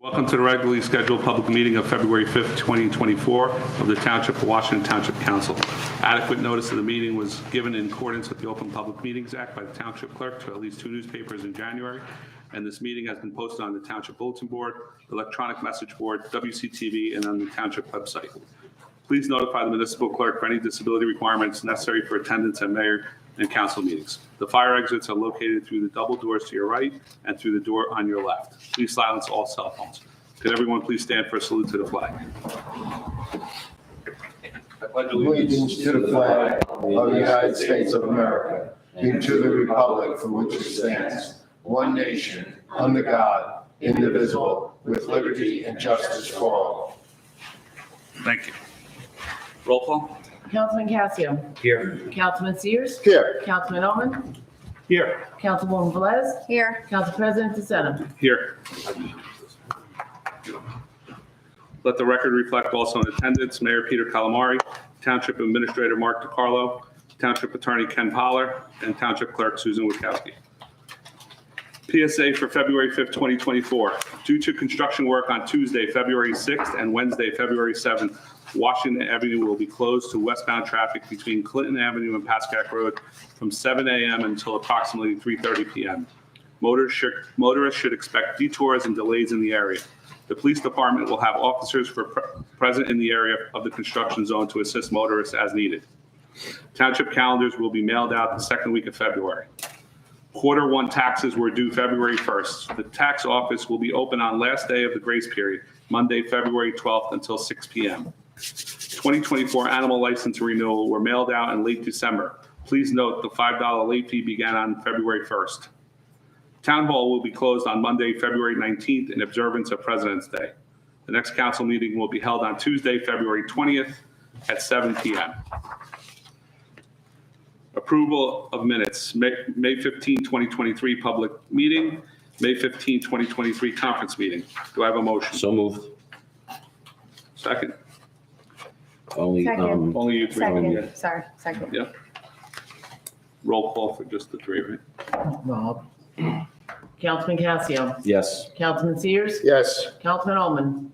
Welcome to the regularly scheduled public meeting of February 5th, 2024 of the Township of Washington Township Council. Adequate notice of the meeting was given in accordance with the Open Public Meetings Act by the Township Clerk to at least 2 newspapers in January, and this meeting has been posted on the Township Bulletin Board, electronic message board, WCTV, and on the Township website. Please notify the municipal clerk for any disability requirements necessary for attendance at mayor and council meetings. The fire exits are located through the double doors to your right and through the door on your left. Please silence all cell phones. Could everyone please stand for a salute to the flag? I pledge Allegiance to the flag of the United States of America and to the republic for which it stands, one nation, under God, indivisible, with liberty and justice for all. Thank you. Roll call. Councilman Casio. Here. Councilman Sears. Here. Councilman Owen. Here. Councilwoman Velez. Here. Council President DeSena. Here. Let the record reflect also in attendance, Mayor Peter Calamari, Township Administrator Mark DiCarlo, Township Attorney Ken Poller, and Township Clerk Susan Witkowski. PSA for February 5th, 2024. Due to construction work on Tuesday, February 6th and Wednesday, February 7th, Washington Avenue will be closed to westbound traffic between Clinton Avenue and Pascack Road from 7 a.m. until approximately 3:30 p.m. Motorists should expect detours and delays in the area. The police department will have officers present in the area of the construction zone to assist motorists as needed. Township calendars will be mailed out the second week of February. Quarter 1 taxes were due February 1st. The tax office will be open on last day of the grace period, Monday, February 12th until 6 p.m. 2024 animal license renewal were mailed out in late December. Please note the $5 late fee began on February 1st. Town Hall will be closed on Monday, February 19th in observance of President's Day. The next council meeting will be held on Tuesday, February 20th at 7 p.m. Approval of minutes, May 15, 2023 public meeting, May 15, 2023 conference meeting. Do I have a motion? So moved. Second. Only, Second. Only you three. Yeah. Second, sorry, second. Yeah. Roll call for just the three, right? Rob. Councilman Casio. yes. Councilman Sears. Yes. Councilman Owen.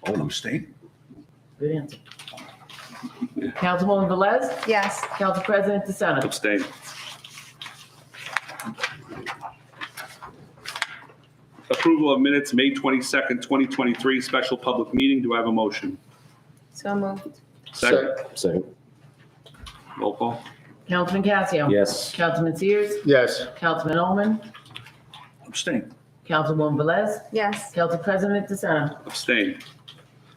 Abstain. Good answer. Councilwoman Velez. Yes. Council President DeSena. Abstain. Approval of minutes, May 22nd, 2023 special public meeting. Do I have a motion? So moved. Second. Second. Roll call. Councilman Casio. Yes. Councilman Sears. Yes. Councilman Owen. Abstain. Councilwoman Velez. Yes. Council President DeSena. Abstain.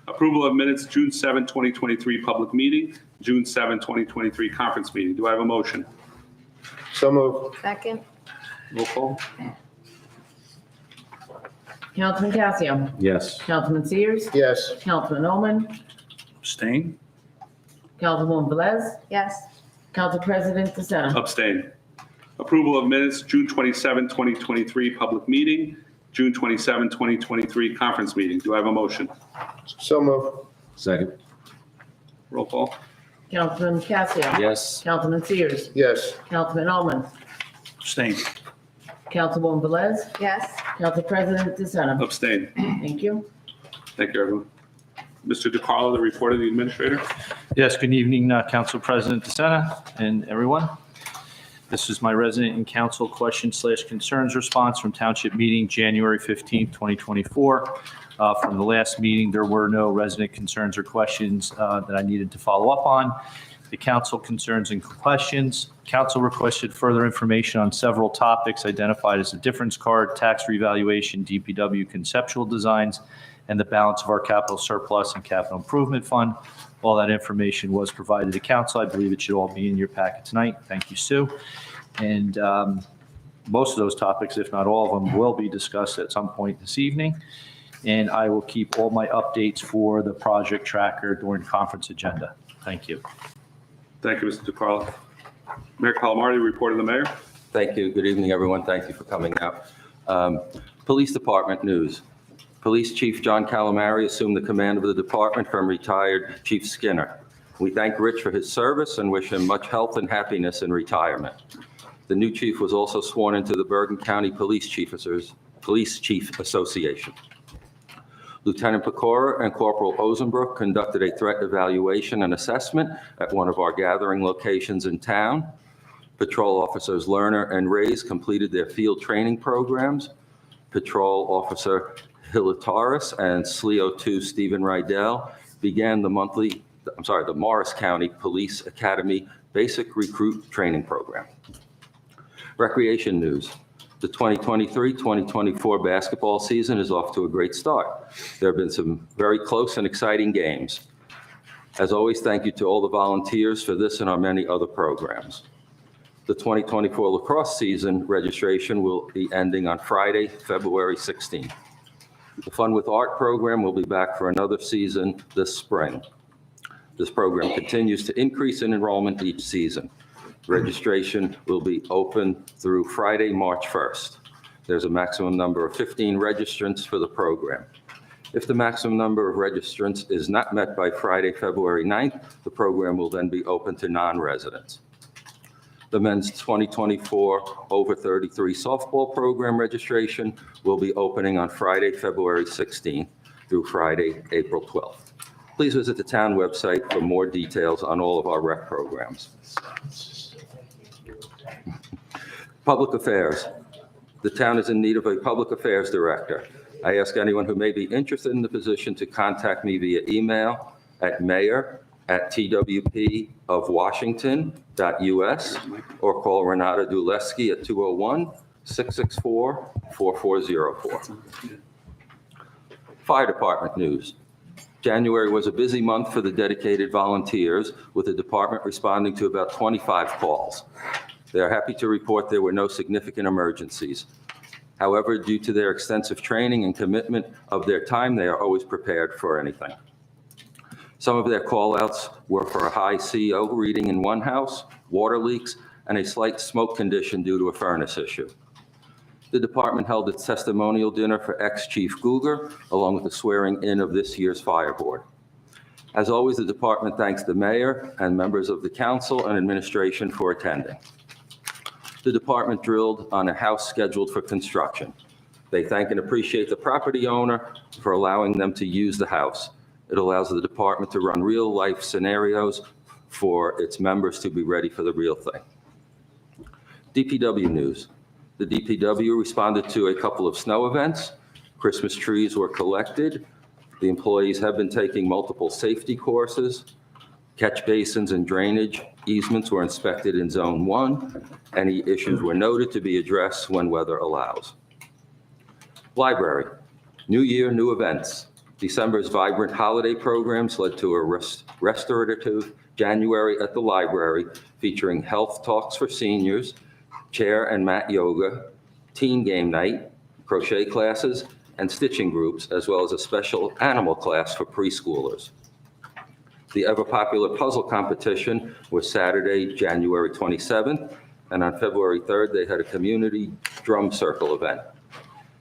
Approval of minutes, June 7, 2023 public meeting, June 7, 2023 conference meeting. Do I have a motion? So moved. Second. Roll call. Councilman Casio. Yes. Councilman Sears. Yes. Councilman Owen. Abstain. Councilwoman Velez. Yes. Council President DeSena. Abstain. Approval of minutes, June 27, 2023 public meeting, June 27, 2023 conference meeting. Do I have a motion? So moved. Second. Roll call. Councilman Casio. Yes. Councilman Sears. Yes. Councilman Owen. Abstain. Councilwoman Velez. Yes. Council President DeSena. Abstain. Thank you. Thank you, everyone. Mr. DiCarlo, the report of the administrator. Yes, good evening, Council President DeSena and everyone. This is my resident and council question/concerns response from Township meeting, January 15th, 2024. From the last meeting, there were no resident concerns or questions that I needed to follow up on. The council concerns and questions. Council requested further information on several topics identified as a difference card, tax revaluation, DPW conceptual designs, and the balance of our capital surplus and capital improvement fund. All that information was provided to council. I believe it should all be in your packet tonight. Thank you, Sue. And most of those topics, if not all of them, will be discussed at some point this evening. And I will keep all my updates for the project tracker during conference agenda. Thank you. Thank you, Mr. DiCarlo. Mayor Calamari, report of the mayor. Thank you. Good evening, everyone. Thank you for coming out. Police Department news. Police Chief John Calamari assumed the command of the department from retired Chief Skinner. We thank Rich for his service and wish him much health and happiness in retirement. The new chief was also sworn into the Bergen County Police Chiefs Police Chief Association. Lieutenant Pecora and Corporal Ozenbrook conducted a threat evaluation and assessment at one of our gathering locations in town. Patrol Officers Lerner and Reyes completed their field training programs. Patrol Officer Hilitaris and SLEO 2 Stephen Rydell began the Morris County Police Academy Basic Recruit Training Program. Recreation news. The 2023-2024 basketball season is off to a great start. There have been some very close and exciting games. As always, thank you to all the volunteers for this and our many other programs. The 2024 lacrosse season registration will be ending on Friday, February 16th. The Fun with Art program will be back for another season this spring. This program continues to increase in enrollment each season. Registration will be open through Friday, March 1st. There's a maximum number of 15 registrants for the program. If the maximum number of registrants is not met by Friday, February 9th, the program will then be open to non-residents. The men's 2024 over 33 softball program registration will be opening on Friday, February 16th through Friday, April 12th. Please visit the town website for more details on all of our rec programs. Public affairs. The town is in need of a public affairs director. I ask anyone who may be interested in the position to contact me via email at mayor@twpofwashington.us or call Renata Dulesky at 201-664-4404. Fire department news. January was a busy month for the dedicated volunteers, with the department responding to about 25 calls. They are happy to report there were no significant emergencies. However, due to their extensive training and commitment of their time, they are always prepared for anything. Some of their call-outs were for a high CO reading in one house, water leaks, and a slight smoke condition due to a furnace issue. The department held its testimonial dinner for ex-Chief Guger, along with the swearing in of this year's fire board. As always, the department thanks the mayor and members of the council and administration for attending. The department drilled on a house scheduled for construction. They thank and appreciate the property owner for allowing them to use the house. It allows the department to run real-life scenarios for its members to be ready for the real thing. DPW news. The DPW responded to a couple of snow events. Christmas trees were collected. The employees have been taking multiple safety courses. Catch basins and drainage easements were inspected in Zone 1. Any issues were noted to be addressed when weather allows. Library. New year, new events. December's vibrant holiday programs led to a restorative January at the library, featuring health talks for seniors, chair and mat yoga, teen game night, crochet classes, and stitching groups, as well as a special animal class for preschoolers. The ever-popular puzzle competition was Saturday, January 27th, and on February 3rd, they had a community drum circle event.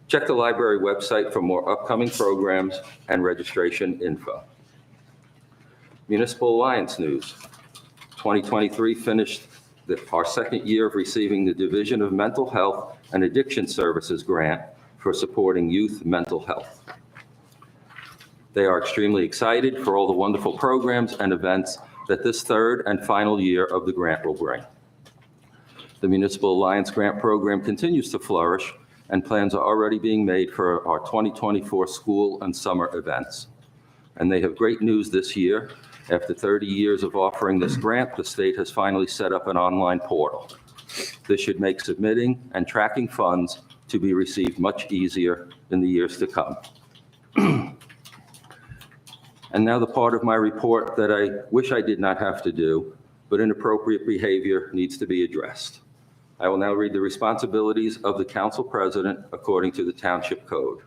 Check the library website for more upcoming programs and registration info. Municipal Alliance news. 2023 finished our second year of receiving the Division of Mental Health and Addiction Services grant for supporting youth mental health. They are extremely excited for all the wonderful programs and events that this third and final year of the grant will bring. The Municipal Alliance Grant Program continues to flourish, and plans are already being made for our 2024 school and summer events. And they have great news this year. After 30 years of offering this grant, the state has finally set up an online portal. This should make submitting and tracking funds to be received much easier in the years to come. And now the part of my report that I wish I did not have to do, but inappropriate behavior needs to be addressed. I will now read the responsibilities of the council president according to the Township Code.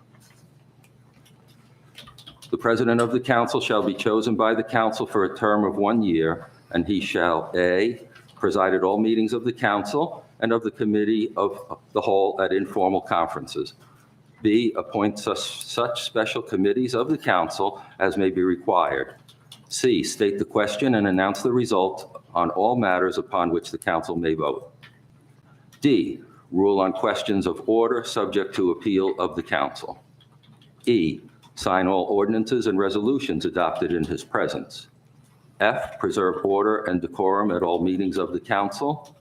The president of the council shall be chosen by the council for a term of 1 year, and he shall, A, preside at all meetings of the council and of the committee of the whole at informal conferences. B, appoint such special committees of the council as may be required. C, state the question and announce the result on all matters upon which the council may vote. D, Rule on questions of order subject to appeal of the council. E, sign all ordinances and resolutions adopted in his presence. F, preserve order and decorum at all meetings of the council.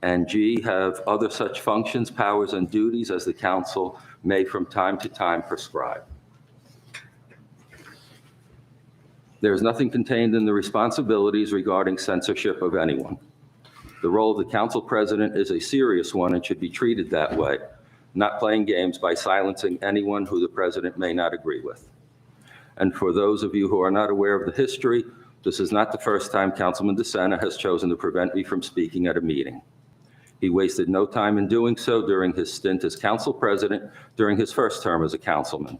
And G, have other such functions, powers, and duties as the council may from time to time prescribe. There is nothing contained in the responsibilities regarding censorship of anyone. The role of the council president is a serious one and should be treated that way, not playing games by silencing anyone who the president may not agree with. And for those of you who are not aware of the history, this is not the first time Councilman DeSena has chosen to prevent me from speaking at a meeting. He wasted no time in doing so during his stint as council president during his first term as a councilman.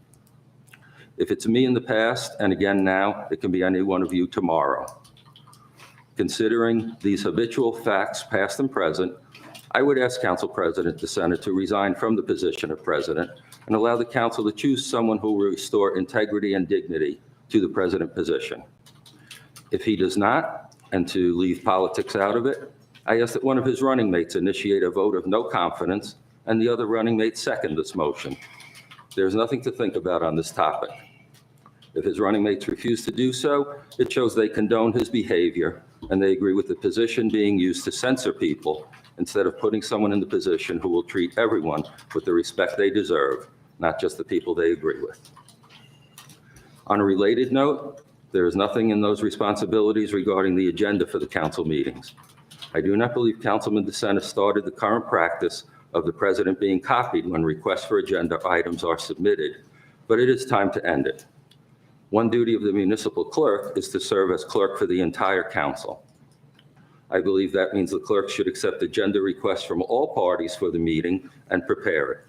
If it's me in the past and again now, it can be any one of you tomorrow. Considering these habitual facts, past and present, I would ask Council President DeSena to resign from the position of president and allow the council to choose someone who will restore integrity and dignity to the president position. If he does not, and to leave politics out of it, I ask that one of his running mates initiate a vote of no confidence and the other running mate second this motion. There's nothing to think about on this topic. If his running mates refuse to do so, it shows they condone his behavior and they agree with the position being used to censor people instead of putting someone in the position who will treat everyone with the respect they deserve, not just the people they agree with. On a related note, there is nothing in those responsibilities regarding the agenda for the council meetings. I do not believe Councilman DeSena started the current practice of the president being copied when requests for agenda items are submitted, but it is time to end it. One duty of the municipal clerk is to serve as clerk for the entire council. I believe that means the clerk should accept agenda requests from all parties for the meeting and prepare it.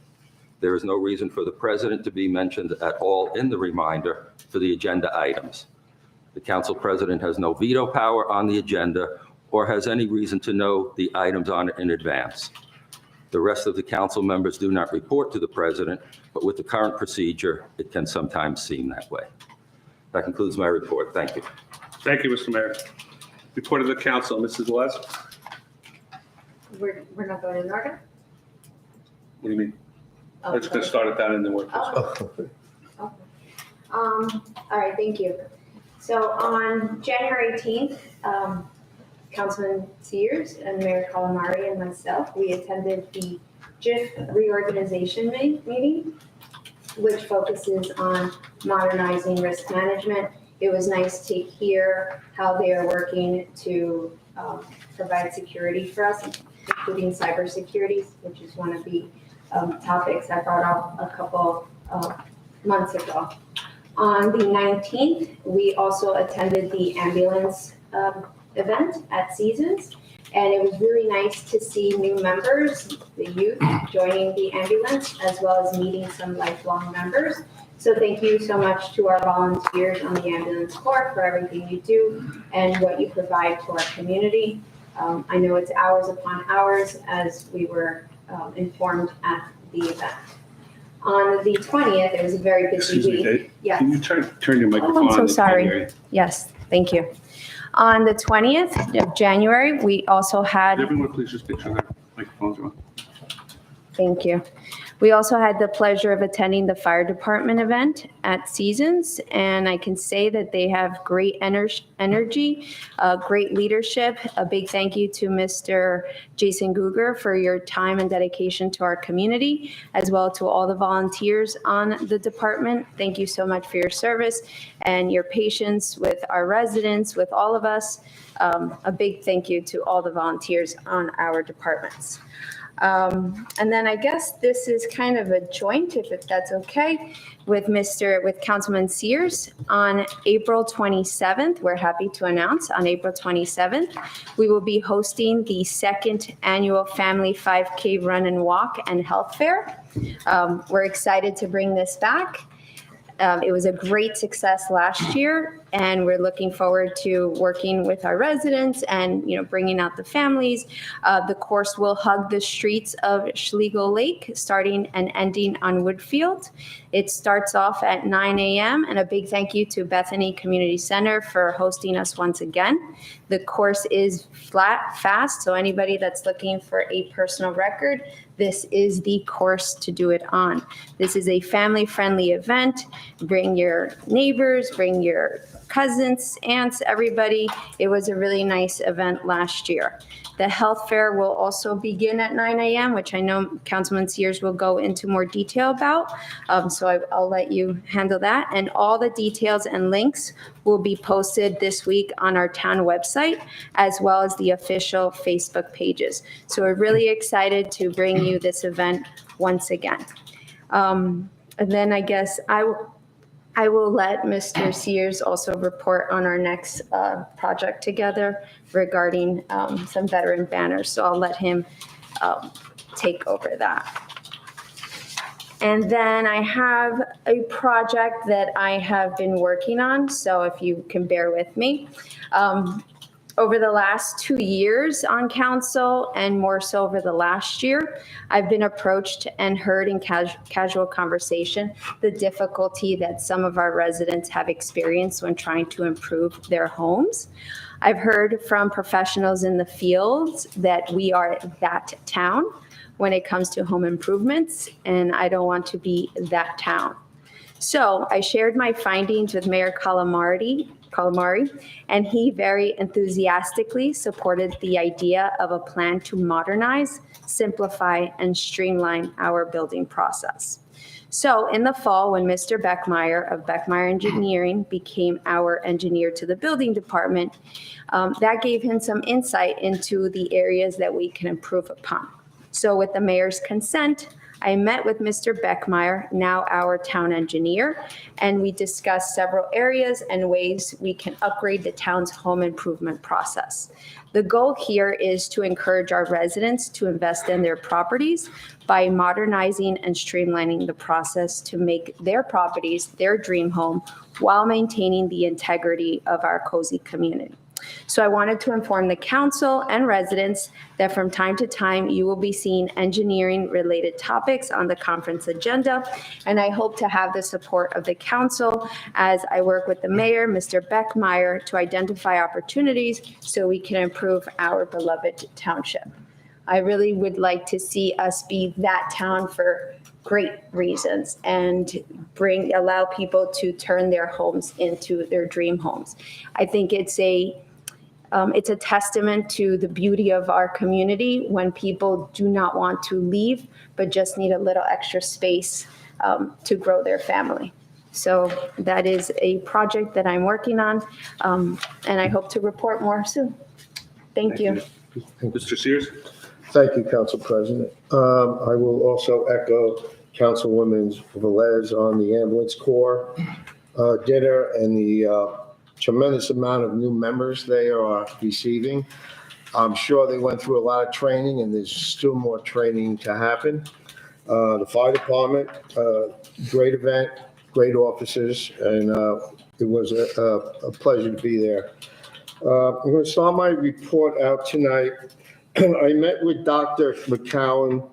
There is no reason for the president to be mentioned at all in the reminder for the agenda items. The council president has no veto power on the agenda or has any reason to know the items on it in advance. The rest of the council members do not report to the president, but with the current procedure, it can sometimes seem that way. That concludes my report. Thank you. Thank you, Mr. Mayor. Report of the council, Mrs. Velez. We're not going in order? What do you mean? Oh, I'm just going to start it down in the work. Okay. All right, thank you. So on January 18th, Councilman Sears and Mayor Calamari and myself, we attended the JIF reorganization meeting, which focuses on modernizing risk management. It was nice to hear how they are working to provide security for us, including cybersecurity, which is one of the topics I brought up a couple months ago. On the 19th, we also attended the ambulance event at Seasons, and it was really nice to see new members, the youth, joining the ambulance, as well as meeting some lifelong members. So thank you so much to our volunteers on the ambulance corps for everything you do and what you provide to our community. I know it's hours upon hours, as we were informed at the event. On the 20th, it was a very busy Excuse me, week. Dave. Yes. Can you turn your microphone on? I'm so sorry. Yes, thank you. On the 20th of January, we also had, Could everyone please just make sure their microphones are on? thank you. We also had the pleasure of attending the fire department event at Seasons, and I can say that they have great energy, great leadership. A big thank you to Mr. Jason Guger for your time and dedication to our community, as well to all the volunteers on the department. Thank you so much for your service and your patience with our residents, with all of us. A big thank you to all the volunteers on our departments. And then I guess this is kind of a joint, if that's okay, with Councilman Sears. On April 27th, we're happy to announce on April 27th, we will be hosting the second annual Family 5K Run and Walk and Health Fair. We're excited to bring this back. It was a great success last year, and we're looking forward to working with our residents and, bringing out the families. The course will hug the streets of Schlegel Lake, starting and ending on Woodfield. It starts off at 9 a.m. and a big thank you to Bethany Community Center for hosting us once again. The course is fast, so anybody that's looking for a personal record, this is the course to do it on. This is a family-friendly event. Bring your neighbors, bring your cousins, aunts, everybody. It was a really nice event last year. The health fair will also begin at 9 a.m., which I know Councilman Sears will go into more detail about. So I'll let you handle that. And all the details and links will be posted this week on our town website, as well as the official Facebook pages. So we're really excited to bring you this event once again. And then I guess I will let Mr. Sears also report on our next project together regarding some veteran banners. So I'll let him take over that. And then I have a project that I have been working on, so if you can bear with me. Over the last 2 years on council, and more so over the last year, I've been approached and heard in casual conversation the difficulty that some of our residents have experienced when trying to improve their homes. I've heard from professionals in the field that we are that town when it comes to home improvements, and I don't want to be that town. So I shared my findings with Mayor Calamari, and he very enthusiastically supported the idea of a plan to modernize, simplify, and streamline our building process. So in the fall, when Mr. Beckmeyer of Beckmeyer Engineering became our engineer to the building department, that gave him some insight into the areas that we can improve upon. So with the mayor's consent, I met with Mr. Beckmeyer, now our town engineer, and we discussed several areas and ways we can upgrade the town's home improvement process. The goal here is to encourage our residents to invest in their properties by modernizing and streamlining the process to make their properties their dream home while maintaining the integrity of our cozy community. So I wanted to inform the council and residents that from time to time, you will be seeing engineering-related topics on the conference agenda, and I hope to have the support of the council as I work with the mayor, Mr. Beckmeyer, to identify opportunities so we can improve our beloved township. I really would like to see us be that town for great reasons and allow people to turn their homes into their dream homes. I think it's a testament to the beauty of our community when people do not want to leave, but just need a little extra space to grow their family. So that is a project that I'm working on, and I hope to report more soon. Thank you. Mr. Sears? Thank you, Council President. I will also echo Councilwoman Velez on the ambulance corps dinner and the tremendous amount of new members they are receiving. I'm sure they went through a lot of training, and there's still more training to happen. The fire department, great event, great officers, and it was a pleasure to be there. I'm going to start my report out tonight. I met with Dr. McCowan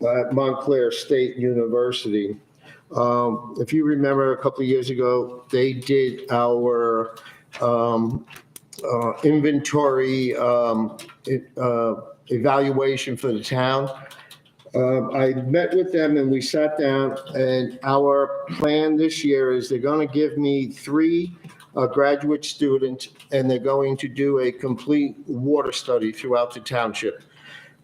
at Montclair State University. If you remember, a couple of years ago, they did our inventory evaluation for the town. I met with them and we sat down, and our plan this year is they're going to give me 3 graduate students, and they're going to do a complete water study throughout the township.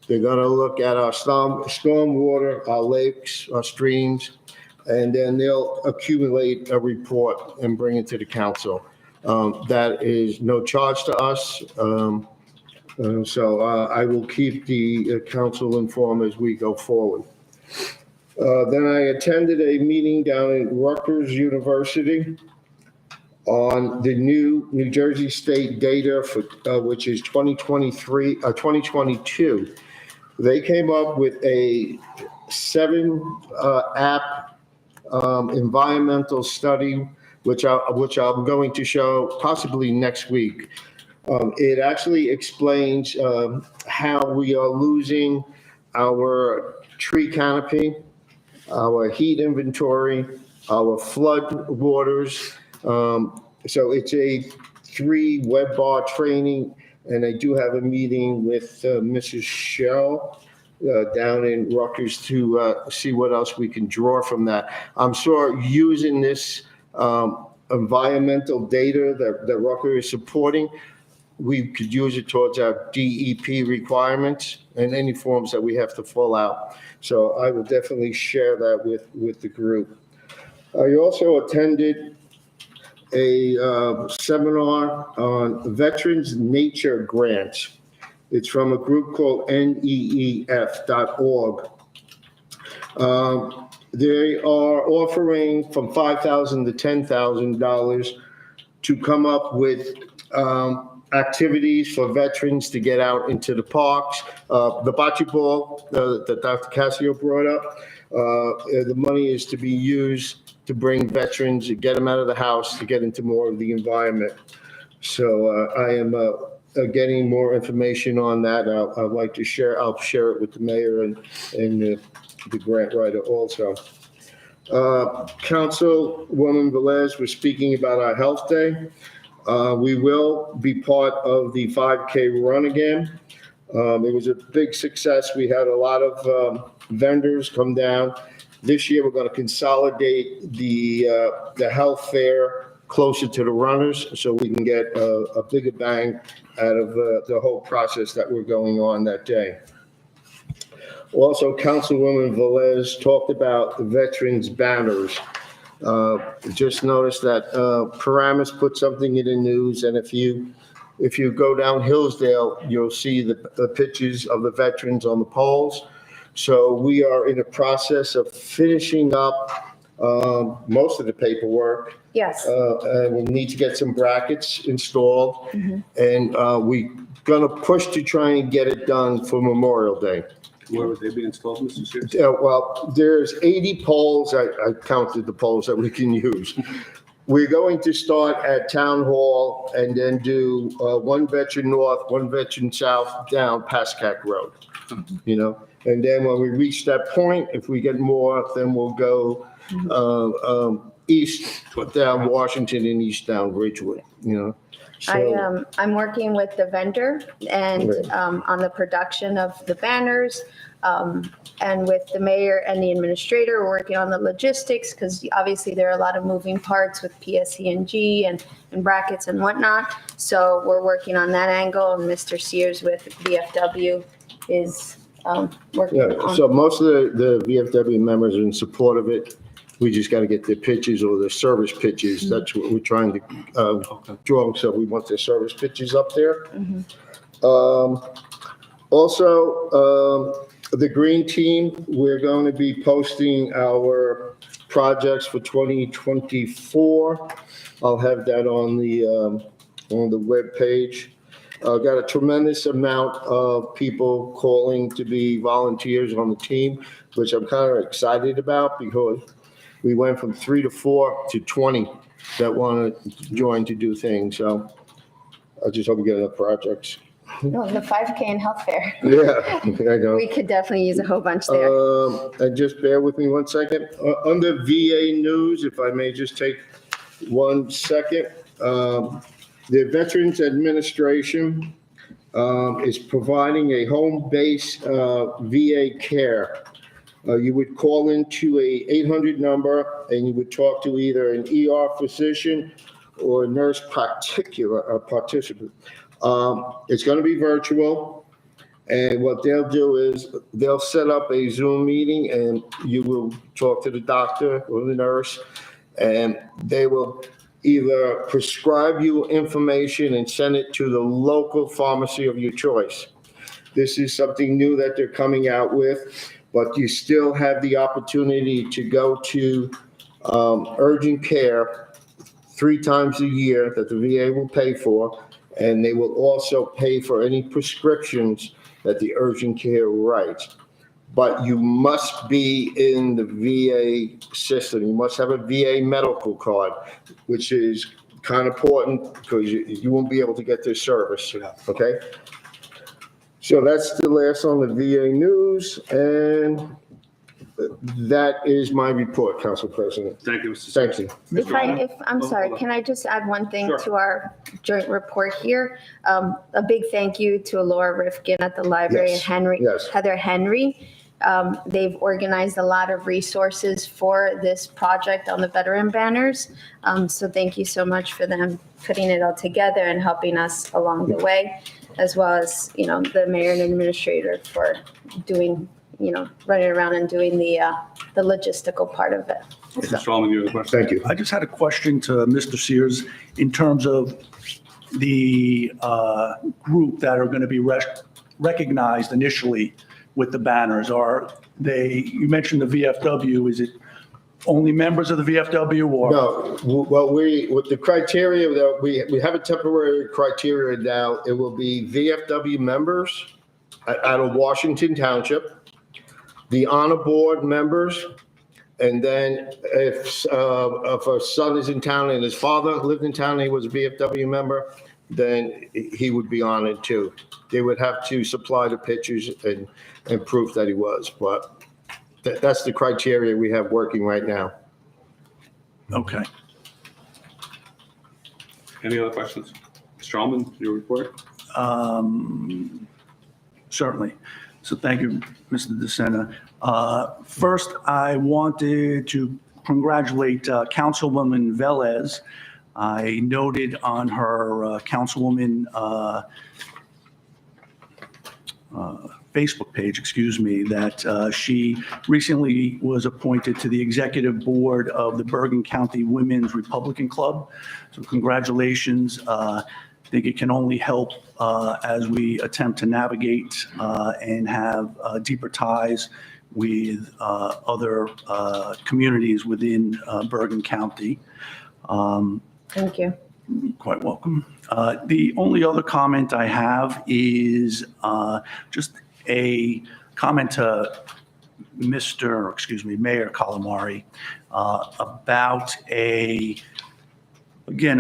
They're going to look at our storm water, our lakes, our streams, and then they'll accumulate a report and bring it to the council. That is no charge to us. So I will keep the council informed as we go forward. Then I attended a meeting down at Rutgers University on the new New Jersey State data for which is 2022. They came up with a 7 app environmental study which I'm going to show possibly next week. It actually explains how we are losing our tree canopy, our heat inventory, our flood waters. So it's a 3 web-bar training, and I do have a meeting with Mrs. Shell down in Rutgers to see what else we can draw from that. I'm sure using this environmental data that Rutgers is supporting, we could use it towards our DEP requirements and any forms that we have to fill out. So I will definitely share that with the group. I also attended a seminar on Veterans Nature Grants. It's from a group called neef.org. They are offering from $5,000 to $10,000 to come up with activities for veterans to get out into the parks. The bocce ball that Dr. Cassio brought up, the money is to be used to bring veterans, to get them out of the house, to get into more of the environment. So I am getting more information on that. I'd like to share. I'll share it with the mayor and the grant writer also. Councilwoman Velez was speaking about our health day. We will be part of the 5K run again. It was a big success. We had a lot of vendors come down. This year, we're going to consolidate the health fair closer to the runners so we can get a bigger bang out of the whole process that we're going on that day. Also, Councilwoman Velez talked about the veterans banners. Just noticed that Paramus put something in the news, and if you go down Hillsdale, you'll see the pictures of the veterans on the poles. So we are in the process of finishing up most of the paperwork. Yes. And we'll need to get some brackets installed. And we're going to push to try and get it done for Memorial Day. Where would they be installed, Mr. Sears? Well, there's 80 poles. I counted the poles that we can use. We're going to start at Town Hall and then do one veteran north, one veteran south down Pascack Road, you know? And then when we reach that point, if we get more, then we'll go east down Washington and east down Ridgewood, you know? So, I'm working with the vendor and on the production of the banners, and with the mayor and the administrator, we're working on the logistics because obviously there are a lot of moving parts with PSE&G and brackets and whatnot. So we're working on that angle, and Mr. Sears with VFW is working on. so most of the VFW members are in support of it. We just got to get the pitches or the service pitches. That's what we're trying to draw. So we want the service pitches up there. Also, the green team, we're going to be posting our projects for 2024. I'll have that on the web page. Got a tremendous amount of people calling to be volunteers on the team, which I'm kind of excited about because we went from 3 to 4 to 20 that want to join to do things. So I just hope we get enough projects. No, the 5K and health fair. Yeah, I know. We could definitely use a whole bunch there. And just bear with me 1 second. Under VA news, if I may just take 1 second. The Veterans Administration is providing a home-based VA care. You would call into a 800 number and you would talk to either an ER physician or a nurse participant. It's going to be virtual, and what they'll do is they'll set up a Zoom meeting and you will talk to the doctor or the nurse, and they will either prescribe you information and send it to the local pharmacy of your choice. This is something new that they're coming out with, but you still have the opportunity to go to urgent care 3 times a year that the VA will pay for, and they will also pay for any prescriptions that the urgent care writes. but you must be in the VA system. You must have a VA medical card, which is kind of important because you won't be able to get this service, okay? So that's the last on the VA news, and that is my report, Council President. Thank you, Mr. Thank Sears. you. I'm Oh, sorry, hold on. can I just add one thing Sure. to our joint report here? A big thank you to Laura Rifkin at the library and Yes. Heather Henry. They've organized a lot of resources for this project on the veteran banners. So thank you so much for them putting it all together and helping us along the way, as well as, the mayor and administrator for doing, running around and doing the logistical part of it. Mr. Allman, you have a question? Thank you. I just had a question to Mr. Sears in terms of the group that are going to be recognized initially with the banners. You mentioned the VFW, is it only members of the VFW or? No, well, with the criteria that we have a temporary criteria now, it will be VFW members out of Washington Township, the honor board members, and then if a son is in town and his father lived in town and he was a VFW member, then he would be honored too. They would have to supply the pictures and proof that he was, but that's the criteria we have working right now. Okay. Any other questions? Mr. Allman, your report? Certainly. So thank you, Mr. DeSena. First, I wanted to congratulate Councilwoman Velez. I noted on her Councilwoman Facebook page, that she recently was appointed to the executive board of the Bergen County Women's Republican Club. So congratulations. I think it can only help as we attempt to navigate and have deeper ties with other communities within Bergen County. Thank you. Quite welcome. The only other comment I have is just a comment to Mayor Calamari about a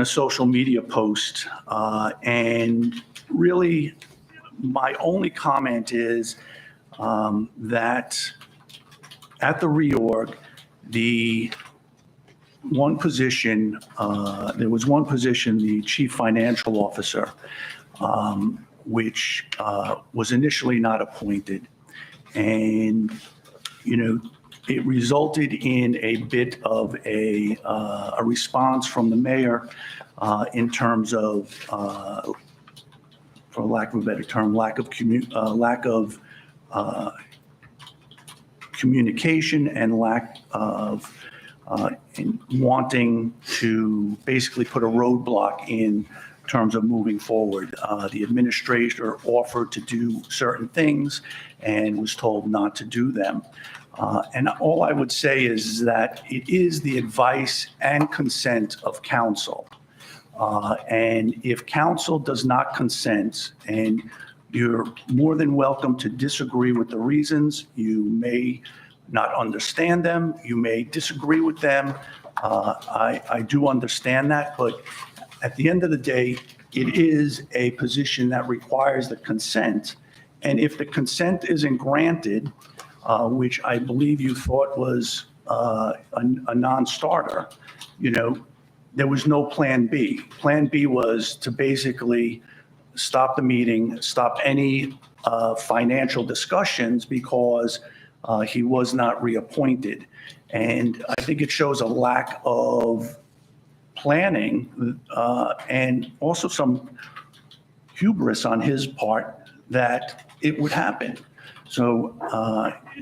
social media post. And really, my only comment is that at the reorg, there was one position, the chief financial officer, which was initially not appointed. And, it resulted in a bit of a response from the mayor in terms of, for lack of a better term, lack of communication and lack of in wanting to basically put a roadblock in terms of moving forward. The administrator offered to do certain things and was told not to do them. And all I would say is that it is the advice and consent of council. And if council does not consent, and you're more than welcome to disagree with the reasons, you may not understand them, you may disagree with them. I do understand that, but at the end of the day, it is a position that requires the consent. And if the consent isn't granted, which I believe you thought was a non-starter, there was no plan B. Plan B was to basically stop the meeting, stop any financial discussions because he was not reappointed. And I think it shows a lack of planning and also some hubris on his part that it would happen. So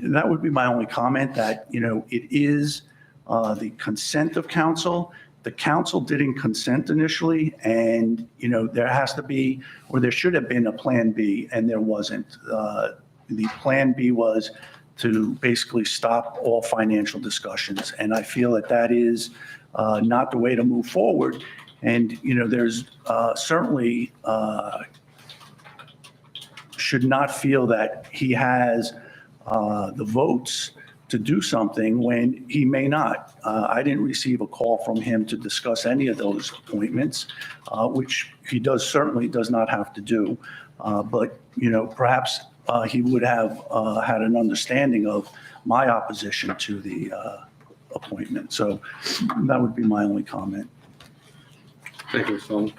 that would be my only comment, that, it is the consent of council. The council didn't consent initially, and, there has to be, or there should have been a plan B, and there wasn't. The plan B was to basically stop all financial discussions. And I feel that that is not the way to move forward. And, there's certainly should not feel that he has the votes to do something when he may not. I didn't receive a call from him to discuss any of those appointments, which he certainly does not have to do. But, perhaps he would have had an understanding of my opposition to the appointment. So that would be my only comment. Thank you, Mr. Holman.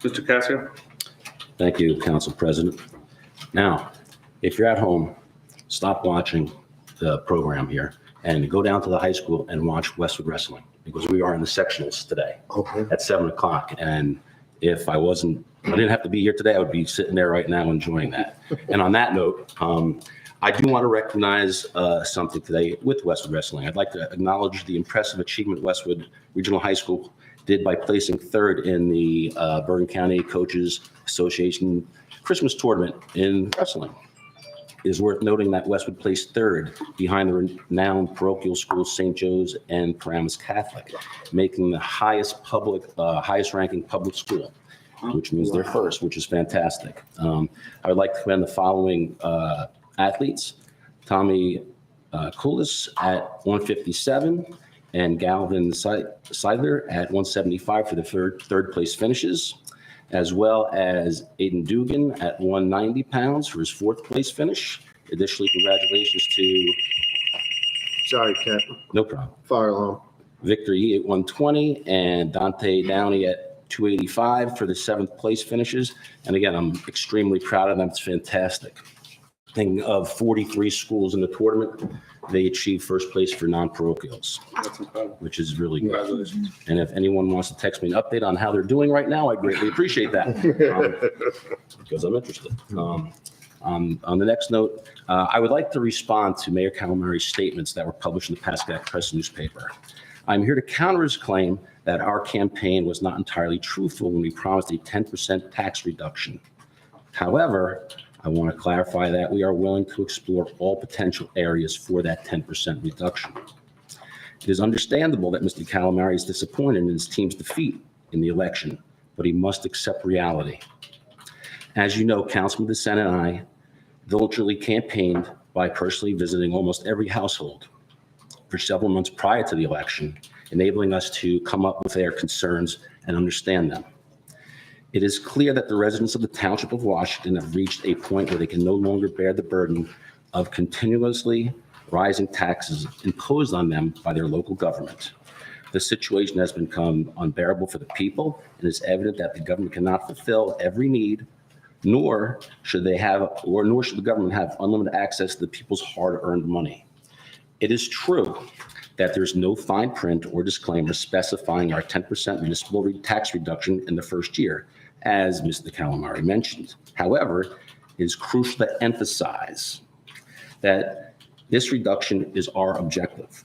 Mr. Casio? Thank you, Council President. Now, if you're at home, stop watching the program here and go down to the high school and watch Westwood Wrestling, because we are in the sectionals today at 7 o'clock. And if I didn't have to be here today, I would be sitting there right now enjoying that. And on that note, I do want to recognize something today with Westwood Wrestling. I'd like to acknowledge the impressive achievement Westwood Regional High School did by placing third in the Bergen County Coaches Association Christmas tournament in wrestling. It is worth noting that Westwood placed third behind the renowned parochial schools St. Joe's and Paramus Catholic, making the highest ranking public school, which means they're first, which is fantastic. I would like to commend the following athletes: Tommy Kulis at 157 and Galvin Seidler at 175 for the third place finishes, as well as Aiden Dugan at 190 pounds for his fourth place finish. Additionally, congratulations to, Sorry, Ken. no problem, Fire alarm. Victor Yee at 120 and Dante Downey at 285 for the seventh place finishes. And again, I'm extremely proud of them. It's fantastic. Thinking of 43 schools in the tournament, they achieved first place for non-parochials, That's incredible. which is really good. Congratulations. And if anyone wants to text me an update on how they're doing right now, I greatly appreciate that, because I'm interested. On the next note, I would like to respond to Mayor Calamari's statements that were published in the Pascagoula Press newspaper. I'm here to counter his claim that our campaign was not entirely truthful when we promised a 10% tax reduction. However, I want to clarify that we are willing to explore all potential areas for that 10% reduction. It is understandable that Mr. Calamari is disappointed in his team's defeat in the election, but he must accept reality. As you know, Councilman DeSena and I diligently campaigned by personally visiting almost every household for several months prior to the election, enabling us to come up with their concerns and understand them. It is clear that the residents of the Township of Washington have reached a point where they can no longer bear the burden of continuously rising taxes imposed on them by their local government. The situation has become unbearable for the people, and it's evident that the government cannot fulfill every need, nor should the government have unlimited access to the people's hard-earned money. It is true that there's no fine print or disclaimer specifying our 10% municipal tax reduction in the first year, as Mr. Calamari mentioned. However, it is crucial to emphasize that this reduction is our objective.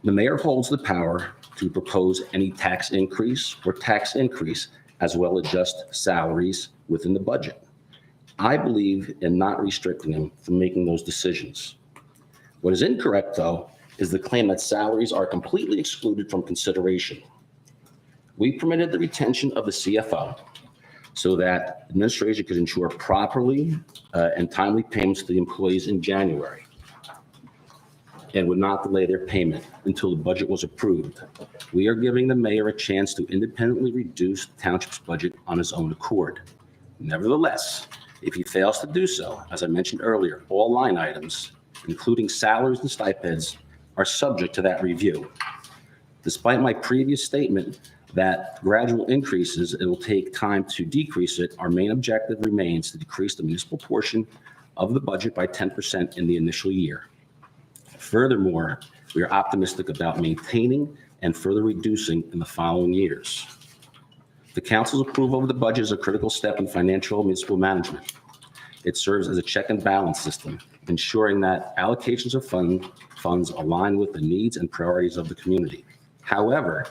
The mayor holds the power to propose any tax increase, as well as adjust salaries within the budget. I believe in not restricting him from making those decisions. What is incorrect, though, is the claim that salaries are completely excluded from consideration. We permitted the retention of the CFO so that administration could ensure properly and timely payments to the employees in January and would not delay their payment until the budget was approved. We are giving the mayor a chance to independently reduce the township's budget on his own accord. Nevertheless, if he fails to do so, as I mentioned earlier, all line items, including salaries and stipends, are subject to that review. Despite my previous statement that gradual increases, it will take time to decrease it, our main objective remains to decrease the municipal portion of the budget by 10% in the initial year. Furthermore, we are optimistic about maintaining and further reducing in the following years. The council's approval of the budget is a critical step in financial municipal management. It serves as a check and balance system, ensuring that allocations of funds align with the needs and priorities of the community. However,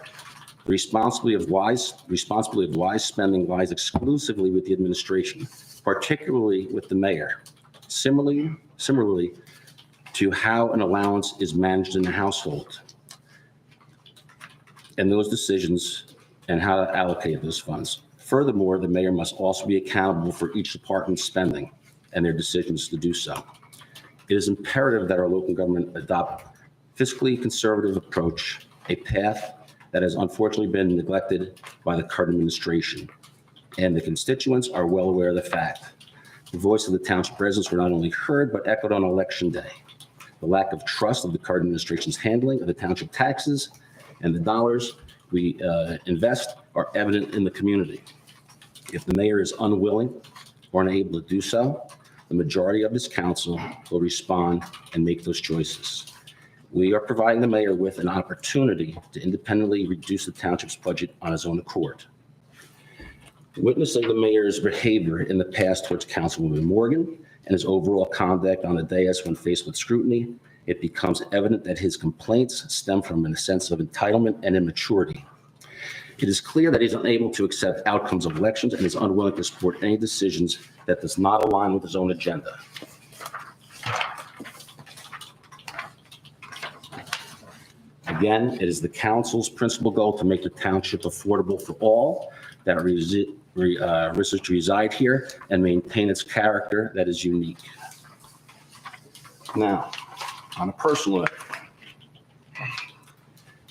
the responsibility of wise spending lies exclusively with the administration, particularly with the mayor. Similarly to how an allowance is managed in the household, and those decisions and how to allocate those funds. Furthermore, the mayor must also be accountable for each department's spending and their decisions to do so. It is imperative that our local government adopt fiscally conservative approach, a path that has unfortunately been neglected by the current administration. And the constituents are well aware of the fact. The voice of the township residents were not only heard, but echoed on election day. The lack of trust of the current administration's handling of the township taxes and the dollars we invest are evident in the community. If the mayor is unwilling or unable to do so, the majority of this council will respond and make those choices. We are providing the mayor with an opportunity to independently reduce the township's budget on his own accord. Witnessing the mayor's behavior in the past towards Councilwoman Morgan and his overall conduct on the dais when faced with scrutiny, it becomes evident that his complaints stem from a sense of entitlement and immaturity. It is clear that he's unable to accept outcomes of elections and is unwilling to support any decisions that does not align with his own agenda. Again, it is the council's principal goal to make the township affordable for all that wishes to reside here and maintain its character that is unique. Now, on a personal note,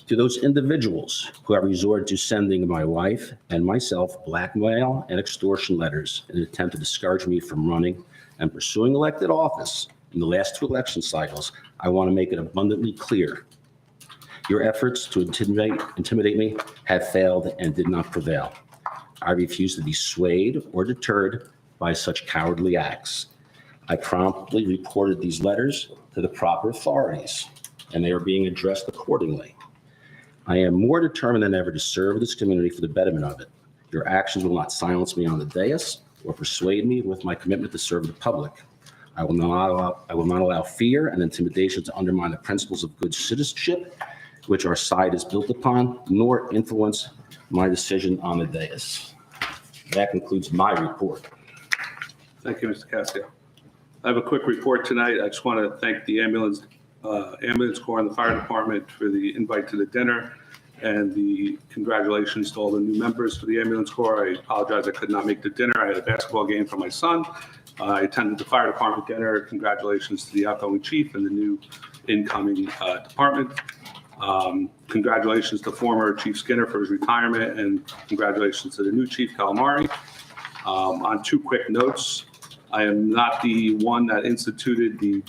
to those individuals who have resorted to sending my wife and myself blackmail and extortion letters in an attempt to discourage me from running and pursuing elected office in the last 2 election cycles, I want to make it abundantly clear. Your efforts to intimidate me have failed and did not prevail. I refuse to be swayed or deterred by such cowardly acts. I promptly reported these letters to the proper authorities, and they are being addressed accordingly. I am more determined than ever to serve this community for the betterment of it. Your actions will not silence me on the dais or persuade me with my commitment to serve the public. I will not allow fear and intimidation to undermine the principles of good citizenship, which our side is built upon, nor influence my decision on the dais. That concludes my report. Thank you, Mr. Cascio. I have a quick report tonight. I just want to thank the ambulance corps and the fire department for the invite to the dinner and the congratulations to all the new members for the ambulance corps. I apologize I could not make the dinner. I had a basketball game for my son. I attended the fire department dinner. Congratulations to the outgoing chief and the new incoming department. Congratulations to former Chief Skinner for his retirement, and congratulations to the new Chief Calamari. On 2 quick notes, I am not the one that instituted the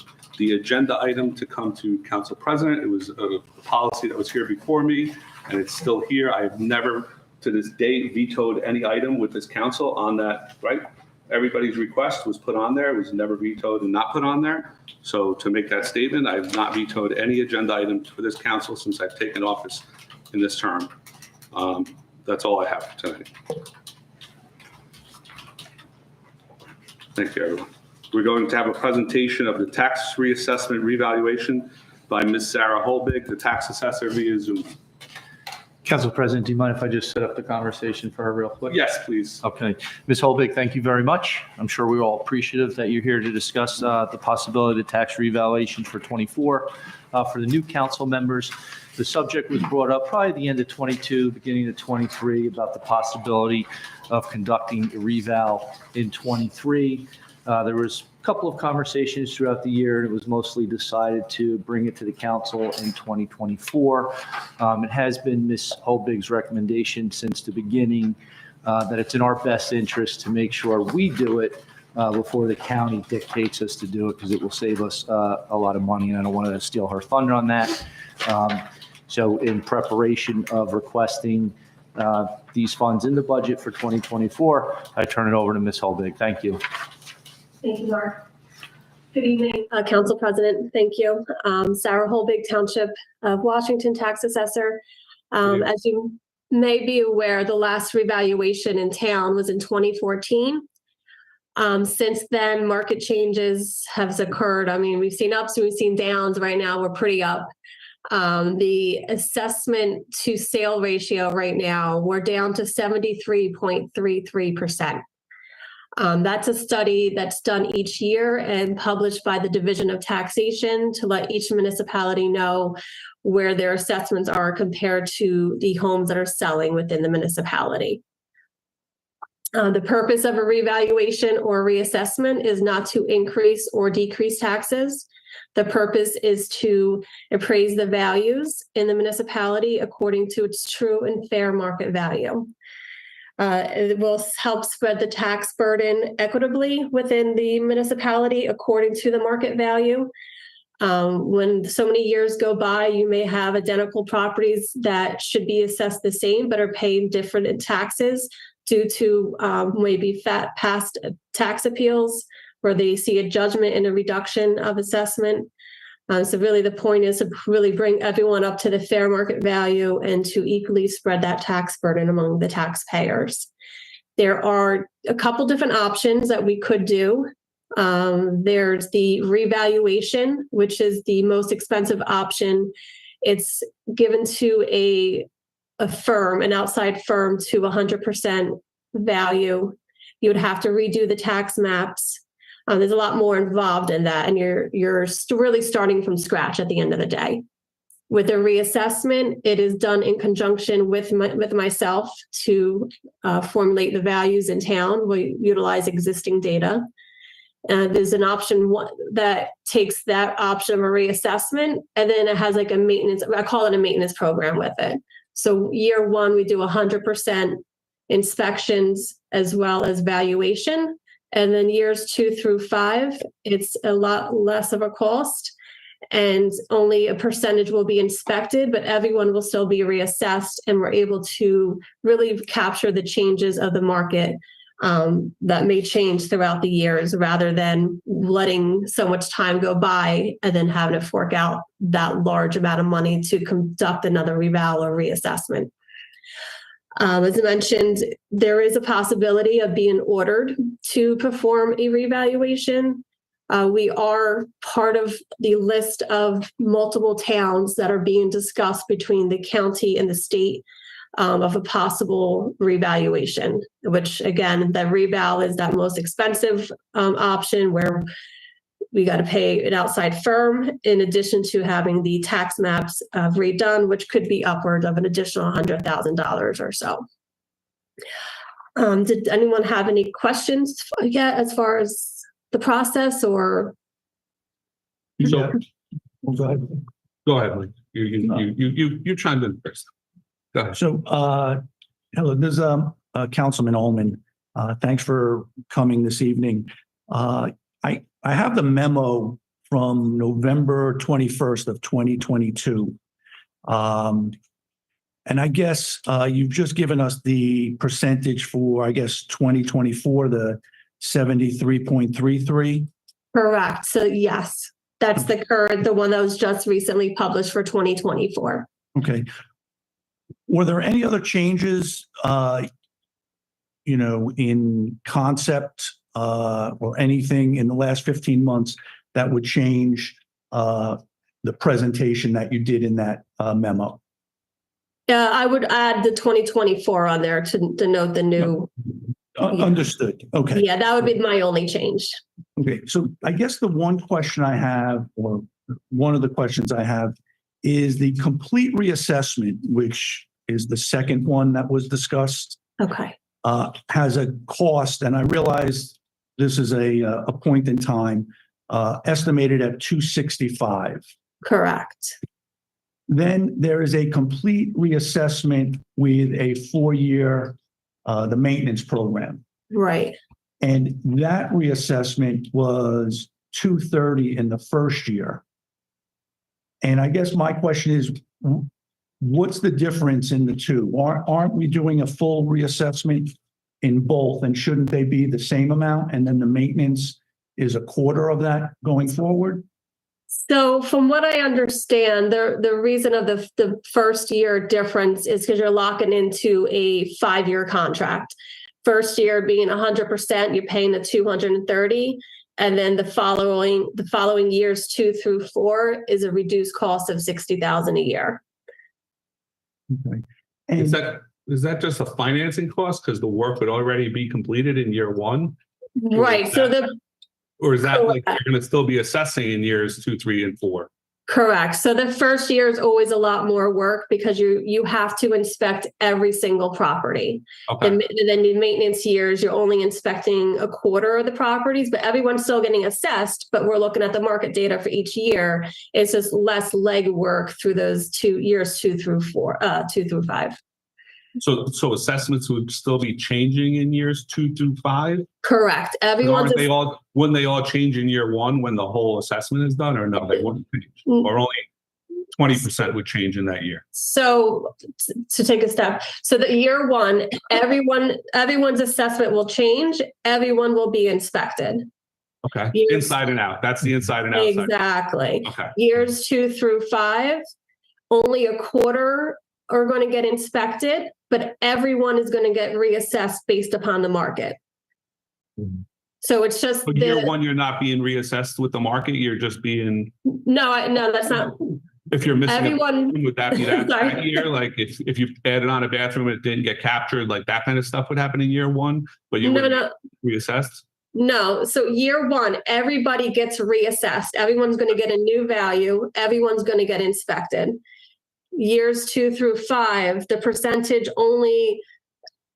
agenda item to come to Council President. It was a policy that was here before me, and it's still here. I have never, to this date, vetoed any item with this council on that, right? Everybody's request was put on there. It was never vetoed and not put on there. So to make that statement, I have not vetoed any agenda items for this council since I've taken office in this term. That's all I have tonight. Thank you, everyone. We're going to have a presentation of the tax reassessment revaluation by Ms. Sarah Holbig, the tax assessor, via Zoom. Council President, do you mind if I just set up the conversation for her real quick? Yes, please. Okay. Ms. Holbig, thank you very much. I'm sure we're all appreciative that you're here to discuss the possibility of tax revaluation for 24. For the new council members, the subject was brought up probably at the end of 22, beginning of 23, about the possibility of conducting a reval in 23. There was a couple of conversations throughout the year, and it was mostly decided to bring it to the council in 2024. It has been Ms. Holbig's recommendation since the beginning that it's in our best interest to make sure we do it before the county dictates us to do it, because it will save us a lot of money, and I don't want to steal her thunder on that. So in preparation of requesting these funds in the budget for 2024, I turn it over to Ms. Holbig. Thank you. Thank you, Mark. Good evening, Council President. Thank you. Sarah Holbig, Township of Washington Tax Assessor. As you may be aware, the last revaluation in town was in 2014. Since then, market changes have occurred. I mean, we've seen ups and we've seen downs. Right now, we're pretty up. The assessment to sale ratio right now, we're down to 73.33%. That's a study that's done each year and published by the Division of Taxation to let each municipality know where their assessments are compared to the homes that are selling within the municipality. The purpose of a revaluation or reassessment is not to increase or decrease taxes. The purpose is to appraise the values in the municipality according to its true and fair market value. It will help spread the tax burden equitably within the municipality according to the market value. When so many years go by, you may have identical properties that should be assessed the same but are paying different in taxes due to maybe past tax appeals where they see a judgment and a reduction of assessment. So really the point is to really bring everyone up to the fair market value and to equally spread that tax burden among the taxpayers. There are a couple different options that we could do. There's the revaluation, which is the most expensive option. It's given to a firm, an outside firm, to 100% value. You would have to redo the tax maps. There's a lot more involved in that, and you're really starting from scratch at the end of the day. With a reassessment, it is done in conjunction with myself to formulate the values in town. We utilize existing data. There's an option that takes that option of a reassessment, and then it has like a maintenance, I call it a maintenance program with it. So year one, we do 100% inspections as well as valuation. And then years 2 through 5, it's a lot less of a cost and only a percentage will be inspected, but everyone will still be reassessed, and we're able to really capture the changes of the market that may change throughout the years rather than letting so much time go by and then having to fork out that large amount of money to conduct another reval or reassessment. As I mentioned, there is a possibility of being ordered to perform a revaluation. We are part of the list of multiple towns that are being discussed between the county and the state of a possible revaluation, which again, the reval is that most expensive option where we got to pay an outside firm in addition to having the tax maps redone, which could be upwards of an additional $100,000 or so. Did anyone have any questions yet as far as the process or? So, Go ahead. go ahead, Mike. You chimed in first. Go ahead. So, hello, this is Councilman Ullman. Thanks for coming this evening. I have the memo from November 21st of 2022. And I guess you've just given us the percentage for, I guess, 2024, the 73.33. Correct. So yes, that's the one that was just recently published for 2024. Okay. Were there any other changes, in concept or anything in the last 15 months that would change the presentation that you did in that memo? Yeah, I would add the 2024 on there to note the new. Understood. Okay. Yeah, that would be my only change. Okay. So I guess the one question I have, or one of the questions I have, is the complete reassessment, which is the second one that was discussed. Okay. Has a cost, and I realize this is a point in time, estimated at $265. Correct. Then there is a complete reassessment with a 4-year, the maintenance program. Right. And that reassessment was $230 in the first year. And I guess my question is, what's the difference in the two? Aren't we doing a full reassessment in both? And shouldn't they be the same amount? And then the maintenance is a quarter of that going forward? So from what I understand, the reason of the first year difference is because you're locking into a 5-year contract. First year being 100%, you're paying the $230. And then the following years 2 through 4 is a reduced cost of $60,000 a year. Okay. Is And that just a financing cost because the work would already be completed in year 1? Right. So Or is that like Correct. you're going to still be assessing in years 2, 3, and 4? Correct. So the first year is always a lot more work because you have to inspect every single property. Okay. And then the maintenance years, you're only inspecting a quarter of the properties, but everyone's still getting assessed. But we're looking at the market data for each year. It's just less legwork through those 2 years, 2 through 5. So assessments would still be changing in years 2 through 5? Correct. Everyone's Wouldn't they all change in year 1 when the whole assessment is done, or no, they wouldn't change? Or only 20% would change in that year? So to take a step, so the year 1, everyone's assessment will change. Everyone will be inspected. Okay, Years- inside and out. That's the inside and outside. Exactly. Okay. Years 2 through 5, only a quarter are going to get inspected, but everyone is going to get reassessed based upon the market. So it's just But year 1, you're not being reassessed with the market. You're just being. No, that's not. If you're missing Everyone- a bathroom, would that be that Sorry. year? Like if you added on a bathroom and it didn't get captured, like that kind of stuff would happen in year 1, but you wouldn't be reassessed? No. So year 1, everybody gets reassessed. Everyone's going to get a new value. Everyone's going to get inspected. Years 2 through 5, the percentage only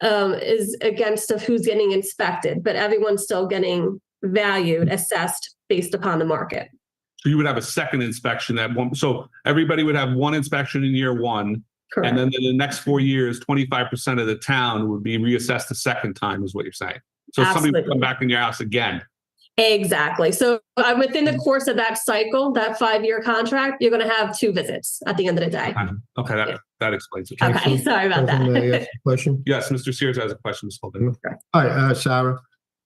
is against of who's getting inspected, but everyone's still getting valued, assessed based upon the market. So you would have a second inspection at one. So everybody would have one inspection in year 1. Correct. And then in the next 4 years, 25% of the town would be reassessed a second time, is what you're saying. So somebody would come back in your house again. Exactly. So within the course of that cycle, that 5-year contract, you're going to have 2 visits at the end of the day. Okay, that explains it. Okay, sorry about President, may I that. ask a question? Yes, Mr. Sears has a question. Ms. Holden. Hi, Sarah.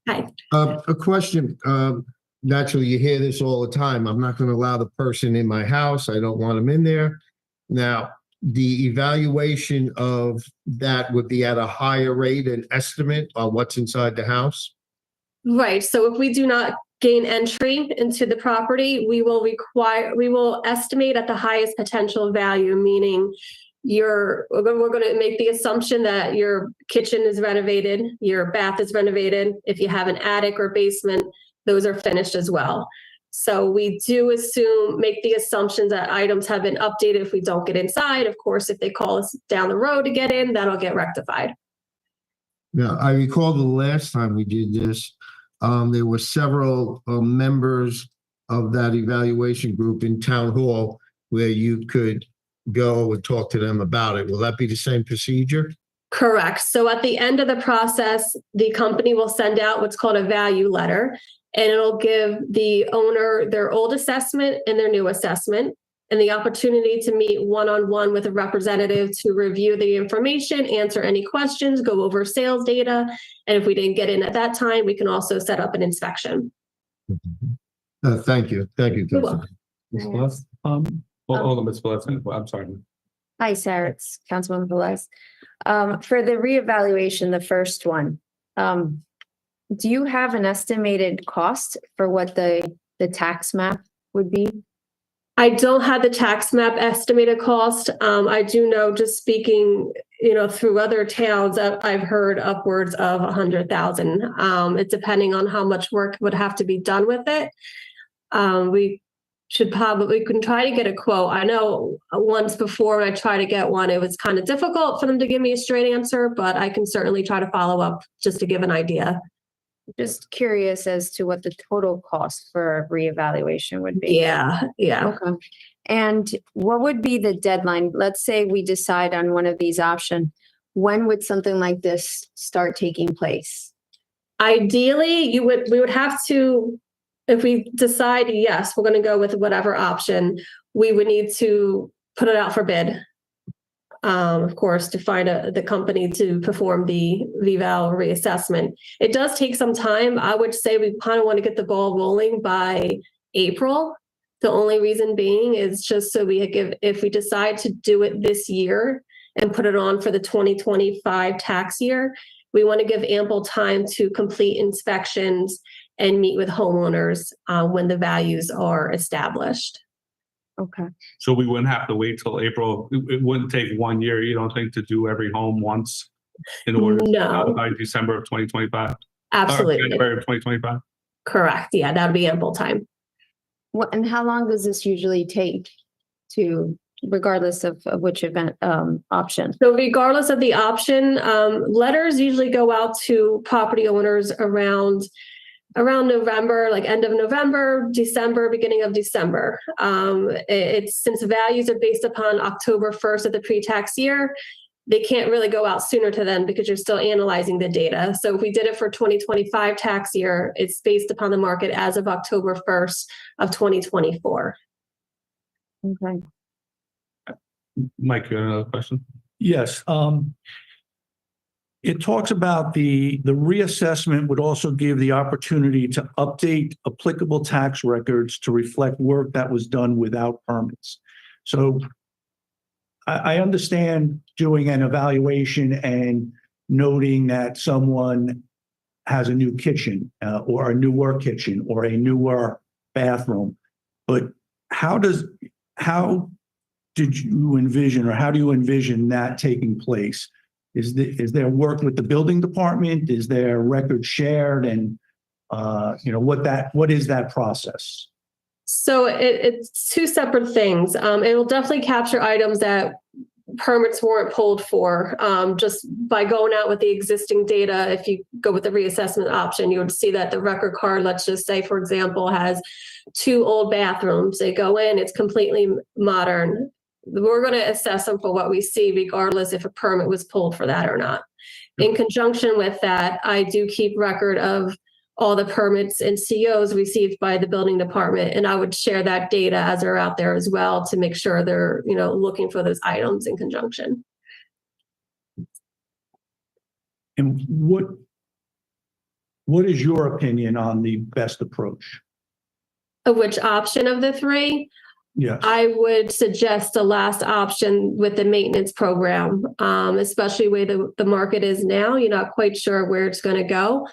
Hi. A question. Naturally, you hear this all the time. I'm not going to allow the person in my house. I don't want them in there. Now, the evaluation of that would be at a higher rate, an estimate on what's inside the house? Right. So if we do not gain entry into the property, we will estimate at the highest potential value, meaning we're going to make the assumption that your kitchen is renovated, your bath is renovated. If you have an attic or basement, those are finished as well. So we do make the assumptions that items have been updated if we don't get inside. Of course, if they call us down the road to get in, that'll get rectified. Now, I recall the last time we did this, there were several members of that evaluation group in town hall where you could go and talk to them about it. Will that be the same procedure? Correct. So at the end of the process, the company will send out what's called a value letter, and it'll give the owner their old assessment and their new assessment, and the opportunity to meet one-on-one with a representative to review the information, answer any questions, go over sales data. And if we didn't get in at that time, we can also set up an inspection. Thank you. Thank you, You're Councilman. Ms. Velez? Hold on, Ms. Velez. I'm sorry. Hi, Sarah, it's Councilwoman Velez. For the reevaluation, the first one, do you have an estimated cost for what the tax map would be? I don't have the tax map estimated cost. I do know, just speaking, through other towns, I've heard upwards of 100,000. It's depending on how much work would have to be done with it. We can try to get a quote. I know once before when I tried to get one, it was kind of difficult for them to give me a straight answer, but I can certainly try to follow up just to give an idea. Just curious as to what the total cost for reevaluation would be. Yeah. Okay. And what would be the deadline? Let's say we decide on one of these options. When would something like this start taking place? Ideally, we would have to, if we decide, yes, we're going to go with whatever option, we would need to put it out for bid. Of course, to find the company to perform the eval reassessment. It does take some time. I would say we kind of want to get the ball rolling by April. The only reason being is just so if we decide to do it this year and put it on for the 2025 tax year, we want to give ample time to complete inspections and meet with homeowners when the values are established. Okay. So we wouldn't have to wait till April. It wouldn't take 1 year, you don't think, to do every home once in order to No. by December of 2025? Absolutely. January of 2025? Correct. Yeah, that would be ample time. And how long does this usually take to, regardless of which event, option? So regardless of the option, letters usually go out to property owners around November, like end of November, December, beginning of December. It's since values are based upon October 1st of the pre-tax year, they can't really go out sooner to then because you're still analyzing the data. So if we did it for 2025 tax year, it's based upon the market as of October 1st of 2024. Okay. Mike, you have another question? Yes. It talks about the reassessment would also give the opportunity to update applicable tax records to reflect work that was done without permits. So I understand doing an evaluation and noting that someone has a new kitchen or a newer kitchen or a newer bathroom, but how did you envision, or how do you envision that taking place? Is there work with the building department? Is there record shared? And what is that process? So it's two separate things. It will definitely capture items that permits weren't pulled for. Just by going out with the existing data, if you go with the reassessment option, you would see that the record card, let's just say, for example, has 2 old bathrooms. They go in, it's completely modern. We're going to assess them for what we see, regardless if a permit was pulled for that or not. In conjunction with that, I do keep record of all the permits and COs received by the building department, and I would share that data as they're out there as well to make sure they're, looking for those items in conjunction. And what is your opinion on the best approach? Which option of the 3? Yes. I would suggest the last option with the maintenance program, especially where the market is now. You're not quite sure where it's going to go.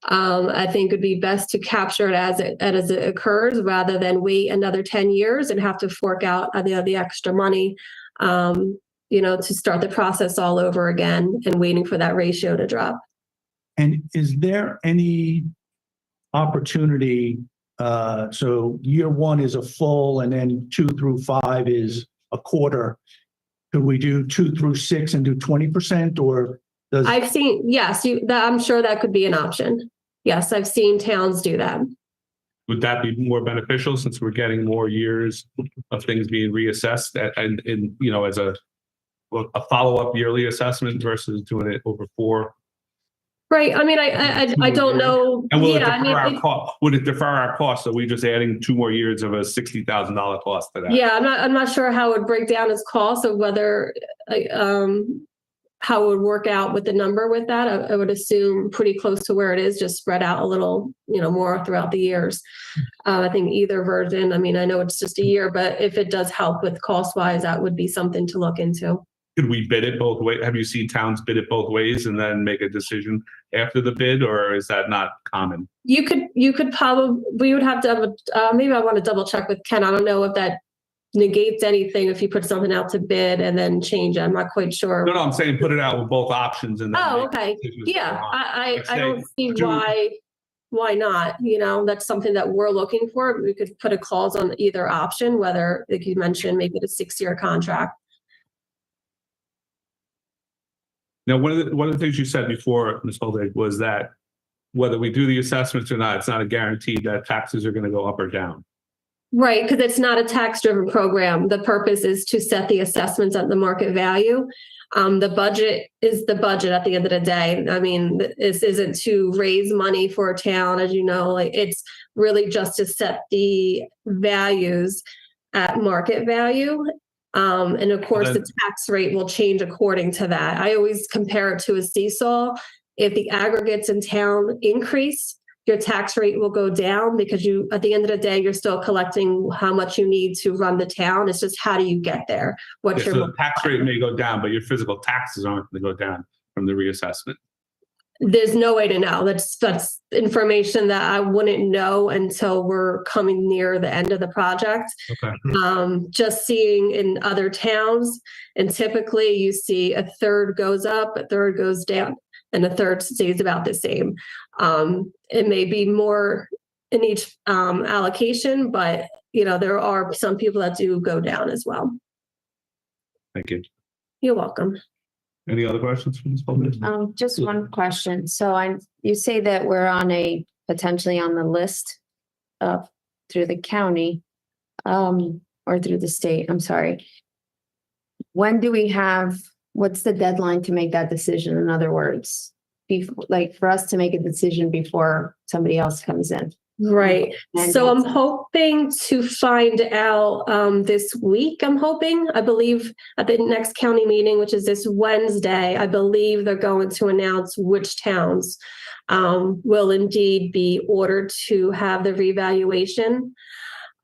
I think it would be best to capture it as it occurs rather than wait another 10 years and have to fork out the extra money, to start the process all over again and waiting for that ratio to drop. And is there any opportunity? So year 1 is a full, and then 2 through 5 is a quarter. Could we do 2 through 6 and do 20%, or does? I've seen, yes, I'm sure that could be an option. Yes, I've seen towns do that. Would that be more beneficial since we're getting more years of things being reassessed and as a follow-up yearly assessment versus doing it over 4? Right. I mean, I don't know. And will Yeah, it defer our cost? So we just adding 2 more years of a $60,000 cost to that? Yeah, I'm not sure how it would break down its cost of whether how it would work out with the number with that. I would assume pretty close to where it is, just spread out a little, more throughout the years. I think either version. I mean, I know it's just a year, but if it does help with cost wise, that would be something to look into. Could we bid it both ways? Have you seen towns bid it both ways and then make a decision after the bid, or is that not common? You could probably, we would have to have maybe I want to double check with Ken. I don't know if that negates anything if you put something out to bid and then change it. I'm not quite sure. No, I'm saying put it out with both options and then. Oh, make okay. decisions Yeah, later on. I don't see why not. That's something that we're looking for. We could put a clause on either option, whether, like you mentioned, make it a 6-year contract. Now, one of the things you said before, Ms. Holdig, was that whether we do the assessments or not, it's not a guarantee that taxes are going to go up or down. Right, because it's not a tax-driven program. The purpose is to set the assessments at the market value. The budget is the budget at the end of the day. I mean, this isn't to raise money for a town, as you know, it's really just to set the values at market value. And of course, the tax rate will change according to that. I always compare it to a seesaw. If the aggregates in town increase, your tax rate will go down because at the end of the day, you're still collecting how much you need to run the town. It's just how do you get there? So the tax rate may go down, but your physical taxes aren't going to go down from the reassessment. There's no way to know. That's information that I wouldn't know until we're coming near the end of the project. Okay. Just seeing in other towns, and typically you see a third goes up, a third goes down, and a third stays about the same. It may be more in each allocation, but there are some people that do go down as well. Thank you. You're welcome. Any other questions from this public? Just one question. So you say that we're potentially on the list through the county, or through the state, I'm sorry. What's the deadline to make that decision? In other words, for us to make a decision before somebody else comes in? Right. So I'm hoping to find out this week. I believe at the next county meeting, which is this Wednesday, I believe they're going to announce which towns will indeed be ordered to have the revaluation.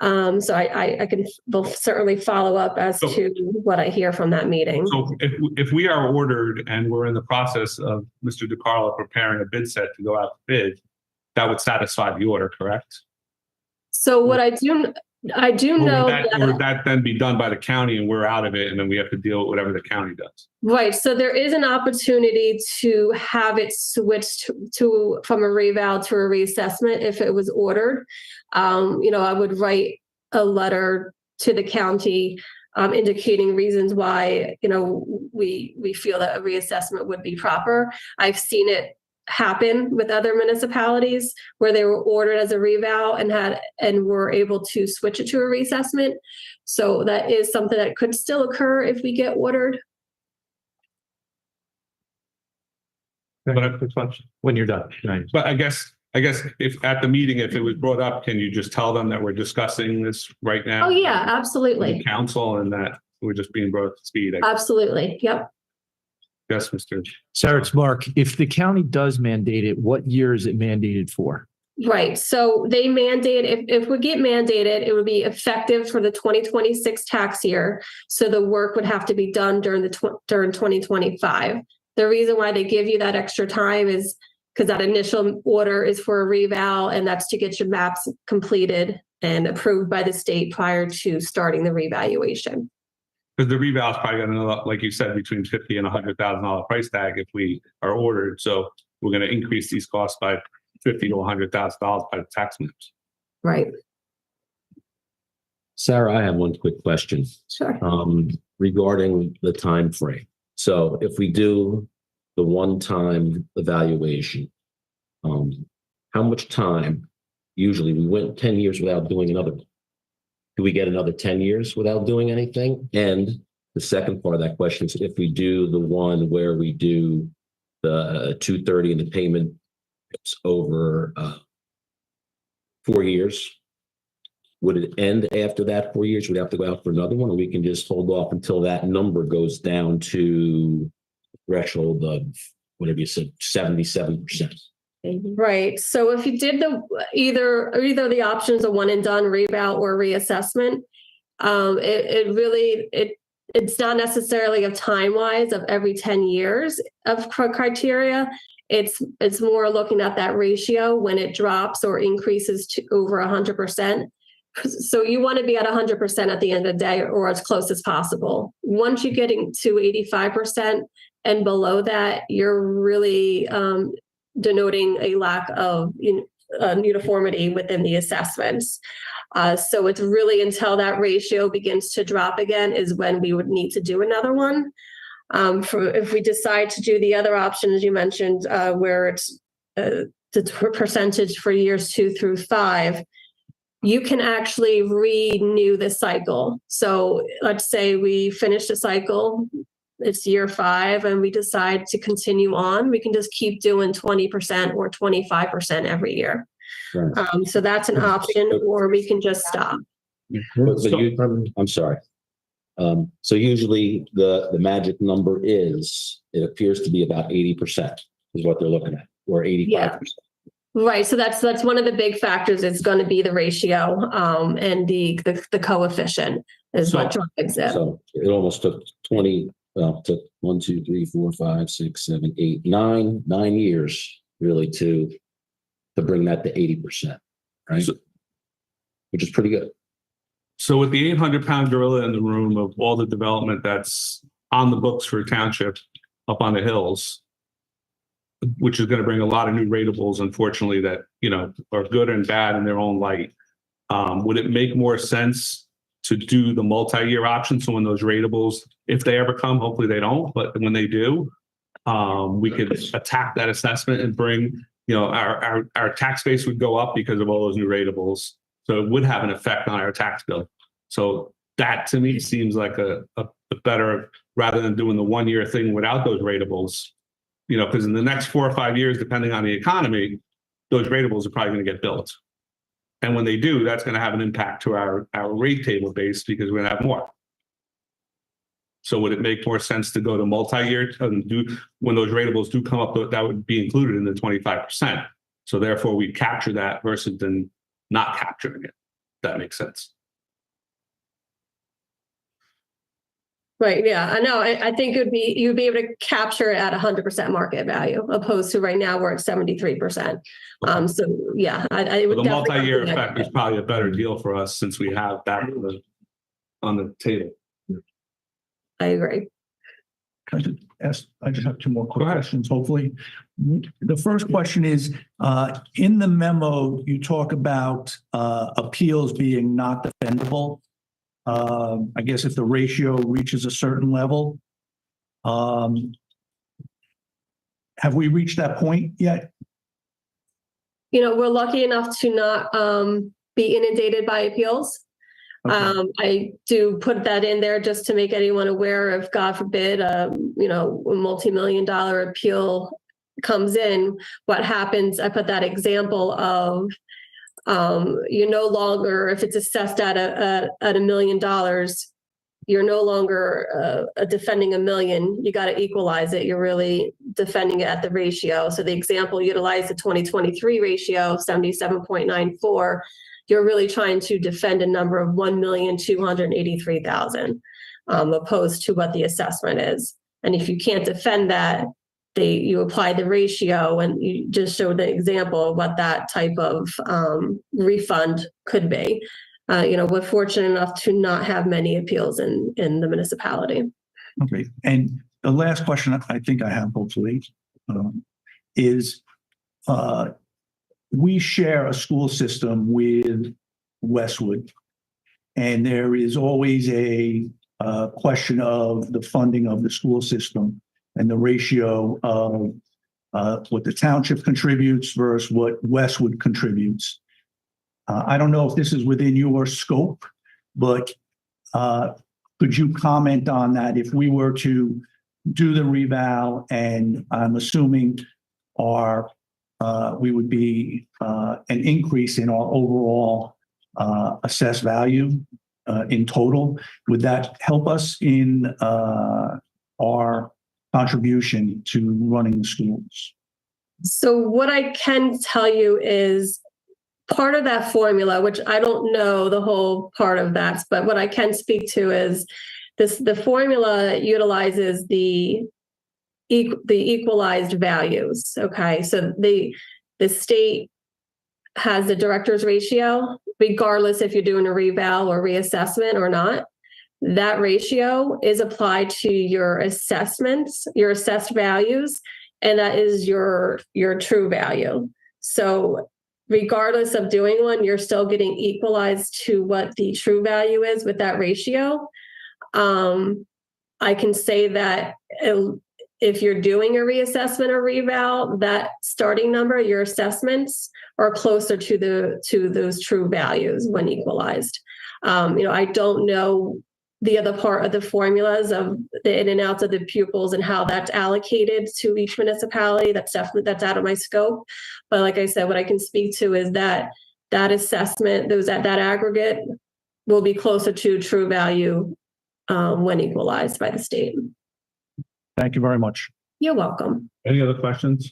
So will certainly follow up as to what I hear from that meeting. So if we are ordered and we're in the process of Mr. DiCarlo preparing a bid set to go out to bid, that would satisfy the order, correct? So what I do know Or would that then be done by the county and we're out of it and then we have to deal with whatever the county does? Right. So there is an opportunity to have it switched from a reval to a reassessment if it was ordered. I would write a letter to the county indicating reasons why, we feel that a reassessment would be proper. I've seen it happen with other municipalities where they were ordered as a reval and were able to switch it to a reassessment. So that is something that could still occur if we get ordered. When you're done. Right. But I guess if at the meeting, if it was brought up, can you just tell them that we're discussing this right now? Oh, yeah, absolutely. With the council and that we're just being brought up to speed? Absolutely. Yep. Yes, Mr. Sarah, it's Mark. If the county does mandate it, what year is it mandated for? Right. So they mandate, if we get mandated, it would be effective for the 2026 tax year. So the work would have to be done during 2025. The reason why they give you that extra time is because that initial order is for a reval, and that's to get your maps completed and approved by the state prior to starting the revaluation. Because the reval is probably going to, like you said, between $50,000 and $100,000 price tag if we are ordered. So we're going to increase these costs by $50,000 to $100,000 by the tax maps. Right. Sarah, I have one quick question. Sure. Regarding the time frame. So if we do the one-time evaluation, how much time? Usually we went 10 years without doing another one. Do we get another 10 years without doing anything? And the second part of that question is if we do the one where we do the 230 and the payment over 4 years, would it end after that 4 years? We'd have to go out for another one, or we can just hold off until that number goes down to threshold of whatever you said, 77%. Right. So if you did either the options of one and done reval or reassessment, it's not necessarily of time wise of every 10 years of criteria. It's more looking at that ratio when it drops or increases to over 100%. So you want to be at 100% at the end of the day, or as close as possible. Once you're getting to 85% and below that, you're really denoting a lack of uniformity within the assessments. So it's really until that ratio begins to drop again is when we would need to do another one. If we decide to do the other option, as you mentioned, where it's the percentage for years 2 through 5, you can actually renew the cycle. So let's say we finish the cycle, it's year 5, and we decide to continue on, we can just keep doing 20% or 25% every year. Right. So that's an option, or we can just stop. I'm sorry. So usually the magic number it appears to be about 80% is what they're looking at, or 85%. Yeah. Right. So that's one of the big factors. It's going to be the ratio and the coefficient is what drives it. So it almost took 1, 2, 3, 4, 5, 6, 7, 8, 9 years really to bring that to 80%, right? Which is pretty good. So with the 800-pound gorilla in the room of all the development that's on the books for township up on the hills, which is going to bring a lot of new ratables, unfortunately, that, are good and bad in their own light. Would it make more sense to do the multi-year option? So when those ratables, if they ever come, hopefully they don't, but when they do, we could attack that assessment and bring, our tax base would go up because of all those new ratables. So it would have an effect on our tax bill. So that to me seems like a better, rather than doing the 1 year thing without those ratables, because in the next 4 or 5 years, depending on the economy, those ratables are probably going to get built. And when they do, that's going to have an impact to our rate table base because we're going to have more. So would it make more sense to go to multi-year and when those ratables do come up, that would be included in the 25%. So therefore we capture that versus then not capturing it. That makes sense. Right, yeah, I know. I think you'd be able to capture it at 100% market value, opposed to right now we're at 73%. So yeah, I would The definitely. multi-year effect is probably a better deal for us since we have that on the table. I agree. I just have two more quick questions, hopefully. The first question is, in the memo, you talk about appeals being not defendable. I guess if the ratio reaches a certain level. Have we reached that point yet? We're lucky enough to not be inundated by appeals. Okay. I do put that in there just to make anyone aware of, God forbid, a multi-million-dollar appeal comes in, what happens. I put that example of you're no longer, if it's assessed at $1 million, you're no longer defending $1 million. You got to equalize it. You're really defending it at the ratio. So the example utilized the 2023 ratio, 77.94. You're really trying to defend a number of 1,283,000, opposed to what the assessment is. And if you can't defend that, you apply the ratio, and you just show the example of what that type of refund could be. We're fortunate enough to not have many appeals in the municipality. Okay. And the last question I think I have, hopefully, is we share a school system with Westwood, and there is always a question of the funding of the school system and the ratio of what the township contributes versus what Westwood contributes. I don't know if this is within your scope, but could you comment on that? If we were to do the reval, and I'm assuming we would be an increase in our overall assessed value in total, would that help us in our contribution to running the schools? So what I can tell you is part of that formula, which I don't know the whole part of that, but what I can speak to is the formula utilizes the equalized values. Okay, so the state has the director's ratio, regardless if you're doing a reval or reassessment or not. That ratio is applied to your assessments, your assessed values, and that is your true value. So regardless of doing one, you're still getting equalized to what the true value is with that ratio. I can say that if you're doing a reassessment or reval, that starting number, your assessments are closer to those true values when equalized. I don't know the other part of the formulas of the in and outs of the pupils and how that's allocated to each municipality. That's out of my scope. But like I said, what I can speak to is that assessment, that aggregate will be closer to true value when equalized by the state. Thank you very much. You're welcome. Any other questions?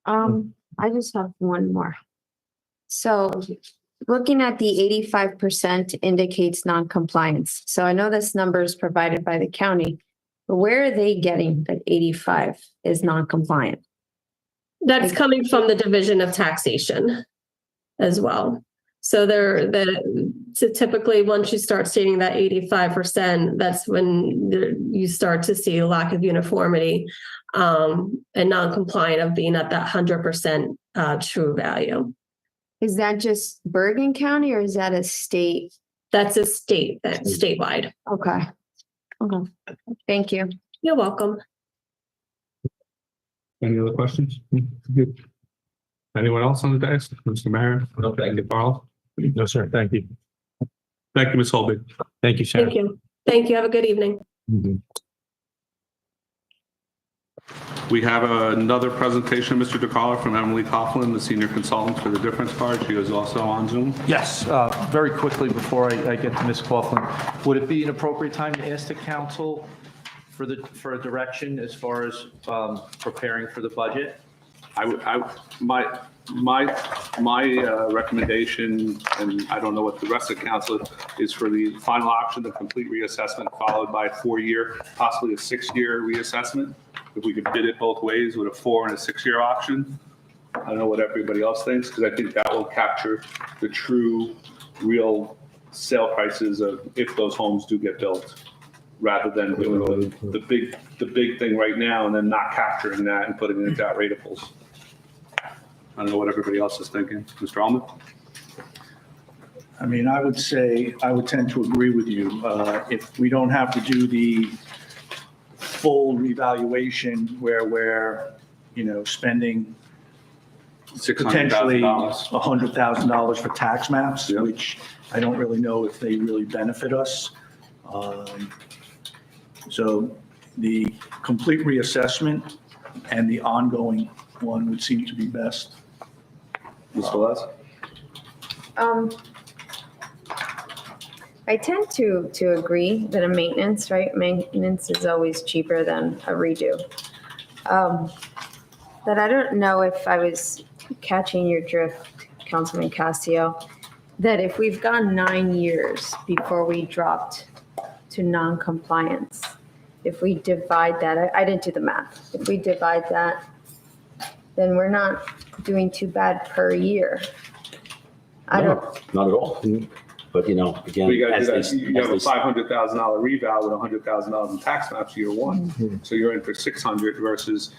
I just have one more. So looking at the 85% indicates non-compliance. So I know this number is provided by the county, but where are they getting that 85 is non-compliant? That's coming from the Division of Taxation as well. So so typically once you start stating that 85%, that's when you start to see a lack of uniformity. and non-compliant of being at that 100% true value. Is that just Bergen County or is that a state? That's that's statewide. Okay. Okay. Thank you. You're welcome. Any other questions? Good. Anyone else on the desk? Mr. Mayor? No, thank you, Carl. No, sir. Thank you. Thank you, Ms. Holby. Thank you, Sharon. Thank you. Thank you. Have a good evening. We have another presentation, Mr. DeCarlo, from Emily Coughlin, the senior consultant for the difference card. She is also on Zoom. Yes, very quickly before I get to Ms. Coughlin, would it be an appropriate time to ask the council for a direction as far as preparing for the budget? My recommendation, and I don't know what the rest of the council is for the final option, the complete reassessment followed by a 4-year, possibly a 6-year reassessment. If we could bid it both ways with a 4 and a 6-year option. I don't know what everybody else thinks, because I think that will capture the true, real sale prices of if those homes do get built, rather than doing the big thing right now and then not capturing that and putting it into outrateables. I don't know what everybody else is thinking. Mr. Allman? I mean, I would say, I would tend to agree with you. If we don't have to do the full revaluation where we're, spending potentially $600,000. $100,000 for tax maps, Yep. which I don't really know if they really benefit us. So the complete reassessment and the ongoing one would seem to be best. Ms. Velez? I tend to agree that a maintenance, right? Maintenance is always cheaper than a redo. But I don't know if I was catching your drift, Councilman Castillo, that if we've gone 9 years before we dropped to non-compliance, if we divide that, I didn't do the math. If we divide that, then we're not doing too bad per year. I don't. No, not at all. But, again, You have a as they- $500,000 reval with $100,000 in tax maps year one. So you're in for 600 versus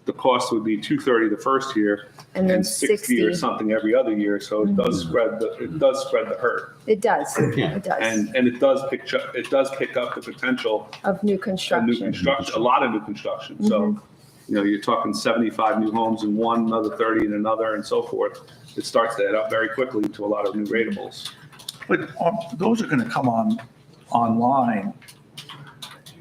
the cost would be 230 the first year And then 60 or 60. something every other year. So it does spread the hurt. It does. Yeah. It does. And it does pick up the potential Of new of new construction. construction, a lot of new construction. So, you're talking 75 new homes in one, another 30 in another, and so forth. It starts to add up very quickly to a lot of new rateables. But those are going to come online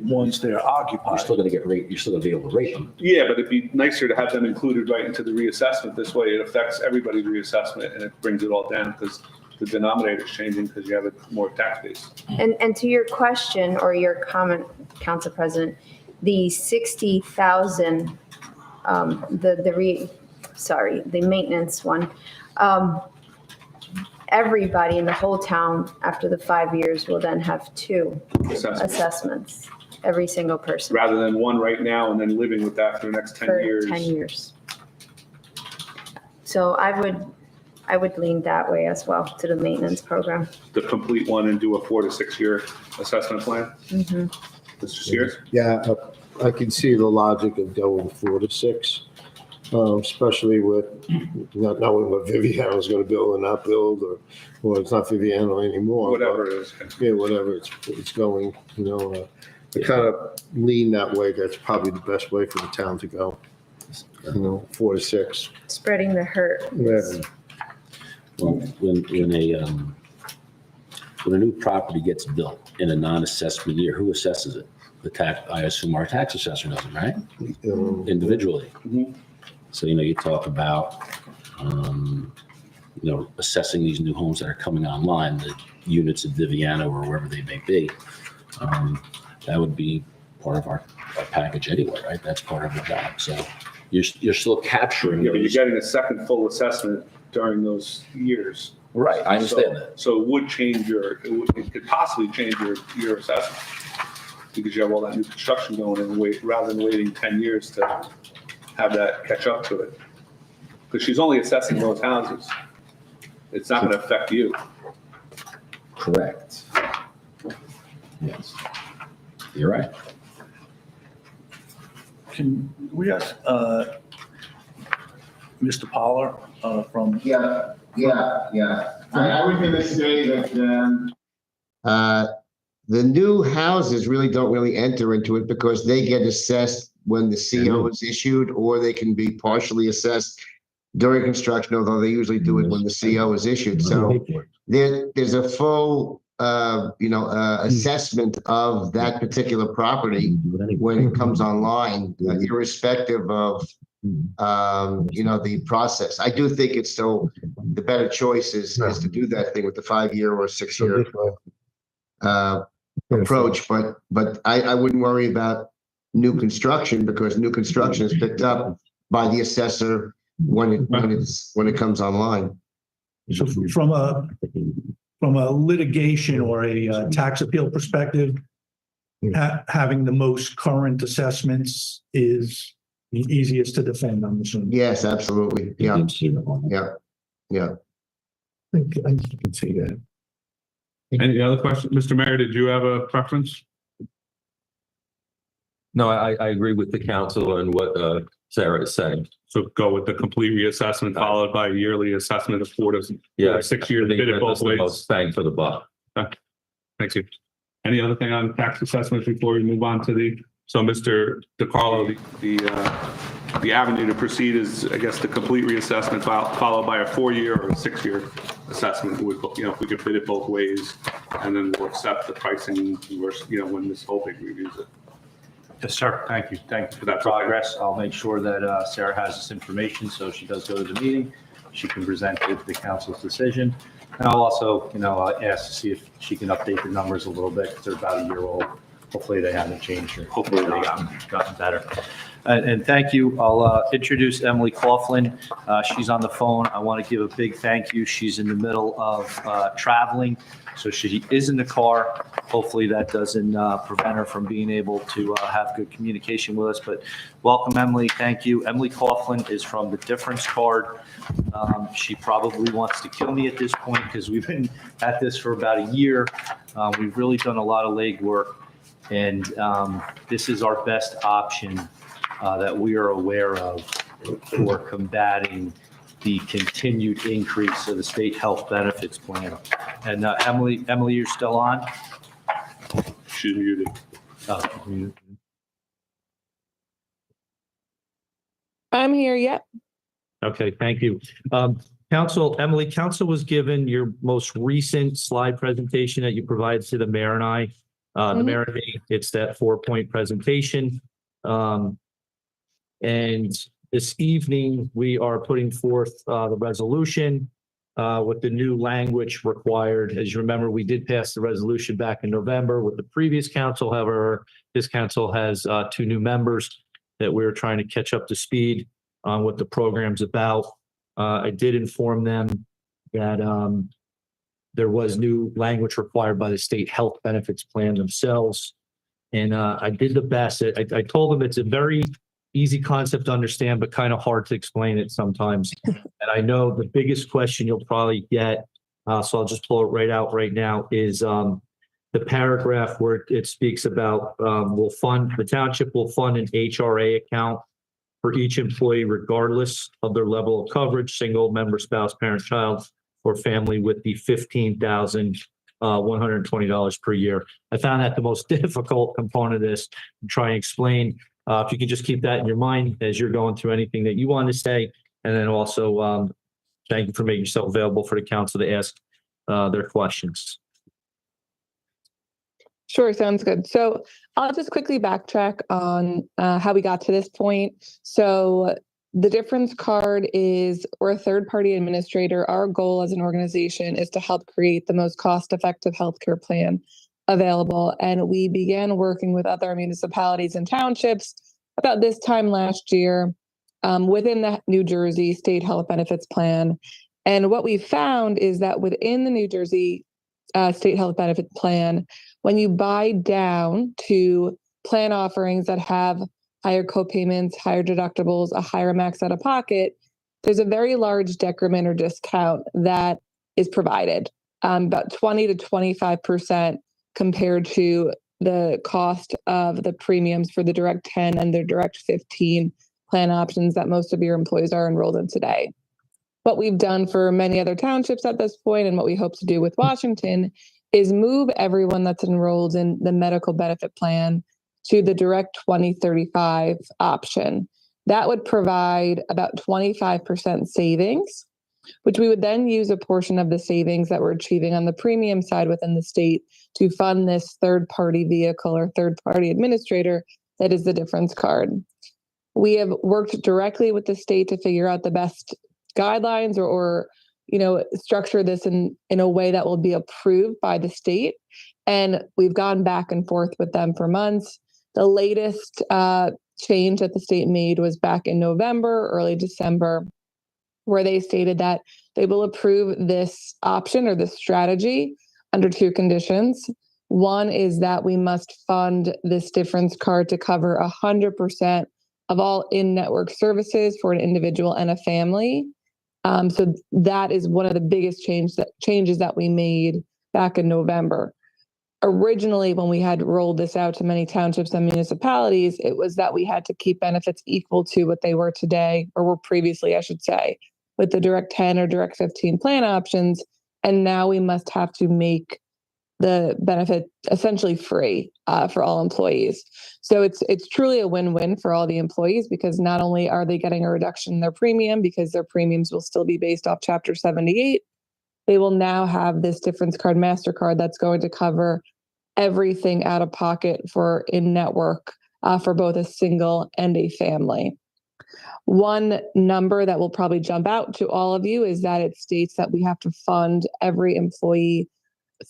once they're You're occupied. still going to you're still going to be able to rate them. Yeah, but it'd be nicer to have them included right into the reassessment. This way it affects everybody's reassessment and it brings it all down because the denominator is changing because you have a more tax base. And to your question or your comment, Council President, the 60,000, the maintenance one, everybody in the whole town after the 5 years will then have 2 assessments, every single person. Rather than one right now and then living with that for the next 10 For years. 10 years. So I would lean that way as well to the maintenance program. The complete one and do a 4 to 6 year assessment plan. Mr. Sears? Yeah, I can see the logic of going 4 to 6, especially with not knowing what Viviano is going to build or not build, or it's not Viviano anymore. Whatever it is. Yeah, whatever it's going, I kind of lean that way. That's probably the best way for the town to go. 4 to 6. Spreading the hurt. Yeah. Well, when a new property gets built in a non-assessment year, who assesses it? I assume our tax assessor does it, right? Individually. Mhm. So, you talk about, assessing these new homes that are coming online, the units at Viviano or wherever they may be. That would be part of our package anyway, right? That's part of the job. So you're still capturing Yeah, but you're those. getting a second full assessment during those years. Right, I understand that. So it would change it could possibly change your assessment because you have all that new construction going in rather than waiting 10 years to have that catch up to it. Because she's only assessing those houses. It's not going to affect you. Correct. Yes. You're right. Can we ask Mr. Poller from? Yeah. I was gonna say that, the new houses don't really enter into it because they get assessed when the CO is issued, or they can be partially assessed during construction, although they usually do it when the CO is issued. So there's a full, assessment of that particular property when it comes online, irrespective of, the process. I do think it's still the better choice is to do that thing with the 5-year or 6-year approach, but I wouldn't worry about new construction, because new construction is picked up by the assessor when it comes online. So from a litigation or a tax appeal perspective, having the most current assessments is the easiest to defend, I'm assuming. Yes, absolutely. Yeah. I can see that. Any other questions? Mr. Mayor, did you have a preference? No, I agree with the council and what Sarah is saying. So go with the complete reassessment followed by a yearly assessment of 4 to 6 years. Did it both ways. Most bang for the buck. Thank you. Any other thing on tax assessments before we move on to so Mr. DiCarlo, the avenue to proceed is, I guess, the complete reassessment followed by a 4-year or a 6-year assessment. If we could fit it both ways, and then we'll accept the pricing, when this whole thing reviews it. Yes, sir. Thank you. Thank you for that progress. I'll make sure that Sarah has this information, so she does go to the meeting. She can present the council's decision. And I'll also, ask to see if she can update the numbers a little bit, because they're about a year old. Hopefully they haven't changed, or hopefully they gotten better. And thank you. I'll introduce Emily Coughlin. She's on the phone. I want to give a big thank you. She's in the middle of traveling, so she is in the car. Hopefully that doesn't prevent her from being able to have good communication with us. But welcome, Emily. Thank you. Emily Coughlin is from the Difference Card. She probably wants to kill me at this point, because we've been at this for about a year. We've really done a lot of legwork, and this is our best option that we are aware of for combating the continued increase of the state health benefits plan. And Emily, you're still on? She's muted. I'm here, yep. Okay, thank you. Emily, council was given your most recent slide presentation that you provided to the mayor and I. The mayor and me, it's that 4-point presentation. And this evening, we are putting forth the resolution with the new language required. As you remember, we did pass the resolution back in November with the previous council. However, this council has 2 new members that we're trying to catch up to speed on what the program's about. I did inform them that there was new language required by the state health benefits plan themselves. And I did the best. I told them it's a very easy concept to understand, but kind of hard to explain it sometimes. And I know the biggest question you'll probably get, so I'll just pull it right out right now, is the paragraph where it speaks about the township will fund an HRA account for each employee, regardless of their level of coverage, single, member, spouse, parent, child, or family, with the $15,120 per year. I found that the most difficult component of this, to try and explain. If you could just keep that in your mind as you're going through anything that you want to say. And then also, thank you for making yourself available for the council to ask their questions. Sure, sounds good. So I'll just quickly backtrack on how we got to this point. So the Difference Card is, we're a third-party administrator. Our goal as an organization is to help create the most cost-effective healthcare plan available. And we began working with other municipalities and townships about this time last year within the New Jersey State Health Benefits Plan. And what we found is that within the New Jersey State Health Benefit Plan, when you buy down to plan offerings that have higher copayments, higher deductibles, a higher max out of pocket, there's a very large decrement or discount that is provided, about 20 to 25% compared to the cost of the premiums for the Direct 10 and the Direct 15 plan options that most of your employees are enrolled in today. What we've done for many other townships at this point, and what we hope to do with Washington, is move everyone that's enrolled in the medical benefit plan to the Direct 2035 option. That would provide about 25% savings, which we would then use a portion of the savings that we're achieving on the premium side within the state to fund this third-party vehicle or third-party administrator that is the difference card. We have worked directly with the state to figure out the best guidelines or structure this in a way that will be approved by the state. And we've gone back and forth with them for months. The latest change that the state made was back in November, early December, where they stated that they will approve this option or this strategy under two conditions. One is that we must fund this difference card to cover 100% of all in-network services for an individual and a family. So that is one of the biggest changes that we made back in November. Originally, when we had rolled this out to many townships and municipalities, it was that we had to keep benefits equal to what they were today, or were previously, I should say, with the Direct 10 or Direct 15 plan options. And now we must have to make the benefit essentially free for all employees. So it's truly a win-win for all the employees, because not only are they getting a reduction in their premium because their premiums will still be based off Chapter 78, they will now have this difference card MasterCard that's going to cover everything out of pocket for in-network for both a single and a family. One number that will probably jump out to all of you is that it states that we have to fund every employee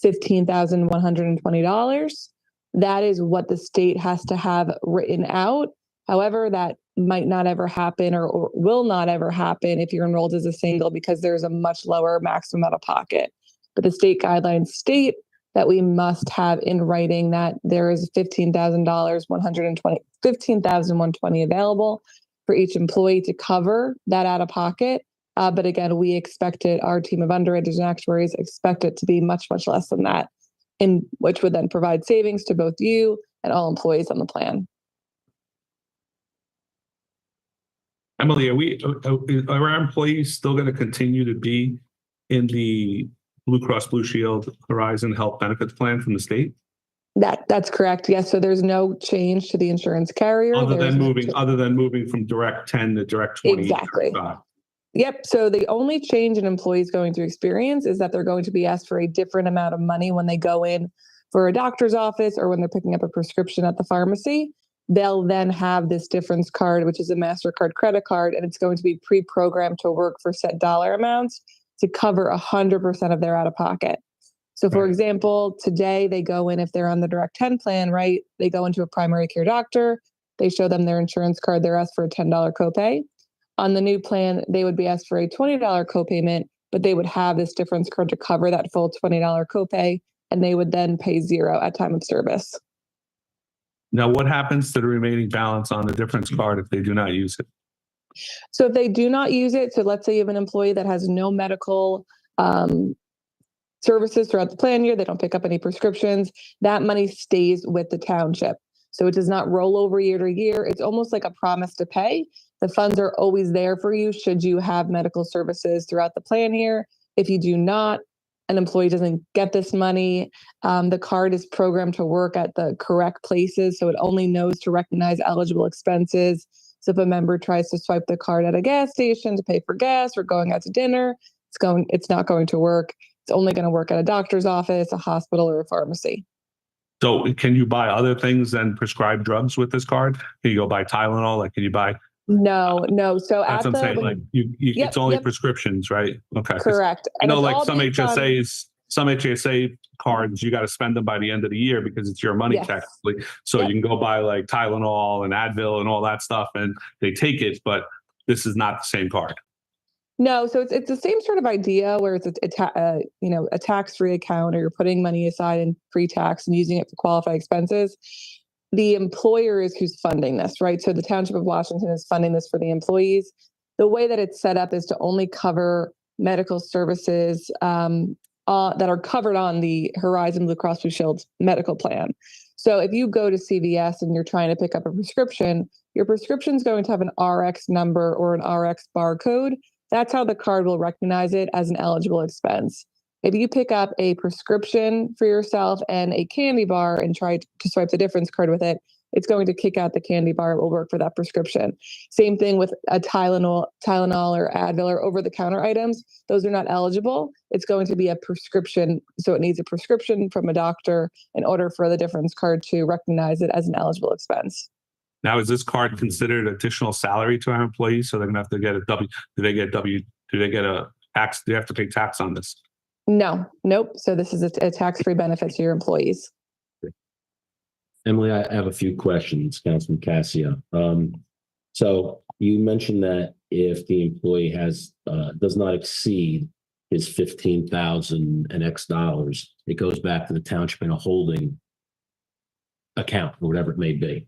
$15,120. That is what the state has to have written out. However, that might not ever happen or will not ever happen if you're enrolled as a single, because there's a much lower maximum out of pocket. But the state guidelines state that we must have in writing that there is $15,120 available for each employee to cover that out of pocket. But again, we expect it, our team of underwriters and actuaries expect it to be much, much less than that, which would then provide savings to both you and all employees on the plan. Emily, are our employees still going to continue to be in the Blue Cross Blue Shield Horizon Health Benefits Plan from the state? That's correct. Yes. So there's no change to the insurance carrier. Other than moving from Direct 10 to Direct 20. Exactly. Yep. So the only change an employee is going to experience is that they're going to be asked for a different amount of money when they go in for a doctor's office or when they're picking up a prescription at the pharmacy. They'll then have this difference card, which is a MasterCard credit card, and it's going to be pre-programmed to work for set dollar amounts to cover 100% of their out-of-pocket. So for example, today they go in, if they're on the Direct 10 plan, right, they go into a primary care doctor, they show them their insurance card, they're asked for a $10 copay. On the new plan, they would be asked for a $20 copayment, but they would have this difference card to cover that full $20 copay, and they would then pay $0 at time of service. Now, what happens to the remaining balance on the difference card if they do not use it? So if they do not use it, so let's say you have an employee that has no medical services throughout the plan year, they don't pick up any prescriptions, that money stays with the township. So it does not roll over year to year. It's almost like a promise to pay. The funds are always there for you should you have medical services throughout the plan year. If you do not, an employee doesn't get this money. The card is programmed to work at the correct places, so it only knows to recognize eligible expenses. So if a member tries to swipe the card at a gas station to pay for gas or going out to dinner, it's not going to work. It's only going to work at a doctor's office, a hospital, or a pharmacy. So can you buy other things than prescribed drugs with this card? Can you go buy Tylenol? Like, can you buy? No. So that's what I'm saying. Like it's only prescriptions, right? Okay. Correct. I know, like some HSA cards, you got to spend them by the end of the year because it's your money technically. So you can go buy like Tylenol and Advil and all that stuff, and they take it. But this is not the same card. No, so it's the same sort of idea where it's a tax-free account, or you're putting money aside in pre-tax and using it for qualified expenses. The employer is who's funding this, right? So the Township of Washington is funding this for the employees. The way that it's set up is to only cover medical services that are covered on the Horizon Blue Cross Blue Shield medical plan. So if you go to CVS and you're trying to pick up a prescription, your prescription is going to have an RX number or an RX barcode. That's how the card will recognize it as an eligible expense. If you pick up a prescription for yourself and a candy bar and try to swipe the difference card with it, it's going to kick out the candy bar. It will work for that prescription. Same thing with a Tylenol or Advil or over-the-counter items. Those are not eligible. It's going to be a prescription. So it needs a prescription from a doctor in order for the difference card to recognize it as an eligible expense. Now, is this card considered additional salary to our employees? So they're gonna have to get a W, do they get a tax? Do they have to pay tax on this? No, nope. So this is a tax-free benefit to your employees. Emily, I have a few questions, Councilman Cassia. So you mentioned that if the employee does not exceed his 15,000 and X dollars, it goes back to the township in a holding account or whatever it may be.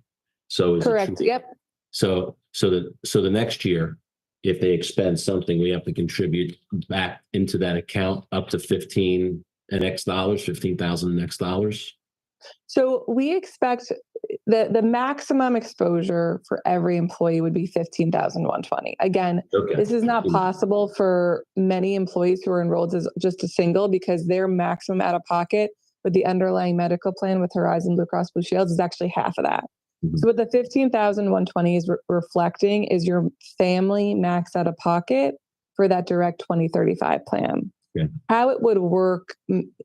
So is Correct. Yep. So the next year, if they expend something, we have to contribute back into that account up to 15,000 and X dollars. So we expect the maximum exposure for every employee would be 15,120. Again, Okay. this is not possible for many employees who are enrolled as just a single because their maximum out of pocket with the underlying medical plan with Horizon Blue Cross Blue Shields is actually half of that. Mhm. So what the 15,120 is reflecting is your family max out of pocket for that direct 2035 plan. Yeah. How it would work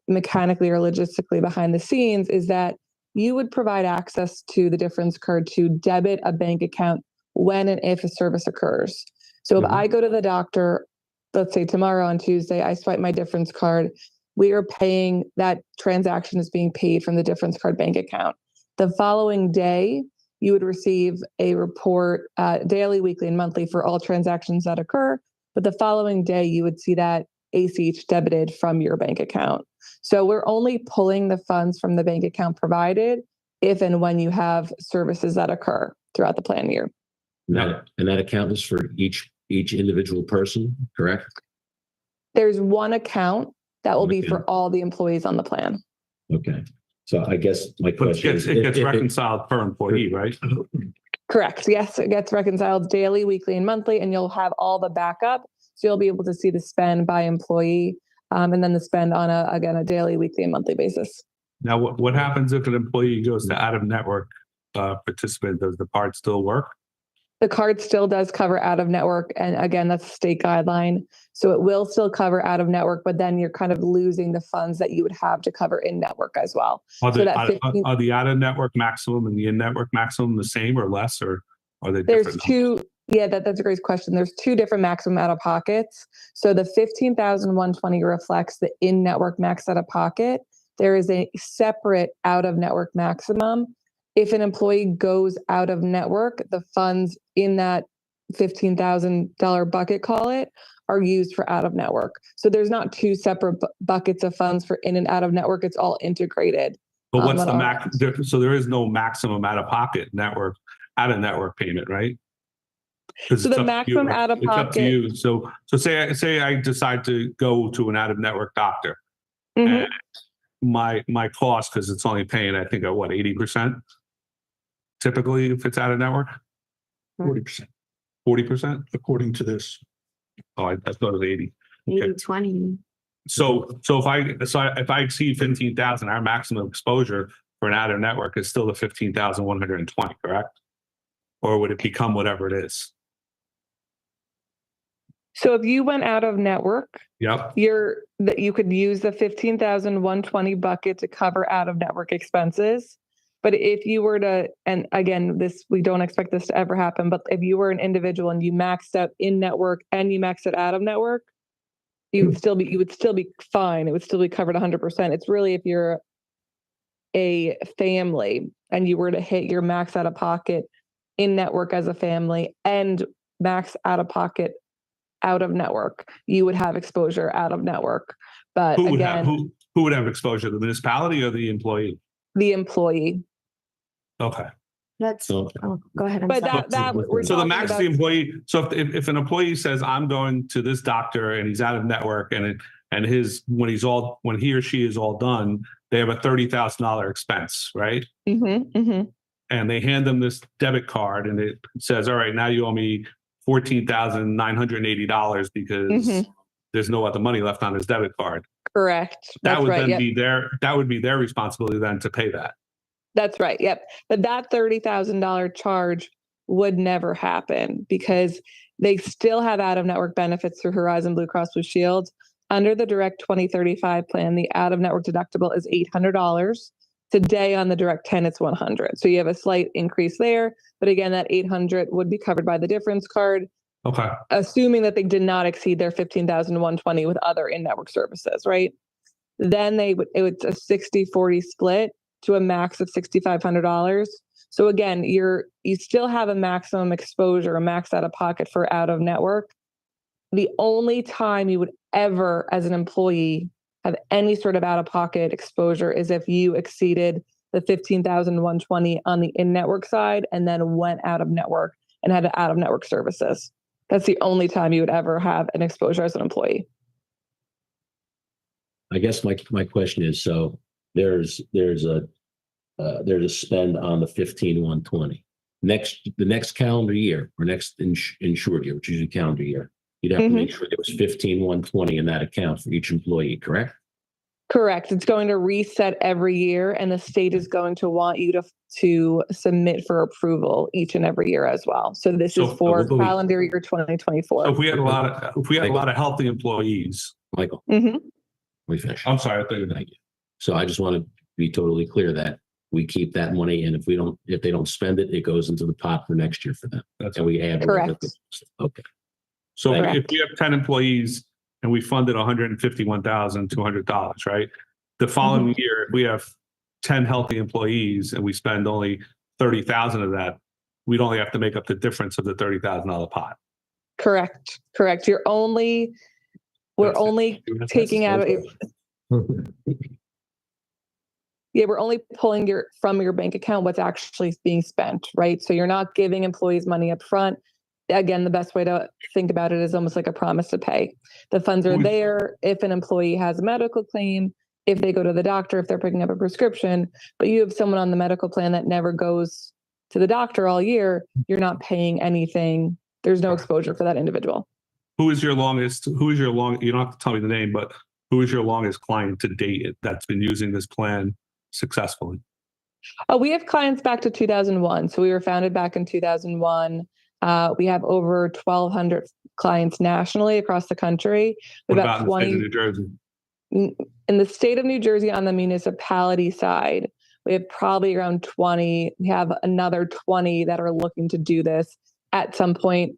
mechanically or logistically behind the scenes is that you would provide access to the difference card to debit a bank account when and if a service occurs. So if I go to the doctor, let's say tomorrow on Tuesday, I swipe my difference card, we are paying, that transaction is being paid from the difference card bank account. The following day, you would receive a report daily, weekly, and monthly for all transactions that occur. But the following day, you would see that ACH debited from your bank account. So we're only pulling the funds from the bank account provided if and when you have services that occur throughout the plan year. And that account is for each individual person, correct? There's one account that will be for all the employees on the plan. Okay. So I guess my But question is, it gets reconciled per employee, right? Correct. Yes, it gets reconciled daily, weekly, and monthly, and you'll have all the backup. So you'll be able to see the spend by employee, and then the spend on a daily, weekly, and monthly basis. Now, what happens if an employee goes to out-of-network participant? Does the card still work? The card still does cover out of network. And again, that's a state guideline. So it will still cover out of network, but then you're kind of losing the funds that you would have to cover in network as well. Are So that 15 the out-of-network maximum and the in-network maximum the same or less, or are they There's different? two. Yeah, that's a great question. There's two different maximum out of pockets. So the 15,120 reflects the in-network max out of pocket. There is a separate out of network maximum. If an employee goes out of network, the funds in that $15,000 bucket, call it, are used for out of network. So there's not two separate buckets of funds for in and out of network. It's all integrated. But what's the max? So there is no maximum out-of-pocket out-of-network payment, right? So the maximum out of pocket. So say I decide to go to an out-of-network doctor. Mhm. And my cost, because it's only paying, I think, at what, 80%? Typically, if it's out-of-network? 40%, 40%? according to this. Oh, I thought it was 80. Okay. 80/20. So if I exceed 15,000, our maximum exposure for an out-of-network is still the 15,120, correct? Or would it become whatever it is? So if you went out of network, Yep. you could use the 15,120 bucket to cover out of network expenses. But if you were to, and again, we don't expect this to ever happen, but if you were an individual and you maxed out in network and you maxed out of network, you would still be fine. It would still be covered 100%. It's really if you're a family and you were to hit your max out of pocket in network as a family and max out of pocket out of network, you would have exposure out of network. But Who would have exposure? The municipality or the employee? The employee. Okay. Go ahead. I'm But sorry. we're So the talking max about- the employee. So if an employee says I'm going to this doctor and he's out of network and when he or she is all done, they have a $30,000 expense, right? Mm-hmm, mm-hmm. And they hand them this debit card and it says, all right, now you owe me $14,980 because Mm-hmm. there's no other money left on this debit card. Correct. That That's would right. then Yep. that would be their responsibility then to pay that. That's right. Yep. But that $30,000 charge would never happen because they still have out-of-network benefits through Horizon Blue Cross Blue Shield. Under the Direct 2035 plan, the out-of-network deductible is $800. Today on the Direct 10, it's $100. So you have a slight increase there. But again, that $800 would be covered by the difference card, Okay. assuming that they did not exceed their $15,120 with other in-network services, right? Then it was a 60-40 split to a max of $6,500. So again, you still have a maximum exposure, a max out of pocket for out of network. The only time you would ever, as an employee, have any sort of out of pocket exposure is if you exceeded the $15,120 on the in-network side and then went out of network and had out of network services. That's the only time you would ever have an exposure as an employee. I guess my question is, so there's a spend on the 15,120. The next calendar year or next insured year, which is a calendar year, you'd have to make sure there was 15,120 in that account for each employee, correct? Correct. It's going to reset every year, and the state is going to want you to submit for approval each and every year as well. So this is for calendar year 2024. So if we had a lot of healthy employees, Michael, Mm-hmm. let me finish. I'm sorry, I thought you were Thank you. So I just want to be totally clear that we keep that money, and if they don't spend it, it goes into the pot for next year for them. That's And we add. Correct. Okay. So Correct. if we have 10 employees and we funded $151,200, right? The following year, if we have 10 healthy employees and we spend only 30,000 of that, we'd only have to make up the difference of the $30,000 pot. Correct. We're only taking out we're only pulling from your bank account what's actually being spent, right? So you're not giving employees money up front. Again, the best way to think about it is almost like a promise to pay. The funds are there if an employee has a medical claim, if they go to the doctor, if they're picking up a prescription, but you have someone on the medical plan that never goes to the doctor all year, you're not paying anything. There's no exposure for that individual. You don't have to tell me the name, but who is your longest client to date that's been using this plan successfully? We have clients back to 2001. So we were founded back in 2001. We have over 1,200 clients nationally across the country. What about in the state of New Jersey? In the state of New Jersey, on the municipality side, we have probably around 20. We have another 20 that are looking to do this at some point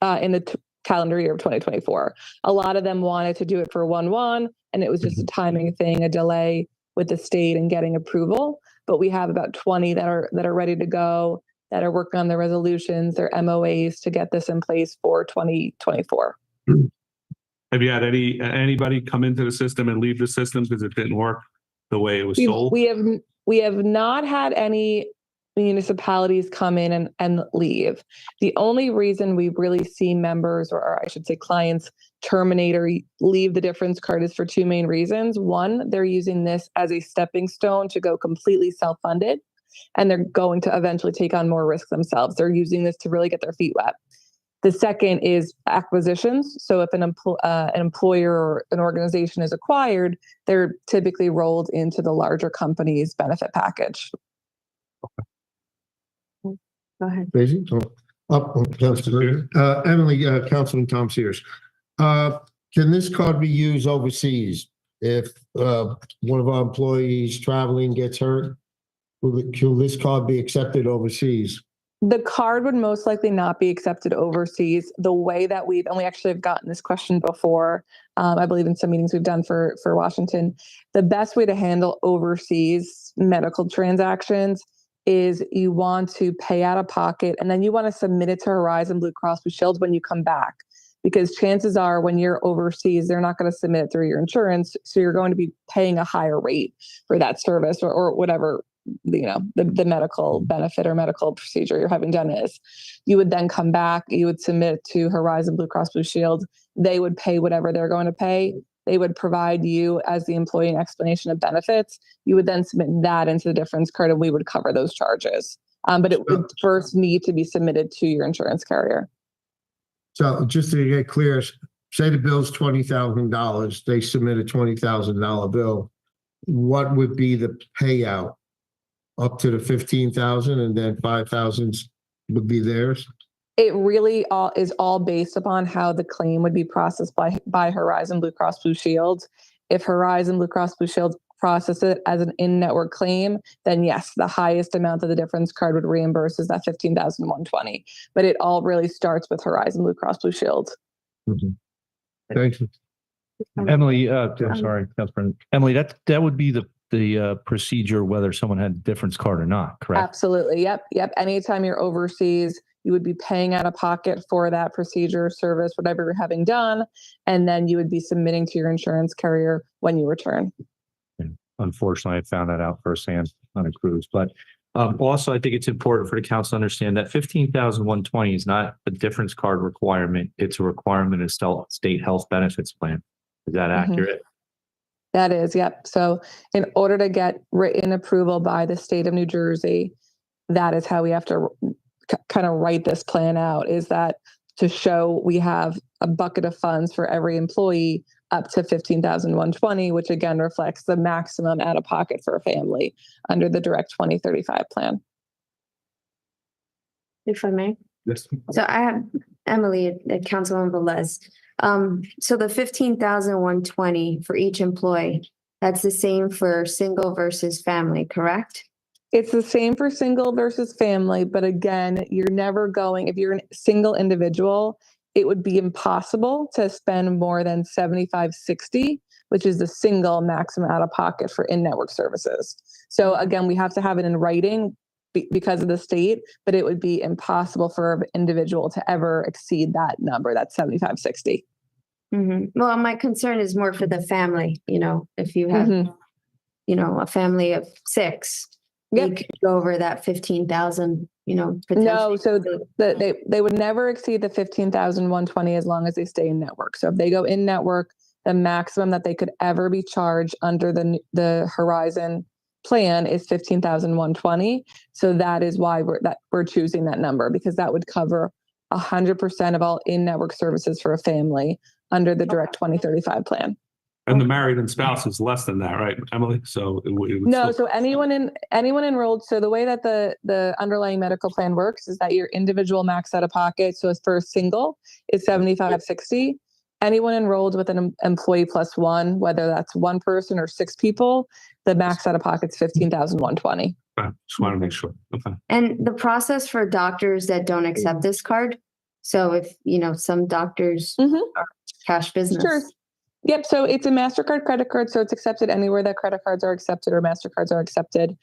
in the calendar year of 2024. A lot of them wanted to do it for 1/1, and it was just a timing thing, a delay with the state and getting approval. But we have about 20 that are ready to go, that are working on their resolutions, their MOAs to get this in place for 2024. Have you had anybody come into the system and leave the system because it didn't work the way it was sold? We have not had any municipalities come in and leave. The only reason we really see members, or I should say clients, terminate or leave the difference card is for two main reasons. One, they're using this as a stepping stone to go completely self-funded, and they're going to eventually take on more risk themselves. They're using this to really get their feet wet. The second is acquisitions. So if an employer or an organization is acquired, they're typically rolled into the larger company's benefit package. Go ahead. Tracy? Emily, Councilman Tom Sears. Can this card be used overseas? If one of our employees traveling gets hurt, will this card be accepted overseas? The card would most likely not be accepted overseas. The way that we actually have gotten this question before, I believe in some meetings we've done for Washington, the best way to handle overseas medical transactions is you want to pay out of pocket and then you want to submit it to Horizon Blue Cross Blue Shield when you come back. Because chances are when you're overseas, they're not going to submit it through your insurance. So you're going to be paying a higher rate for that service or whatever, the medical benefit or medical procedure you're having done is. You would then come back, you would submit to Horizon Blue Cross Blue Shield. They would pay whatever they're going to pay. they would provide you as the employee an explanation of benefits. You would then submit that into the difference card and we would cover those charges. But it would first need to be submitted to your insurance carrier. So just to get clear, say the bill's $20,000, they submit a $20,000 bill. What would be the payout up to the 15,000 and then 5,000 would be theirs? It really is all based upon how the claim would be processed by Horizon Blue Cross Blue Shield. If Horizon Blue Cross Blue Shield process it as an in-network claim, then yes, the highest amount that the difference card would reimburse is that $15,120. But it all really starts with Horizon Blue Cross Blue Shield. Mm-hmm. Thank you. Emily, sorry, Councilman. Emily, that would be the procedure whether someone had a difference card or not, correct? Absolutely. Yep. Anytime you're overseas, you would be paying out of pocket for that procedure, service, whatever you're having done, and then you would be submitting to your insurance carrier when you return. Unfortunately, I found that out firsthand on a cruise. But also, I think it's important for the council to understand that 15,120 is not a difference card requirement. It's a requirement of state health benefits plan. Is that accurate? That is, yep. So in order to get written approval by the state of New Jersey, that is how we have to kind of write this plan out, is that to show we have a bucket of funds for every employee up to 15,120, which again reflects the maximum out of pocket for a family under the Direct 2035 plan. If I may. Yes. So I have Emily at Councilwoman Velez. So the 15,120 for each employee, that's the same for single versus family, correct? It's the same for single versus family, but again, you're never going, if you're a single individual, it would be impossible to spend more than $75.60, which is the single maximum out of pocket for in-network services. So again, we have to have it in writing because of the state, but it would be impossible for an individual to ever exceed that number, that $75.60. Mm-hmm. Well, my concern is more for the family, if you have, a family of 6, Yep. they could go over that 15,000, No, potentially. so they would never exceed the 15,120 as long as they stay in network. So if they go in network, the maximum that they could ever be charged under the Horizon plan is 15,120. So that is why we're choosing that number, because that would cover 100% of all in-network services for a family under the Direct 2035 plan. And the married and spouse is less than that, right, Emily? So it would No, still- so anyone enrolled. So the way that the underlying medical plan works is that your individual max out of pocket, so for a single, is $75.60. Anyone enrolled with an employee plus one, whether that's one person or 6 people, the max out of pocket is $15,120. Okay, just want to make sure. Okay. And the process for doctors that don't accept this card. So if, some doctors are cash business. Sure. Yep. So it's a MasterCard credit card. So it's accepted anywhere that credit cards are accepted or MasterCards are accepted.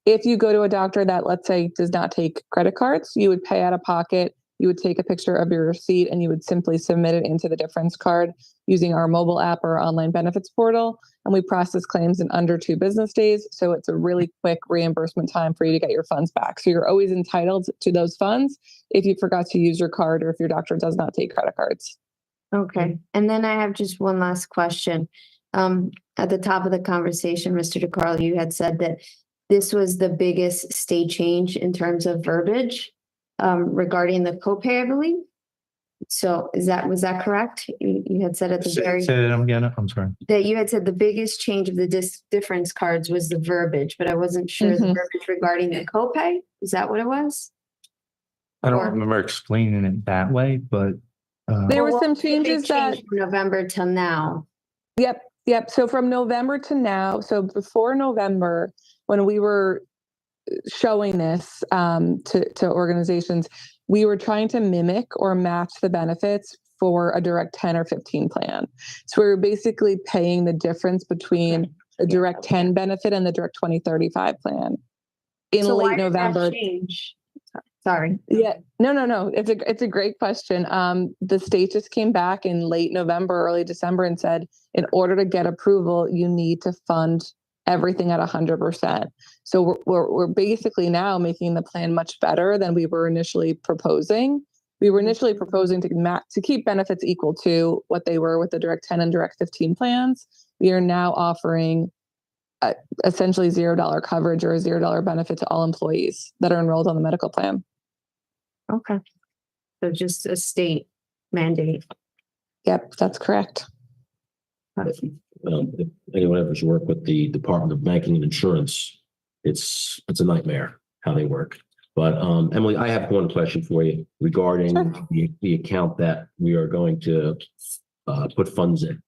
If you go to a doctor that, let's say, does not take credit cards, you would pay out of pocket. You would take a picture of your receipt and you would simply submit it into the difference card using our mobile app or online benefits portal. And we process claims in under 2 business days. So it's a really quick reimbursement time for you to get your funds back. So you're always entitled to those funds if you forgot to use your card or if your doctor does not take credit cards. Okay. And then I have just one last question. At the top of the conversation, Mr. DeCarlo, you had said that this was the biggest state change in terms of verbiage regarding the copay, I believe. So was that correct? You had said at the very Say it again. I'm sorry. that you had said the biggest change of the difference cards was the verbiage, but I wasn't sure the verbiage regarding the copay. Is that what it was? I don't remember explaining it that way, but There were Well, some what did they changes that change from November till now. Yep. So from November to now, so before November, when we were showing this to organizations, we were trying to mimic or match the benefits for a Direct 10 or 15 plan. So we were basically paying the difference between the Direct 10 benefit and the Direct 2035 plan. In So why late did that November. change? Sorry. Yeah, no. It's a great question. The state just came back in late November, early December and said, in order to get approval, you need to fund everything at 100%. So we're basically now making the plan much better than we were initially proposing. We were initially proposing to keep benefits equal to what they were with the Direct 10 and Direct 15 plans. We are now offering essentially $0 coverage or a $0 benefit to all employees that are enrolled on the medical plan. Okay. So just a state mandate. Yep, that's correct. If anyone ever's worked with the Department of Banking and Insurance, it's a nightmare how they work. But Emily, I have one question for you regarding the account that we are going to put funds in.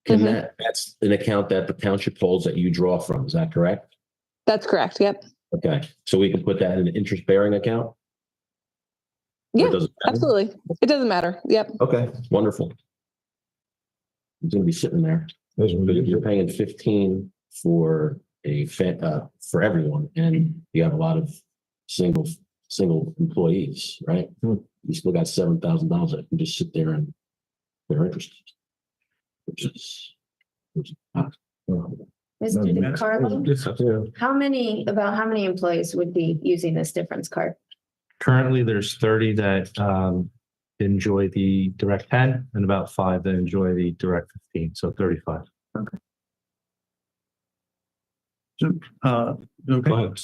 Can that's an account that the township holds that you draw from, is that correct? That's correct, yep. Okay, so we can put that in an interest-bearing account? Or Yeah, does it matter? absolutely. It doesn't matter. Yep. Okay, wonderful. It's gonna be sitting there. But if you're paying 15 for for everyone, and you have a lot of single employees, right? You still got $7,000 that can just sit there and they're interested. Which is Mr. DiCarlo, how many employees would be using this difference card? Currently, there's 30 that enjoy the Direct 10 and about 5 that enjoy the Direct 15, so 35. Okay. So, okay. Go ahead.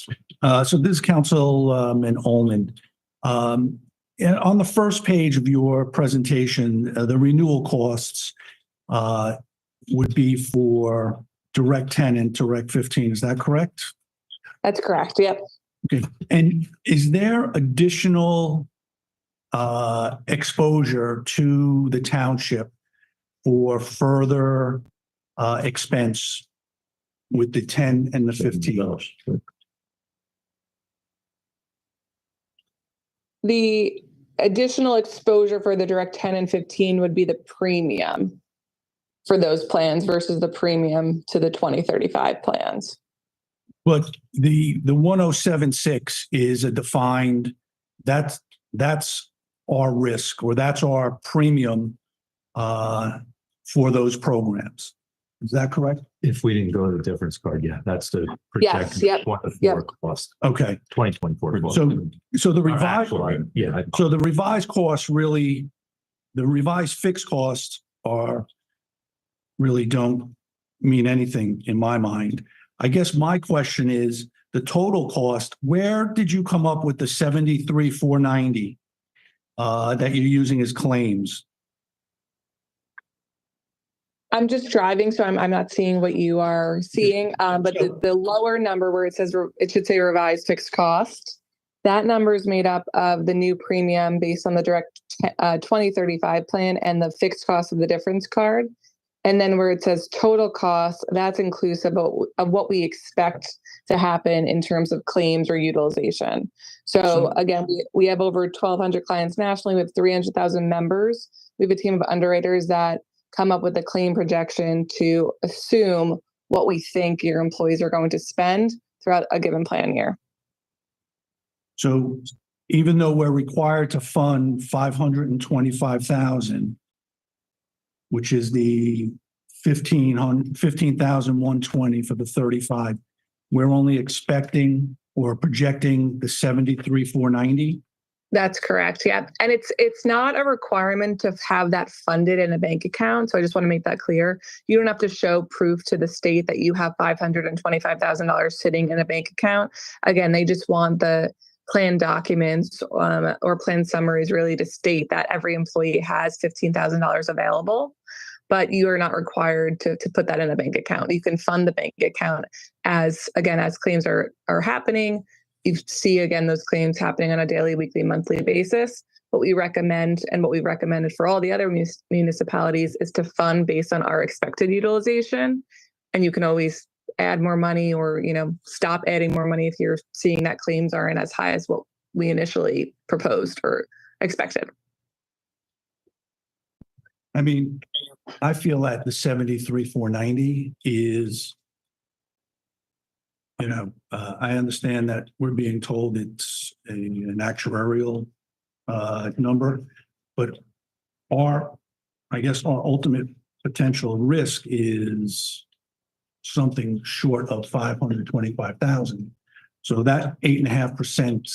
So this is Councilman Ullman. And on the first page of your presentation, the renewal costs would be for Direct 10 and Direct 15. Is that correct? That's correct. Yep. Okay. And is there additional exposure to the township for further expense with the 10 and the 15? The additional exposure for the Direct 10 and 15 would be the premium for those plans versus the premium to the 2035 plans. But the 1076 is a defined, that's our risk, or that's our premium for those programs. Is that correct? If we didn't go to the difference card, yeah, that's the Yes, projected yep, 24 cost, Okay. 2024 cost. So the Or revised, actual, yeah, so the revised costs really, the revised fixed costs really don't mean anything in my mind. I guess my question is the total cost. Where did you come up with the 73,490 that you're using as claims? I'm just driving, so I'm not seeing what you are seeing. But the lower number where it says it should say revised fixed cost, that number is made up of the new premium based on the Direct 2035 plan and the fixed cost of the difference card. And then where it says total cost, that's inclusive of what we expect to happen in terms of claims or utilization. So again, we have over 1,200 clients nationally. We have 300,000 members. We have a team of underwriters that come up with a claim projection to assume what we think your employees are going to spend throughout a given plan year. So even though we're required to fund 525,000, which is the 15,120 for the 35, we're only expecting or projecting the 73,490. That's correct. Yeah. And it's not a requirement to have that funded in a bank account. So I just want to make that clear. You don't have to show proof to the state that you have $525,000 sitting in a bank account. Again, they just want the plan documents or plan summaries really to state that every employee has $15,000 available, but you are not required to put that in a bank account. You can fund the bank account as claims are happening. You see, again, those claims happening on a daily, weekly, monthly basis. What we recommend and what we've recommended for all the other municipalities is to fund based on our expected utilization. And you can always add more money or, stop adding more money if you're seeing that claims aren't as high as what we initially proposed or expected. I mean, I feel that the 73,490 is, I understand that we're being told it's an actuarial number, but our ultimate potential risk is something short of 525,000. So that 8.5%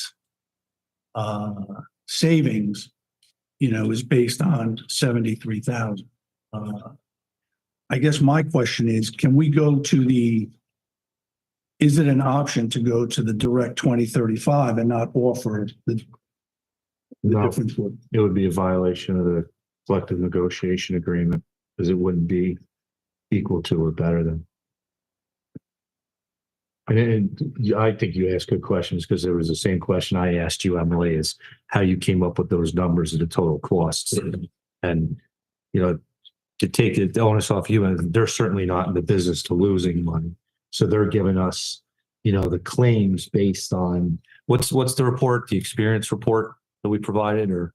savings is based on 73,000. I guess my question is, can we go to is it an option to go to the direct 2035 and not offer the No, difference? it would be a violation of the collective negotiation agreement because it wouldn't be equal to or better than. And I think you asked good questions because there was the same question I asked you, Emily, is how you came up with those numbers of the total costs. And, to take the onus off you, and they're certainly not in the business to losing money. So they're giving us, the claims based on what's the report, the experience report that we provided, or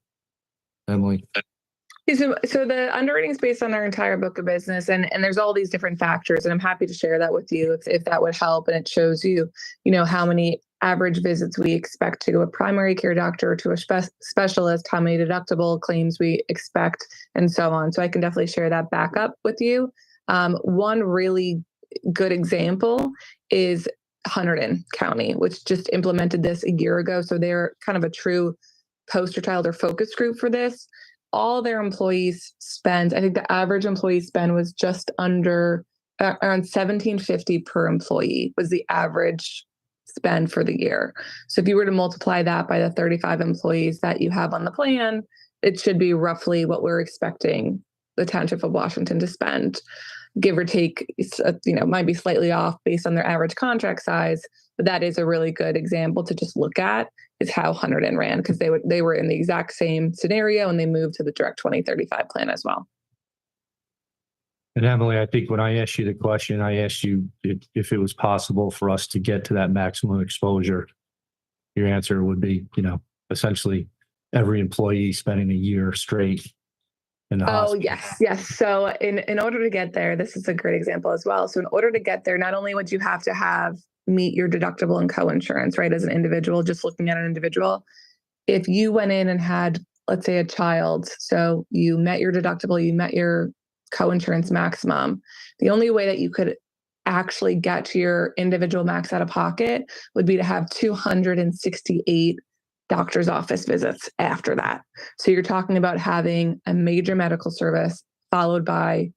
Emily? So the underwriting is based on our entire book of business, and there's all these different factors, and I'm happy to share that with you if that would help. And it shows you, how many average visits we expect to a primary care doctor, to a specialist, how many deductible claims we expect, and so on. So I can definitely share that back up with you. One really good example is Hunterdon County, which just implemented this a year ago. So they're kind of a true poster child or focus group for this. All their employees spend, I think the average employee spend was just under around $1,750 per employee was the average spend for the year. So if you were to multiply that by the 35 employees that you have on the plan, it should be roughly what we're expecting the Township of Washington to spend, give or take. Might be slightly off based on their average contract size, but that is a really good example to just look at, is how Hunterdon ran, because they were in the exact same scenario and they moved to the direct 2035 plan as well. And Emily, I think when I asked you the question, I asked you if it was possible for us to get to that maximum exposure. Your answer would be, essentially every employee spending a year straight in the hospital. Yes. So in order to get there, this is a great example as well. So in order to get there, not only would you have to meet your deductible and co-insurance, right, as an individual, just looking at an individual. If you went in and had, let's say, a child, so you met your deductible, you met your co-insurance maximum, the only way that you could actually get to your individual max out of pocket would be to have 268 doctor's office visits after that. So you're talking about having a major medical service followed by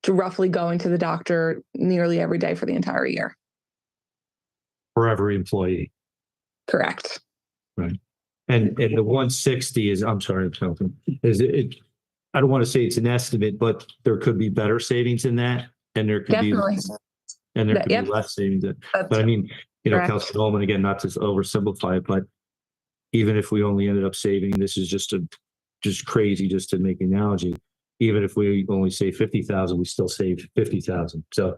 roughly going to the doctor nearly every day for the entire year. For every employee. Correct. Right. And the 160 is, I'm sorry, is it, I don't want to say it's an estimate, but there could be better savings in that, and there could Definitely. be less savings. But I mean, Councilor Nolan, again, not to oversimplify it, but even if we only ended up saving, this is just crazy, just to make an analogy. Even if we only save 50,000, we still save 50,000. So,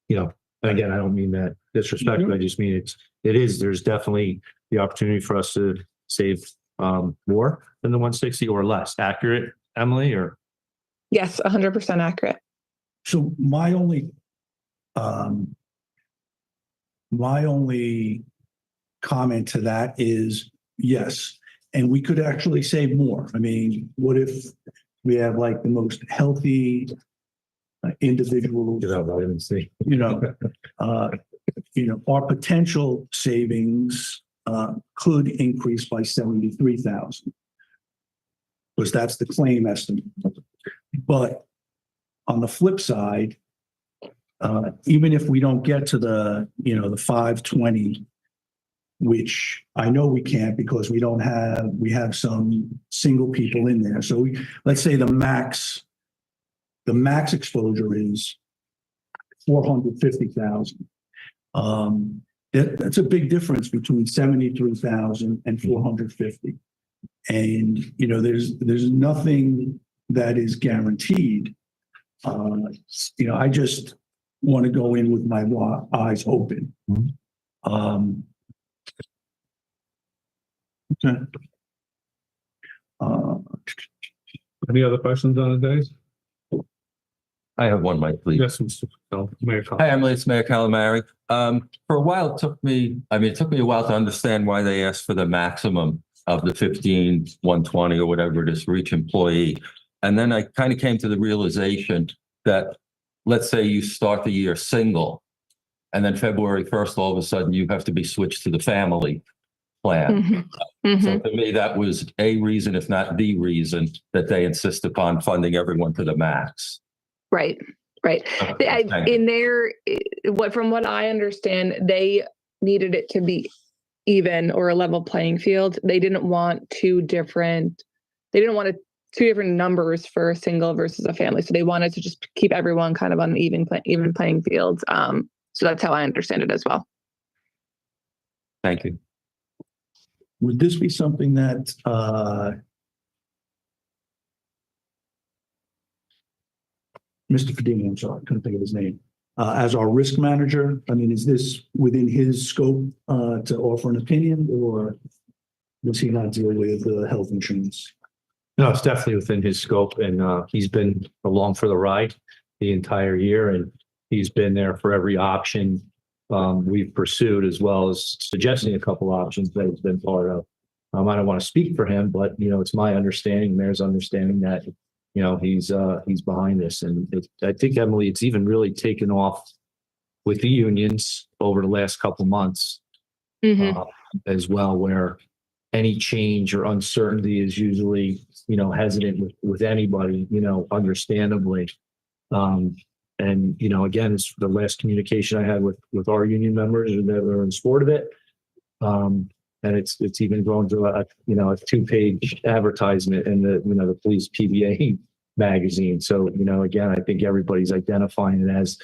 and again, I don't mean that disrespectful. I just mean there's definitely the opportunity for us to save more than the 160 or less. Accurate, Emily, or? Yes, 100% accurate. So my only comment to that is yes, and we could actually save more. I mean, what if we have like the most healthy individuals? Vitamin C. Our potential savings could increase by 73,000, because that's the claim estimate. But on the flip side, even if we don't get to the 520, which I know we can't because we have some single people in there. So let's say the max exposure is 450,000. That's a big difference between 73,000 and 450. And, there's nothing that is guaranteed. I just want to go in with my eyes open. Okay. Any other questions on the days? I have one, Mike, please. Yes, Mr. Mayor. Hi, Emily, it's Mayor Calamari. For a while, it took me a while to understand why they asked for the maximum of the 120 or whatever it is for each employee. And then I kind of came to the realization that, let's say you start the year single, and then February 1st, all of a sudden you have to be switched to the family plan. Mhm. So to me, that was a reason, if not the reason, that they insist upon funding everyone to the max. Right, right. Thank you. In their, from what I understand, they needed it to be even or a level playing field. They didn't want two different numbers for a single versus a family. So they wanted to just keep everyone kind of on an even playing field. So that's how I understand it as well. Thank you. Would this be something that, Mr. Fadini, I'm sorry, I couldn't think of his name, as our risk manager, I mean, is this within his scope, to offer an opinion, or does he not deal with health insurance? No, it's definitely within his scope, and he's been along for the ride the entire year, and he's been there for every option we've pursued, as well as suggesting a couple options that he's been part of. I don't want to speak for him, but it's my understanding, Mayor's understanding that he's behind this, and I think, Emily, it's even really taken off with the unions over the last couple months as well, where any change or uncertainty is usually hesitant with anybody, understandably. And again, it's the last communication I had with our union members that are in support of it. And it's even grown to a 2-page advertisement in the police PBA magazine. So, again, I think everybody's identifying it as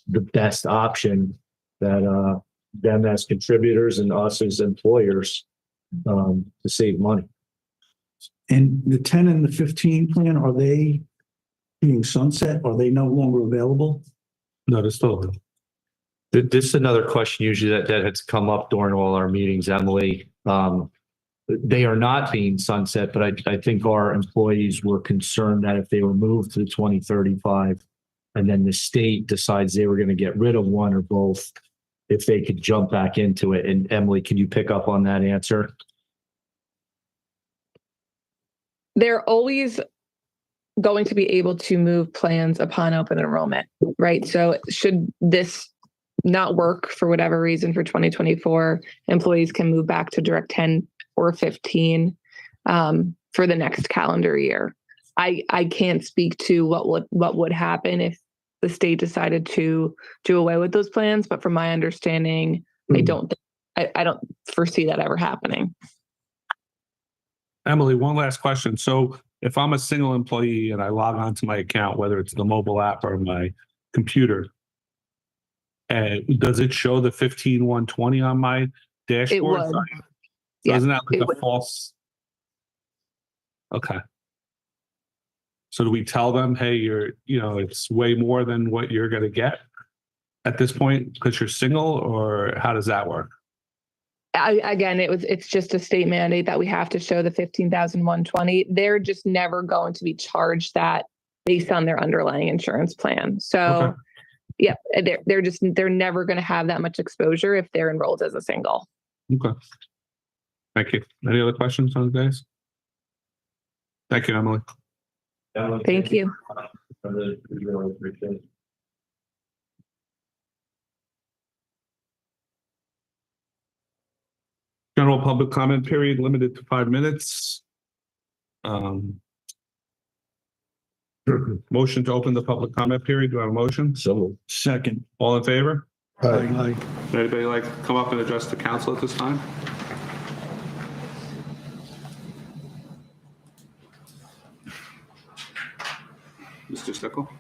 the best option that them as contributors and us as employers to save money. And the 10 and the 15 plan, are they being sunset? Are they no longer available? No, they're still available. This is another question usually that has come up during all our meetings, Emily. They are not being sunset, but I think our employees were concerned that if they were moved to 2035 and then the state decides they were going to get rid of one or both, if they could jump back into it. And Emily, can you pick up on that answer? They're always going to be able to move plans upon open enrollment, right? So should this not work for whatever reason for 2024, employees can move back to direct 10 or 15 for the next calendar year. I can't speak to what would happen if the state decided to do away with those plans, but from my understanding, I don't foresee that ever happening. Emily, one last question. So if I'm a single employee and I log on to my account, whether it's the mobile app or my computer, does it show the 15,120 on my dashboard? It would. So Yeah, isn't that like it a would. false? Okay. So do we tell them, hey, it's way more than what you're going to get at this point because you're single, or how does that work? Again, it's just a state mandate that we have to show the 15,120. They're just never going to be charged that based on their underlying insurance plan. So, Okay. Yeah, they're never going to have that much exposure if they're enrolled as a single. Okay. Thank you. Any other questions on the guys? Thank you, Emily. Thank you. General public comment period limited to 5 minutes. Motion to open the public comment period. Do I have a motion? So Second. All in favor? Aye. Would anybody like to come up and address the council at this time? Mr. Stickle?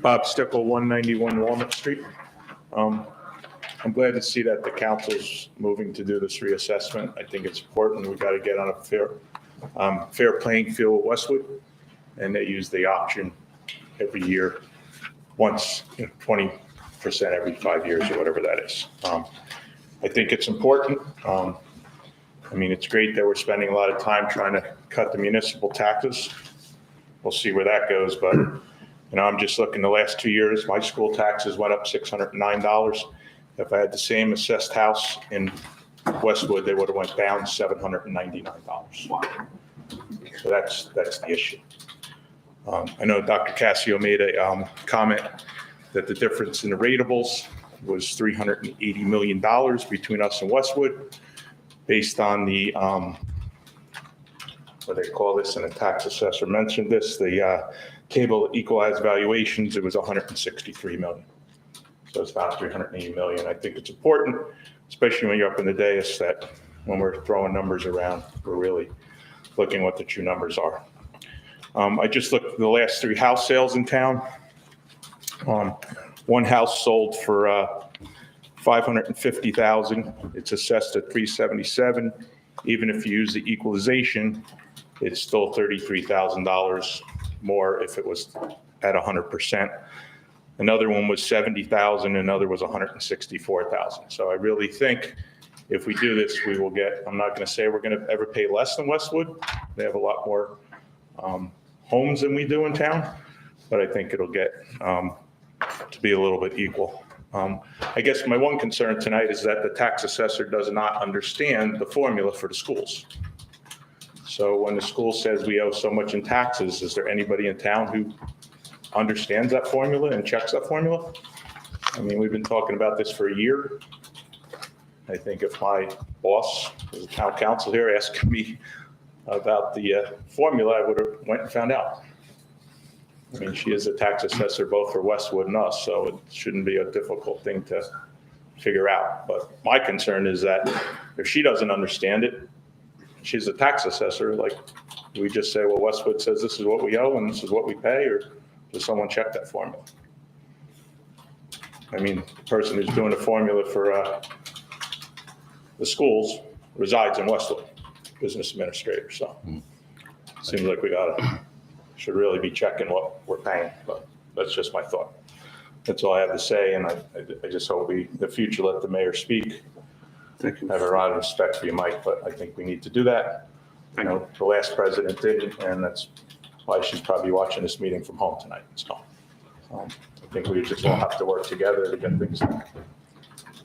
Bob Stickle, 191 Walnut Street. I'm glad to see that the council's moving to do this reassessment. I think it's important. We got to get on a fair playing field with Westwood, and they use the option every year, once, 20% every 5 years or whatever that is. I think it's important. It's great that we're spending a lot of time trying to cut the municipal taxes. We'll see where that goes, but I'm just looking the last 2 years, my school taxes went up $609. If I had the same assessed house in Westwood, they would have went down $799. So that's the issue. I know Dr. Cassio made a comment that the difference in the ratables was $380 million between us and Westwood, based on the, what they call this, and the tax assessor mentioned this, the table of equalized valuations, it was 163 million. So it's about 380 million. I think it's important, especially when you're up in the dais, that when we're throwing numbers around, we're really looking what the true numbers are. I just looked at the last 3 house sales in town. One house sold for $550,000. It's assessed at $377. Even if you use the equalization, it's still $33,000 more if it was at 100%. Another one was $70,000, another was $164,000. So I really think if we do this, we will get, I'm not going to say we're going to ever pay less than Westwood. They have a lot more homes than we do in town, but I think it'll get to be a little bit equal. I guess my one concern tonight is that the tax assessor does not understand the formula for the schools. So when the school says we owe so much in taxes, is there anybody in town who understands that formula and checks that formula? I mean, we've been talking about this for a year. I think if my boss, as a town council here, asked me about the formula, I would have went and found out. I mean, she is a tax assessor both for Westwood and us, so it shouldn't be a difficult thing to figure out. But my concern is that if she doesn't understand it, she's a tax assessor, like, do we just say, well, Westwood says this is what we owe and this is what we pay, or does someone check that formula? I mean, the person who's doing the formula for the schools resides in Westwood, business administrator, so seems like we should really be checking what we're paying, but that's just my thought. That's all I have to say, and I just hope we, in the future, let the mayor speak. Thank you. I have a lot of respect for you, Mike, but I think we need to do that. You know, the last president didn't, and that's why she's probably watching this meeting from home tonight. So I think we just all have to work together to get things done.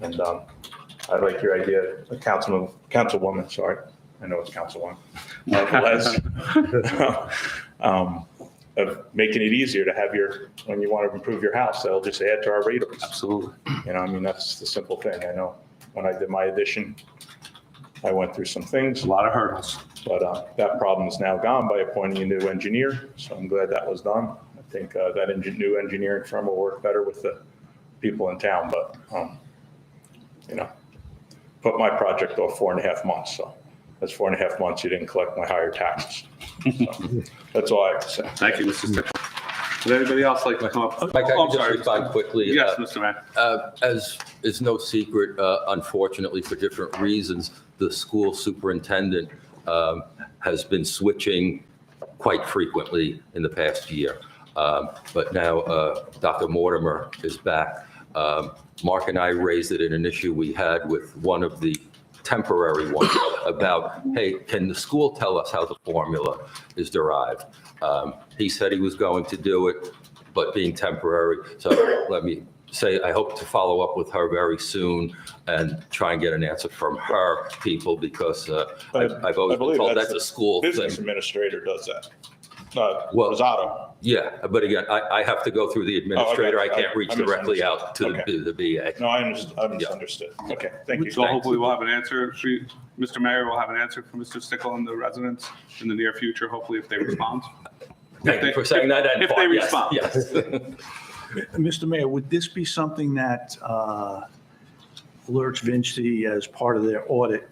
And I like your idea, councilwoman, sorry. I know it's councilwoman. Of making it easier to have when you want to improve your house, that'll just add to our ratables. Absolutely. You know, I mean, that's the simple thing. I know when I did my addition, I went through some things. A lot of hurdles. But that problem is now gone by appointing a new engineer, so I'm glad that was done. I think that new engineering firm will work better with the people in town, but, you know, put my project off 4.5 months, so that's 4.5 months you didn't collect my higher taxes. So that's all I have to say. Thank you, Mr. Stickles. Would anybody else like to come up? Mike, I Oh, I'm can just sorry. respond quickly. Yes, Mr. Mayor. As is no secret, unfortunately, for different reasons, the school superintendent has been switching quite frequently in the past year. But now Dr. Mortimer is back. Mark and I raised it in an issue we had with one of the temporary ones about, hey, can the school tell us how the formula is derived? He said he was going to do it, but being temporary. So let me say, I hope to follow up with her very soon and try and get an answer from her people, because I've always been told that's a school thing. Business administrator does that. Well, Rosado. Yeah, but again, I have to go through the administrator. I can't reach directly out to the BA. No, I misunderstood. Okay, thank you. So hopefully we'll have an answer. Mr. Mayor will have an answer from Mr. Stickle and the residents in the near future, hopefully, if they respond. Thank you for saying that. If they respond. Yes. Mr. Mayor, would this be something that alerts Vinci as part of their audit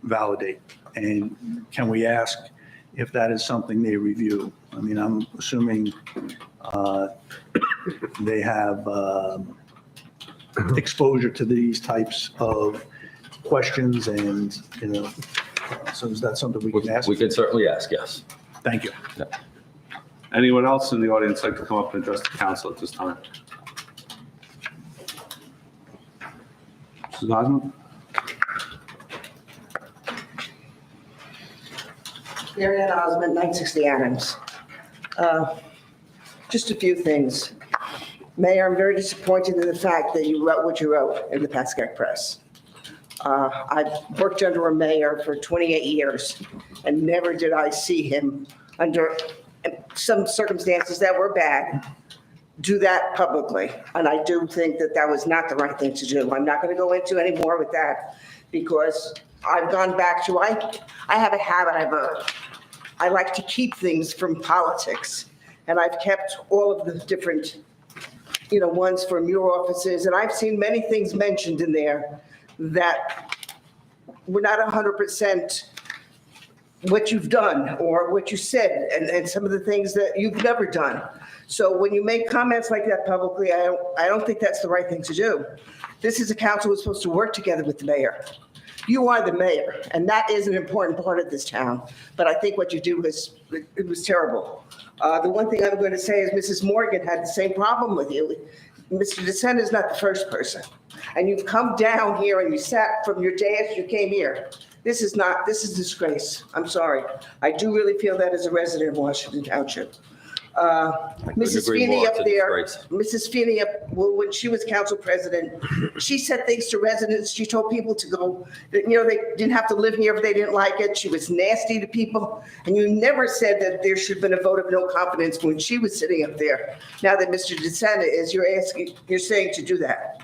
validate? And can we ask if that is something they review? I mean, I'm assuming they have exposure to these types of questions and, you know, so is that something we can ask? We can certainly ask, yes. Thank you. Yeah. Anyone else in the audience like to come up and address the council at this time? Mrs. Osmond? Mary Ann Osmond, 960 Adams. Just a few things. Mayor, I'm very disappointed in the fact that you wrote what you wrote in the Pascack Press. I've worked under a mayor for 28 years, and never did I see him under some circumstances that were bad, do that publicly. And I do think that that was not the right thing to do. I'm not going to go into any more with that because I've gone back to, I have a habit, I like to keep things from politics. And I've kept all of the different, ones from your offices. And I've seen many things mentioned in there that were not 100% what you've done or what you said, and some of the things that you've never done. So when you make comments like that publicly, I don't think that's the right thing to do. This is a council who's supposed to work together with the mayor. You are the mayor, and that is an important part of this town. But I think what you do it was terrible. The one thing I'm going to say is Mrs. Morgan had the same problem with you. Mr. DeSena is not the first person. And you've come down here and you sat from your dash, you came here. This is disgrace. I'm sorry. I do really feel that as a resident of Washington Township. Mrs. Feeney up there, Mrs. Feeney, when she was council president, she said things to residents. She told people to go, they didn't have to live here if they didn't like it. She was nasty to people. And you never said that there should have been a vote of no confidence when she was sitting up there. Now that Mr. DeSena is, you're saying to do that.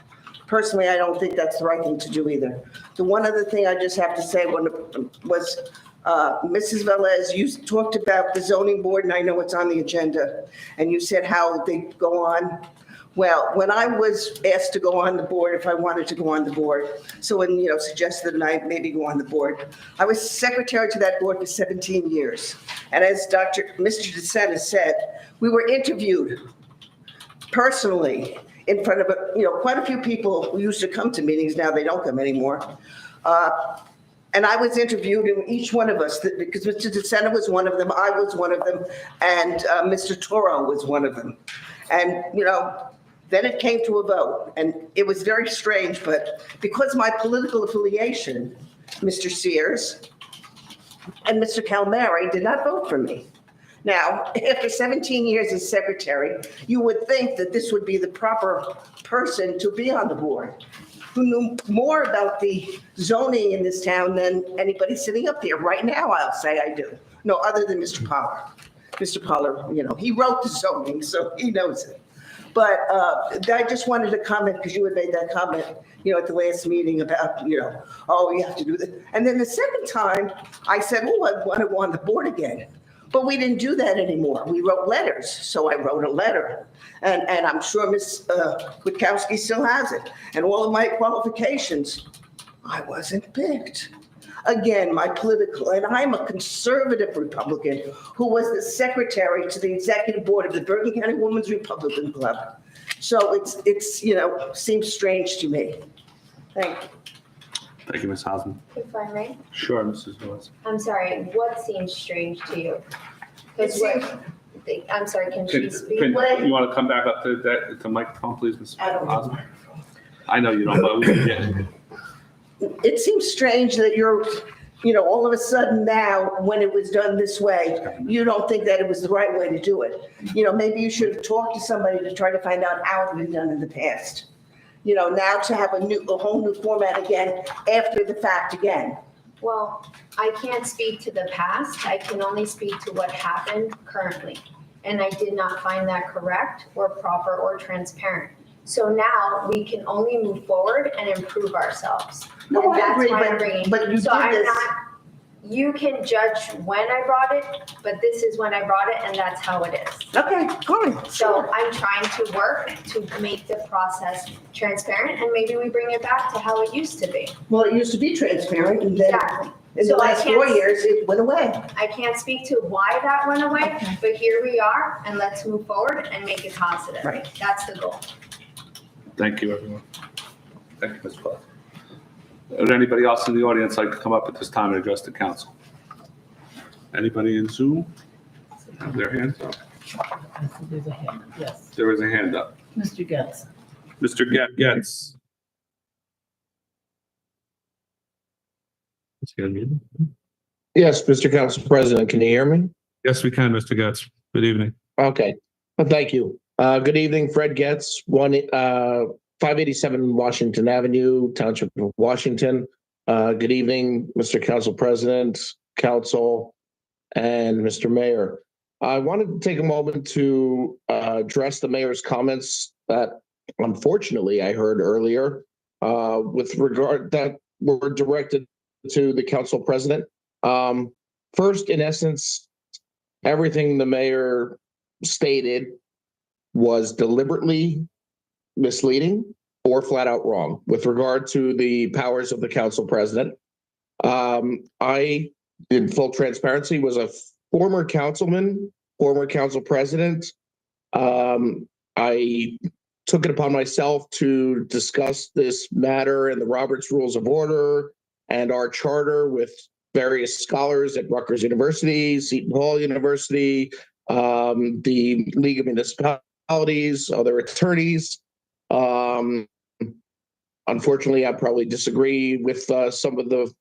Personally, I don't think that's the right thing to do either. The one other thing I just have to say was Mrs. Velez, you talked about the zoning board, and I know it's on the agenda, and you said how they go on. Well, when I was asked to go on the board, if I wanted to go on the board, someone, suggested that I maybe go on the board. I was secretary to that board for 17 years. And as Mr. DeSena said, we were interviewed personally in front of, quite a few people who used to come to meetings. Now they don't come anymore. And I was interviewed in each one of us because Mr. DeSena was one of them, I was one of them, and Mr. Toro was one of them. And, then it came to a vote, and it was very strange, but because my political affiliation, Mr. Sears and Mr. Calmari did not vote for me. Now, after 17 years as secretary, you would think that this would be the proper person to be on the board, who knew more about the zoning in this town than anybody sitting up here. Right now, I'll say I do. No, other than Mr. Pollard. Mr. Pollard, he wrote the zoning, so he knows it. But I just wanted to comment, because you had made that comment, at the last meeting about, oh, you have to do this. And then the second time, I said, oh, I want to go on the board again. But we didn't do that anymore. We wrote letters. So I wrote a letter. And I'm sure Ms. Witkowski still has it. And all of my qualifications, I wasn't picked. Again, my political, and I'm a conservative Republican who was the secretary to the executive board of the Bergen County Women's Republican Club. So it's seems strange to me. Thank you. Thank you, Ms. Hausman. If I may, Sure, Mrs. Velez. I'm sorry, what seems strange to you? I'm sorry, can she speak? You want to come back up to the microphone, please, Ms. Hausman? I know you don't, but we can get it. It seems strange that you're, all of a sudden now, when it was done this way, you don't think that it was the right way to do it. Maybe you should have talked to somebody to try to find out how it had been done in the past. Now to have a whole new format again, after the fact again. Well, I can't speak to the past. I can only speak to what happened currently. And I did not find that correct or proper or transparent. So now we can only move forward and improve ourselves. No, And I that's agree, why I'm bringing. but you So did I'm this. not, you can judge when I brought it, but this is when I brought it, and that's how it is. Okay, fine. So I'm trying to work to make the process transparent, and maybe we bring it back to how it used to be. Well, it used to be transparent, and then Exactly. in the So I last can't 4 years, it went away. I can't speak to why that went away, but here we are, and let's move forward and make it positive. Right. That's the goal. Thank you, everyone. Thank you, Ms. Velez. Would anybody else in the audience like to come up at this time and address the council? Anybody in Zoom have their hands up? There's a hand, yes. There is a hand up. Mr. Getz. Mr. Getz. Yes, Mr. Council President, can you hear me? Yes, we can, Mr. Getz. Good evening. Okay, well, thank you. Good evening, Fred Getz, 587 Washington Avenue, Township of Washington. Good evening, Mr. Council President, Council, and Mr. Mayor. I wanted to take a moment to address the mayor's comments that unfortunately I heard earlier with regard that were directed to the council president. First, in essence, everything the mayor stated was deliberately misleading or flat out wrong with regard to the powers of the council president. I, in full transparency, was a former councilman, former council president. I took it upon myself to discuss this matter and the Roberts Rules of Order and our charter with various scholars at Rutgers University, Seton Hall University, the League of Municipalities, other attorneys. Unfortunately, I probably disagree with some of the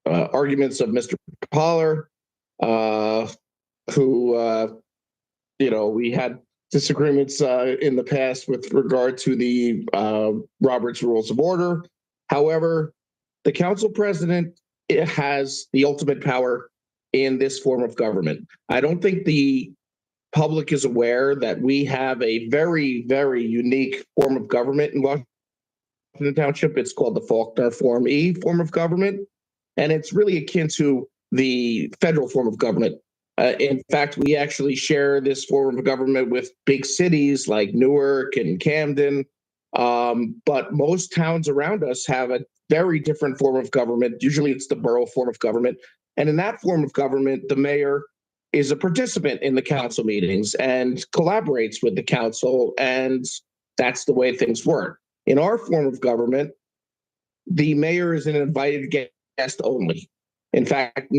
arguments of Mr. Poller, who, we had disagreements in the past with regard to the Roberts Rules of Order. However, the council president has the ultimate power in this form of government. I don't think the public is aware that we have a very, very unique form of government in Washington Township. It's called the Faulkner Form E form of government, and it's really akin to the federal form of government. In fact, we actually share this form of government with big cities like Newark and Camden, but most towns around us have a very different form of government. Usually it's the borough form of government. And in that form of government, the mayor is a participant in the council meetings and collaborates with the council, and that's the way things work. In our form of government, the mayor is an invited guest only. In fact,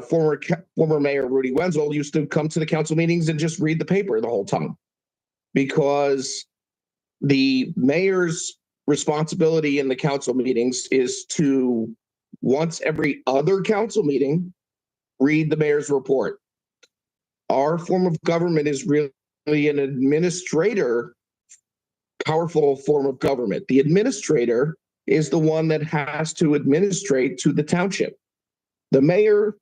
former Mayor Rudy Wenzel used to come to the council meetings and just read the paper the whole time, because the mayor's responsibility in the council meetings is to, once every other council meeting, read the mayor's report. Our form of government is really an administrator, powerful form of government. The administrator is the one that has to administrate to the township. The mayor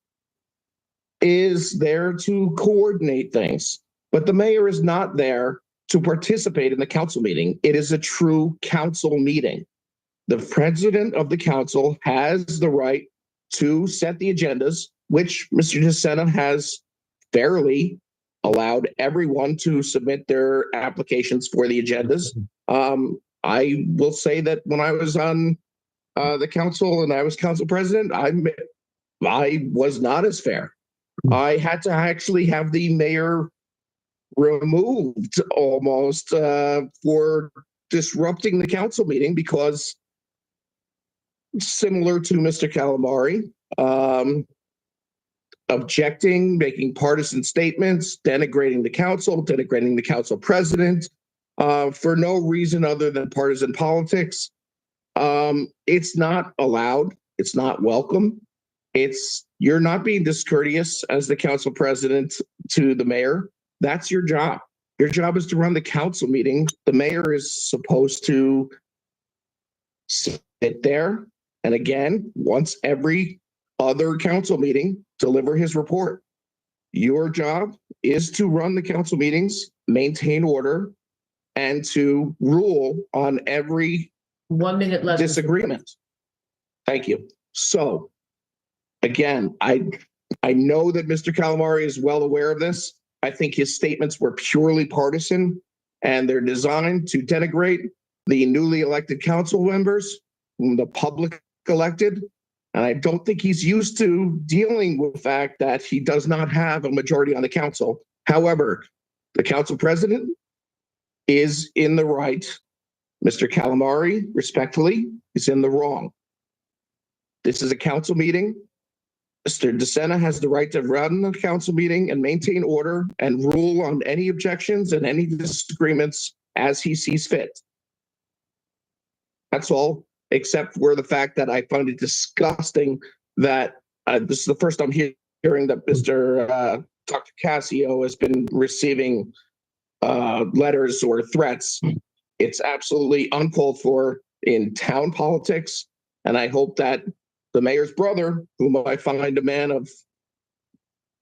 is there to coordinate things, but the mayor is not there to participate in the council meeting. It is a true council meeting. The president of the council has the right to set the agendas, which Mr. DeSena has fairly allowed everyone to submit their applications for the agendas. I will say that when I was on the council and I was council president, I was not as fair. I had to actually have the mayor removed almost for disrupting the council meeting, because similar to Mr. Calamari, objecting, making partisan statements, denigrating the council president for no reason other than partisan politics. It's not allowed. It's not welcome. You're not being discourteous as the council president to the mayor. That's your job. Your job is to run the council meeting. The mayor is supposed to sit there and, again, once every other council meeting, deliver his report. Your job is to run the council meetings, maintain order, and to rule on every 1 minute left. disagreement. Thank you. So, again, I know that Mr. Calamari is well aware of this. I think his statements were purely partisan, and they're designed to denigrate the newly elected council members, whom the public elected. And I don't think he's used to dealing with the fact that he does not have a majority on the council. However, the council president is in the right. Mr. Calamari, respectfully, is in the wrong. This is a council meeting. Mr. DeSena has the right to run the council meeting and maintain order and rule on any objections and any disagreements as he sees fit. That's all, except for the fact that I find it disgusting that this is the first I'm hearing that Mr. Dr. Casio has been receiving letters or threats. It's absolutely uncalled for in town politics, and I hope that the mayor's brother, whom I find a man of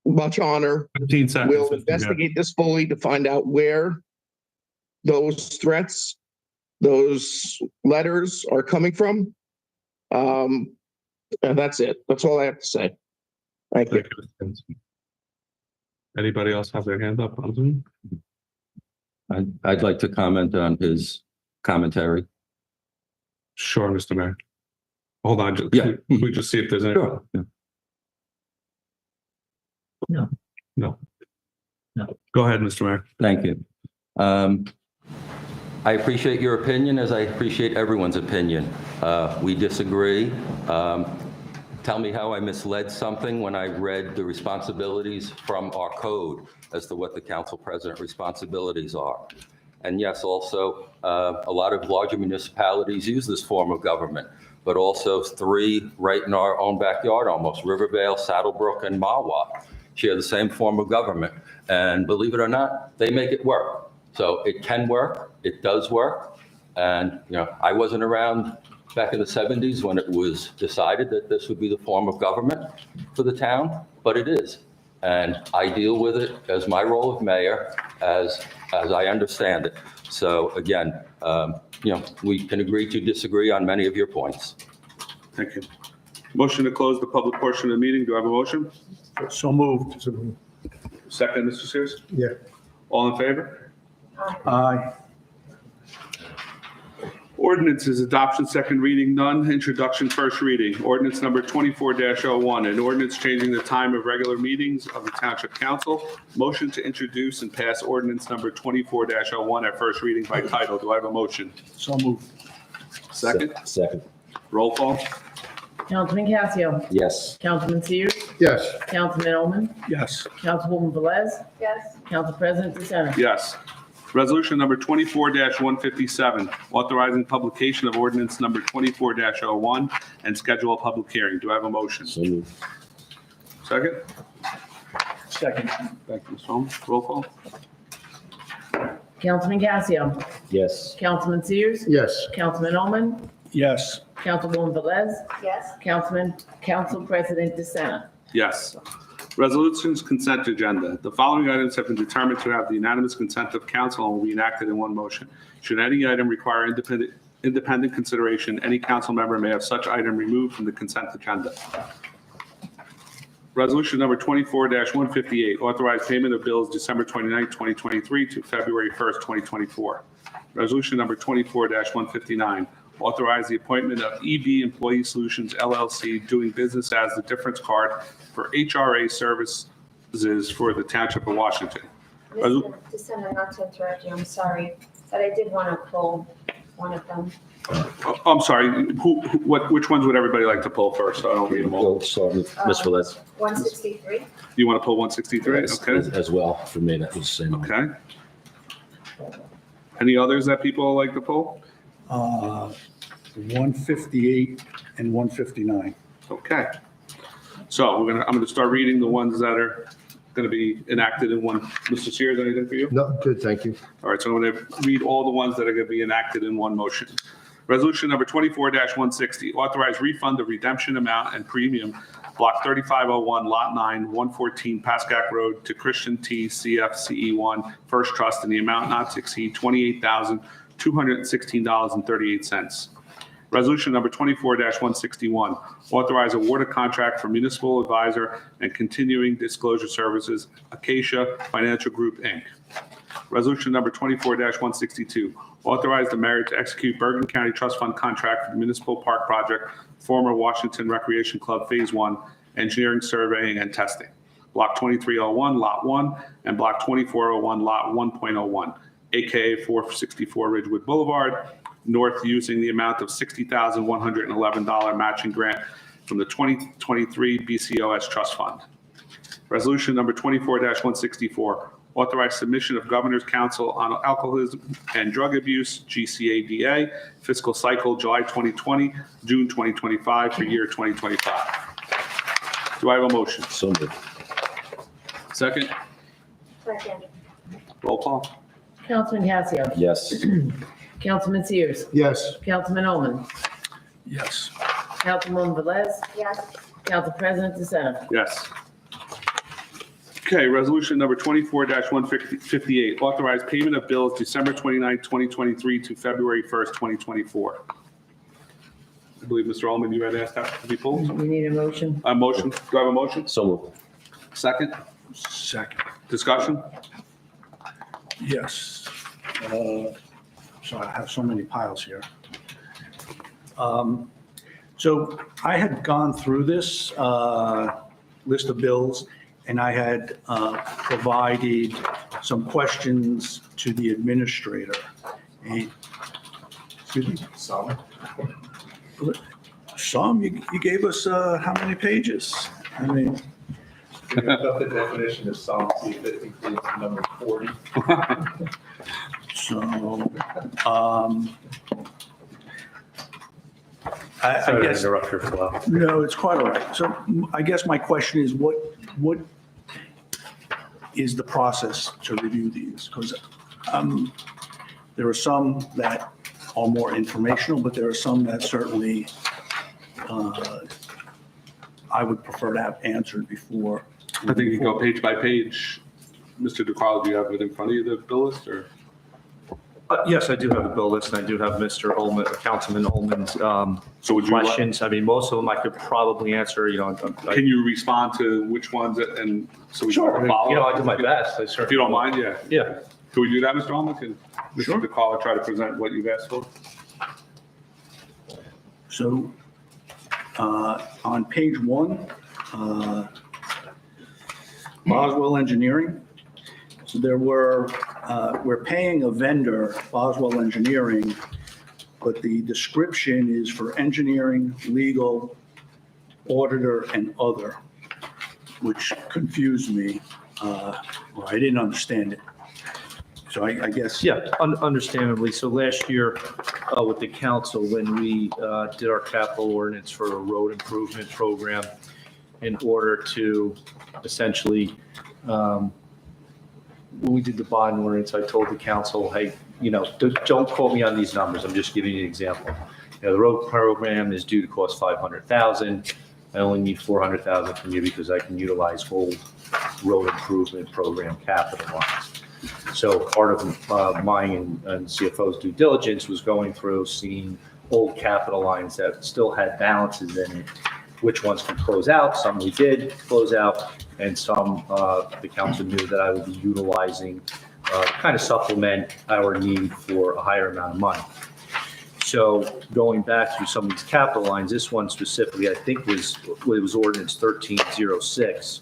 much honor. 15 seconds. We'll Mr. Mayor. investigate this fully to find out where those threats, those letters are coming from. And that's it. That's all I have to say. Thank you. Thank you. Anybody else have their hand up on Zoom? I'd like to comment on his commentary. Sure, Mr. Mayor. Hold on, Yeah. can we just see if there's any? Sure. Yeah. No. No. No. Go ahead, Mr. Mayor. Thank you. I appreciate your opinion as I appreciate everyone's opinion. We disagree. Tell me how I misled something when I read the responsibilities from our code as to what the council president responsibilities are. And yes, also, a lot of larger municipalities use this form of government, but also 3 right in our own backyard almost, Rivervale, Saddlebrook, and Mawa share the same form of government. And believe it or not, they make it work. So it can work, it does work. And, you know, I wasn't around back in the 70s when it was decided that this would be the form of government for the town, but it is. And I deal with it as my role of mayor, as I understand it. So again, you know, we can agree to disagree on many of your points. Thank you. Motion to close the public portion of the meeting. Do I have a motion? So moved. Second, Mr. Sears? Yeah. All in favor? Aye. Ordinances, adoption, second reading, none. Introduction, first reading. Ordinance number 24-01, an ordinance changing the time of regular meetings of the Township Council. Motion to introduce and pass ordinance number 24-01 at first reading by title. Do I have a motion? So moved. Second? Second. Roll call? Councilman Casio. Yes. Councilman Sears. Yes. Councilman Oman. Yes. Councilwoman Velez. Yes. Council President DeSena. Yes. Resolution number 24-157, authorizing publication of ordinance number 24-01 and schedule a public hearing. Do I have a motion? So moved. Second? Second. Thank you, Ms. Holmes. Roll call? Councilman Casio. Yes. Councilman Sears. Yes. Councilman Oman. Yes. Councilwoman Velez. Yes. Council President DeSena. Yes. Resolutions consent agenda. The following items have been determined to have the unanimous consent of council and will be enacted in one motion. Should any item require independent consideration, any council member may have such item removed from the consent agenda. Resolution number 24-158, authorize payment of bills December 29, 2023 to February 1st, 2024. Resolution number 24-159, authorize the appointment of EB Employee Solutions LLC doing business as the difference card for HRA services for the Township of Washington. Mr. DeSena, not to interrupt you, I'm sorry, but I did want to pull one of them. Oh, I'm sorry, which ones would everybody like to pull first? So I don't read them all. We'll start with Ms. Velez. 163? You want to pull 163? Okay, As well, for me, that was the same. okay. Any others that people like to pull? 158 and 159. Okay. So I'm gonna start reading the ones that are gonna be enacted in one. Mr. Sears, anything for you? No, good, thank you. All right, so I'm gonna read all the ones that are gonna be enacted in one motion. Resolution number 24-160, authorize refund of redemption amount and premium, block 3501, lot 9, 114 Pascack Road to Christian T. CFCE1 First Trust in the amount not to exceed $28,216.38. Resolution number 24-161, authorize award of contract for municipal advisor and continuing disclosure services, Acacia Financial Group, Inc. Resolution number 24-162, authorize the mayor to execute Bergen County Trust Fund contract for the municipal park project, former Washington Recreation Club Phase 1, engineering, surveying, and testing. Block 2301, Lot 1, and Block 2401, Lot 1.01, AKA 464 Ridgewood Boulevard, North, using the amount of $60,111 matching grant from the 2023 BCOS Trust Fund. Resolution number 24-164, authorize submission of Governor's Council on Alcoholism and Drug Abuse, GCADA, fiscal cycle July 2020, June 2025 for year 2025. Do I have a motion? So moved. Second? Second. Roll call? Councilman Casio. Yes. Councilman Sears. Yes. Councilman Oman. Yes. Councilwoman Velez. Yes. Council President DeSena. Yes. Okay, resolution number 24-158, authorize payment of bills December 29, 2023 to February 1st, 2024. I believe, Mr. Ullman, you had asked that to be pulled. We need a motion. A motion. Do I have a motion? So moved. Second? Second. Discussion? Yes. So I have so many piles here. So I had gone through this list of bills, and I had provided some questions to the administrator. And, excuse me? Some, you gave us how many pages? I mean, The definition of solvency, that includes number 40. so, Sorry I to guess, interrupt your flow. no, it's quite all right. So I guess my question is, what is the process to review these? Because there are some that are more informational, but there are some that certainly I would prefer to have answered before. I think you go page by page. Mr. DeCarlo, do you have it in front of you, the bill list, or? Yes, I do have the bill list, and I do have Mr. Ullman, Councilman Ullman's So would you like- questions. I mean, most of them I could probably answer, you know. Can you respond to which ones and so we Sure, can follow? you know, I do my best. I If you don't mind, yeah. Yeah. Can we do that, Mr. Ullman? Can Sure. Mr. DeCarlo try to present what you've asked for? So on page 1, Boswell Engineering. So there were, we're paying a vendor, Boswell Engineering, but the description is for engineering, legal, auditor, and other, which confused me. Or I didn't understand it. So I guess. Yeah, understandably. So last year with the council, when we did our capital ordinance for a road improvement program, in order to essentially, when we did the bond ordinance, I told the council, hey, you know, don't quote me on these numbers. I'm just giving you an example. You know, the road program is due to cost $500,000. I only need $400,000 from you because I can utilize old road improvement program capital lines. So part of mine and CFO's due diligence was going through, seeing old capital lines that still had balances in it, which ones could close out. Some we did close out, and some the council knew that I would be utilizing kind of supplement our need for a higher amount of money. So going back through some of these capital lines, this one specifically, I think was ordinance 1306.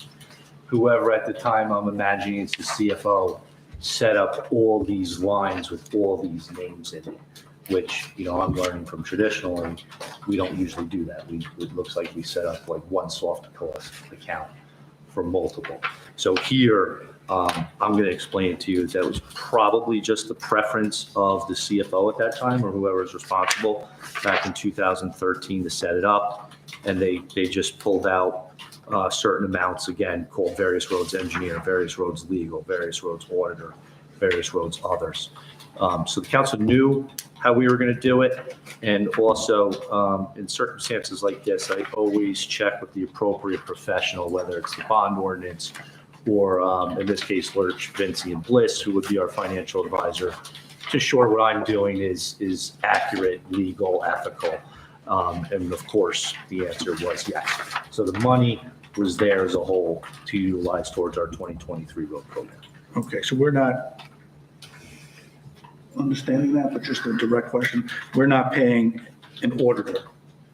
Whoever at the time, I'm imagining it's the CFO, set up all these lines with all these names in it, which, you know, I'm learning from traditional, and we don't usually do that. It looks like we set up like one soft cost account for multiple. So here, I'm going to explain it to you, is that was probably just the preference of the CFO at that time, or whoever was responsible back in 2013 to set it up. And they just pulled out certain amounts, again, called various roads engineer, various roads legal, various roads auditor, various roads others. So the council knew how we were going to do it. And also in circumstances like this, I always check with the appropriate professional, whether it's the bond ordinance or in this case, Lurch, Vinci, and Bliss, who would be our financial advisor, to ensure what I'm doing is accurate, legal, ethical. And of course, the answer was yes. So the money was there as a whole to utilize towards our 2023 road program. Okay, so we're not understanding that, but just a direct question. We're not paying an auditor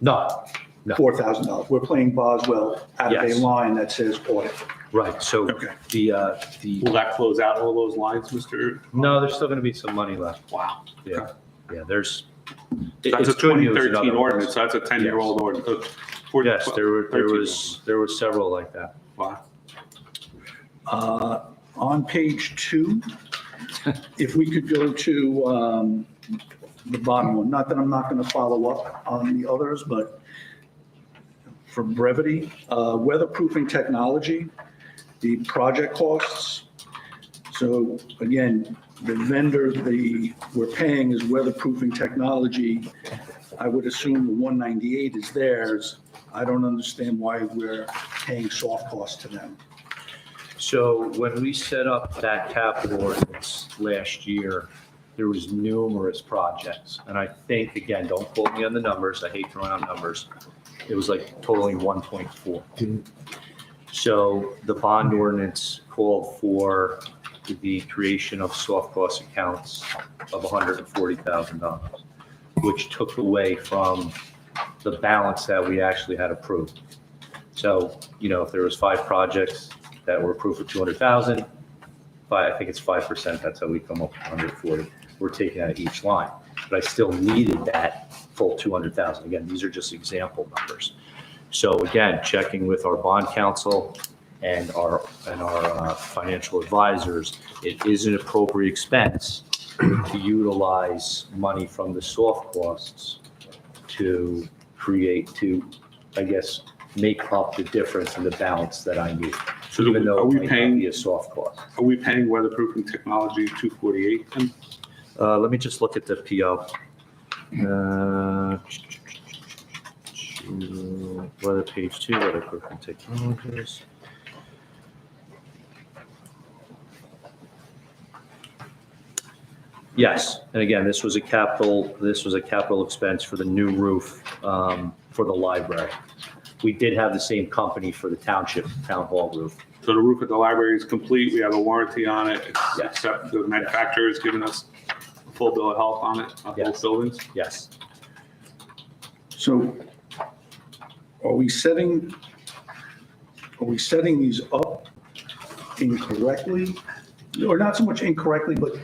No. $4,000. We're paying Boswell out of a Yes. line that says audit. Right, so Okay. Will that close out all those lines, Mr.? No, there's still going to be some money left. Wow. Yeah, there's. That's a it's good news in 2013 other words. ordinance, so that's a 10-year-old ordinance. Yes, there were several like that. Wow. On page 2, if we could go to the bottom one, not that I'm not going to follow up on the others, but for brevity, weatherproofing technology, the project costs. So again, the vendor we're paying is weatherproofing technology. I would assume the 198 is theirs. I don't understand why we're paying soft costs to them. So when we set up that capital ordinance last year, there was numerous projects. And I think, again, don't quote me on the numbers. I hate throwing out numbers. It was like totaling 1.4. So the bond ordinance called for the creation of soft cost accounts of $140,000, which took away from the balance that we actually had approved. So, if there was 5 projects that were approved for 200,000, I think it's 5%, that's how we come up with 140. We're taking out each line, but I still needed that full 200,000. Again, these are just example numbers. So again, checking with our bond counsel and our financial advisors, it is an appropriate expense to utilize money from the soft costs to make up the difference in the balance that I need. So even though are we it might paying- not be a soft cost. Are we paying weatherproofing technology 248? Let me just look at the PO. Weather page 2, weatherproofing technologies. Yes, and again, this was a capital expense for the new roof for the library. We did have the same company for the township town hall roof. So the roof at the library is complete, we have a warranty on it, Yes. except the manufacturer has given us a full bill of health on it, on both buildings? Yes. So are we setting these up incorrectly? Or not so much incorrectly, but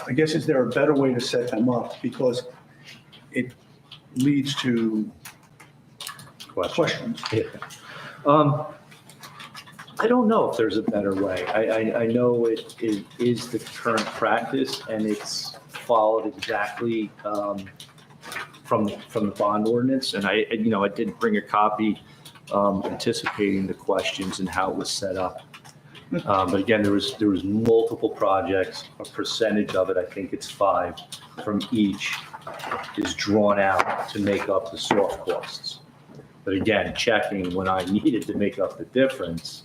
I guess is there a better way to set them up? Because it leads to questions. Yeah. I don't know if there's a better way. I know it is the current practice and it's followed exactly from the bond ordinance. And I did bring a copy anticipating the questions and how it was set up. But again, there was multiple projects, a percentage of it, I think it's 5 from each, is drawn out to make up the soft costs. But again, checking when I needed to make up the difference,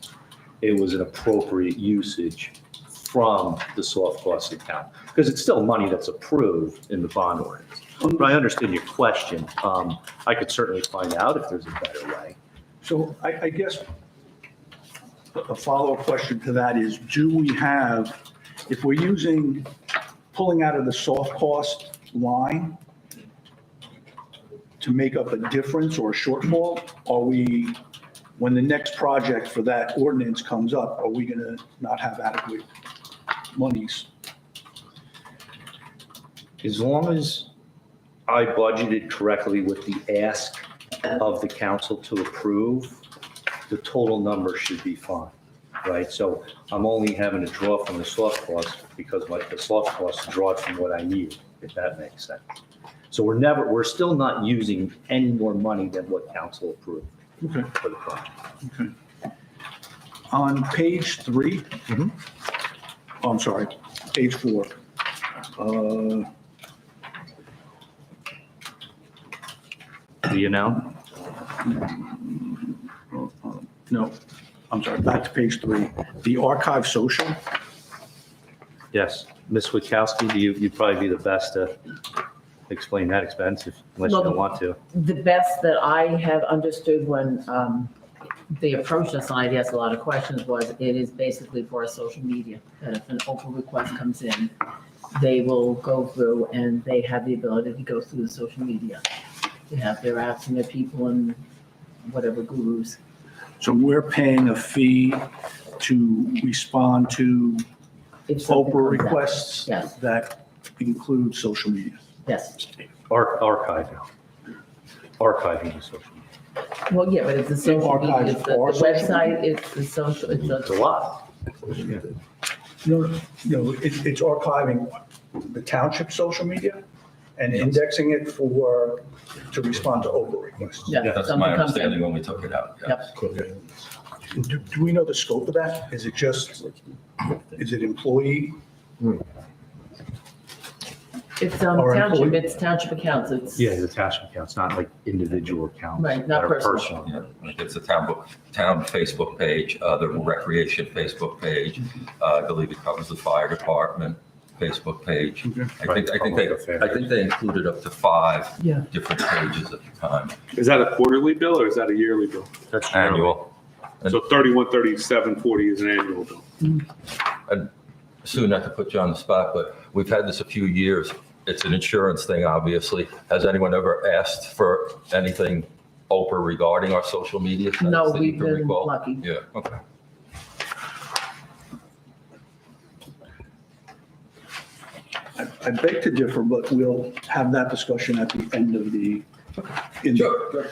it was an appropriate usage from the soft cost account. Because it's still money that's approved in the bond ordinance. But I understand your question. I could certainly find out if there's a better way. So I guess a follow-up question to that is, do we have, if we're pulling out of the soft cost line to make up a difference or a shortfall, when the next project for that ordinance comes up, are we going to not have adequate monies? As long as I budgeted correctly with the ask of the council to approve, the total number should be fine, right? So I'm only having to draw from the soft cost because the soft costs draw from what I need, if that makes sense. So we're still not using any more money than what council approved for the project. Okay. On page 3, oh, I'm sorry, page 4. Do you know? No, I'm sorry, back to page 3. The archive social, Yes. Ms. Witkowski, you'd probably be the best to explain that expense unless you don't want to. The best that I have understood when they approached us, and I asked a lot of questions, was it is basically for our social media. That if an open request comes in, they will go through and they have the ability to go through the social media. They have their apps and their people and whatever gurus. so we're paying a fee to respond to If something Oprah comes up. requests Yes. that include social media. Yes. Archiving the social media. Well, yeah, but it's the social media, archives it's the are social website, it's the social, It's a lot. No, it's archiving the township social media and indexing it to respond to Oprah requests. Yeah, That's something my comes in. understanding when we took it out. Yeah. Yep. Do we know the scope of that? Is it employee? It's Or township, employee? it's township accounts, it's. Yeah, the township accounts, not like individual accounts. Right, not that are personal. Yeah, like it's the town Facebook page, the recreation Facebook page. I believe it covers the fire department Facebook page. I think they included up to 5 Yeah. different pages at the time. Is that a quarterly bill or is that a yearly bill? That's Annual. So 3137.40 is an annual bill. And Sue, not to put you on the spot, but we've had this a few years. It's an insurance thing, obviously. Has anyone ever asked for anything, Oprah, regarding our social media sites No, that you we've can been recall? lucky. Yeah, okay. I beg to differ, but we'll have that discussion at the end of the. Sure.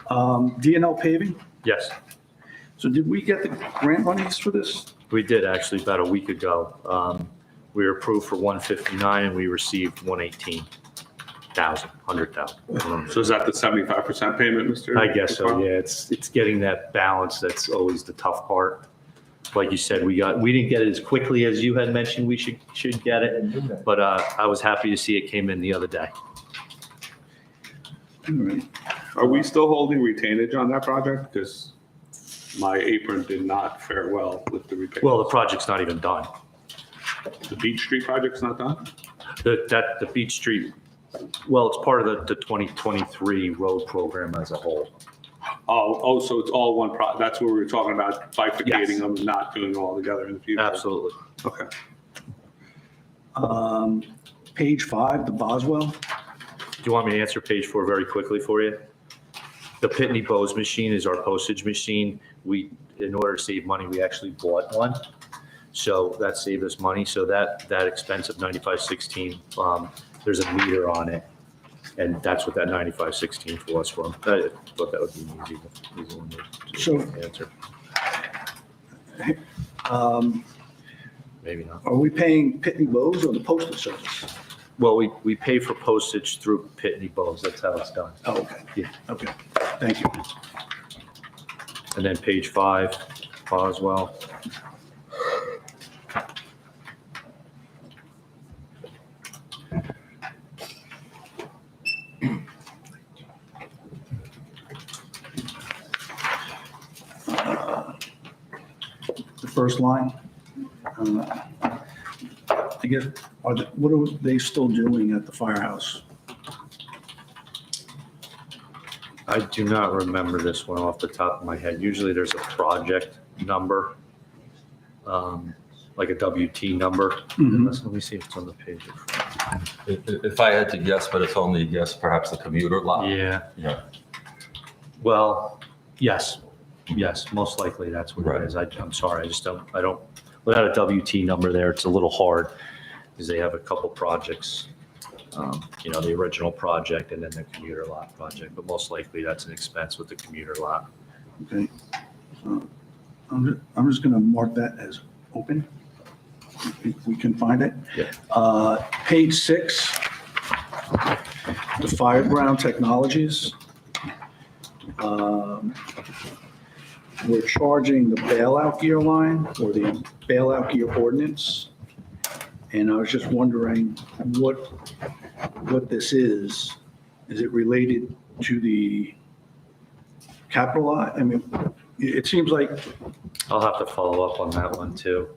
DNL paving, Yes, so did we get the grant monies for this? we did actually about a week ago. We were approved for 159 and we received 118,000. So is that the 75% payment, Mr.? I guess so, yeah. It's getting that balance that's always the tough part. Like you said, we didn't get it as quickly as you had mentioned we should get it, but I was happy to see it came in the other day. All right. Are we still holding retainage on that project? Because my apron did not fare well with the repair. Well, the project's not even done. The Beach Street project's not done? The Beach Street, well, it's part of the 2023 road program as a whole. Oh, so it's all one that's what we were talking about, bifurcating Yes. them and not doing them all together in the future. Absolutely. Okay. Page 5, the Boswell. Do you want me to answer page 4 very quickly for you? The Pitney Bowes machine is our postage machine. In order to save money, we actually bought one. So that saved us money. So that expense of 9516, there's a meter on it. And that's what that 9516 was from. I thought that would be an easy one So- to answer. Maybe not. Are we paying Pitney Bowes or the postal service? Well, we pay for postage through Pitney Bowes. That's how it's done. Oh, okay. Yeah. Okay, thank you. And then page 5, Boswell. The first line. I guess, what are they still doing at the firehouse? I do not remember this one off the top of my head. Usually there's a project number, like a WT number. Mhm. Let me see if it's on the page. If I had to guess, but it's only a guess, perhaps the commuter lot? Yeah, Yeah. well, yes, most likely that's what Right. it is. I'm sorry, I don't, without a WT number there, it's a little hard because they have a couple projects. The original project and then the commuter lot project, but most likely that's an expense with the commuter lot. Okay. I'm just gonna mark that as open. If we can find it. Yeah. Page 6, the Fireground Technologies. We're charging the bailout gear line or the bailout gear ordinance. And I was just wondering what this is. Is it related to the capital lot? I mean, it seems like, I'll have to follow up on that one too.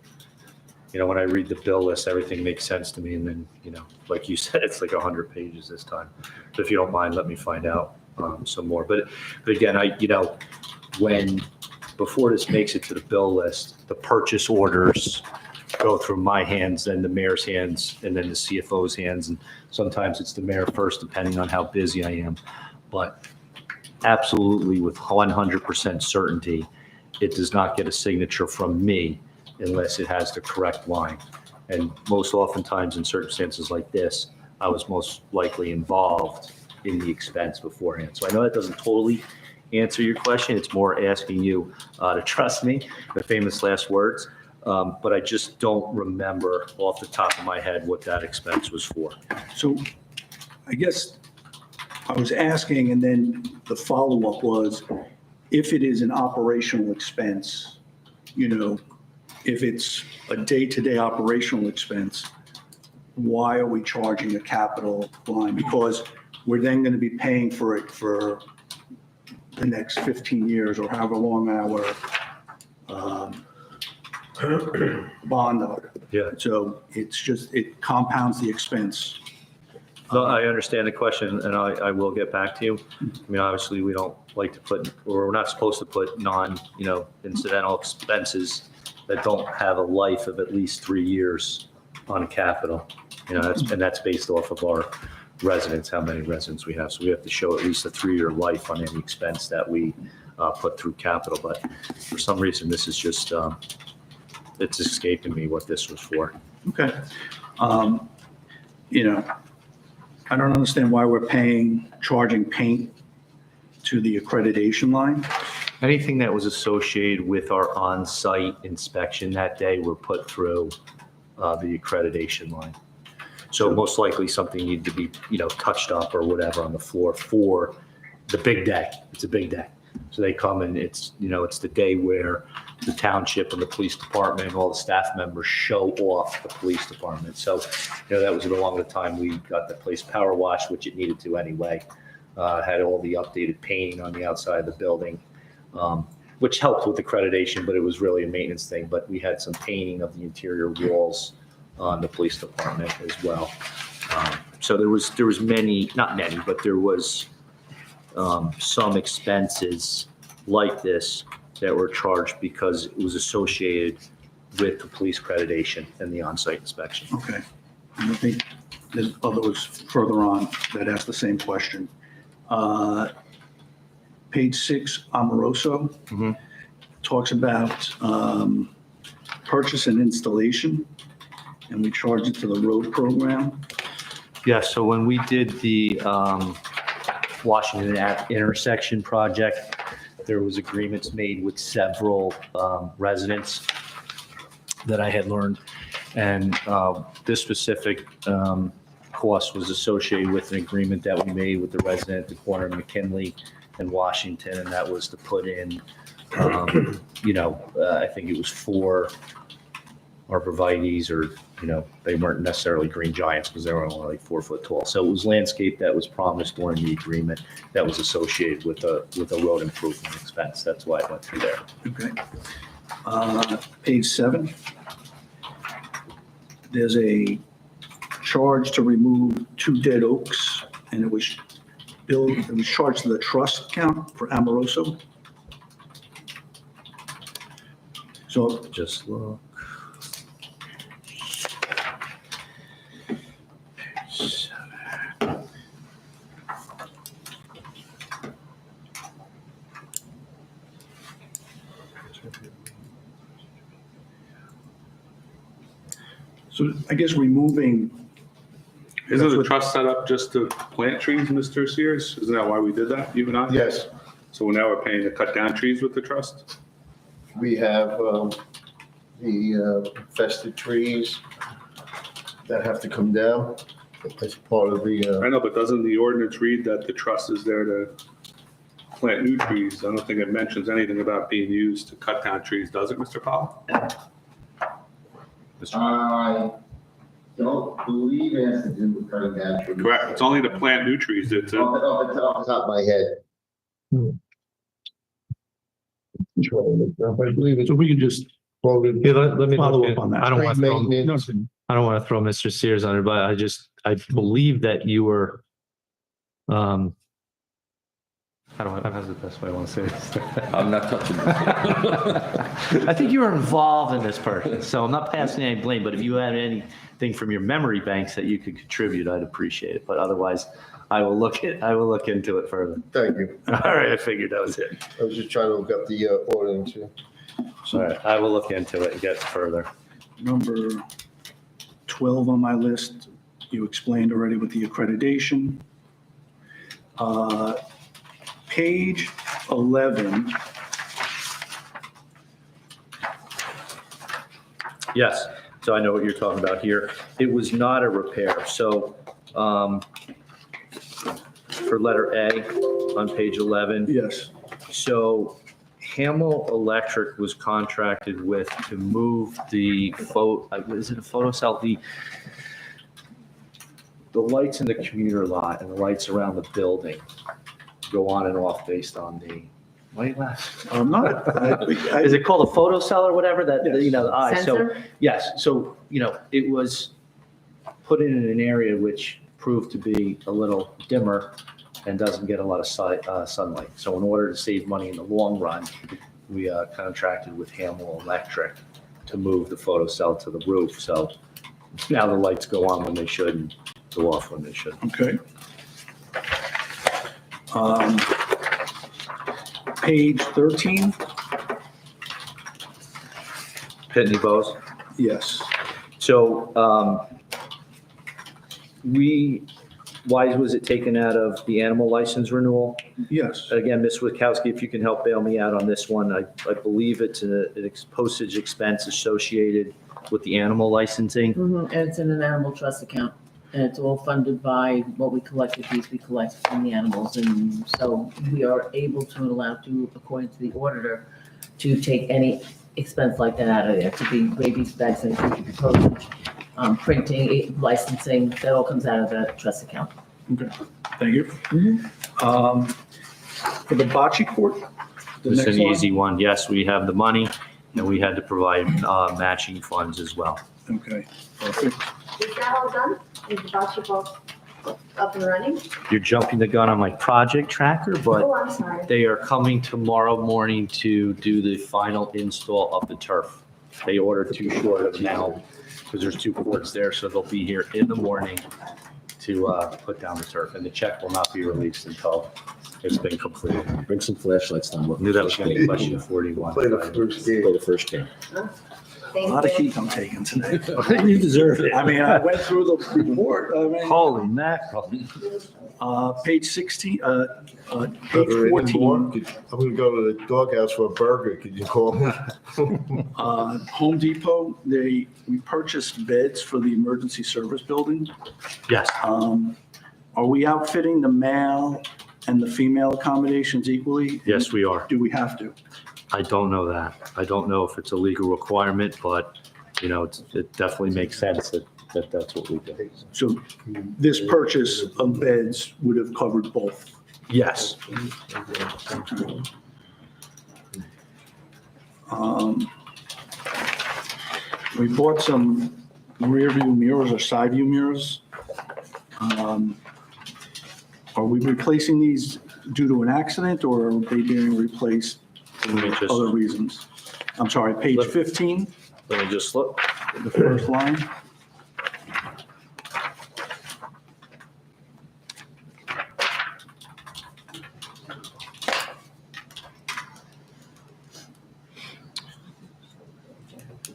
When I read the bill list, everything makes sense to me. And then, like you said, it's like 100 pages this time. So if you don't mind, let me find out some more. But again, before this makes it to the bill list, the purchase orders go through my hands, then the mayor's hands, and then the CFO's hands. And sometimes it's the mayor first, depending on how busy I am. But absolutely, with 100% certainty, it does not get a signature from me unless it has the correct line. And most oftentimes in circumstances like this, I was most likely involved in the expense beforehand. So I know that doesn't totally answer your question. It's more asking you to trust me, the famous last words. But I just don't remember off the top of my head what that expense was for. so I guess I was asking, and then the follow-up was, if it is an operational expense, if it's a day-to-day operational expense, why are we charging a capital line? Because we're then going to be paying for it for the next 15 years or however long our bond are. Yeah. So it's just, it compounds the expense. No, I understand the question, and I will get back to you. I mean, obviously, we don't like to put, or we're not supposed to put incidental expenses that don't have a life of at least 3 years on capital. That's based off of our residents, how many residents we have. So we have to show at least a 3-year life on any expense that we put through capital. But for some reason, this is just, it's escaping me what this was for. Okay. I don't understand why we're charging paint to the accreditation line. Anything that was associated with our on-site inspection that day were put through the accreditation line. So most likely something needed to be, touched up or whatever on the floor for the big day. It's a big day. So they come and it's the day where the township and the police department and all the staff members show off the police department. So, that was along the time we got the place power washed, which it needed to anyway. Had all the updated painting on the outside of the building, which helped with accreditation, but it was really a maintenance thing. But we had some painting of the interior walls on the police department as well. So there was many, not many, but there was some expenses like this that were charged because it was associated with the police accreditation and the on-site inspection. Okay. And I think there's others further on that ask the same question. Page 6, Amoroso, talks about purchase and installation, and we charge it to the road program. Yeah, so when we did the Washington intersection project, there was agreements made with several residents that I had learned. And this specific cost was associated with an agreement that we made with the resident at the corner of McKinley and Washington. And that was to put in, I think it was 4 arborvitaes, or, they weren't necessarily green giants because they were only like 4 foot tall. So it was landscape that was promised during the agreement that was associated with a road improvement expense. That's why it went through there. Okay. Page 7, there's a charge to remove 2 dead oaks, and it was charged to the trust account for Amoroso. So just look. So I guess removing. Isn't the trust set up just to plant trees, Mr. Sears? Isn't that why we did that, you and I? Yes, So now we're paying to cut down trees with the trust? we have the infested trees that have to come down as part of the, I know, but doesn't the ordinance read that the trust is there to plant new trees? I don't think it mentions anything about being used to cut down trees, does it, Mr. Powell? I don't believe it has to do with cutting down trees. Correct. It's only to plant new trees. It's Off the top of my head. I believe it. So we can just let me Follow look up on that. I don't want to throw, Maintenance. I don't want to throw Mr. Sears under, but I believe that you were, that's the best way I want to say this. I'm not touching this. I think you were involved in this person, so I'm not passing any blame, but if you had anything from your memory banks that you could contribute, I'd appreciate it. But otherwise, I will look into it further. thank you. All right, I figured that was it. I was just trying to look up the ordinance here. All right, I will look into it and get further. Number 12 on my list, you explained already with the accreditation. Page 11, Yes, so I know what you're talking about here. It was not a repair, so for letter A on page 11. yes. So Hamel Electric was contracted with to move the is it a photocell? the lights in the commuter lot and the lights around the building go on and off based on the, why are you laughing? I'm not. Is it called a photo cell or whatever that, you know, the eye? So, Sensor? yes, so, you know, it was put in an area which proved to be a little dimmer and doesn't get a lot of sunlight. So in order to save money in the long run, we contracted with Hamwell Electric to move the photo cell to the roof. So now the lights go on when they should and go off when they should. Okay. Page 13, Pitney Bowes. yes. So why was it taken out of the animal license renewal? Yes. Again, Ms. Witkowski, if you can help bail me out on this one, I believe it's an postage expense associated with the animal licensing. And it's in an animal trust account, and it's all funded by what we collect, the fees we collect from the animals. And so we are able to and allowed to, according to the auditor, to take any expense like that out of there. It could be rabies vaccine, it could be postage, printing, licensing, that all comes out of the trust account. Okay, thank you. For the bocce court, the It's next an one? easy one. Yes, we have the money, and we had to provide matching funds as well. Okay, perfect. Is that all done? Is the basketball up and running? You're jumping the gun on my project tracker, Oh, but I'm sorry. they are coming tomorrow morning to do the final install of the turf. They ordered too short of now, because there's 2 courts there, so they'll be here in the morning to put down the turf, and the check will not be released until it's been completed. Bring some flashlights down. Knew that was going to be question 41. Play the first game. A Thank lot of you. heat I'm taking today. You deserve it. I mean, I went through the report, Holy mackerel. page 16, page Brother, 14. I'm gonna go to the doghouse for a burger. Could you call me? Home Depot, we purchased beds for the emergency service building. Yes. Are we outfitting the male and the female accommodations equally? Yes, we are. Do we have to? I don't know that. I don't know if it's a legal requirement, but, you know, it definitely makes sense that that's what we do. So this purchase of beds would have covered both? Yes. We bought some rear view mirrors or side view mirrors. Are we replacing these due to an accident, or are they being replaced Let me for just, other reasons? I'm sorry, page 15, let me just look. the first line.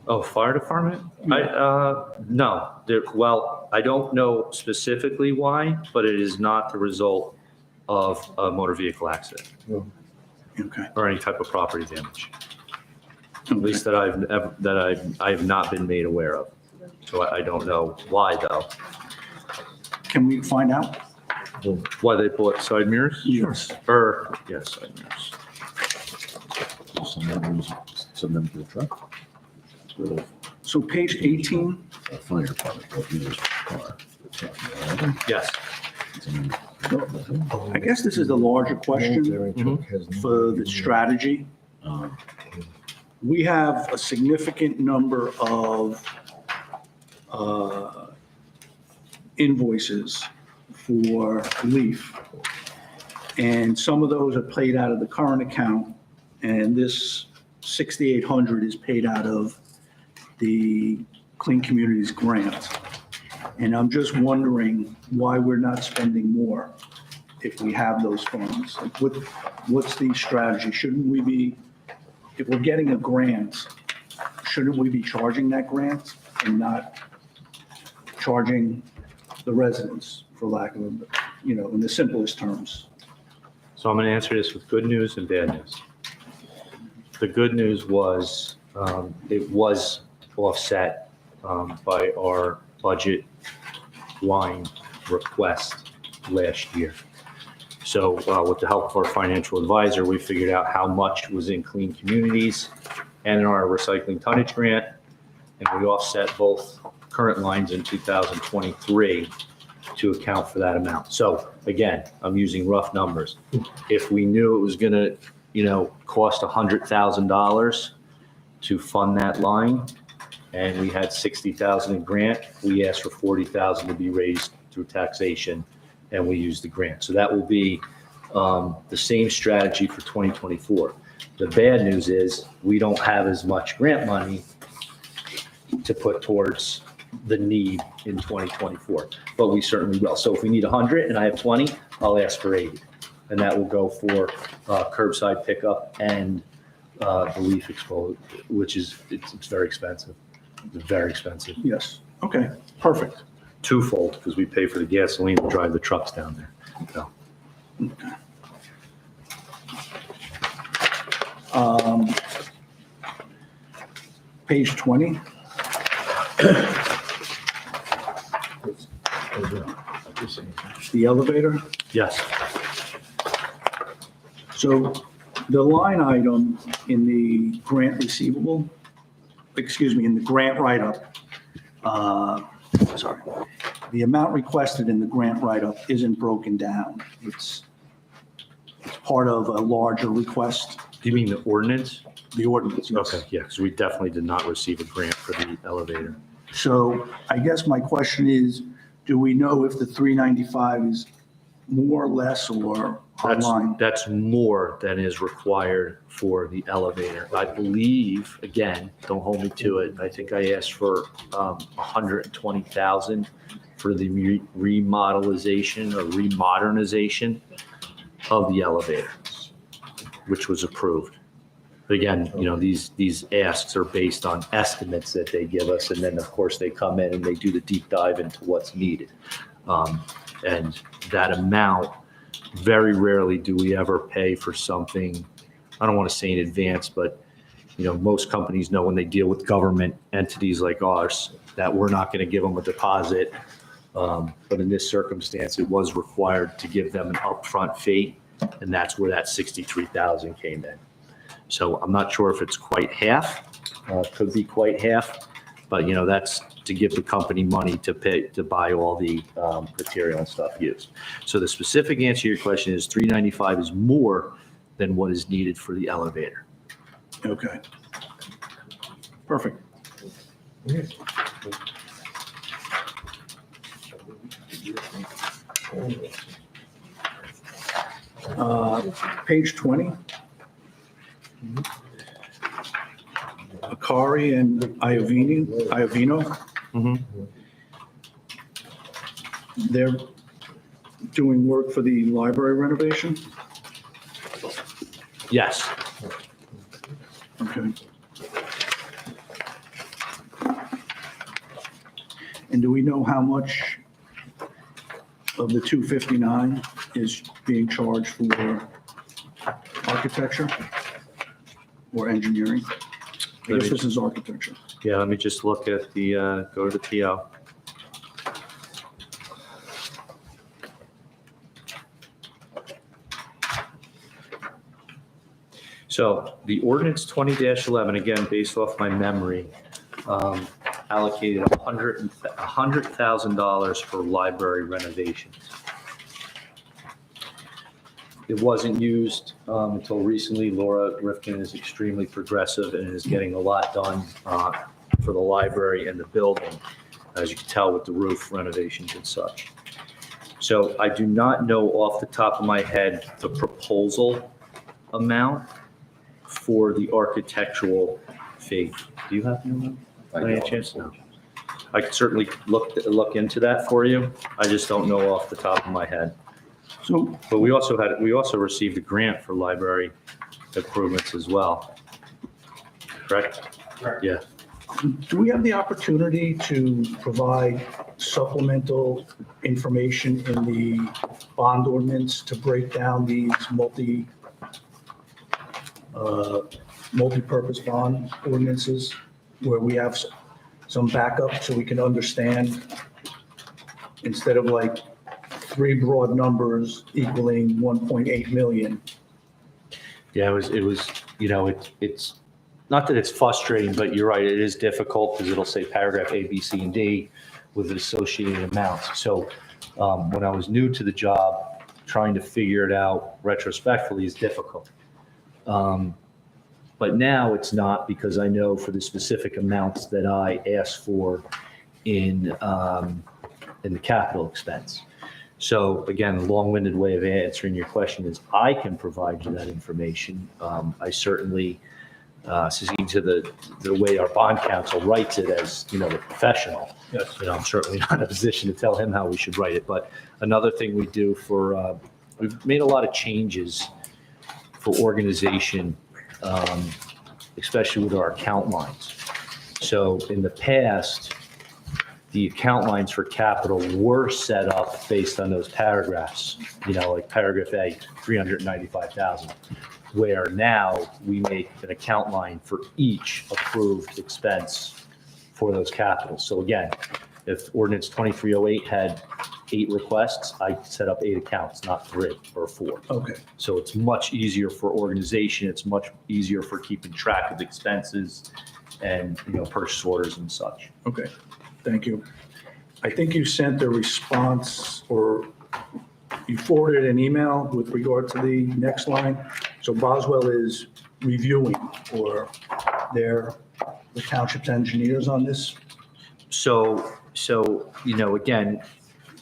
Oh, fire department? No, well, I don't know specifically why, but it is not the result of a motor vehicle accident Okay. or any type of property damage. At least that I have not been made aware of. So I don't know why though. Can we find out? Why they bought side mirrors? Yes. Yes, side mirrors. Send them to the truck. So page 18, Fire department, both users car. Yes. I guess this is the larger question for the strategy. We have a significant number of invoices for leaf. And some of those are paid out of the current account, and this 6,800 is paid out of the Clean Communities grant. And I'm just wondering why we're not spending more if we have those funds. Like, what's the strategy? Shouldn't we be, if we're getting a grant, shouldn't we be charging that grant and not charging the residents, for lack of, in the simplest terms? So I'm going to answer this with good news and bad news. The good news was it was offset by our budget line request last year. So with the help of our financial advisor, we figured out how much was in Clean Communities and in our recycling tonnage grant, and we offset both current lines in 2023 to account for that amount. So again, I'm using rough numbers. If we knew it was going to, cost $100,000 to fund that line, and we had $60,000 in grant, we asked for $40,000 to be raised through taxation, and we used the grant. So that will be the same strategy for 2024. The bad news is we don't have as much grant money to put towards the need in 2024, but we certainly will. So if we need 100 and I have 20, I'll ask for 80. And that will go for curbside pickup and the leaf exposure, which is, it's very expensive. It's very expensive. Yes. Okay, perfect. Twofold, because we pay for the gasoline to drive the trucks down there. So. Page 20. The elevator. Yes. So the line item in the grant receivable, in the grant write-up, the amount requested in the grant write-up isn't broken down. It's part of a larger request. Do you mean the ordinance? The ordinance, yes. Okay, yeah, because we definitely did not receive a grant for the elevator. So I guess my question is, do we know if the 395 is more or less or online? That's more than is required for the elevator. I believe, again, don't hold me to it, I think I asked for 120,000 for the remodelization or remodernization of the elevator, which was approved. But again, these asks are based on estimates that they give us, and then of course they come in and they do the deep dive into what's needed. And that amount, very rarely do we ever pay for something, I don't want to say in advance, but most companies know when they deal with government entities like ours that we're not going to give them a deposit. But in this circumstance, it was required to give them an upfront fee, and that's where that $63,000 came in. So I'm not sure if it's quite half, could be quite half, but that's to give the company money to pay, to buy all the material and stuff used. So the specific answer to your question is 395 is more than what is needed for the elevator. Okay. Perfect. Page 20. Akari and Iovino. They're doing work for the library renovation? Yes. Okay. And do we know how much of the 259 is being charged for architecture or engineering? I guess this is architecture. Yeah, let me just look at the, go to the PO. So the ordinance 20-11, again, based off my memory, allocated $100,000 for library renovations. It wasn't used until recently. Laura Rifkin is extremely progressive and is getting a lot done for the library and the building, as you can tell with the roof renovations and such. So I do not know off the top of my head the proposal amount for the architectural fee. Do you have any chance? No. I could certainly look into that for you. I just don't know off the top of my head. So, but we also received a grant for library improvements as well. Correct? Correct. Yeah. Do we have the opportunity to provide supplemental information in the bond ordinance to break down these multi-purpose bond ordinances where we have some backup so we can understand, instead of like three broad numbers equaling 1.8 million? Yeah, it was, it's not that it's frustrating, but you're right, it is difficult because it'll say paragraph A, B, C, and D with associated amounts. So When I was new to the job, trying to figure it out retrospectively is difficult. But now it's not, because I know for the specific amounts that I asked for in the capital expense. So again, a long-winded way of answering your question is I can provide you that information. I certainly, seeing to the way our bond counsel writes it as, the professional. Yes. I'm certainly not in a position to tell him how we should write it. But another thing we do we've made a lot of changes for organization, especially with our account lines. So in the past, the account lines for capital were set up based on those paragraphs, like paragraph A, 395,000, where now we make an account line for each approved expense for those capitals. So again, if ordinance 2308 had 8 requests, I set up 8 accounts, not 3 or 4. Okay. So it's much easier for organization. It's much easier for keeping track of expenses and, purchase orders and such. Okay, thank you. I think you sent a response, or you forwarded an email with regard to the next line. So Boswell is reviewing, or the township's engineers on this? So, again,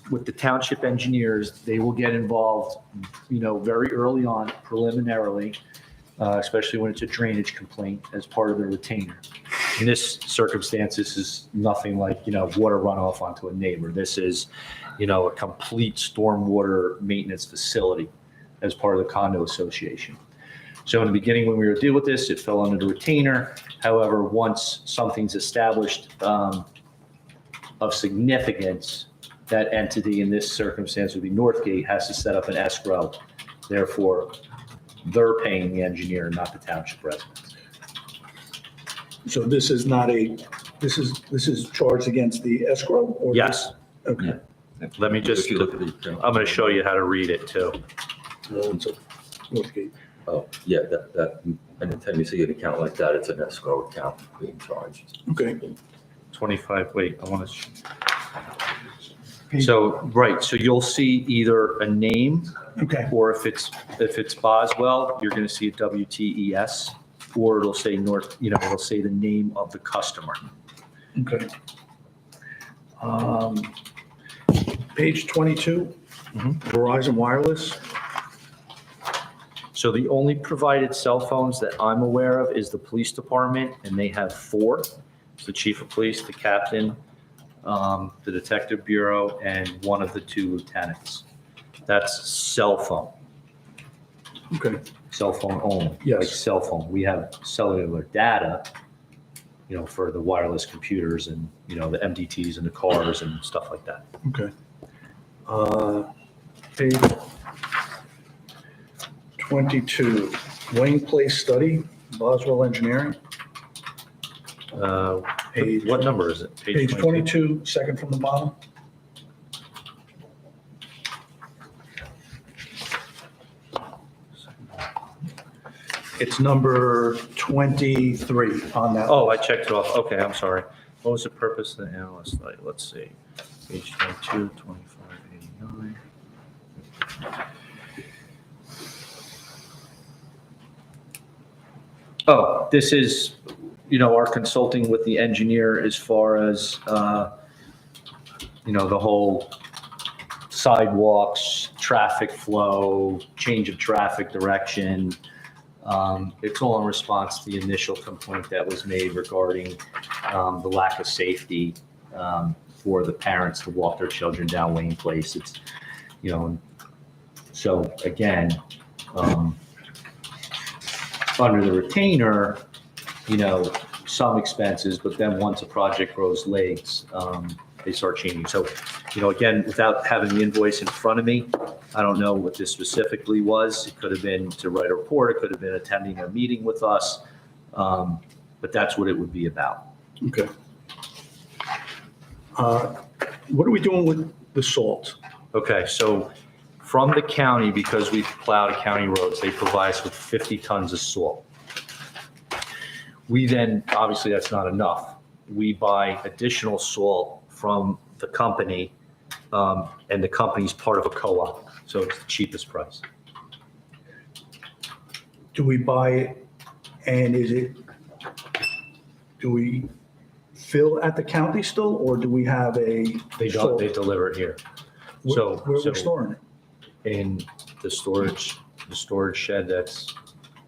with the township engineers, they will get involved, very early on, preliminarily, especially when it's a drainage complaint as part of the retainer. In this circumstance, this is nothing like, water runoff onto a neighbor. This is, a complete stormwater maintenance facility as part of the condo association. So in the beginning, when we were dealing with this, it fell under the retainer. However, once something's established of significance, that entity in this circumstance would be Northgate, has to set up an escrow. Therefore, they're paying the engineer, not the township residents. So this is not this is charged against the escrow? Or Yes. Okay. Let me just, If you look at the- I'm going to show you how to read it too. Northgate. Oh, yeah, that, anytime you see an account like that, it's an escrow account being charged. Okay. 25, wait, I want to. So, right, so you'll see either a name. Okay. Or if it's Boswell, you're going to see a WTES, or it'll say it'll say the name of the customer. Okay. Page 22, Verizon Wireless. So the only provided cell phones that I'm aware of is the police department, and they have 4. It's the chief of police, the captain, the detective bureau, and one of the 2 lieutenants. That's cell phone. Okay. Cell phone only. Yes. Like cell phone. We have cellular data, for the wireless computers and, the MDTs and the cars and stuff like that. Okay. Page 22, Wayne Place Study, Boswell Engineering. Page- What number is it? Page 22, second from the bottom. It's number 23 on that. Oh, I checked it off. Okay, I'm sorry. What was the purpose of the analyst study? Let's see. Page 22, 2589. Oh, this is, our consulting with the engineer as far as, the whole sidewalks, traffic flow, change of traffic direction. It's all in response to the initial complaint that was made regarding the lack of safety for the parents to walk their children down Wayne Place. It's, so again, under the retainer, some expenses, but then once a project grows legs, they start changing. So, again, without having the invoice in front of me, I don't know what this specifically was. It could have been to write a report. It could have been attending a meeting with us. But that's what it would be about. Okay. What are we doing with the salt? Okay, so from the county, because we've plowed county roads, they provide us with 50 tons of salt. We then, obviously that's not enough. We buy additional salt from the company And the company's part of a co-op, so it's the cheapest price. Do we buy it and do we fill at the county still, or do we have a? They deliver it here. So Where we're storing it? In the storage shed that's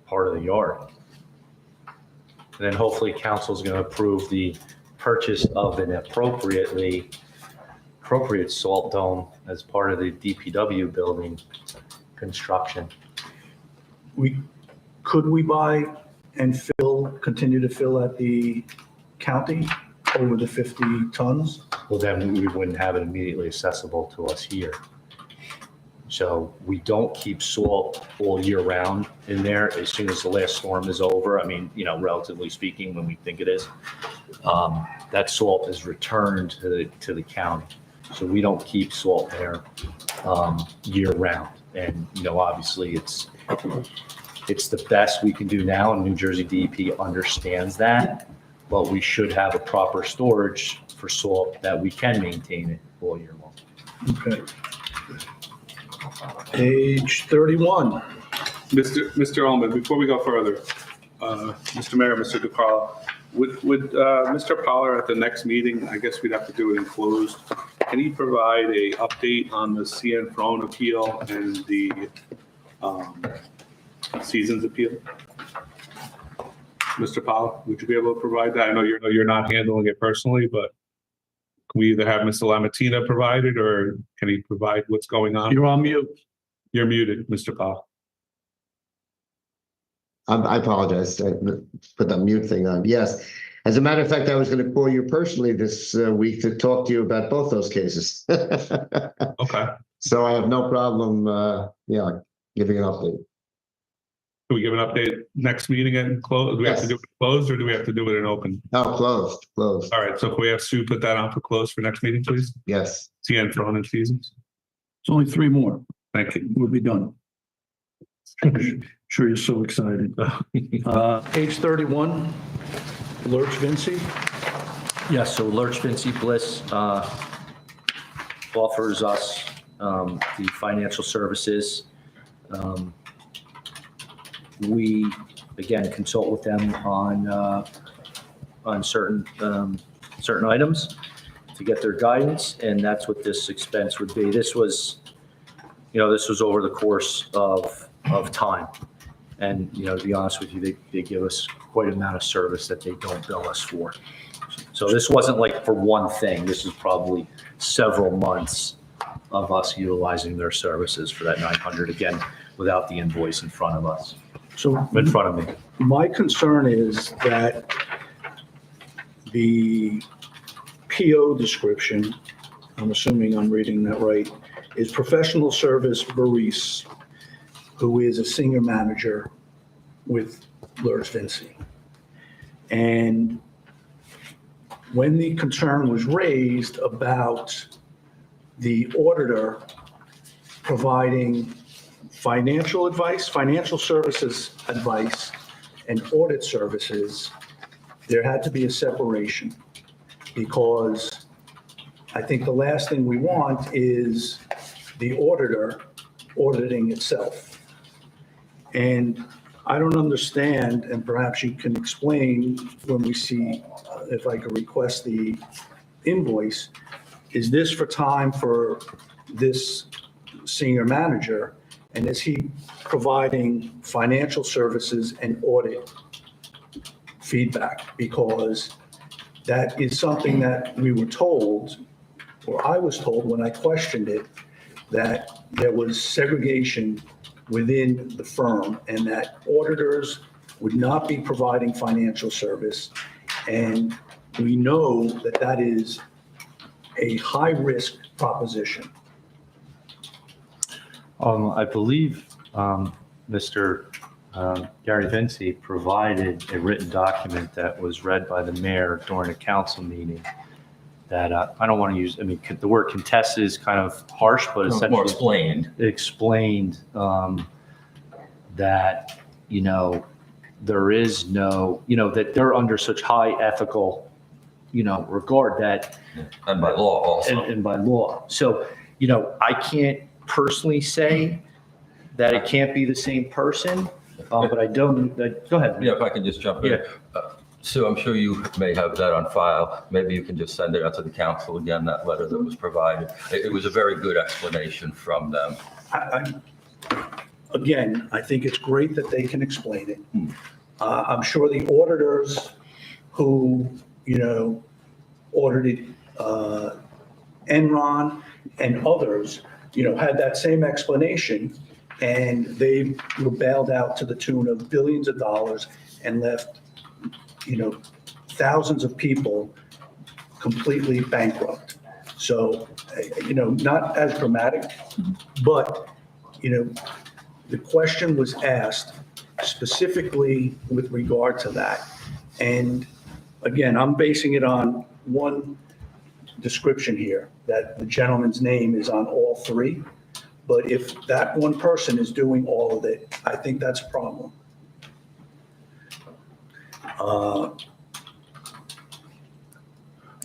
part of the yard. And then hopefully council's going to approve the purchase of an appropriate salt dome as part of the DPW building construction. Could we buy and continue to fill at the county over the 50 tons? Well, then we wouldn't have it immediately accessible to us here. So we don't keep salt all year round in there. As soon as the last storm is over, I mean, relatively speaking, when we think it is, that salt is returned to the county. So we don't keep salt there year round. And, obviously it's the best we can do now, and New Jersey DEP understands that, but we should have a proper storage for salt that we can maintain it all year long. Okay. Page 31. Mr. Ullman, before we go further, Mr. Mayor, Mr. DeCarlo, would Mr. Poller at the next meeting, I guess we'd have to do it in closed, can he provide a update on the CN Frone appeal and the Seasons appeal? Mr. Poller, would you be able to provide that? I know you're not handling it personally, but can we either have Mr. Lamatina provide it, or can he provide what's going on? You're on mute. You're muted, Mr. Powell. I apologize. I put that mute thing on. Yes. As a matter of fact, I was going to call you personally this week to talk to you about both those cases. Okay. So I have no problem, giving an update. Can we give an update next meeting and close? Do we have to do it closed, or do we have to do it in open? No, closed. All right. So can we have Sue put that on for closed for next meeting, please? Yes. CN Frone and Seasons. It's only 3 more. Thank you. We'll be done. Sure you're so excited. Page 31, Lurch Vinci. Yes, so Lurch Vinci Bliss offers us the financial services. We, again, consult with them on certain items to get their guidance, and that's what this expense would be. This was over the course of time. And, to be honest with you, they give us quite an amount of service that they don't bill us for. So this wasn't like for one thing. This is probably several months of us utilizing their services for that 900, again, without the invoice in front of us. So In front of me. my concern is that the PO description, I'm assuming I'm reading that right, is professional service barista, who is a senior manager with Lurch Vinci. And when the concern was raised about the auditor providing financial advice, financial services advice, and audit services, there had to be a separation, because I think the last thing we want is the auditor auditing itself. And I don't understand, and perhaps you can explain when we see, if I could request the invoice, is this for time for this senior manager? And is he providing financial services and audit feedback? Because that is something that we were told, or I was told when I questioned it, that there was segregation within the firm and that auditors would not be providing financial service. And we know that that is a high-risk proposition. I believe Mr. Gary Vinci provided a written document that was read by the mayor during a council meeting that I don't want to use, the word contest is kind of harsh, but essentially More explained. Explained that, there is no, that they're under such high ethical, regard that And by law also. And by law. So, I can't personally say that it can't be the same person, but I don't, go ahead. Yeah, if I can just jump in. Yeah. Sue, I'm sure you may have that on file. Maybe you can just send it out to the council again, that letter that was provided. It was a very good explanation from them. Again, I think it's great that they can explain it. I'm sure the auditors who, audited Enron and others, had that same explanation, and they were bailed out to the tune of billions of dollars and left, thousands of people completely bankrupt. So, not as dramatic, but, the question was asked specifically with regard to that. And again, I'm basing it on one description here, that the gentleman's name is on all three. But if that one person is doing all of it, I think that's a problem.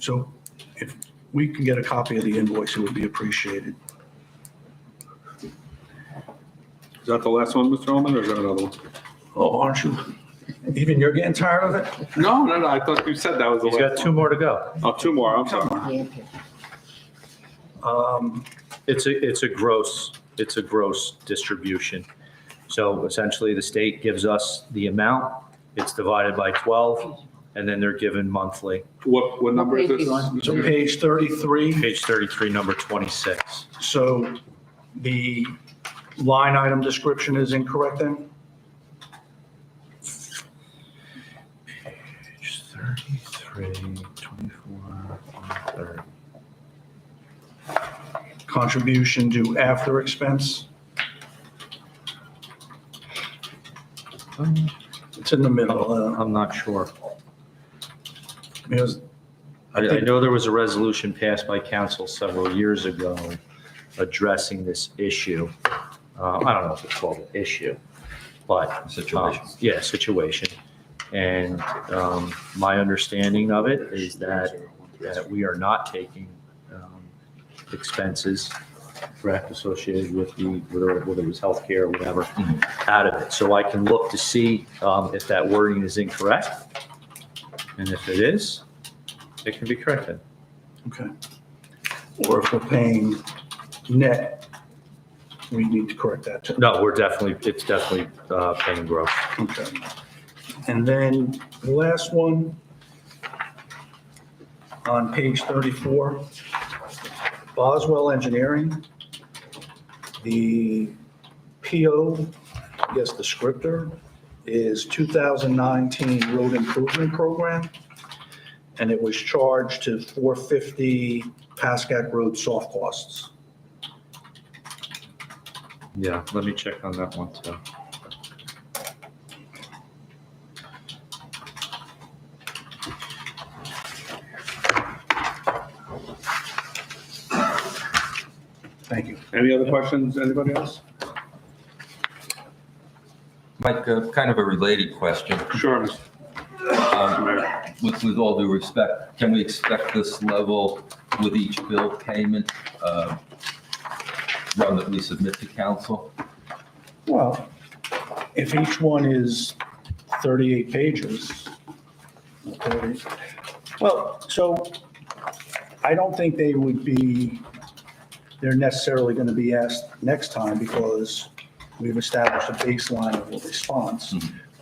So if we can get a copy of the invoice, it would be appreciated. Is that the last one, Mr. Ullman, or is there another one? Oh, aren't you? Even you're getting tired of it? No, I thought you said that was the He's last got two more to go. Oh, two more, I'm sorry. It's a gross distribution. So essentially, the state gives us the amount, it's divided by 12, and then they're given monthly. What number is this? So page 33. Page 33, number 26. So the line item description is incorrect then? Page 33, 24, 30. Contribution due after expense? It's in the middle. I'm not sure. Because I know there was a resolution passed by council several years ago addressing this issue. I don't know if it's called an issue, but. Situation. Yeah, situation. And my understanding of it is that we are not taking expenses, correct, associated with whether it was healthcare or whatever, out of it. So I can look to see if that wording is incorrect. And if it is, it can be corrected. Okay. Or if we're paying net, we need to correct that too. No, it's definitely paying gross. Okay. And then the last one on page 34, Boswell Engineering, the PO, I guess descriptor, is 2019 Road Improvement Program, and it was charged to 450 Pascack Road soft costs. Yeah, let me check on that one too. Thank you. Any other questions, anybody else? Mike, kind of a related question. Sure, Mr. Mayor. With all due respect, can we expect this level with each bill payment run that we submit to council? Well, if each one is 38 pages, okay. Well, so I don't think they're necessarily going to be asked next time because we've established a baseline of a response.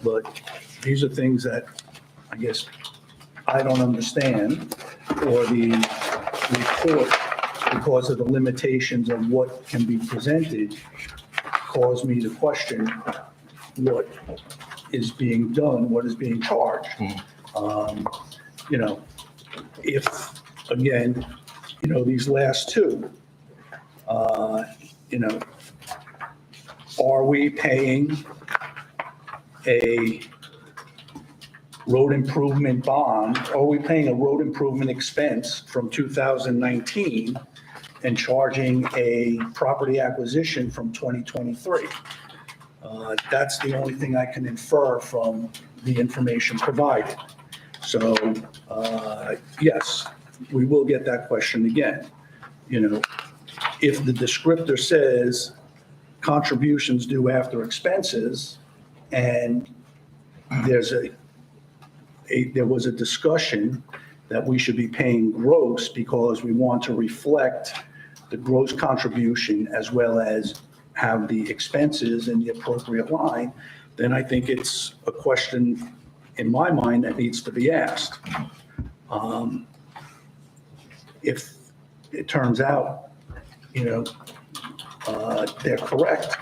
But these are things that I guess I don't understand, or the report, because of the limitations of what can be presented, caused me to question what is being done, what is being charged. If, again, these last two, are we paying a road improvement bond? Are we paying a road improvement expense from 2019 and charging a property acquisition from 2023? That's the only thing I can infer from the information provided. So, yes, we will get that question again. If the descriptor says contributions due after expenses, and there was a discussion that we should be paying gross because we want to reflect the gross contribution as well as have the expenses in the appropriate line, then I think it's a question in my mind that needs to be asked. If it turns out, they're correct,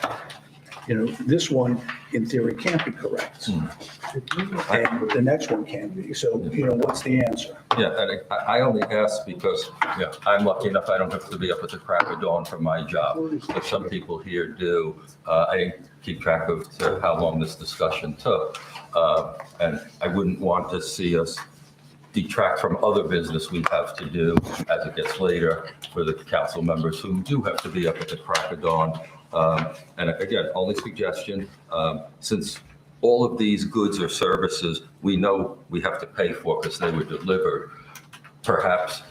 this one in theory can't be correct. And the next one can't be. So, what's the answer? Yeah, and I only ask because, I'm lucky enough, I don't have to be up at the crack of dawn for my job. But some people here do. I didn't keep track of how long this discussion took. And I wouldn't want to see us detract from other business we have to do as it gets later for the council members who do have to be up at the crack of dawn. And again, only suggestion, since all of these goods or services we know we have to pay for because they were delivered, perhaps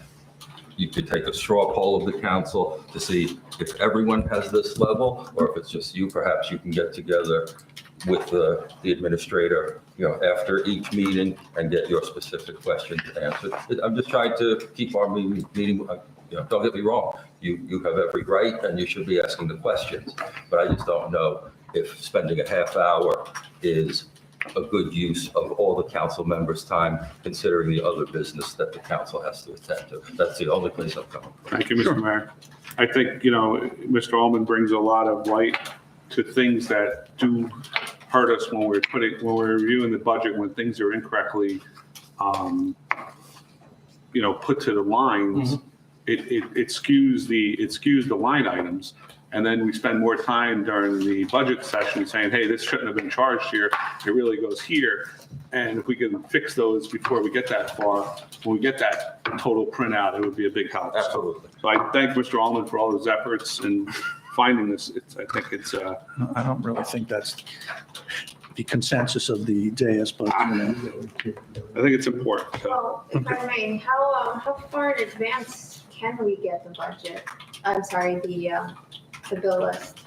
you could take a straw poll of the council to see if everyone has this level, or if it's just you, perhaps you can get together with the administrator, after each meeting and get your specific questions answered. I'm just trying to keep our meeting, don't get me wrong, you have every right and you should be asking the questions, but I just don't know if spending a half hour is a good use of all the council members' time, considering the other business that the council has to attend to. That's the only place I'm coming from. Thank you, Mr. Mayor. I think, Mr. Ullman brings a lot of light to things that do hurt us when we're reviewing the budget, when things are incorrectly, put to the lines. It skews the line items. And then we spend more time during the budget session saying, hey, this shouldn't have been charged here. It really goes here. And if we can fix those before we get that far, when we get that total printout, it would be a big help. Absolutely. So I thank Mr. Ullman for all his efforts in finding this. I think it's. I don't really think that's the consensus of the dais, but, I think it's important. So. Well, if I may, how far in advance can we get the budget? I'm sorry, the bill list.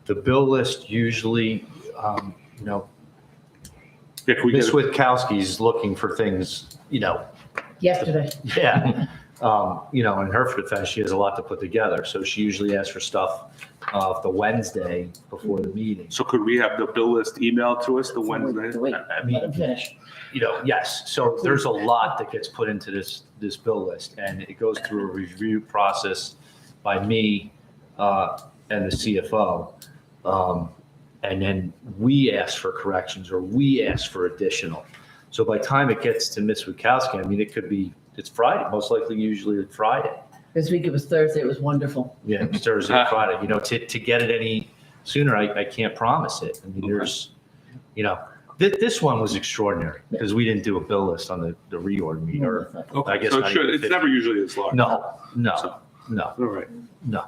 The bill list usually, If we Ms. get Witkowski's looking for things, Yesterday. yeah. In her defense, she has a lot to put together. So she usually asks for stuff the Wednesday before the meeting. So could we have the bill list emailed to us the Wednesday? Wait, I mean, let him finish. Yes. So there's a lot that gets put into this bill list, and it goes through a review process by me and the CFO. And then we ask for corrections or we ask for additional. So by the time it gets to Ms. Witkowski, I mean, it's Friday, most likely usually it's Friday. This week it was Thursday. It was wonderful. Yeah, it's Thursday, or Friday. To get it any sooner, I can't promise it. I mean, there's, this one was extraordinary because we didn't do a bill list on the reorg meeting, or I guess. So not even it's 50. never usually this large. No. All right. No.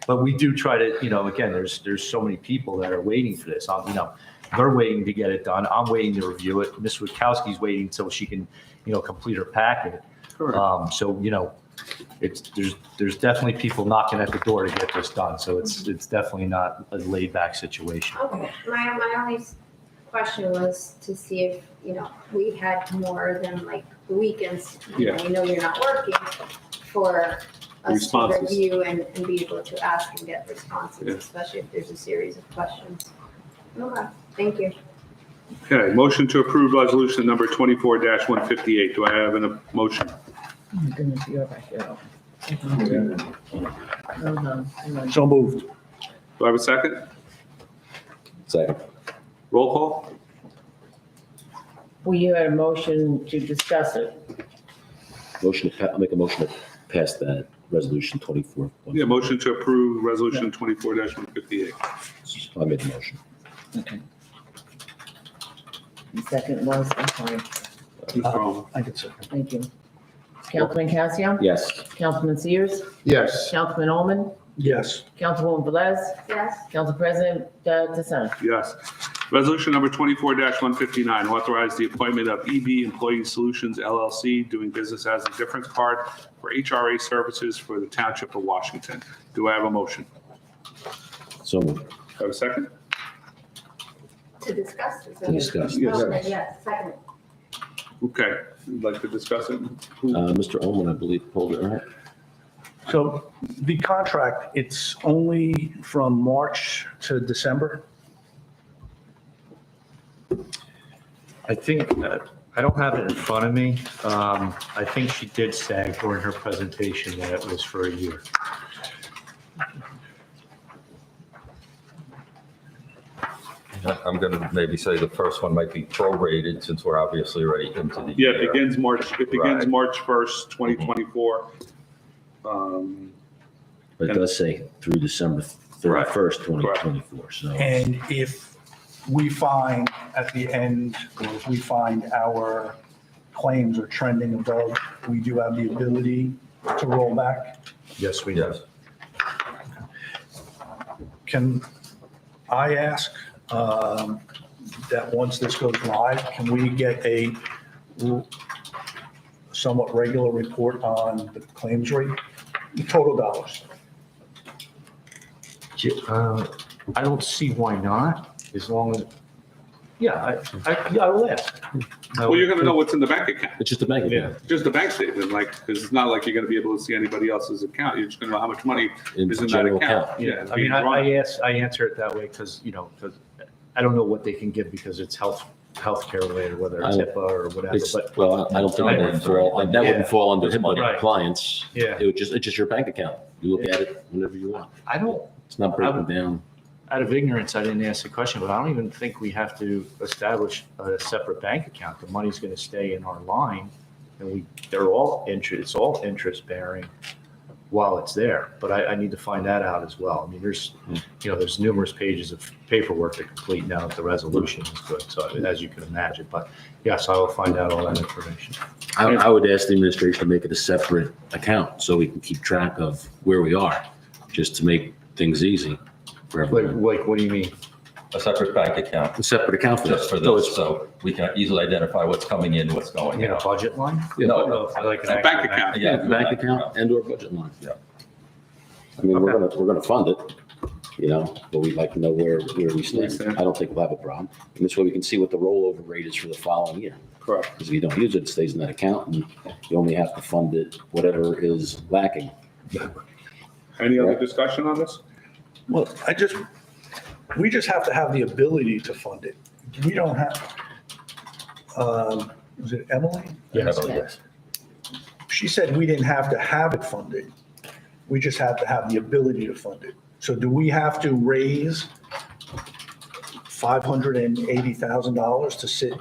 But we do try to, again, there's so many people that are waiting for this. They're waiting to get it done. I'm waiting to review it. Ms. Witkowski's waiting until she can, complete her packet. So, there's definitely people knocking at the door to get this done. So it's definitely not a laid back situation. Okay, my only question was to see if, we had more than like the weekends. Yeah. We know you're not working for us to Responses. review and be able to ask and get responses, Yeah. especially if there's a series of questions. Okay, thank you. Okay, motion to approve resolution number 24-158. Do I have a motion? Oh my goodness, you're back here. Hold on. so moved. Do I have a second? Second. Roll call? Well, you had a motion to discuss it. I'll make a motion to pass that resolution 24. Yeah, motion to approve resolution 24-158. I made the motion. Okay. The second was, I'm sorry. I could say. Thank you. Councilman Cassio? Yes. Councilman Sears? Yes. Councilman Ullman? Yes. Councilwoman Velez? Yes. Council President DeSena? Yes. Resolution number 24-159, authorize the appointment of EB Employee Solutions LLC, doing business as a difference card for HRA services for the Township of Washington. Do I have a motion? So moved. Have a second? To discuss? To discuss. Yes. Okay, yes, second. Okay, you'd like to discuss it? Mr. Ullman, I believe, pulled it, right? So the contract, it's only from March to December? I think, I don't have it in front of me. I think she did say during her presentation that it was for a year. I'm going to maybe say the first one might be prorated since we're obviously already into the Yeah, year. it begins March Right. March 1st, 2024. But it does say through December 31st, 2024, so. And if we find at the end, or if we find our claims are trending above, we do have the ability to roll back? Yes, we do. Yes. Can I ask that once this goes live, can we get a somewhat regular report on the claims rate, the total dollars? I don't see why not, as long as, yeah, I will ask. Well, you're going to know what's in the bank account. It's just a bank account. Just the bank statement, like, because it's not like you're going to be able to see anybody else's account. You're just going to know how much money is in that general account. account. Yeah, I mean, I answer it that way because, because I don't know what they can give because it's healthcare related, whether it's HIPAA or whatever, but. Well, I don't think that wouldn't fall under HIPAA Right. compliance. Yeah. It's just your bank account. You look at it whenever you want. I don't, It's not broken down. out of ignorance, I didn't ask the question, but I don't even think we have to establish a separate bank account. The money's going to stay in our line and they're all interest, it's all interest bearing while it's there. But I need to find that out as well. I mean, there's numerous pages of paperwork to complete now that the resolution is good. So as you can imagine, but yes, I will find out all that information. I would ask the administration to make it a separate account so we can keep track of where we are, just to make things easy for everyone. Like, what do you mean? A separate bank account. A separate account for Just for this, so we can easily identify what's coming in, what's going In a out. budget line? No, Like an A bank actual account. Yeah. Bank account and or budget line. Yeah. I mean, we're gonna fund it, but we'd like to know where we stand. I don't think we'll have a problem. And this way we can see what the rollover rate is for the following year. Correct. Because if you don't use it, it stays in that account and you only have to fund it, whatever is lacking. Any other discussion on this? Well, we just have to have the ability to fund it. We don't have, was it Emily? Yes. She said we didn't have to have it funded. We just have to have the ability to fund it. So do we have to raise $580,000 to sit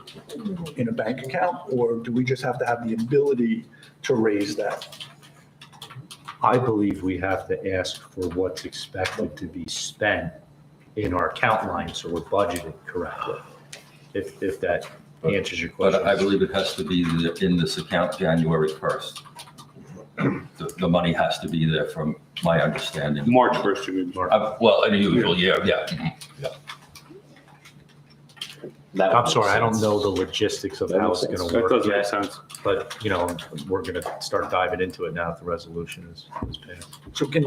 in a bank account? Or do we just have to have the ability to raise that? I believe we have to ask for what's expected to be spent in our account line, so we're budgeted correctly, if that answers your question. But I believe it has to be in this account January 1st. The money has to be there from my understanding. March 1st, you mean? Well, in a usual year, yeah. I'm sorry, I don't know the logistics of how it's gonna That work does make yet, sense. but, we're gonna start diving into it now that the resolution is passed. So can,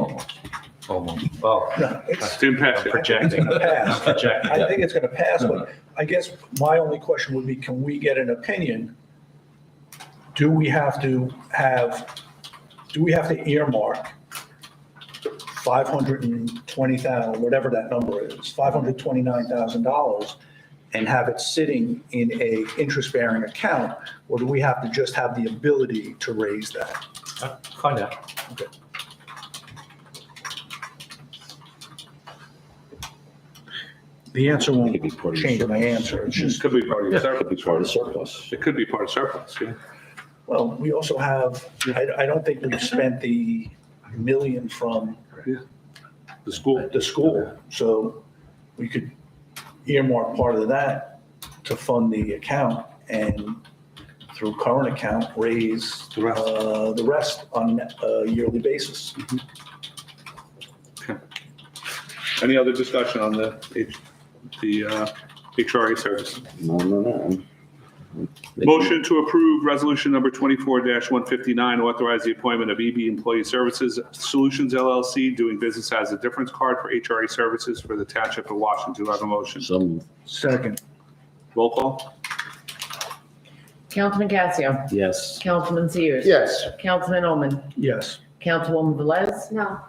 Almost, well, no, it's Didn't pass I'm yet. projecting. gonna pass. Projecting. I think it's gonna pass, but I guess my only question would be, can we get an opinion? Do we have to earmark 520,000, whatever that number is, $529,000, and have it sitting in a interest-bearing account? Or do we have to just have the ability to raise that? Find out. Okay. The answer won't It could be part of change my answer. It's It just, could be part of your It could be part of surplus. surplus. It could be part of surplus, yeah. well, we also have, I don't think we've spent the million from The school. the school. So we could earmark part of that to fund the account and through current account, raise the rest on a yearly basis. Okay. Any other discussion on the HRA Services. No. Motion to approve resolution number 24-159, authorize the appointment of EB Employee Services Solutions LLC, doing business as a difference card for HRA Services for the Township of Washington. Do I have a motion? So moved. Second. Roll call? Councilman Casio, Yes. Councilman Sears. Yes. Councilman Oman, Yes. Councilwoman Velez, No.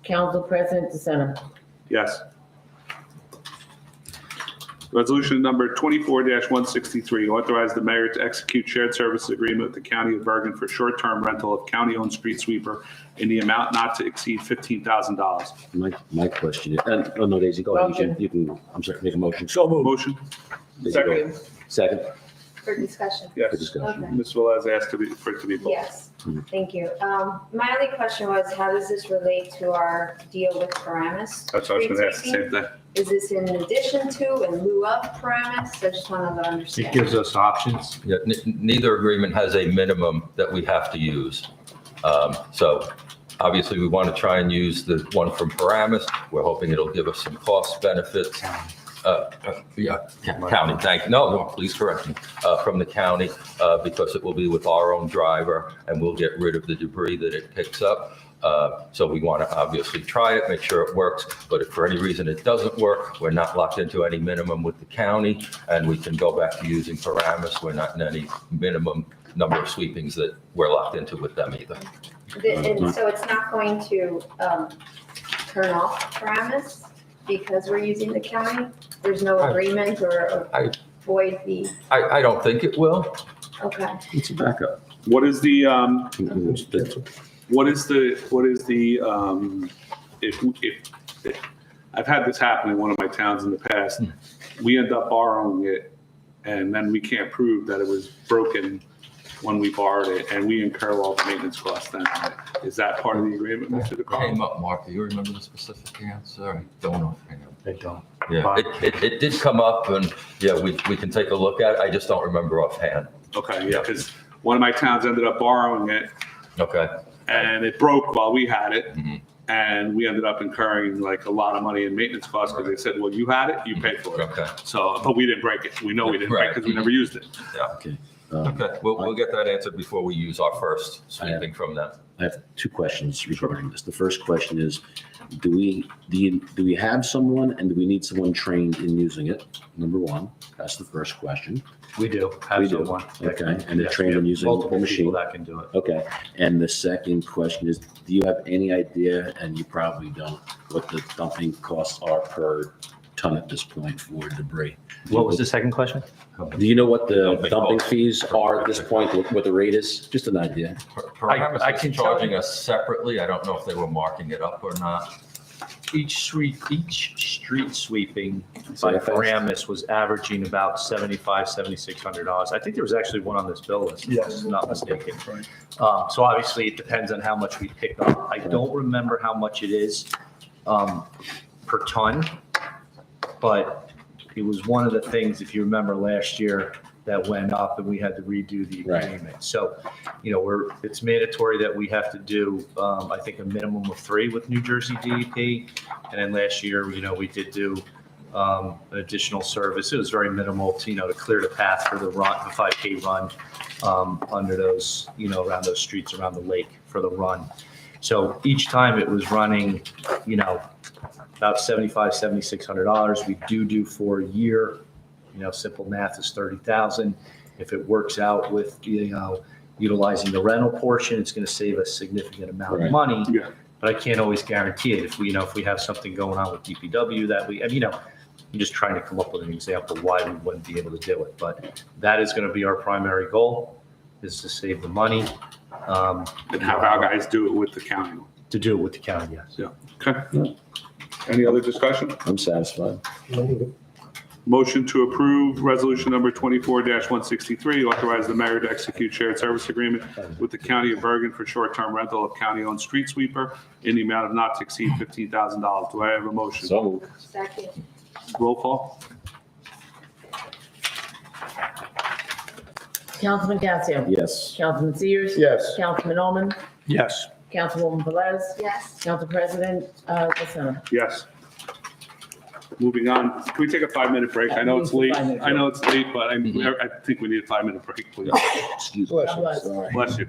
Council President DeSena. Yes. Resolution number 24-163, authorize the mayor to execute shared services agreement with the County of Bergen for short-term rental of county-owned street sweeper in the amount not to exceed $15,000. My question is, oh no, Daisy, go ahead. You can, I'm sorry, make a motion. So moved. Motion. Daisy, go ahead. Second. For discussion? Yes. For discussion. Okay. Ms. Velez asked for it to be both. Yes, thank you. My only question was, how does this relate to our deal with Paramus? That's what I was going to ask the Street same thing. Is this in addition to, in lieu of Paramus? I just wanted to It understand. gives us options. Yeah, neither agreement has a minimum that we have to use. So obviously, we want to try and use the one from Paramus. We're hoping it'll give us some cost benefits. County, thank you. No, please correct me. From the county, because it will be with our own driver, and we'll get rid of the debris that it picks up. So we want to obviously try it, make sure it works, but if for any reason it doesn't work, we're not locked into any minimum with the county, and we can go back to using Paramus. We're not in any minimum number of sweepings that we're locked into with them either. And so it's not going to turn off Paramus because we're using the county? There's no agreement or void the, I don't think it will. okay. It's a backup. What is the, if I've had this happen in one of my towns in the past, we end up borrowing it, and then we can't prove that it was broken when we borrowed it, and we incur all the maintenance costs then. Is that part of the agreement, Mr. DeCarlo? Came up, Mark, do you remember the specific answer? I don't know. I don't. Yeah, it did come up, and yeah, we can take a look at it. I just don't remember offhand. Okay, yeah, because one of my towns ended up borrowing it, Okay. and it broke while we had it. And we ended up incurring like a lot of money in maintenance costs because they said, well, you had it, you paid for it. Okay. So, but we didn't break it. We know we didn't break it because we never used it. Yeah. Okay. Okay, we'll get that answered before we use our first sweeping from them. I have two questions regarding this. The first question is, do we have someone and do we need someone trained in using it? Number one, that's the first question. We do We have do. someone. Okay, and they're Yes, trained we in have using the multiple machine. people that can do it. Okay, and the second question is, do you have any idea, and you probably don't, what the dumping costs are per ton at this point for debris? What was the second question? Do you know what the dumping fees are at this point, what the rate is? Just an idea. Paramus I is can tell charging you. us separately. I don't know if they were marking it up or not. Each street sweeping By by fast. Paramus was averaging about $7,500, $7,600. I think there was actually one on this bill list, if I'm not mistaken. So obviously it depends on how much we pick up. I don't remember how much it is per ton, but it was one of the things, if you remember last year, that went up and we had to redo the Right. agreement. So, it's mandatory that we have to do, I think, a minimum of 3 with New Jersey DEP. And then last year, we did do an additional service. It was very minimal to clear the path for the run, the 5K run under those, around those streets around the lake for the run. So each time it was running, about $7,500, $7,600. We do for a year. Simple math is 30,000. If it works out with, utilizing the rental portion, it's going to save us significant amount Right. of money. Yeah. But I can't always guarantee it. If we have something going on with DPW that I'm just trying to come up with an example why we wouldn't be able to do it. But that is going to be our primary goal, is to save the money. And have our guys do it with the county. To do it with the county, yes. Yeah. Okay. Any other discussion? I'm satisfied. Motion to approve resolution number 24-163, authorize the mayor to execute shared service agreement with the county of Bergen for short-term rental of county-owned street sweeper in the amount of not to exceed $15,000. Do I have a motion? So moved. Second. Roll call? Councilman Casio. Yes. Councilman Sears. Yes. Councilman Oman, Yes. Councilwoman Velez, Yes. Council President DeSena. Yes. Moving on, can we take a 5-minute break? I know it's late, I know it's late, but I think we need a 5-minute break, please. Excuse me. Sorry. Bless you.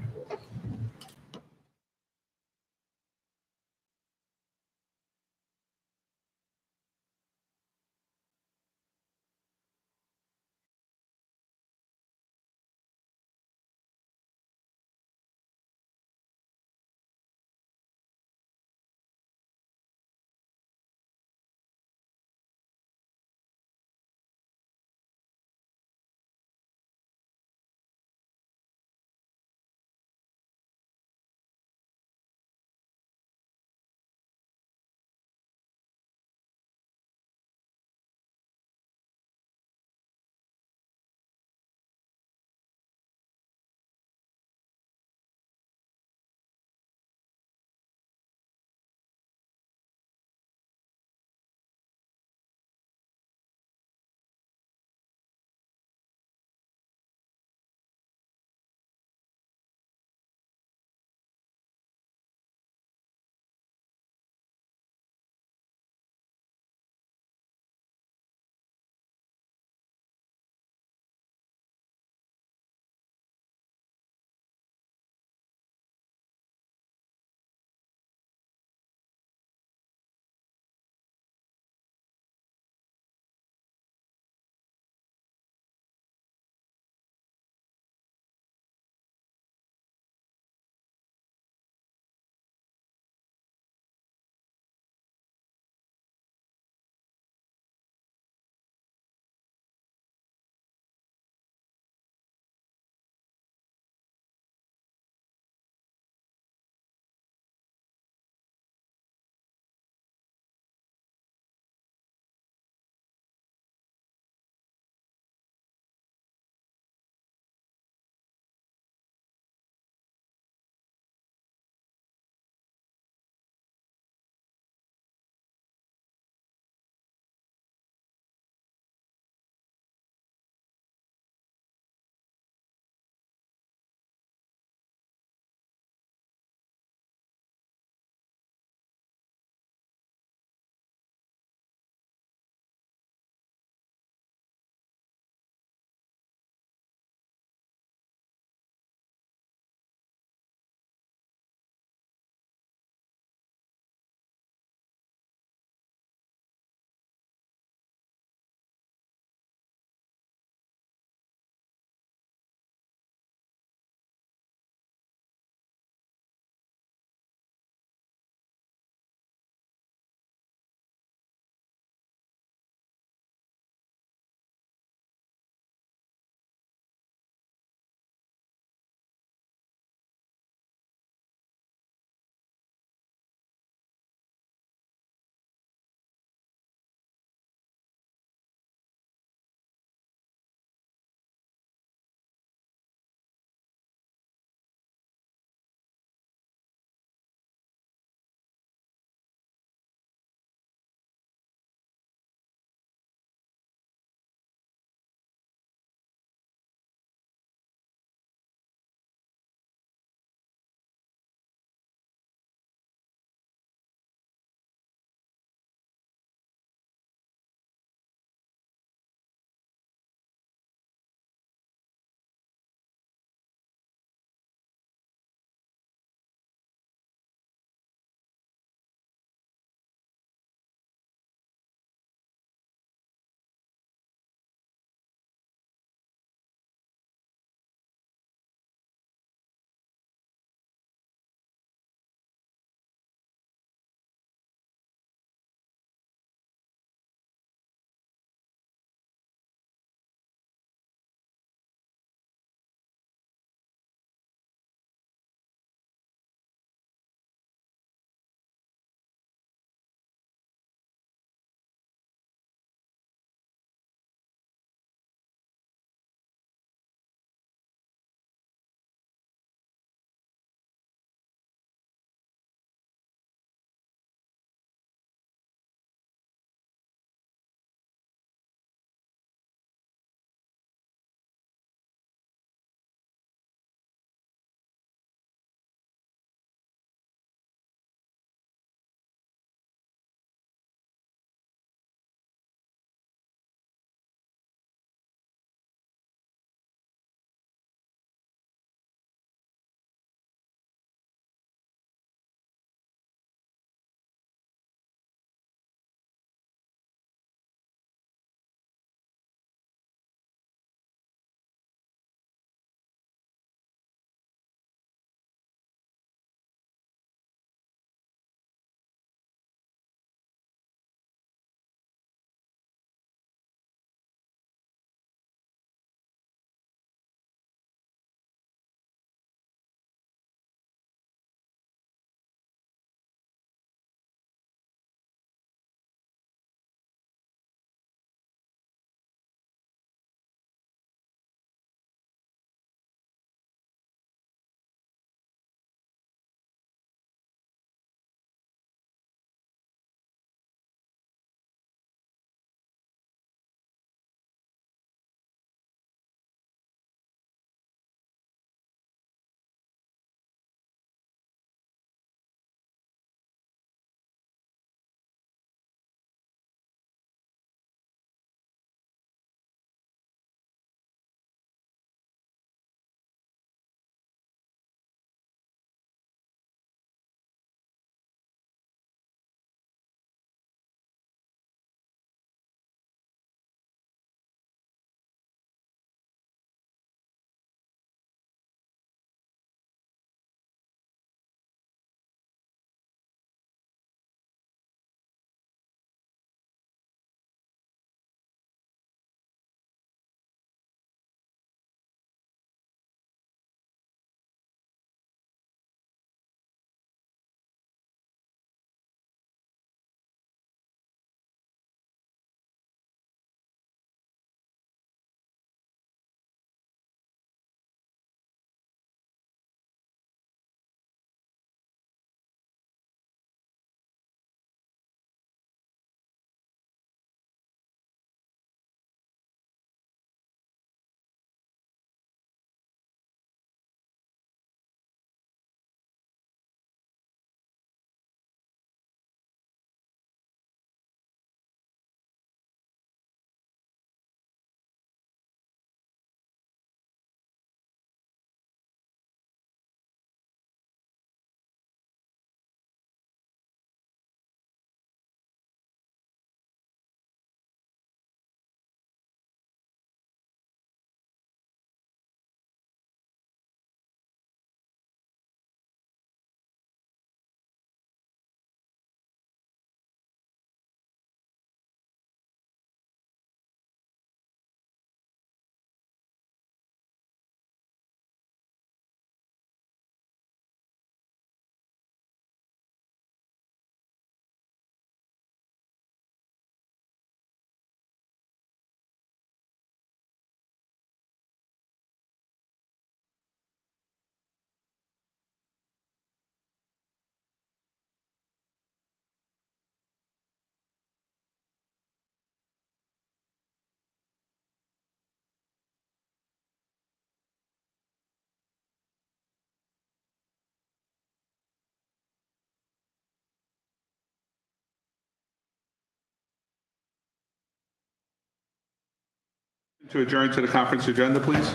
To adjourn to the conference agenda, please.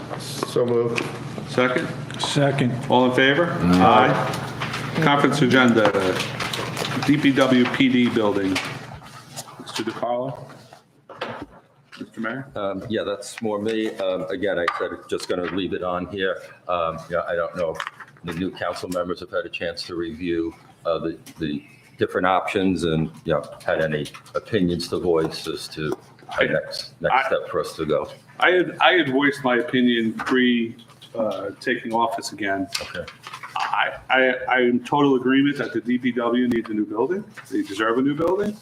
So moved. Second? Second. All in favor? Aye. Conference agenda, DPW PD building. Mr. DiCarlo? Mr. Mayor? Yeah, that's more me. Again, I said just going to leave it on here. Yeah, I don't know if the new council members have had a chance to review the different options and, had any opinions to voice as to the next step for us to go. I had voiced my opinion taking office again. Okay. I'm in total agreement that the DPW needs a new building. They deserve a new building.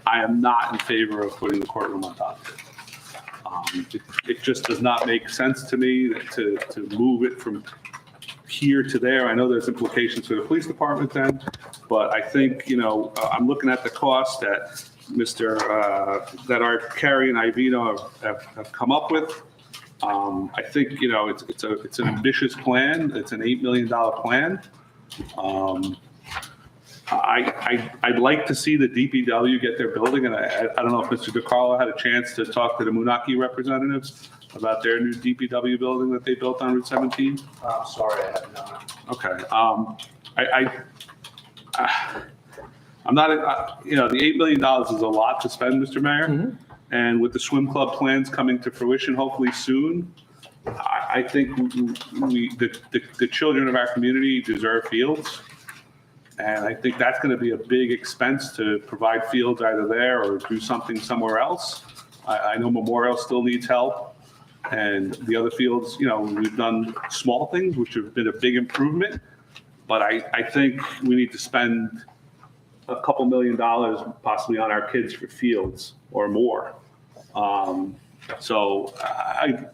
I am not in favor of putting the courtroom on top of it. It just does not make sense to me to move it from here to there. I know there's implications for the police department then, but I think, I'm looking at the cost that that our Carrie and Ivino have come up with. I think, it's an ambitious plan. It's an $8 million plan. I'd like to see the DPW get their building, and I don't know if Mr. DiCarlo had a chance to talk to the Moonachie representatives about their new DPW building that they built on Route 17. Sorry, I have not. Okay. I'm not, the $8 million is a lot to spend, Mr. Mayor. Mm-hmm. And with the swim club plans coming to fruition, hopefully soon, I think the children of our community deserve fields. And I think that's going to be a big expense to provide fields either there or do something somewhere else. I know Memorial still needs help. And the other fields, we've done small things, which have been a big improvement. But I think we need to spend a couple $1 million possibly on our kids for fields or more. So I'm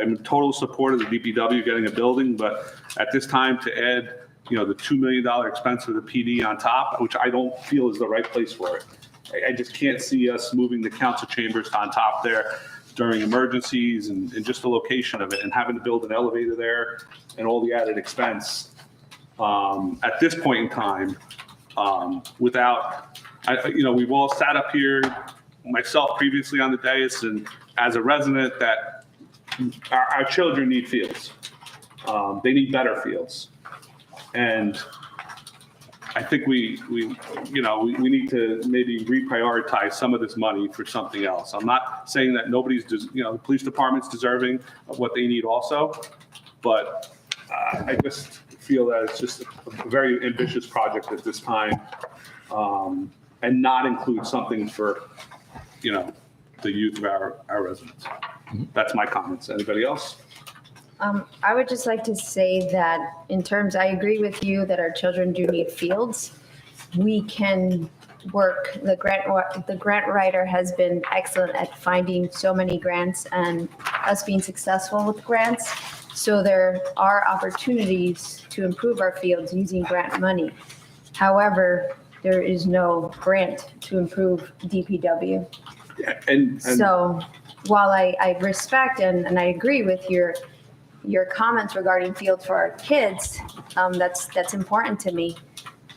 in total support of the DPW getting a building, but at this time to add, the $2 million expense for the PD on top, which I don't feel is the right place for it. I just can't see us moving the council chambers on top there during emergencies and just the location of it and having to build an elevator there and all the added expense. At this point in time, we've all sat up here, myself previously on the dais, and as a resident, that our children need fields. They need better fields. And I think we need to maybe reprioritize some of this money for something else. I'm not saying that the police department's deserving of what they need also, but I just feel that it's just a very ambitious project at this time, and not include something for, the youth of our residents. That's my comments. Anybody else? I would just like to say that I agree with you that our children do need fields. We can work, the grant writer has been excellent at finding so many grants and us being successful with grants. So there are opportunities to improve our fields using grant money. However, there is no grant to improve DPW. Yeah, and so while I respect and I agree with your comments regarding fields for our kids, that's important to me.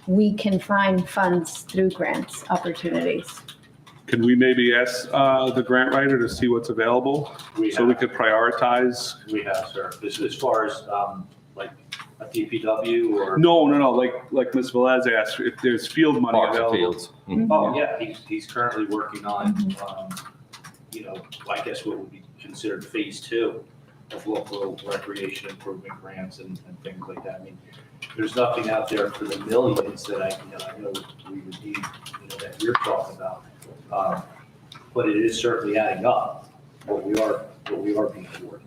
We can find funds through grants opportunities. Can we maybe ask the grant writer to see what's available so we could prioritize? We have, sir. As far as like a DPW or? No. Like Ms. Velez asked, if there's field money Parks and available. fields. Oh, yeah, he's currently working on, I guess what would be considered phase 2 of local recreation improvement grants and things like that. I mean, there's nothing out there for the millions that I know we would need, that you're talking about. But it is certainly adding up what we are being awarded.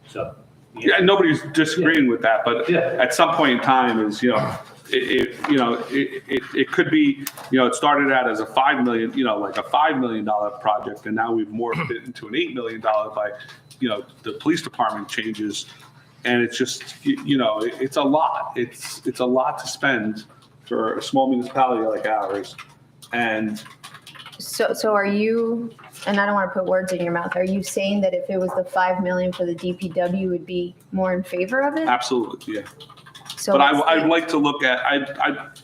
So. Yeah, nobody's disagreeing with that, but Yeah. at some point in time it could be, it started out as a $5 million, like a $5 million project, and now we've morphed it into an $8 million by, the police department changes, and it's just, it's a lot. It's a lot to spend for a small municipality like ours, and. So are you, and I don't want to put words in your mouth, are you saying that if it was the $5 million for the DPW, you would be more in favor of it? Absolutely, yeah. So But I'd like to look at,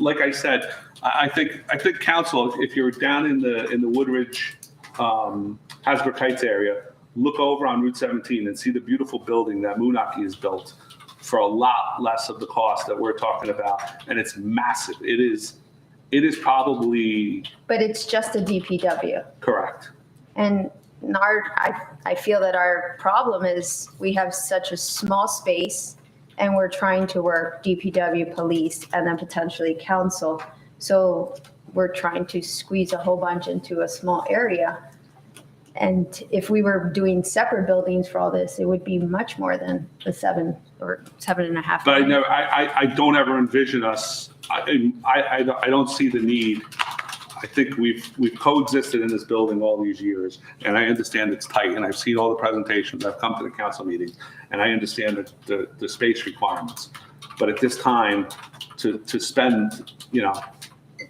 like I said, I think council, if you're down in the Woodridge, Hasbrook Heights area, look over on Route 17 and see the beautiful building that Moonaki has built for a lot less of the cost that we're talking about. And it's massive. It is probably But it's just a DPW. correct. And I feel that our problem is we have such a small space and we're trying to work DPW, police, and then potentially council. So we're trying to squeeze a whole bunch into a small area. And if we were doing separate buildings for all this, it would be much more than the 7 or 7.5 But million. I don't ever envision us, I don't see the need. I think we've coexisted in this building all these years, and I understand it's tight, and I've seen all the presentations, I've come to the council meetings, and I understand the space requirements. But at this time, to spend,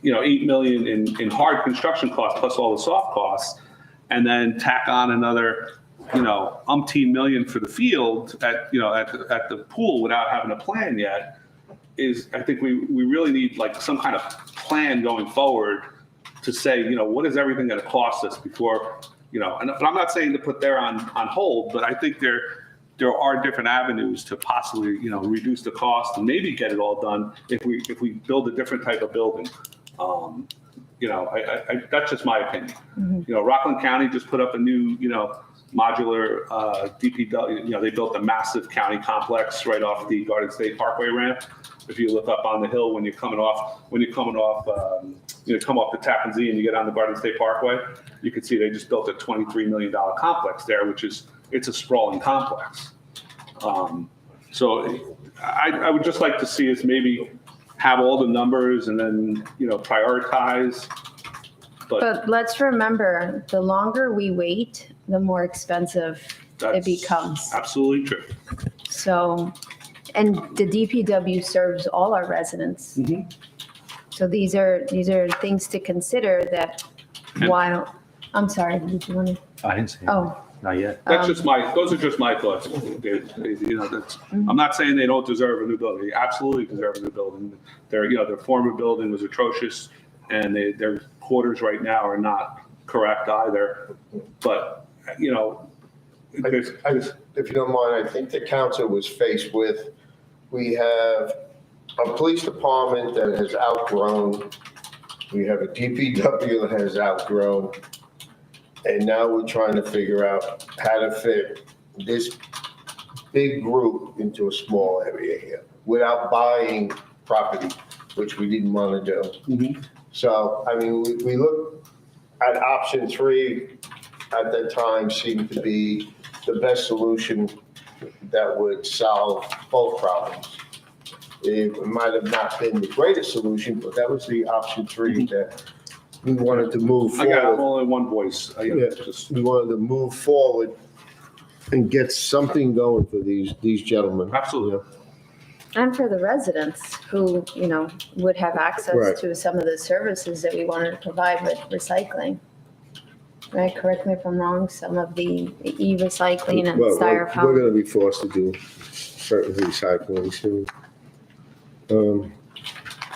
8 million in hard construction costs plus all the soft costs, and then tack on another, umpteen million for the field at the pool without having a plan yet, I think we really need like some kind of plan going forward to say, what is everything going to cost us before, but I'm not saying to put there on hold, but I think there are different avenues to possibly, reduce the cost and maybe get it all done if we build a different type of building. That's just my opinion. Mm-hmm. Rockland County just put up a new, modular DPW. They built a massive county complex right off the Garden State Parkway ramp. If you look up on the hill when you're coming off, come off the Tappan Zee and you get on the Garden State Parkway, you can see they just built a $23 million complex there, it's a sprawling complex. So I would just like to see us maybe have all the numbers and then, prioritize. But let's remember, the longer we wait, the more expensive it becomes. Absolutely true. So, and the DPW serves all our residents. Mm-hmm. So these are things to consider that while, I'm sorry, did you want to? I didn't say. Oh, Not yet. Those are just my thoughts. I'm not saying they don't deserve a new building. They absolutely deserve a new building. Their former building was atrocious, and their quarters right now are not correct either. But, if you don't mind, I think the council was faced with, we have a police department that has outgrown, we have a DPW that has outgrown, and now we're trying to figure out how to fit this big group into a small area here without buying property, which we didn't want to do. Mm-hmm. So, we looked at option 3 at that time seemed to be the best solution that would solve both problems. It might have not been the greatest solution, but that was the option 3 that we wanted to move I got forward. only one voice. We wanted to move forward and get something going for these gentlemen. Absolutely. and for the residents who, would have access Right. to some of the services that we wanted to provide with recycling. Right, correct me if I'm wrong, some of the e-recycling and Well, styrofoam. We're gonna be forced to do certain recycling soon.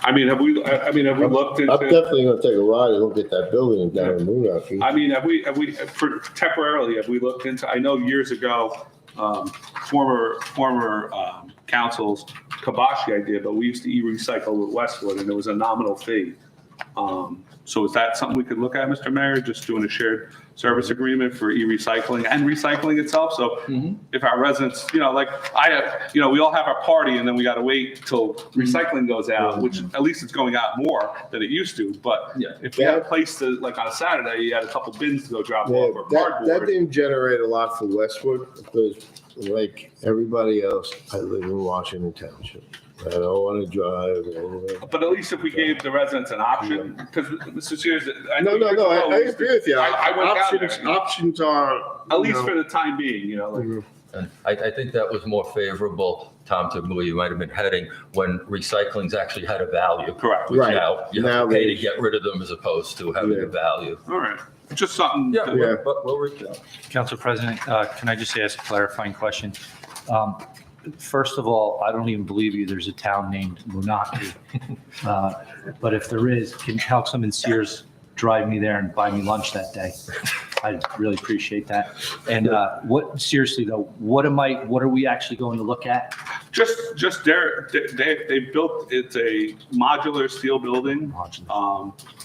Have we looked into? I'm definitely gonna take a ride and look at that building down in Moonaki. Have we temporarily, have we looked into, I know years ago, former council's kibosh idea, but we used to e-recycle with Westwood and it was a nominal fee. So is that something we could look at, Mr. Mayor, just doing a shared service agreement for e-recycling and recycling itself? So if our residents, we all have our party and then we got to wait till recycling goes out, which at least it's going out more than it used to. But if you had a place to, like on a Saturday, you had a couple bins to go drop off or That cardboard. didn't generate a lot for Westwood because like everybody else, I live in Washington Township. I don't want to drive. But at least if we gave the residents an option, because Mr. Sears, No, I agree with you. I went down there. Options are. At least for the time being, And I think that was more favorable, Tom, to where you might have been heading when recycling's actually had a value. Correct. Which Right. now you have to pay to Nowadays. get rid of them as opposed to having a value. All right, just something. Yeah, Yeah. but we'll reach out. Council President, can I just ask a clarifying question? First of all, I don't even believe you, there's a town named Moonaki. But if there is, can Councilman Sears drive me there and buy me lunch that day? I really appreciate that. And seriously though, what are we actually going to look at? Just they built, it's a modular steel building.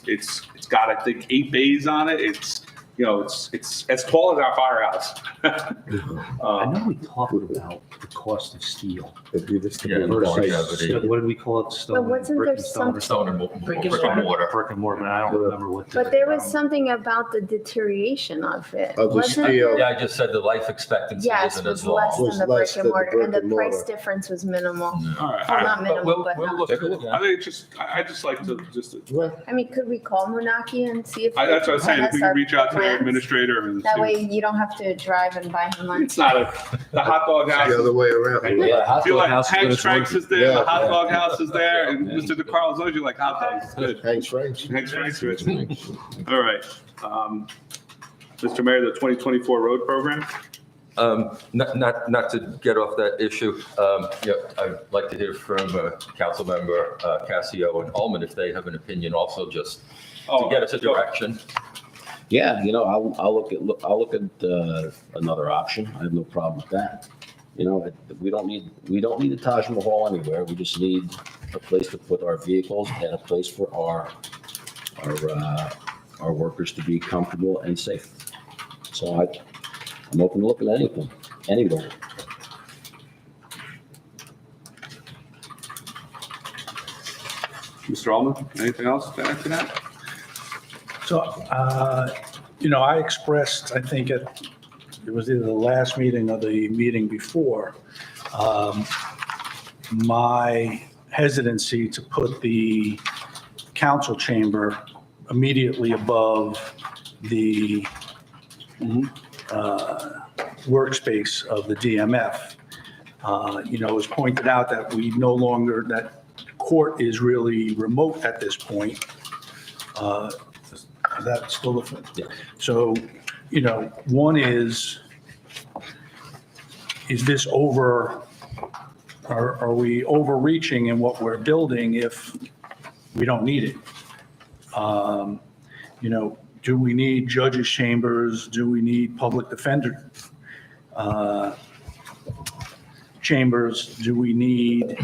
It's got, I think, 8 bays on it. It's as tall as our firehouse. I know we talked about the cost of steel. Yeah, Versus, what did we call it? Stone, But wasn't brick there and stone, or Stone and brick and mortar, but I don't remember what. But there was something about the deteriation of it. Of the wasn't steel. there? Yeah, I just said the life expectancy Yes, isn't was as long. less than the brick less and than the mortar, brick and the and price mortar. difference was minimal. All right, Well, all right. not minimal, but We'll not. look at it. I think I just like to I mean, could we call Munaki and see if? that's what I was saying. If we can reach out to the plans? administrator and That see. way you don't have to drive and buy him lunch. It's not the hot dog house. The other way around. Yeah, hot Feel dog like house is when Hank it's Franks working. is there, Yeah, the hot yeah. dog house is there, and Mr. DeCarlo knows you like hot dogs. Good. Hank's Franks. Thanks, Rich. All right. Mr. Mayor, the 2024 road program? Not to get off that issue, I'd like to hear from Council Member Cassio and Ullman if they have an opinion also, just to get us a direction. Yeah, I'll look at another option. I have no problem with that. We don't need a Taj Mahal anywhere. We just need a place to put our vehicles and a place for our workers to be comfortable and safe. So I'm open to looking at anything, anywhere. Mr. Ullman, anything else to add to that? So, I expressed, I think it was either the last meeting or the meeting before, my hesitancy to put the council chamber immediately above the workspace of the DMF. It was pointed out that that court is really remote at this point. Is that still the thing? Yeah. So, one is this over, are we overreaching in what we're building if we don't need it? Do we need judges' chambers? Do we need public defender chambers? Do we need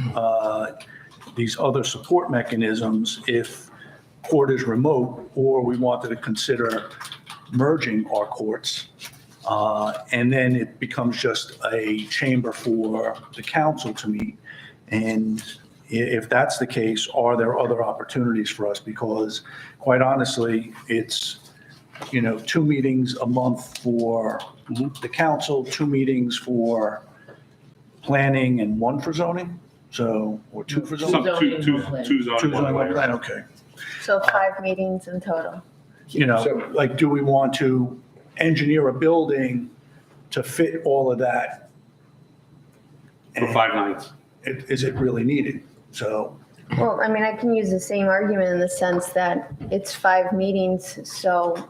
these other support mechanisms if court is remote, or we wanted to consider merging our courts? And then it becomes just a chamber for the council to meet. And if that's the case, are there other opportunities for us? Because quite honestly, it's, 2 meetings a month for the council, 2 meetings for planning and 1 for zoning. So, or 2 for zoning? Two zoning, one plan, Okay. So 5 meetings in total. Do we want to engineer a building to fit all of that? for 5 nights. Is it really needed? So, Well, I mean, I can use the same argument in the sense that it's 5 meetings, so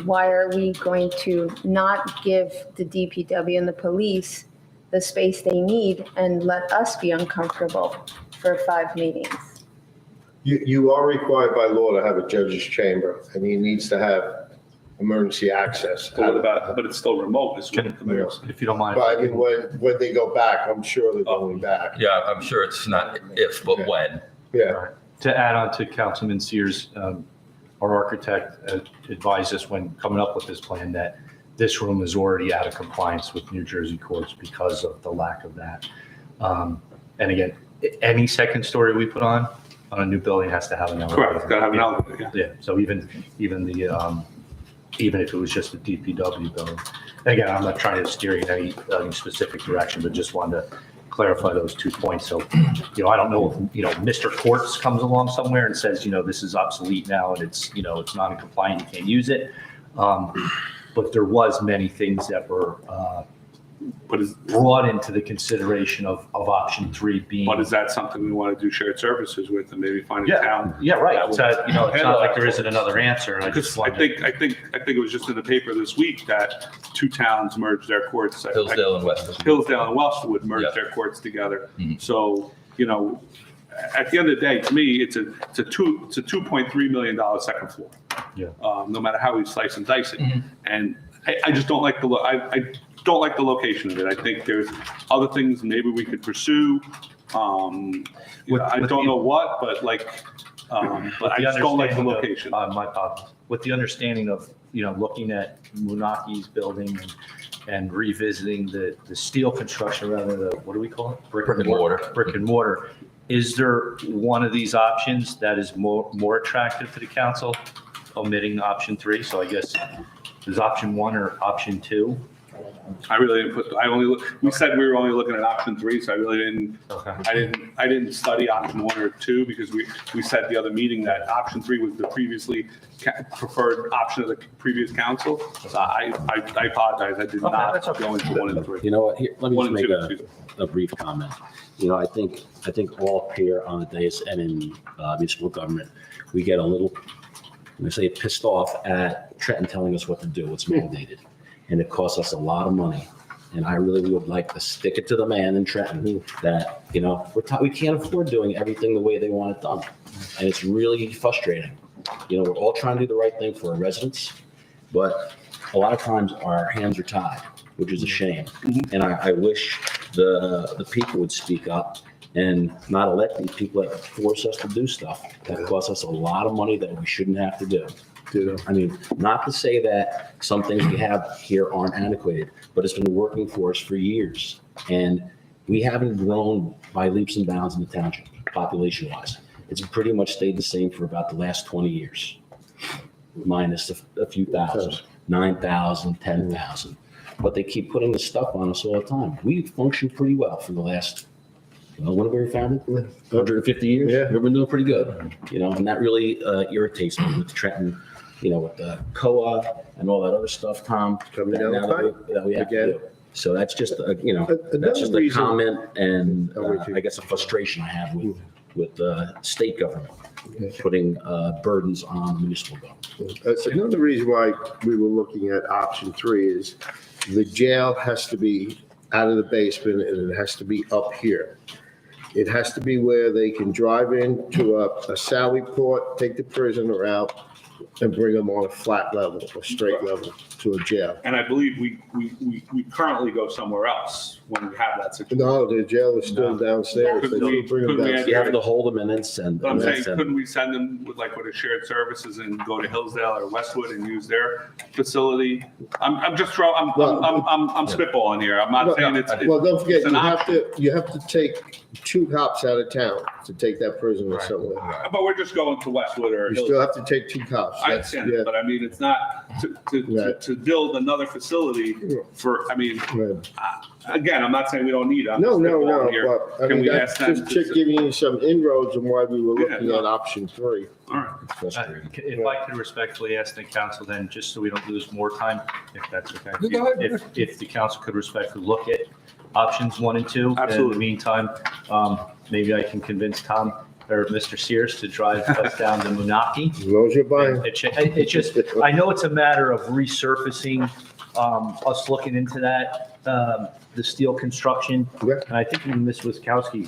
why are we going to not give the DPW and the police the space they need and let us be uncomfortable for 5 meetings? You are required by law to have a judge's chamber, and he needs to have emergency access. But it's still remote, is what the mayor said. If you don't mind. But I mean, when they go back, I'm sure they're going back. Yeah, I'm sure it's not if, but when. Yeah. To add on to Councilman Sears, our architect advised us when coming up with this plan that this room is already out of compliance with New Jersey courts because of the lack of that. And again, any second story we put on a new building has to have an elevator. Correct, gotta have an elevator, yeah. Yeah, so even if it was just a DPW building. And again, I'm not trying to steer you in any specific direction, but just wanted to clarify those 2 points. So, I don't know if, Mr. Courts comes along somewhere and says, this is obsolete now and it's, it's non-compliant, you can't use it. But there was many things that were brought into the consideration of option 3 being. But is that something we want to do shared services with and maybe find a town? Yeah, right. that would So, it's not handle like that? there isn't another answer. Because I think it was just in the paper this week that 2 towns merged their courts. Hillsdale and Westwood. Hillsdale and Westwood merged Yeah. their courts together. Mhm. So, at the end of the day, to me, it's a $2.3 million second floor. Yeah. No matter how we slice and dice it. And I just don't like I don't like the location of it. I think there's other things maybe we could pursue. I don't know what, but but I just don't like the location. My apologies. With the understanding of, looking at Munaki's building and revisiting the steel construction rather than what do we call it? Brick and mortar. Is there one of these options that is more attractive to the council, omitting option 3? So I guess there's option 1 or option 2. I really didn't we said we were only looking at option 3, so I really didn't, I didn't study option 1 or 2 because we said the other meeting that option 3 was the previously preferred option of the previous council. So I apologize. I did not go into 1 and 3. You know what, here, let me just make a brief comment. I think all up here on the dais and in municipal government, we get a little, pissed off at Trenton telling us what to do, what's mandated. And it costs us a lot of money. And I really would like to stick it to the man in Trenton that, we can't afford doing everything the way they want it done. And it's really frustrating. We're all trying to do the right thing for our residents, but a lot of times our hands are tied, which is a shame. And I wish the people would speak up and not elect these people that force us to do stuff that costs us a lot of money that we shouldn't have to do. I mean, not to say that some things we have here aren't antiquated, but it's been working for us for years. And we haven't grown by leaps and bounds in the township, population-wise. It's pretty much stayed the same for about the last 20 years, minus a few thousand, 9,000, 10,000. But they keep putting the stuff on us all the time. We function pretty well for the last, when were we founded? 150 years? Yeah. We've been doing pretty good, and that really irritates me with Trenton, with the COA and all that other stuff, Tom, that we have to do. So that's just, that's just a comment and I guess a frustration I have with the state government putting burdens on municipal government. Another reason why we were looking at option 3 is the jail has to be out of the basement and it has to be up here. It has to be where they can drive into a Sally Port, take the prisoner out, and bring them on a flat level, a straight level to a jail. And I believe we currently go somewhere else when we have that situation. No, the jail is still downstairs. Could we- bring them could we downstairs. You have to hold them in and But I'm saying, couldn't we send them with a shared services and go to Hillsdale or Westwood and use their facility? I'm just I'm spitballing here. I'm not saying it's. Well, don't forget, it's an option. you have to take 2 cops out of town to take that prisoner somewhere. But we're just going to Westwood or You Hillsdale. still have to take 2 cops. I understand that, but I mean, it's not to build another facility for, again, I'm not saying we don't need it. I'm No, just no, spitballing here. no, but I Can mean, we that's ask them just to- giving you some inroads on why we were looking Yeah. at option 3. All right. If I could respectfully ask the council then, just so we don't lose more time, if that's okay. Go ahead. If the council could respectfully look at options 1 and 2. Absolutely. In the meantime, maybe I can convince Tom or Mr. Sears to drive us down to Munaki. As long as you're buying. It just, I know it's a matter of resurfacing, us looking into that, the steel construction. Yeah. And I think even Ms. Wiskowski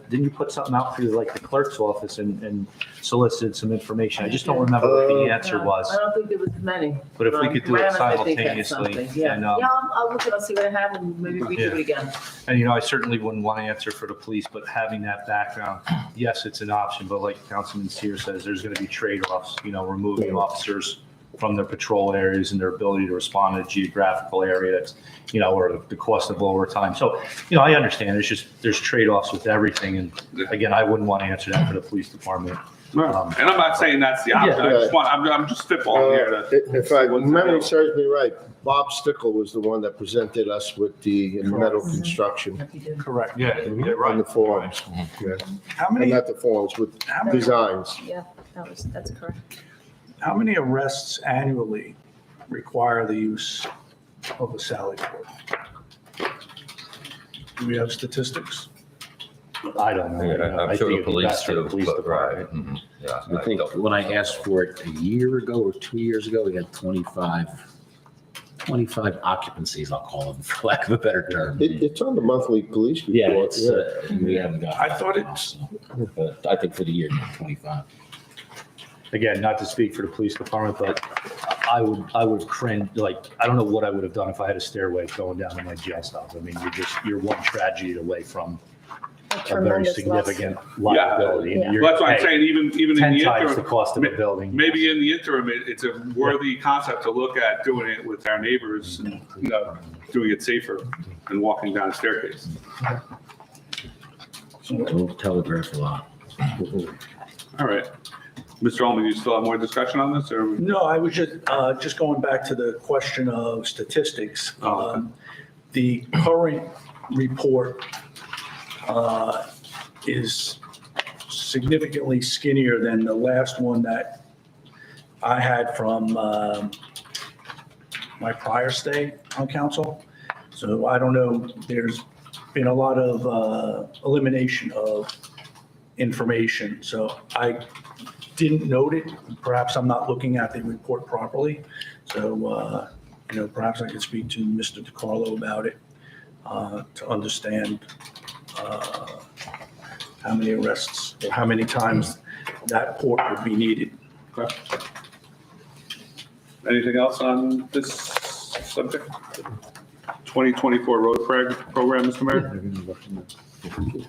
didn't you put something out through the clerk's office and solicited some information? I just don't remember what the answer was. I don't think there was many. But if we could do it Graham, I think, had simultaneously, something. Yeah, and, I'll look at it, see what I have, and maybe we do it again. And, I certainly wouldn't want to answer for the police, but having that background, yes, it's an option, but like Councilman Sears says, there's going to be trade-offs, removing officers from their patrol areas and their ability to respond to a geographical area that's, or the cost of overtime. So, I understand, there's trade-offs with everything. And again, I wouldn't want to answer that for the police department. And I'm not saying that's the option. I'm just spitballing here. If I memory serves me right, Bob Stickle was the one that presented us with the metal construction. Correct. Yeah, On the forms. Yeah. How many, Not the forms, with designs. Yeah, that's correct. How many arrests annually require the use of a Sally Port? Do we have statistics? I don't know. I'm sure the police do, but right. I think when I asked for it a year ago or 2 years ago, we had 25 25 occupancies, I'll call them, for lack of a better term. It's on the monthly police report. Yeah, it's, we haven't got. I thought it's- But I think for the year, 25. Again, not to speak for the police department, but I would cringe, like, I don't know what I would have done if I had a stairway going down to my jail cells. I mean, you're one tragedy away from a very tremendous significant liability. Yeah. You're Well, that's what I'm paying saying, even in 10 the times the interim, cost of a building. maybe in the interim, it's a worthy concept to look at doing it with our neighbors and, doing it safer than walking down a staircase. We'll telegraph a lot. All right. Mr. Ullman, you still have more discussion on this, or? No, I was just going back to the question of statistics. The current report is significantly skinnier than the last one that I had from my prior stay on council. So I don't know, there's been a lot of elimination of information. So I didn't note it. Perhaps I'm not looking at the report properly. So, perhaps I could speak to Mr. DiCarlo about it to understand how many arrests or how many times that port would be needed. Okay. Anything else on this subject? 2024 road program, Mr. Mayor?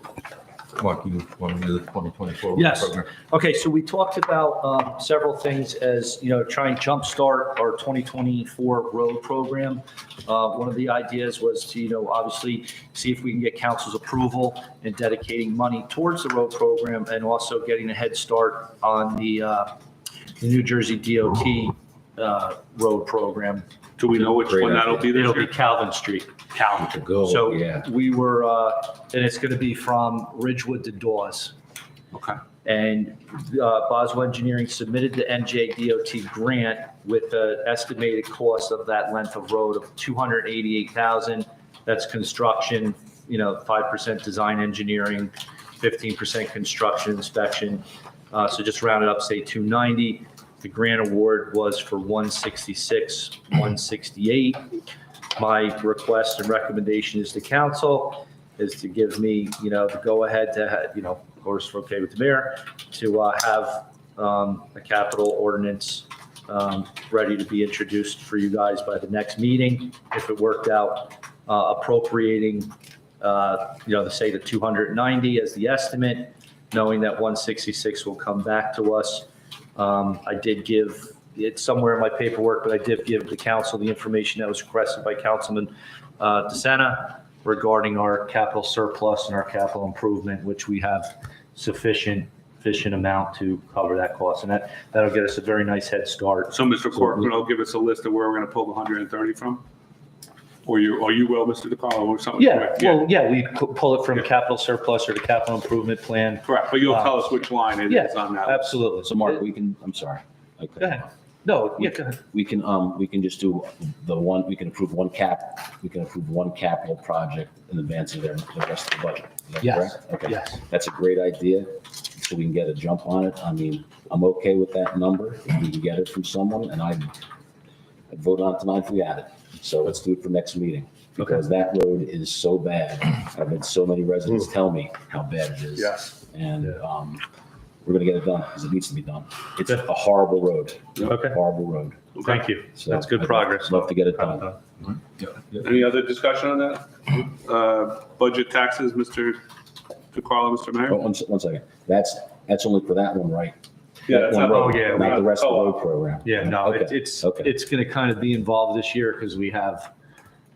Mark, you want to do the 2024 Yes. program? Okay, so we talked about several things as, try and jumpstart our 2024 road program. One of the ideas was to, obviously see if we can get council's approval in dedicating money towards the road program and also getting a head start on the New Jersey DOT road program. Do we know which one that'll be this It'll year? be Calvin Street. Calvin. To go, So yeah. we were, and it's going to be from Ridgewood to Dawes. Okay. And Boswell Engineering submitted the NJDOT grant with an estimated cost of that length of road of $288,000. That's construction, 5% design engineering, 15% construction inspection. So just round it up, say 290. The grant award was for 166, 168. My request and recommendation is to council is to give me, the go ahead to, of course, okay with the mayor, to have a capital ordinance ready to be introduced for you guys by the next meeting. If it worked out, appropriating, say the 290 as the estimate, knowing that 166 will come back to us. I did give, it's somewhere in my paperwork, but I did give the council the information that was requested by Councilman DeSena regarding our capital surplus and our capital improvement, which we have sufficient amount to cover that cost. And that'll get us a very nice head start. So Mr. Corcoran will give us a list of where we're going to pull the 130 from? Or you will, Mr. DiCarlo, or something? Yeah, correct? well, yeah, we pull it from capital surplus or the capital improvement plan. Correct, but you'll tell us which line it is on that. Absolutely. So Mark, I'm sorry. Okay. Go ahead. No, yeah, go ahead. We can just do we can approve one capital project in advance of the rest of the budget. Is that Yes, correct? Okay. yes. That's a great idea, so we can get a jump on it. I mean, I'm okay with that number. If we can get it from someone, and I'd vote on it tonight if we had it. So let's do it for next meeting, because that road is so bad. I've had so many residents tell me how bad it is. Yes. And we're gonna get it done, because it needs to be done. It's a horrible road. Okay. Horrible road. Thank you. So That's good I'd progress. Love to get it done. Any other discussion on that? Budget taxes, Mr. DiCarlo, Mr. Mayor? Oh, one second. That's only for that one, right? Yeah, That that's one not- road, oh, yeah, Not the rest of the oh, road program. Yeah, no, Okay, it's okay. going to kind of be involved this year because we have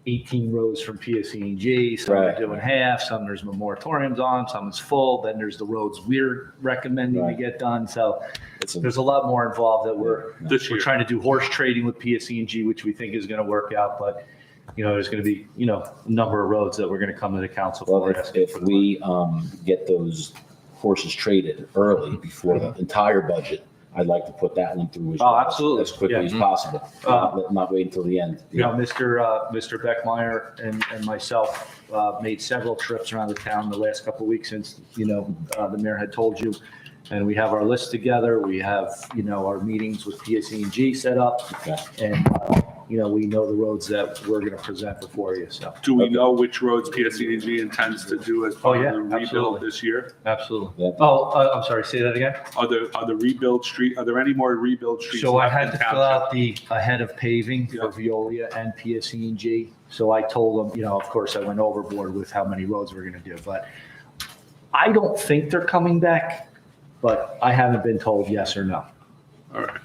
18 rows from PSE&G. Some are Right. doing half, some there's moratoriums on, some is full. Then there's the roads we're recommending to Right. get done. So It's a- there's a lot more involved that we're This year. trying to do horse trading with PSE&G, which we think is going to work out. But, there's going to be, a number of roads that we're going to come to the council Well, for. if we get those horses traded early before the entire budget, I'd like to put that one through as Oh, well, absolutely. as quickly Yeah. as possible. Not wait until the end. Mr. Beckmeyer and myself made several trips around the town the last couple of weeks since, the mayor had told you. And we have our list together. We have, our meetings with PSE&G set up. Okay. And we know the roads that we're going to present before you, so. Do we know which roads PSEG intends to do as part yeah, of the rebuild absolutely. this year? Absolutely. Oh, I'm sorry, say that again? Are there any more rebuild streets? So I left had in to fill township? out the ahead of paving for Veolia and PSE&G. So I told them, of course, I went overboard with how many roads we're going to do, but I don't think they're coming back, but I haven't been told yes or no. All right,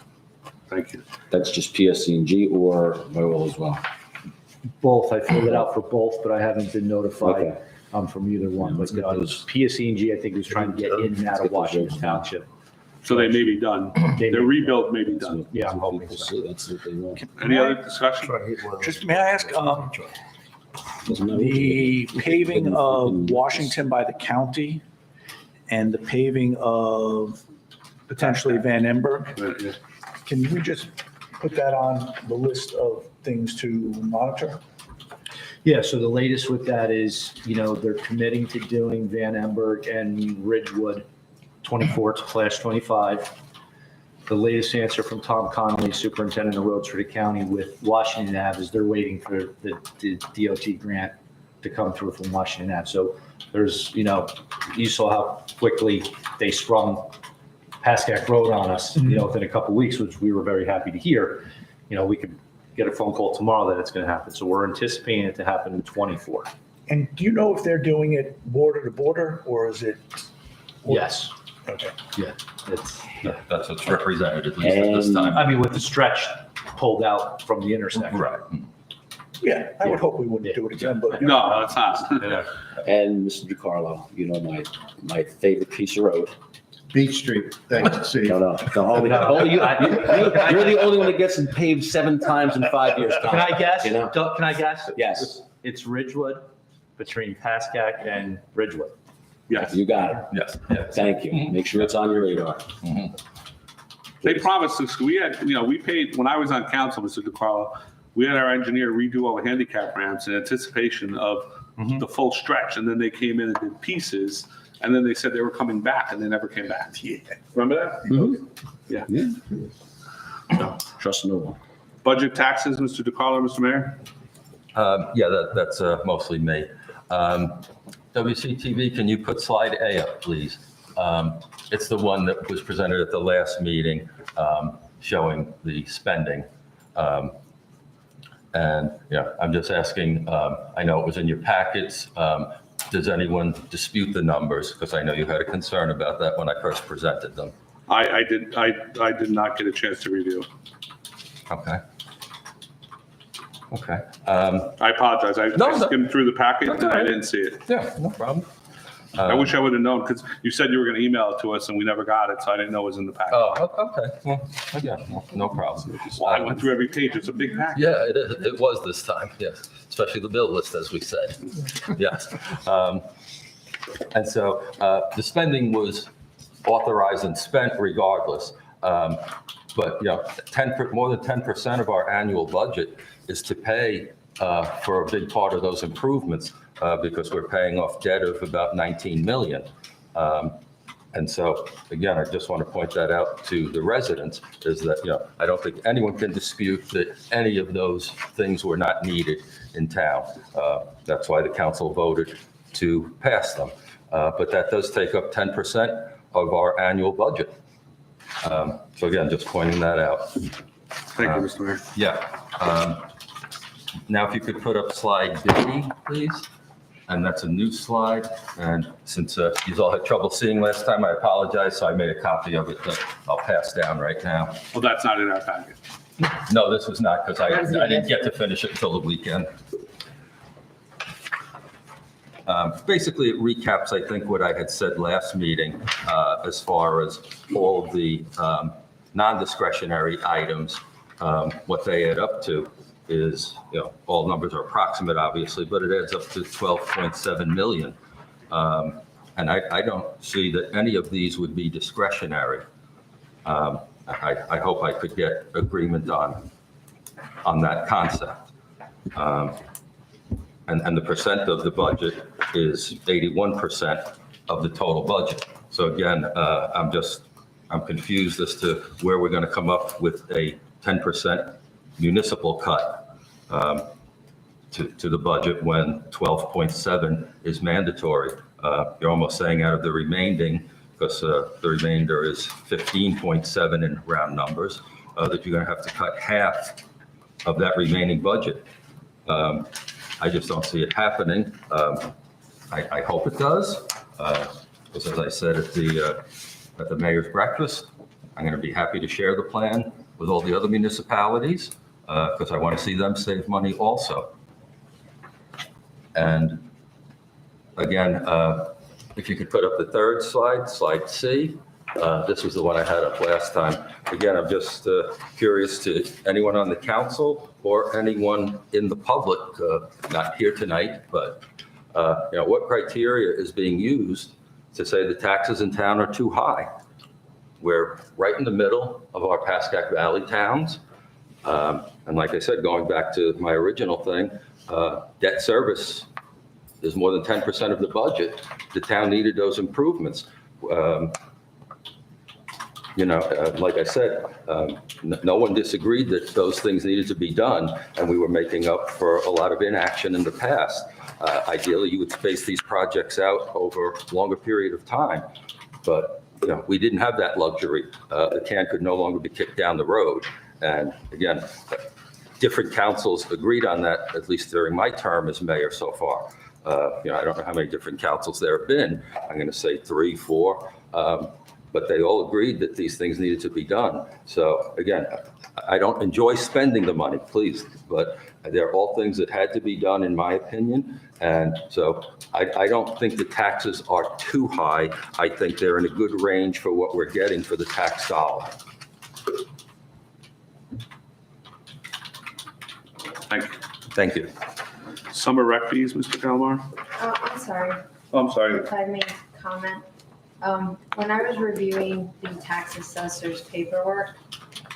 thank you. That's just PSC&G or Viola as well? Both, I filled it out for both, but I haven't been notified Okay. from either one. But get it was PSE&G, I think, was trying to get in and out of Washington Township. So they may be done. Their rebuild may be done. Yeah, I'm hoping so. That's what they want. Any other discussion? Just, may I ask, the paving of Washington by the county and the paving of potentially Van Emberg, can we just put that on the list of things to monitor? Yeah, so the latest with that is, they're committing to doing Van Emberg and Ridgewood 24/25. The latest answer from Tom Connolly, Superintendent of Roads for the county with Washington Ave, is they're waiting for the DOT grant to come through from Washington Ave. So there's, you saw how quickly they sprung Pascack Road on us, within a couple of weeks, which we were very happy to hear. We could get a phone call tomorrow that it's going to happen. So we're anticipating it to happen in 24. And do you know if they're doing it border to border, or is it? Yes. Okay. Yeah. That's what's represented, at least at this time. I mean, with the stretch pulled out from the intersection. Right. Yeah, I would hope we wouldn't do it again, but. No, it's not. And Mr. DiCarlo, my favorite piece of road. Beach Street, thanks, Steve. No. Only you're the only one that gets paved 7 times in 5 years. Tom. Can I guess? Can Can I guess? Yes. It's Ridgewood, between Pascack and Ridgewood. Yes. You got it. Yes. Thank you. Make sure it's on your radar. They promised us, we had, we paid, when I was on council, Mr. DiCarlo, we had our engineer redo all the handicap ramps in anticipation of the full stretch. And then they came in and did pieces. And then they said they were coming back and they never came back. Yeah. Remember that? Yeah. No, trust no one. Budget taxes, Mr. DiCarlo, Mr. Mayor? Yeah, that's mostly me. WCTV, can you put slide A up, please? It's the one that was presented at the last meeting, showing the spending. And I'm just asking, I know it was in your packets. Does anyone dispute the numbers? Because I know you had a concern about that when I first presented them. I did not get a chance to review. Okay. I apologize. I skimmed through the packet and I didn't see it. Yeah, no problem. I wish I would have known because you said you were going to email it to us and we never got it, so I didn't know it was in the packet. Oh, okay. Well, yeah, no problem. Well, I went through every page. It's a big packet. Yeah, it was this time, yes, especially the bill list, as we said. Yes. And so the spending was authorized and spent regardless. But, more than 10% of our annual budget is to pay for a big part of those improvements because we're paying off debt of about 19 million. And so, again, I just want to point that out to the residents is that, I don't think anyone can dispute that any of those things were not needed in town. That's why the council voted to pass them. But that does take up 10% of our annual budget. So again, just pointing that out. Thank you, Mr. Mayor. Yeah. Now, if you could put up slide B, please. And that's a new slide. And since you all had trouble seeing last time, I apologize. So I made a copy of it that I'll pass down right now. Well, that's not in our packet. No, this was not because I didn't get to finish it until the weekend. Basically, it recaps, I think, what I had said last meeting as far as all the non-discretionary items, what they add up to. Is, all numbers are approximate, obviously, but it adds up to 12.7 million. And I don't see that any of these would be discretionary. I hope I could get agreement on that concept. And the percent of the budget is 81% of the total budget. So again, I'm confused as to where we're going to come up with a 10% municipal cut to the budget when 12.7 is mandatory. You're almost saying out of the remaining, because the remainder is 15.7 in round numbers, that you're going to have to cut half of that remaining budget. I just don't see it happening. I hope it does, because as I said at the mayor's breakfast, I'm going to be happy to share the plan with all the other municipalities, because I want to see them save money also. And again, if you could put up the third slide, slide C. This was the one I had up last time. Again, I'm just curious to anyone on the council or anyone in the public, not here tonight, but what criteria is being used to say the taxes in town are too high? We're right in the middle of our Pascack Valley towns. And like I said, going back to my original thing, debt service is more than 10% of the budget. The town needed those improvements. Like I said, no one disagreed that those things needed to be done, and we were making up for a lot of inaction in the past. Ideally, you would space these projects out over a longer period of time, but we didn't have that luxury. The can could no longer be kicked down the road. And again, different councils agreed on that, at least during my term as mayor so far. I don't know how many different councils there have been. I'm going to say 3, 4. But they all agreed that these things needed to be done. So again, I don't enjoy spending the money, please, but they're all things that had to be done, in my opinion. And so I don't think the taxes are too high. I think they're in a good range for what we're getting for the tax dollar. Thank you. Thank you. Summer rec fees, Mr. Calamar? I'm sorry. Oh, I'm sorry. If I may comment. When I was reviewing the tax assessor's paperwork,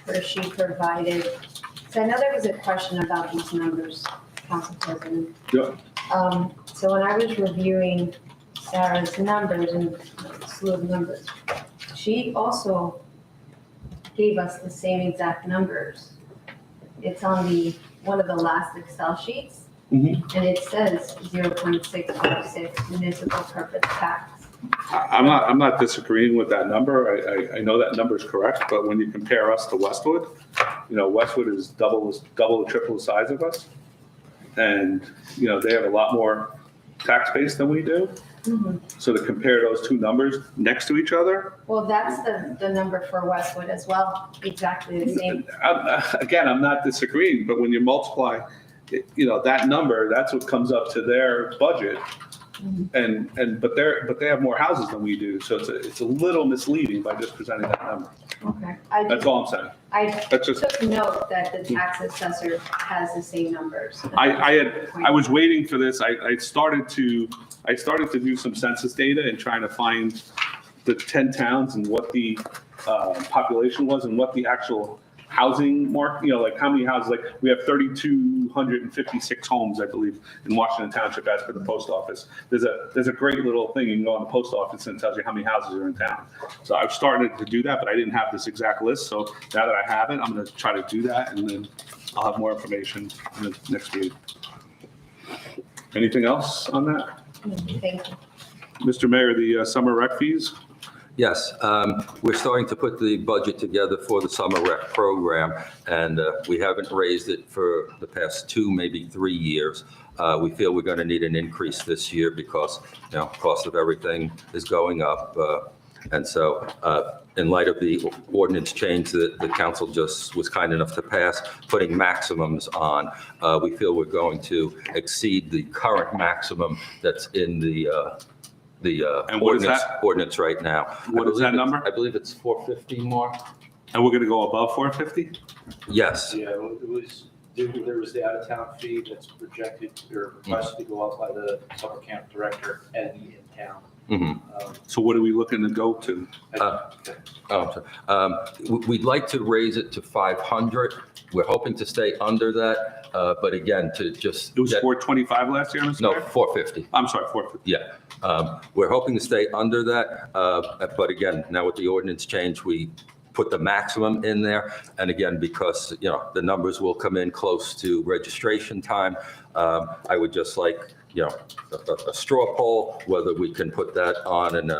where she provided, so I know there was a question about these numbers, Council President. Yeah. So when I was reviewing Sarah's numbers and slew of numbers, she also gave us the same exact numbers. It's on one of the last Excel sheets, and it says 0.656 municipal purpose tax. I'm not disagreeing with that number. I know that number is correct, but when you compare us to Westwood, Westwood is double or triple the size of us. And, they have a lot more tax base than we do. So to compare those two numbers next to each other. Well, that's the number for Westwood as well, exactly the same. Again, I'm not disagreeing, but when you multiply, that number, that's what comes up to their budget. But they have more houses than we do, so it's a little misleading by just presenting that number. Okay. That's all I'm saying. I That's just- took note that the tax assessor has the same numbers. I was waiting for this. I started to do some census data and trying to find the 10 towns and what the population was and what the actual housing market, like how many houses, like we have 3,256 homes, I believe, in Washington Township as per the post office. There's a great little thing you can go on the post office and it tells you how many houses are in town. So I've started to do that, but I didn't have this exact list. So now that I have it, I'm going to try to do that, and then I'll have more information in the next meeting. Anything else on that? Thank you. Mr. Mayor, the summer rec fees? Yes, we're starting to put the budget together for the summer rec program, and we haven't raised it for the past 2, maybe 3 years. We feel we're going to need an increase this year because, cost of everything is going up. And so in light of the ordinance change that the council just was kind enough to pass, putting maximums on, we feel we're going to exceed the current maximum that's in the And what is that? ordinance right now. What is that number? I believe it's 450 more. And we're going to go above 450? Yes. Yeah, there was the out-of-town fee that's projected or requested to go up by the summer camp director and the in-town. So what are we looking to go to? We'd like to raise it to 500. We're hoping to stay under that, but again, to just. It was 425 last year, Mr. No, Mayor? 450. I'm sorry, 450. Yeah. We're hoping to stay under that, but again, now with the ordinance change, we put the maximum in there. And again, because, the numbers will come in close to registration time, I would just like, a straw poll, whether we can put that on and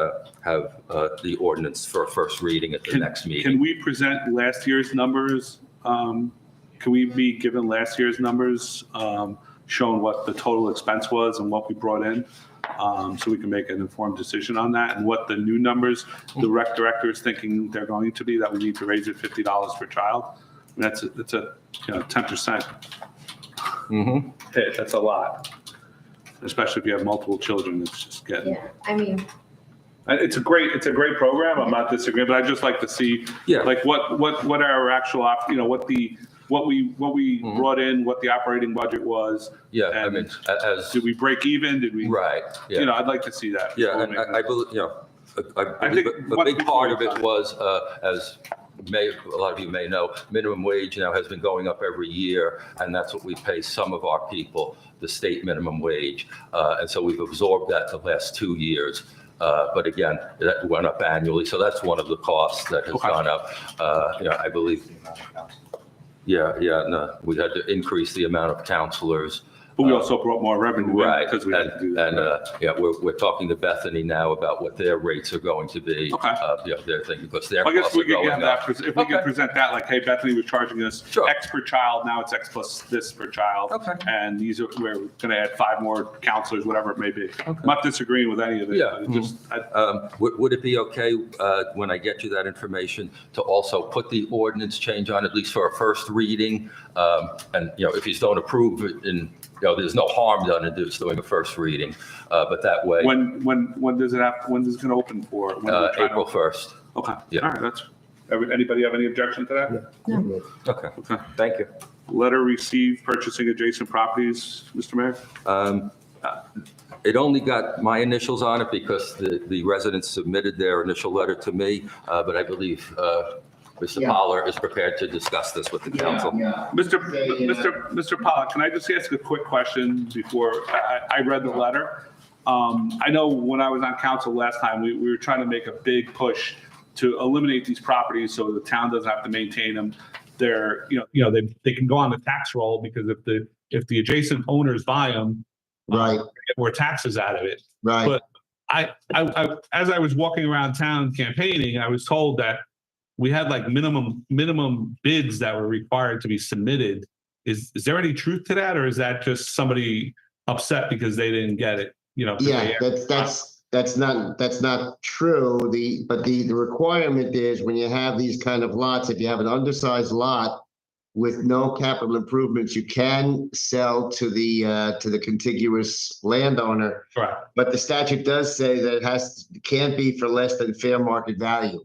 have the ordinance for a first reading at the next meeting. Can we present last year's numbers? Can we be given last year's numbers, showing what the total expense was and what we brought in? So we can make an informed decision on that, and what the new numbers the rec director is thinking they're going to be, that we need to raise it $50 per child. I mean, that's a 10% hit. That's a lot, especially if you have multiple children. It's just getting. Yeah, I mean, It's a great program. I'm not disagreeing, but I just like to see like what our actual what we brought in, what the operating budget was. Yeah, and I mean, did we break even? Did we? Right. Yeah. I'd like to see that. Yeah, and I believe, I believe a big part of it was, as a lot of you may know, minimum wage now has been going up every year, and that's what we pay some of our people, the state minimum wage. And so we've absorbed that the last 2 years. But again, that went up annually, so that's one of the costs that has gone up. I believe. No, we had to increase the amount of counselors. But we also brought more revenue, right? Because we had to do that. And we're talking to Bethany now about what their rates are going to be. Their thing, because their I guess costs we are could going get up. that, if we could present that, like, hey, Bethany was charging us X per child, now it's X plus this per child. And we're gonna add 5 more counselors, whatever it may be. I'm not disagreeing with any of it. Yeah. But it just, Would it be okay when I get you that information to also put the ordinance change on, at least for a first reading? And, if you just don't approve it, and, there's no harm done in just doing a first reading, but that way. when does it gonna open for? April 1st. Okay. Yeah. All right, anybody have any objection to that? No. Okay. Thank you. Letter received purchasing adjacent properties, Mr. Mayor? It only got my initials on it because the residents submitted their initial letter to me, but I believe Mr. Pollard is prepared to discuss this with the council. Mr. Pollard, can I just ask a quick question before I read the letter? I know when I was on council last time, we were trying to make a big push to eliminate these properties so the town doesn't have to maintain them. They're, they can go on the tax roll, because if the adjacent owners buy them, right, get more taxes out of it. Right. But I as I was walking around town campaigning, I was told that we had like minimum bids that were required to be submitted. Is there any truth to that, or is that just somebody upset because they didn't get it? Yeah, that's not true. The requirement is, when you have these kind of lots, if you have an undersized lot with no capital improvements, you can sell to the contiguous landowner. Right. But the statute does say that it can't be for less than fair market value.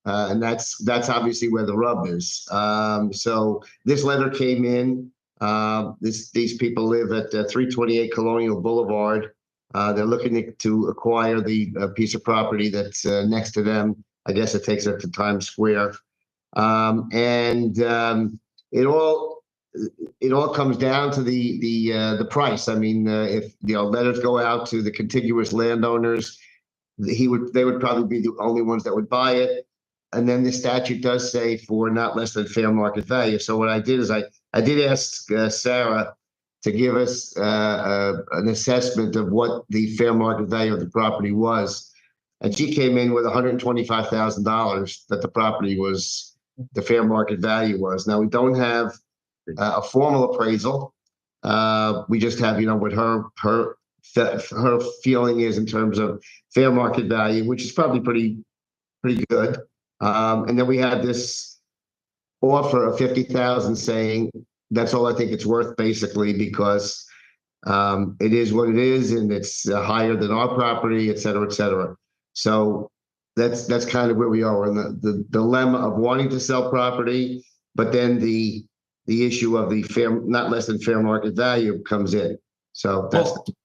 And that's obviously where the rub is. So this letter came in. These people live at 328 Colonial Boulevard. They're looking to acquire the piece of property that's next to them. I guess it takes it to Times Square. It all comes down to the price. I mean, if letters go out to the contiguous landowners, they would probably be the only ones that would buy it. And then the statute does say for not less than fair market value. So what I did is I did ask Sarah to give us an assessment of what the fair market value of the property was. And she came in with $125,000 that the property was, the fair market value was. Now, we don't have a formal appraisal. We just have, what her feeling is in terms of fair market value, which is probably pretty good. And then we had this offer of $50,000 saying that's all I think it's worth, basically, because it is what it is, and it's higher than our property, et cetera, et cetera. So that's kind of where we are in the dilemma of wanting to sell property, but then the issue of the not less than fair market value comes in. So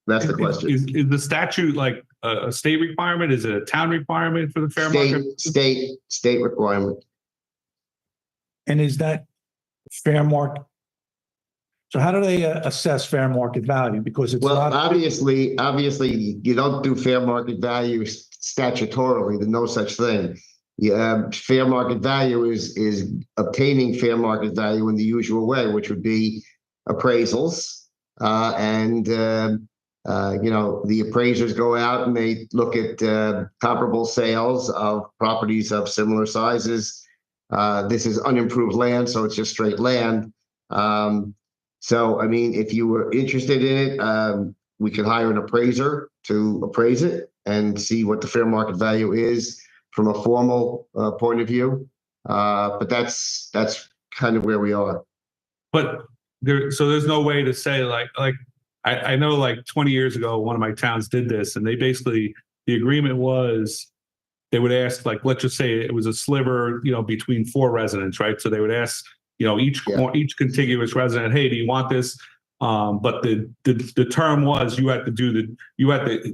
that's the question. Is the statute like a state requirement? Is it a town requirement for the fair market? State requirement. And is that fair market? So how do they assess fair market value? Because it's not obviously you don't do fair market value statutorily. There's no such thing. fair market value is obtaining fair market value in the usual way, which would be appraisals. The appraisers go out and they look at comparable sales of properties of similar sizes. This is unimproved land, so it's just straight land. If you were interested in it, we can hire an appraiser to appraise it and see what the fair market value is from a formal point of view. But that's kind of where we are. But there's no way to say I know 20 years ago, one of my towns did this, and they basically, the agreement was they would ask, let's just say it was a sliver, between 4 residents, right? So they would ask, each contiguous resident, hey, do you want this? But the term was you had to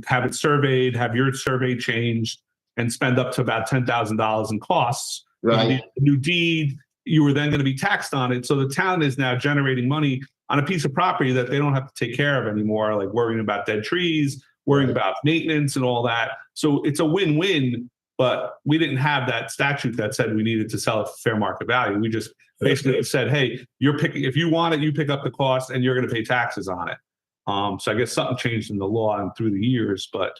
have it surveyed, have your survey changed, and spend up to about $10,000 in costs. Right. The new deed, you were then going to be taxed on it. So the town is now generating money on a piece of property that they don't have to take care of anymore, like worrying about dead trees, worrying about maintenance and all that. So it's a win-win, but we didn't have that statute that said we needed to sell it for fair market value. We just basically said, hey, if you want it, you pick up the cost and you're going to pay taxes on it. So I guess something changed in the law and through the years, but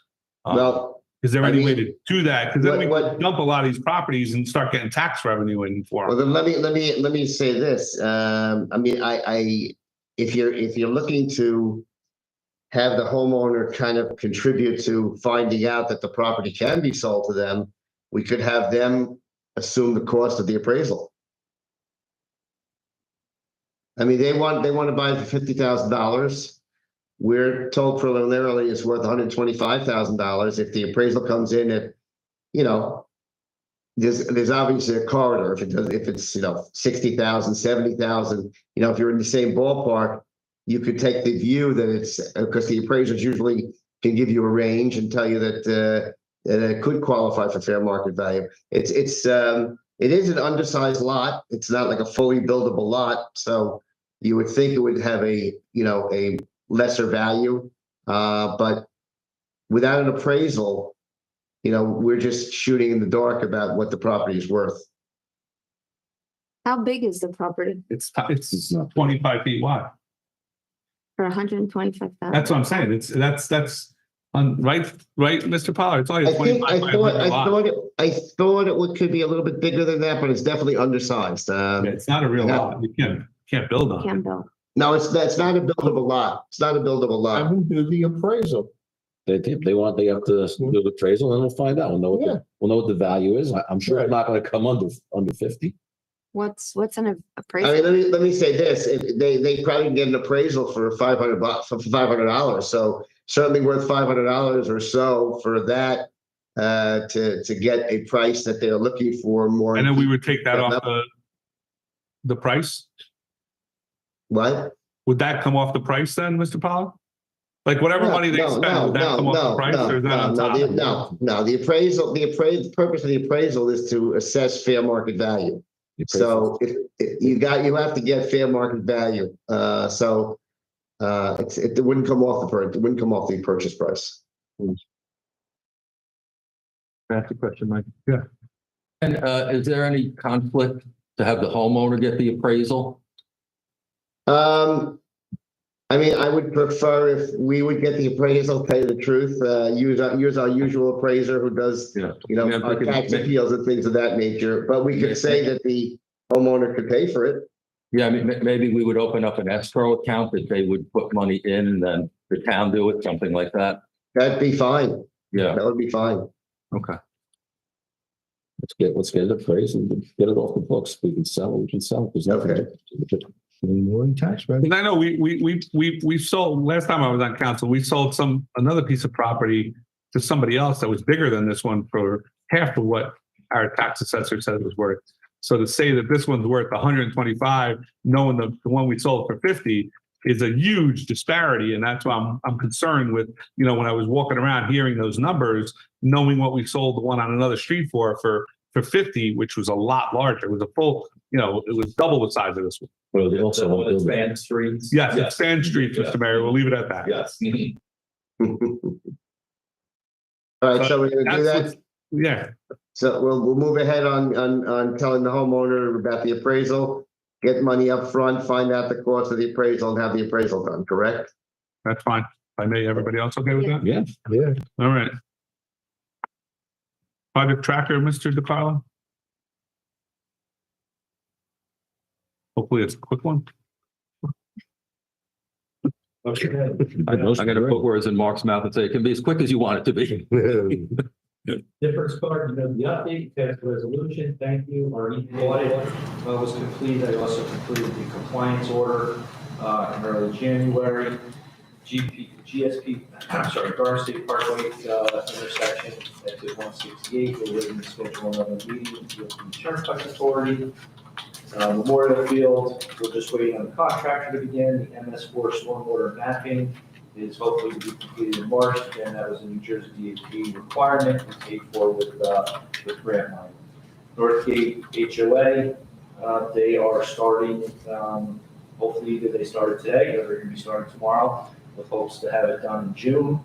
is there any way to do that? Because then we dump a lot of these properties and start getting tax revenue in for them. Well, then let me say this. If you're looking to have the homeowner kind of contribute to finding out that the property can be sold to them, we could have them assume the cost of the appraisal. They want to buy it for $50,000. We're told preliminarily it's worth $125,000. If the appraisal comes in at, there's obviously a corridor. If it's 60,000, 70,000, if you're in the same ballpark, you could take the view that it's because the appraisers usually can give you a range and tell you that it could qualify for fair market value. It is an undersized lot. It's not like a fully buildable lot, so you would think it would have a lesser value, but without an appraisal, we're just shooting in the dark about what the property is worth. How big is the property? It's 25 feet wide. For 125,000? That's what I'm saying. Right, Mr. Pollard? It's only a 25 I thought it could be a little bit bigger than that, but it's definitely undersized. It's not a real lot. You can't build on it. Can't build. No, that's not a buildable lot. It's not a buildable lot. Who do the appraisal? They have to do the appraisal, and we'll find out. We'll know what the value is. I'm sure it's not going to come under 50. What's an appraisal? Let me say this: they probably can get an appraisal for $500. So certainly worth $500 or so for that to get a price that they're looking for more. And then we would take that off the price. What? Would that come off the price then, Mr. Pollard? Like whatever money they spend, would that come off the price, or is that on top? No. The purpose of the appraisal is to assess fair market value. So you have to get fair market value. It wouldn't come off the purchase price. That's the question, Mike. Yeah. And is there any conflict to have the homeowner get the appraisal? I would prefer if we would get the appraisal, tell you the truth, use our usual appraiser who does, our tax appeals and things of that nature. But we could say that the homeowner could pay for it. Yeah, maybe we would open up an escrow account that they would put money in and then the town do it, something like that. That'd be fine. Yeah. That would be fine. Okay. Let's get it appraised and get it off the books. We can sell it. There's nothing. More in tax revenue. I know we sold last time I was on council. We sold another piece of property to somebody else that was bigger than this one for half of what our tax assessor said it was worth. So to say that this one's worth 125, knowing the one we sold for 50 is a huge disparity, and that's why I'm concerned with. When I was walking around hearing those numbers, knowing what we sold the one on another street for 50, which was a lot larger. It was a full, it was double the size of this one. Well, they also expand streets. Yes, expand streets, Mr. Mayor. We'll leave it at that. Yes. All right, so we're going to do that. Yeah. So we'll move ahead on telling the homeowner about the appraisal, get money up front, find out the cost of the appraisal and have the appraisal done, correct? That's fine. If I may, everybody else okay with that? Yeah, yeah. All right. Project tracker, Mr. DeCarlo? Hopefully it's a quick one. Okay. I gotta put words in Mark's mouth and say it can be as quick as you want it to be. Difference card, you know, the update, passed resolution, thank you. Our audit was complete. I also completed the compliance order in early January. GSP, I'm sorry, Garden State Parkway intersection, exit 168. We're waiting to schedule another meeting with the Turnpike Authority. Memorial Field, we're just waiting on the contractor to begin. The MS4 stormwater mapping is hopefully to be completed in March. Again, that was a New Jersey DEP requirement and paid for with grant money. Northgate HOA, they are starting, hopefully either they started today or they're going to be starting tomorrow with hopes to have it done in June.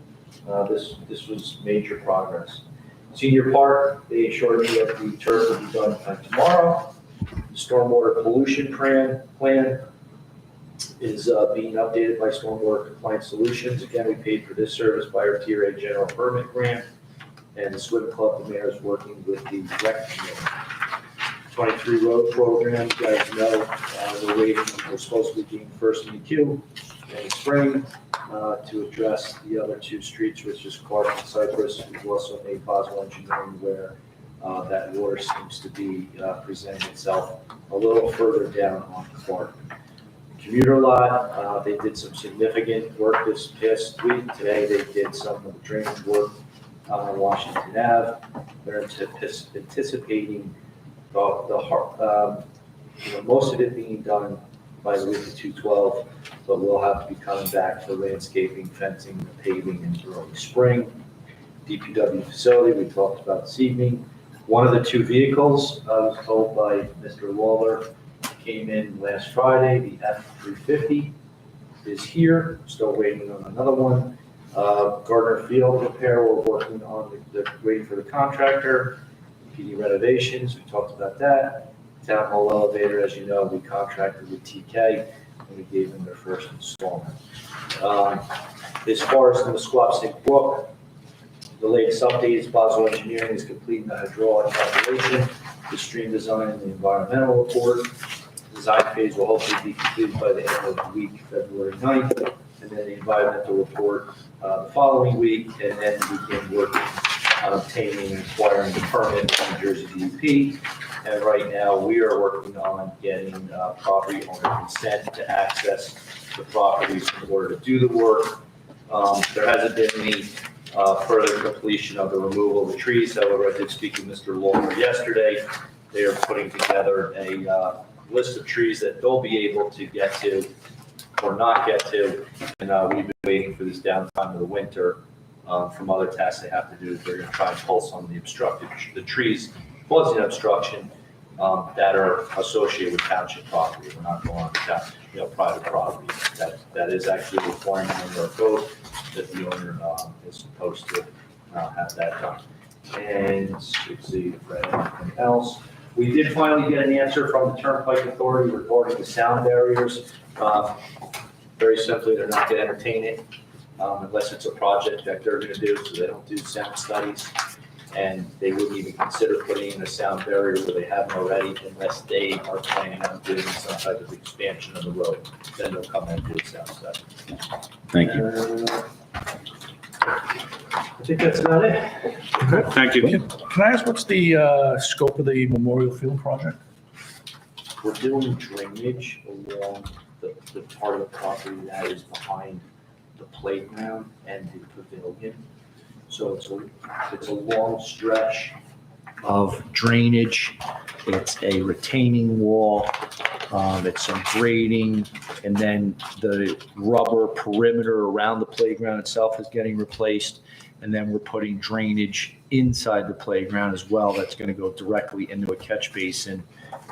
This was major progress. Senior Park, they assured me that the turf will be done tomorrow. The stormwater pollution plan is being updated by Stormwater Compliance Solutions. Again, we paid for this service by our Tier A General Permit Grant, and the Swim Club, the mayor is working with the rec committee. 23 road program, you guys know, we're supposed to be getting first in the queue in the spring to address the other two streets, which is Clark and Cypress. We've also made Boswell Engineering where that water seems to be presenting itself a little further down on Clark. Commuter lot, they did some significant work this past week. Today they did some of the drainage work on Washington Ave. They're anticipating most of it being done by the week of 2/12, but we'll have to be coming back for landscaping, fencing, paving in early spring. DPW facility we talked about this evening. One of the two vehicles, I was told by Mr. Lawler, came in last Friday. The F-350 is here. Still waiting on another one. Gardner Field repair, we're working on waiting for the contractor. PD renovations, we talked about that. Town hall elevator, as you know, we contracted with TK and we gave them their first installment. As far as the Musquassic Brook, the latest update is Boswell Engineering is completing the hydraulic calculation, the stream design, and the environmental report. Design phase will hopefully be completed by the end of the week, February 9th, and then the environmental report the following week, and then begin working on obtaining and acquiring the permit from New Jersey DEP. And right now, we are working on getting property owner consent to access the properties in order to do the work. There hasn't been any further completion of the removal of the trees. However, I did speak with Mr. Lawler yesterday. They are putting together a list of trees that they'll be able to get to or not get to. And we've been waiting for this downtime of the winter from other tasks they have to do. They're going to try and pull some of the trees causing obstruction that are associated with township property. We're not going on private property. That is actually a requirement under our code that the owner is supposed to have that done. And let's see if I have anything else. We did finally get an answer from the Turnpike Authority regarding the sound barriers. Very simply, they're not going to entertain it unless it's a project that they're going to do, so they don't do sound studies. And they wouldn't even consider putting in a sound barrier where they haven't already unless they are planning on doing some type of expansion of the road. Then they'll come in and do a sound study. Thank you. I think that's about it. Okay, thank you. Can I ask what's the scope of the Memorial Field project? We're doing drainage along the part of the property that is behind the playground and the pavilion. So it's a long stretch of drainage. It's a retaining wall. It's some grading, and then the rubber perimeter around the playground itself is getting replaced. And then we're putting drainage inside the playground as well. That's going to go directly into a catch basin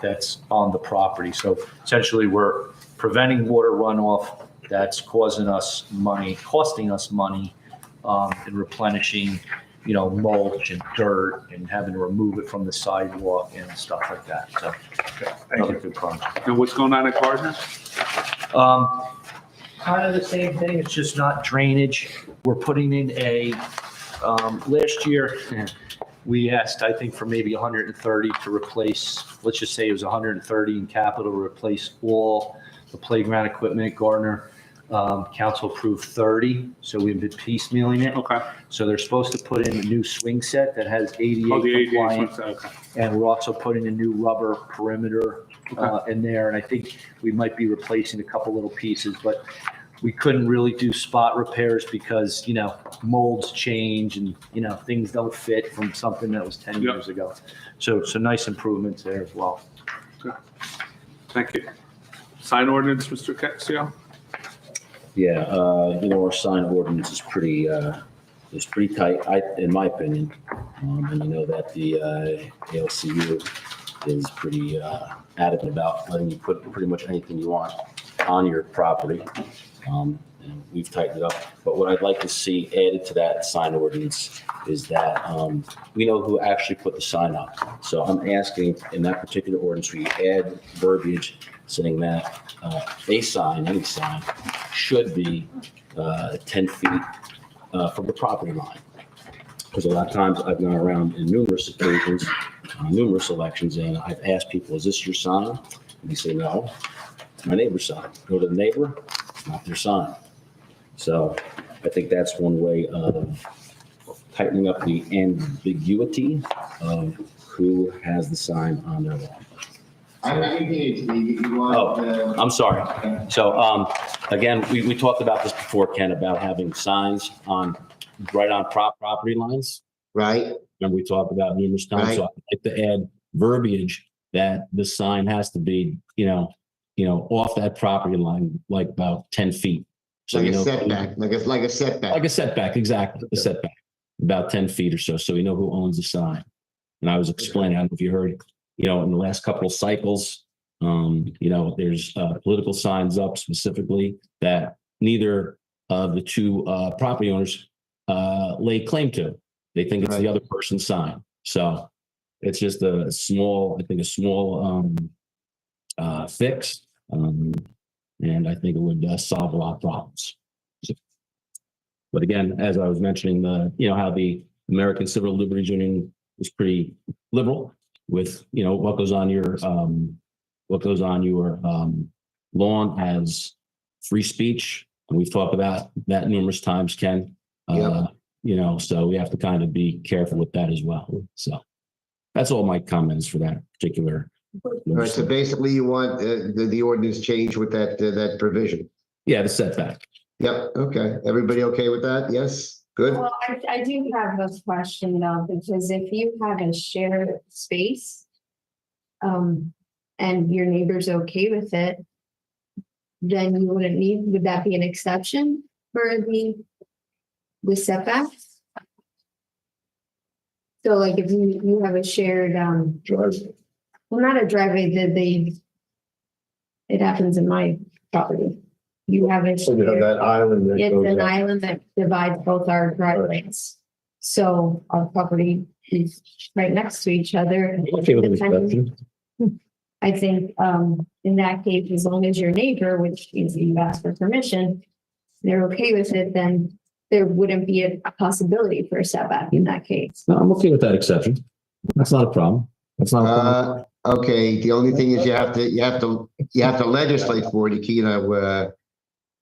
that's on the property. So essentially, we're preventing water runoff that's costing us money in replenishing, mulch and dirt and having to remove it from the sidewalk and stuff like that. So another good project. And what's going on at Gardner? Kind of the same thing. It's just not drainage. We're putting in last year, we asked, I think, for maybe 130 to replace, let's just say it was 130 in capital to replace all the playground equipment at Gardner. Council approved 30, so we've been piecemealing it. Okay. So they're supposed to put in a new swing set that has ADA The compliant. ADA, okay. And we're also putting a new rubber perimeter in there. And I think we might be replacing a couple little pieces, but we couldn't really do spot repairs because, molds change and, things don't fit from something that was 10 years ago. So nice improvements there as well. Good. Thank you. Sign ordinance, Mr. Kexio? Yeah, our sign ordinance is pretty tight, in my opinion. And that the ALCU is pretty adamant about letting you put pretty much anything you want on your property. And we've tightened it up. But what I'd like to see added to that sign ordinance is that we know who actually put the sign up. So I'm asking in that particular ordinance, we add verbiage saying that a sign, any sign, should be 10 feet from the property line. Because a lot of times I've gone around in numerous occasions, numerous elections, and I've asked people, is this your sign? And they say, no, it's my neighbor's sign. Go to the neighbor, it's not their sign. So I think that's one way of tightening up the ambiguity of who has the sign on their lawn. I'm sorry. So again, we talked about this before, Ken, about having signs right on property lines. Right. Remember we talked about numerous times. Right. So I'd like to add verbiage that the sign has to be, off that property line, like about 10 feet. So, like a setback, like a setback. Like a setback, exactly. A setback, about 10 feet or so. So we know who owns the sign. And I was explaining, I don't know if you heard, in the last couple of cycles, there's political signs up specifically that neither of the two property owners lay claim to. They think it's the other person's sign. So it's just a small fix. And I think it would solve a lot of problems. But again, as I was mentioning, how the American Civil Liberties Union is pretty liberal with, what goes on your lawn as free speech. And we've talked about that numerous times, Ken. So we have to kind of be careful with that as well. So that's all my comments for that particular. All right, so basically you want the ordinance change with that provision? Yeah, the setback. Yep, okay. Everybody okay with that? Yes, good? Well, I do have a question though, because if you have a shared space, and your neighbor's okay with it, then you wouldn't would that be an exception for the setbacks? So like if you have a shared, driveway. Well, not a driveway, it happens in my property. You have a So you have that island that it's goes an up. island that divides both our driveways. So our property is right next to each other. Okay with an exception. I think, in that case, as long as your neighbor, which is you ask for permission, they're okay with it, then there wouldn't be a possibility for a setback in that case. No, I'm okay with that exception. That's not a problem. That's not a problem. Okay, the only thing is you have to legislate for it,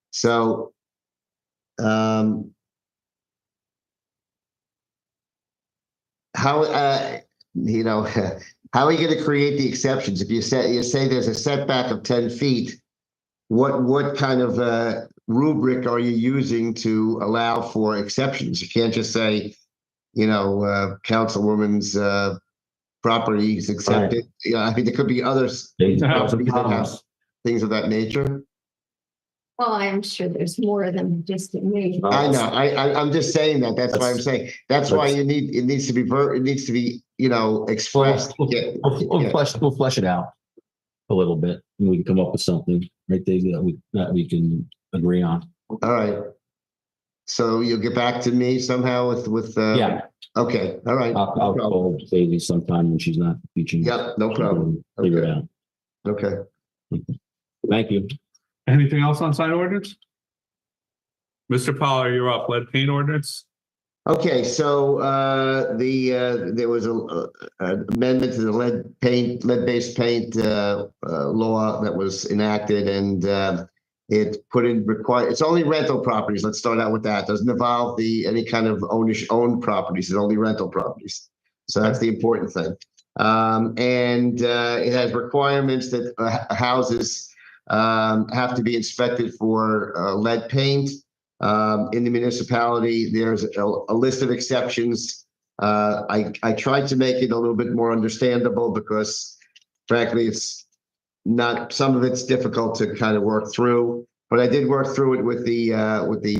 so how how are you going to create the exceptions? If you say there's a setback of 10 feet, what kind of rubric are you using to allow for exceptions? You can't just say, Councilwoman's property is accepted. Right. I think there could be others properties that have things of that nature. Well, I'm sure there's more than just me. I know. I'm just saying that. That's why I'm saying. That's why it needs to be expressed. We'll flesh it out a little bit, and we can come up with something right there that we can agree on. All right. So you'll get back to me somehow with. Yeah. Okay, all right. I'll No problem. call Bailey sometime when she's not teaching. Yep, no problem. Figure it Okay. out. Okay. Thank you. Anything else on sign ordinance? Mr. Pollard, you're up. Lead paint ordinance? Okay, so there was a amendment to the lead-based paint law that was enacted, and it put in it's only rental properties. Let's start out with that. Doesn't involve any kind of owned properties. It's only rental properties. So that's the important thing. And it has requirements that houses have to be inspected for lead paint. In the municipality, there's a list of exceptions. I tried to make it a little bit more understandable because, frankly, some of it's difficult to kind of work through. But I did work through it with the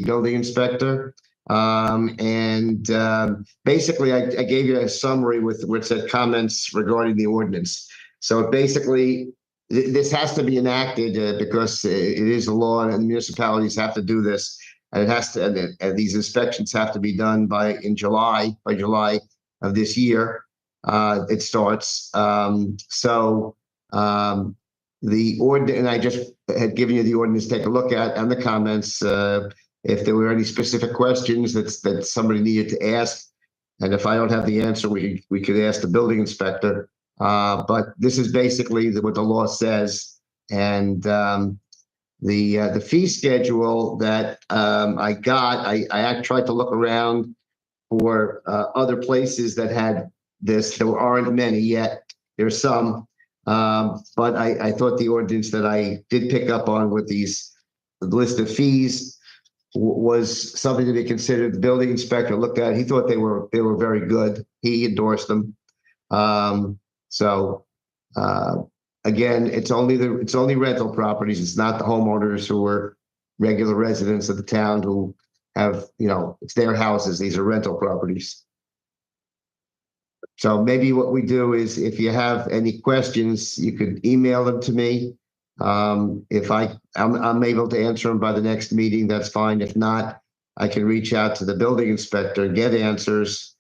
building inspector, and basically, I gave you a summary with said comments regarding the ordinance. So basically, this has to be enacted because it is a law, and the municipalities have to do this. And it has to, and these inspections have to be done by July of this year. It starts. The ordinance, and I just had given you the ordinance to take a look at and the comments. If there were any specific questions that somebody needed to ask, and if I don't have the answer, we could ask the building inspector. But this is basically what the law says, and the fee schedule that I got, I tried to look around for other places that had this. There aren't many yet. There's some, but I thought the ordinance that I did pick up on with the list of fees was something to be considered. The building inspector looked at it. He thought they were very good. He endorsed them. Again, it's only rental properties. It's not the homeowners who are regular residents of the town who have, it's their houses. These are rental properties. So maybe what we do is, if you have any questions, you could email them to me. If I'm able to answer them by the next meeting, that's fine. If not, I can reach out to the building inspector and get answers.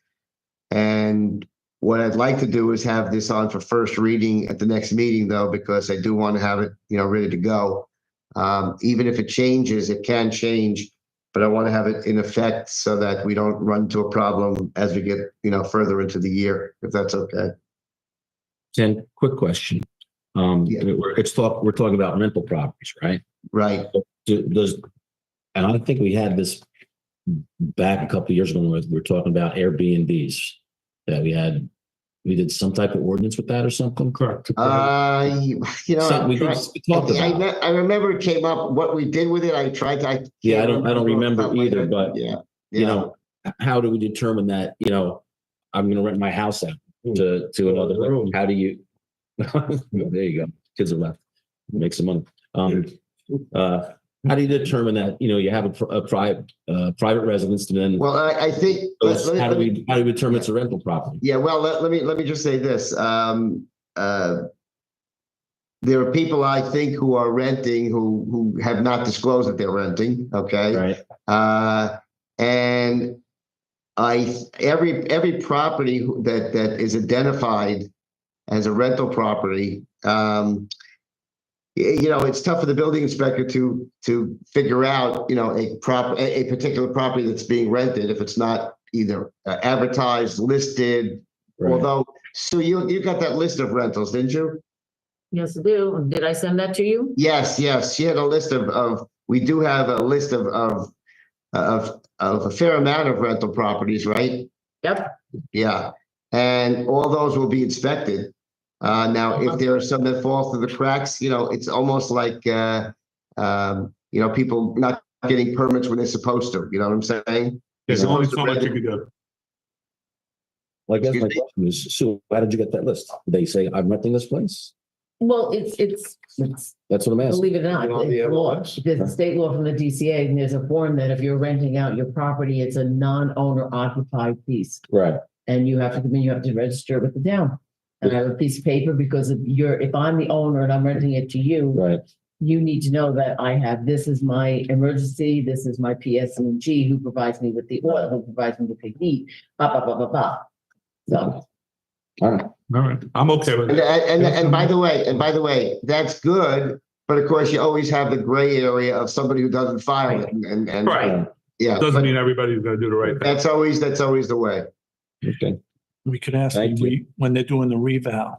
And what I'd like to do is have this on for first reading at the next meeting, though, because I do want to have it, ready to go. Even if it changes, it can change, but I want to have it in effect so that we don't run into a problem as we get, further into the year, if that's okay. Ken, quick question. We're talking about rental properties, right? Right. And I think we had this back a couple of years ago when we were talking about Airbnbs. That we did some type of ordinance with that or something? Correct. Something we talked about. I remember it came up. What we did with it, I don't remember either. But how do we determine that? I'm going to rent my house out to another. How do you? There you go. Kids are left. Make some money. How do you determine that, you have a private residence and then? Well, I think. How do we determine it's a rental property? Yeah, well, let me just say this. There are people, I think, who are renting who have not disclosed that they're renting. Okay. Right. And every property that is identified as a rental property, it's tough for the building inspector to figure out, a particular property that's being rented if it's not either advertised, listed. Right. Although, Sue, you got that list of rentals, didn't you? Yes, I do. Did I send that to you? Yes. She had a list we do have a list of a fair amount of rental properties, right? Yep. Yeah. And all those will be inspected. Now, if there are some that fall through the cracks, it's almost like, people not getting permits when they're supposed to. You know what I'm saying? There's only so much you can do. Like, that's my question is, Sue, how did you get that list? Did they say, I'm renting this place? Well, it's That's what I'm asking. believe it or not, it's law. There's a state law from the DCA, and there's a form that if you're renting out your property, it's a non-owner occupied piece. Right. And you have to register with the town. And I have a piece of paper because if I'm the owner and I'm renting it to you. Right. you need to know that I have, this is my emergency, this is my PSNG, who provides me with the oil, who provides me with the heat, blah, blah, blah, blah, blah. So, All right. All right, I'm okay with And, it. and by the way, that's good. But of course, you always have the gray area of somebody who doesn't file it, and Right. yeah, Doesn't but mean everybody's gonna do the right thing. that's always the way. Okay. We could ask Thank them when they're doing the revow,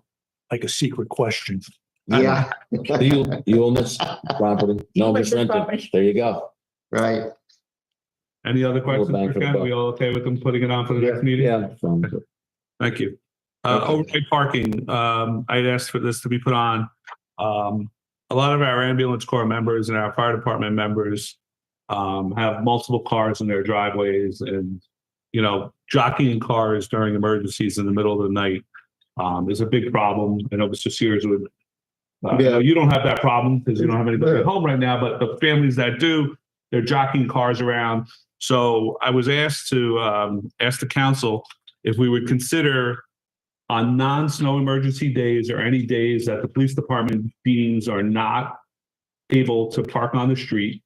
like a secret question. Yeah, The illness property, no Illness rented. property. There you go. right. Any other questions bang for for the Ken? buck. We all okay with them putting it on for the next meeting? Yeah. Thank you. Overnight parking, I'd asked for this to be put on. A lot of our ambulance corps members and our fire department members have multiple cars in their driveways, and, you know, jockeying cars during emergencies in the middle of the night is a big problem. I know Mr. Sears would, I know you don't have that problem because you don't have anybody at home right now, but the families that do, they're jockeying cars around. So I was asked to ask the council if we would consider on non-snow emergency days or any days that the police department deems are not able to park on the street,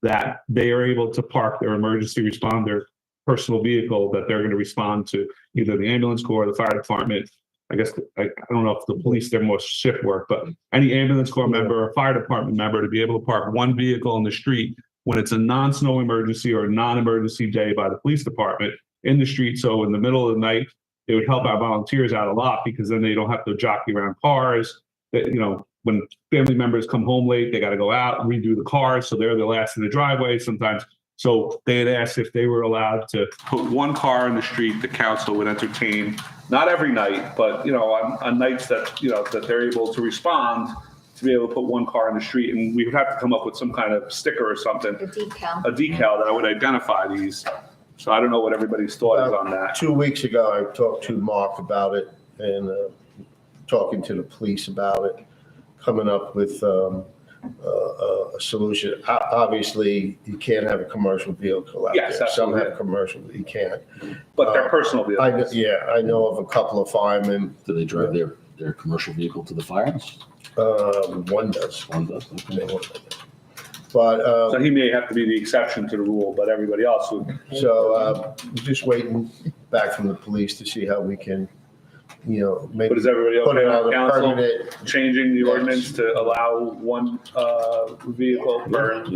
that they are able to park their emergency responder personal vehicle that they're going to respond to, either the ambulance corps or the fire department. I guess, I don't know if the police, they're more shift work, but any ambulance corps member or fire department member to be able to park one vehicle on the street when it's a non-snow emergency or a non-emergency day by the police department in the street. So in the middle of the night, it would help our volunteers out a lot because then they don't have to jockey around cars. That, you know, when family members come home late, they got to go out and redo the cars. So they're the last in the driveway sometimes. So they had asked if they were allowed to put one car in the street the council would entertain, not every night, but, you know, on nights that, you know, that they're able to respond, to be able to put one car in the street. And we would have to come up with some kind of sticker or something, A decal. a decal that would identify these. So I don't know what everybody's thought is on that. 2 weeks ago, I talked to Mark about it and talking to the police about it, coming up with a solution. Obviously, you can't have a commercial vehicle out Yes, there. Some absolutely. have commercial, but you can't. But they're personal vehicles. I know of a couple of firemen. Do they drive their commercial vehicle to the firehouse? One does. One does. Okay. But, So he may have to be the exception to the rule, but everybody else would. so we're just waiting back from the police to see how we can, you know, maybe But is everybody put it okay on with a council permanent. changing the ordinance to allow one vehicle per? I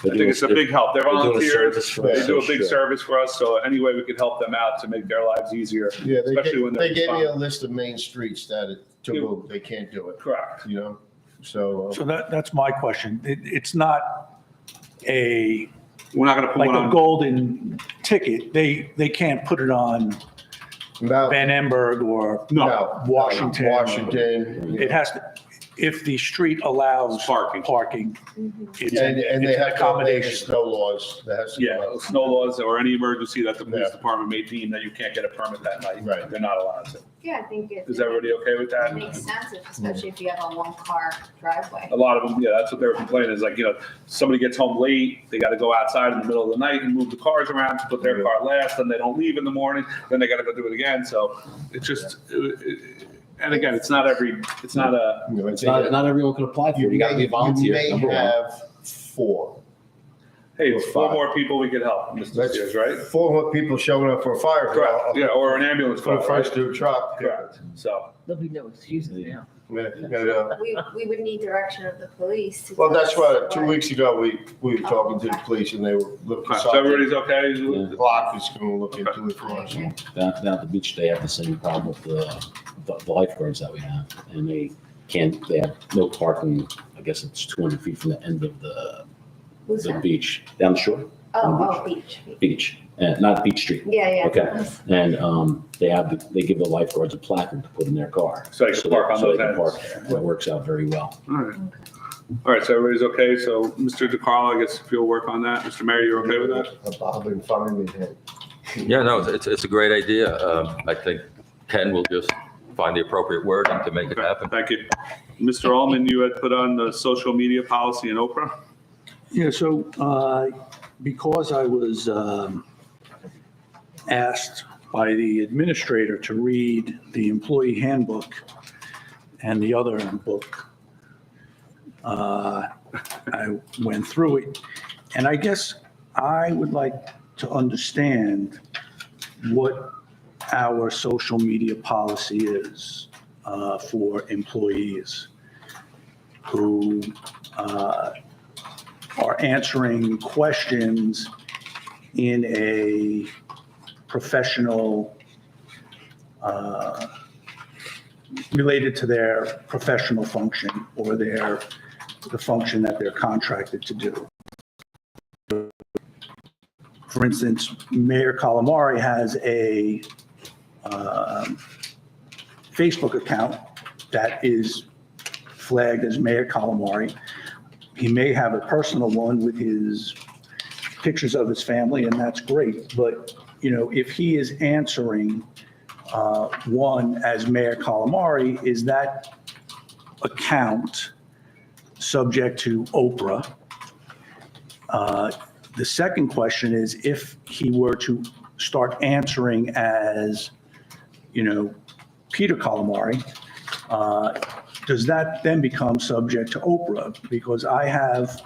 think it's a big help. They're volunteers. They do a big service for us. So any way we could help them out to make their lives easier, Yeah, especially when they're they gave me a responding. list of main streets that to move, they can't do it, Correct. you know, so. So that's my question. It's not We're not going to put like one a on. golden ticket. They can't put it on Van Emberg or Washington. Washington. It has to, if the street allows parking, it's And they it's an have to obey the accommodation. snow laws. That has to Yeah, go out. snow laws or any emergency that the police department may deem that you can't get a permit that night. Right. They're not allowed to. Yeah, I think it Is everybody okay with that? makes sense, especially if you have a one-car driveway. A lot of them, yeah, that's what they were complaining is like, you know, somebody gets home late, they got to go outside in the middle of the night and move the cars around to put their car last, and they don't leave in the morning, then they got to go do it again. So it's just, and again, it's not Not everyone can apply for it. You got to be a volunteer. You Number may one. have four. hey, it's four more people we could help, Mr. That's Sears, right? 4 more people showing up for a fire call. Correct, yeah, or an ambulance For call, a right? first due truck. Correct, so. There'll be no excuses now. We would need direction of the police. to Well, tell that's us why 2 weeks ago, we were talking to the okay. police and they were looking. So everybody's okay? The clock is going to look into it for us. Down at the beach, they have the same problem with the lifeguards that we have. And they have no parking, I guess it's 200 feet from the end of the Who's that? beach, down the shore. Oh, beach. Beach, not Beach Street. Yeah, yeah. Okay, and they give the lifeguards a placard to put in their car. So they can park on those they can ends. park there. And it works out very well. All right. All right, so everybody's okay. So Mr. DeCarlo, I guess if you'll work on that. Mr. Mayor, you're okay with that? Bob and finally hit. Yeah, no, it's a great idea. I think Ken will just find the appropriate wording to make it happen. Thank you. Mr. Allman, you had put on the social media policy in Oprah? Yeah, so because I was asked by the administrator to read the employee handbook and the other book, I went through it, and I guess I would like to understand what our social media policy is for employees who are answering questions in a professional, related to their professional function or the function that they're contracted to do. For instance, Mayor Calamari has a Facebook account that is flagged as Mayor Calamari. He may have a personal one with his pictures of his family, and that's great. But, if he is answering one as Mayor Calamari, is that account subject to Oprah? The second question is, if he were to start answering as, Peter Calamari, does that then become subject to Oprah? Because I have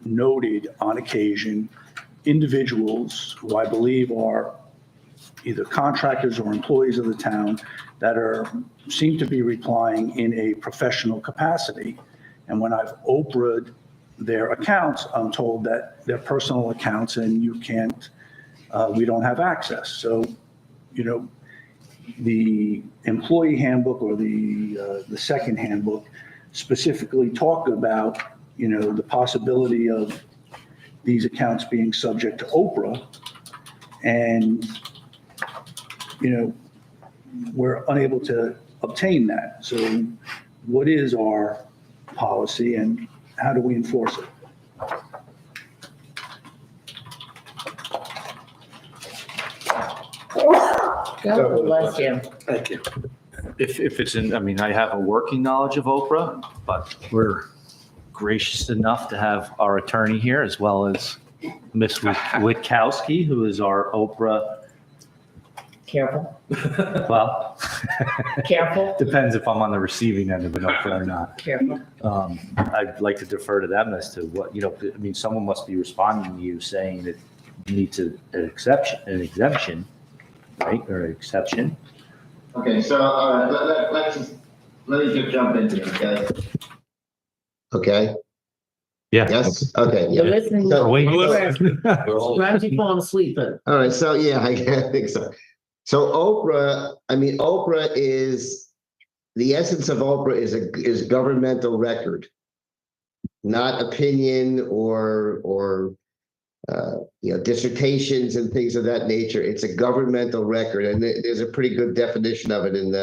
noted on occasion individuals who I believe are either contractors or employees of the town that seem to be replying in a professional capacity. And when I've Oprah'd their accounts, I'm told that they're personal accounts and we don't have access. So, the employee handbook or the second handbook specifically talk about, the possibility of these accounts being subject to Oprah. And, we're unable to obtain that. So what is our policy and how do we enforce it? God bless you. Thank you. If it's I have a working knowledge of Oprah, but we're gracious enough to have our attorney here as well as Ms. Witkowski, who is our Oprah. Careful. Well, Careful. depends if I'm on the receiving end of an Oprah or not. Careful. I'd like to defer to them as to what, someone must be responding to you saying that you need an exemption, right, or an exception. Okay, so, let me just jump in here, okay? Okay, Yeah. yes, okay, You're yeah. listening. So- Why don't you fall asleep? All right, so yeah, I think so. So Oprah is, the essence of Oprah is governmental record, not opinion or dissertations and things of that nature. It's a governmental record, and there's a pretty good definition of it in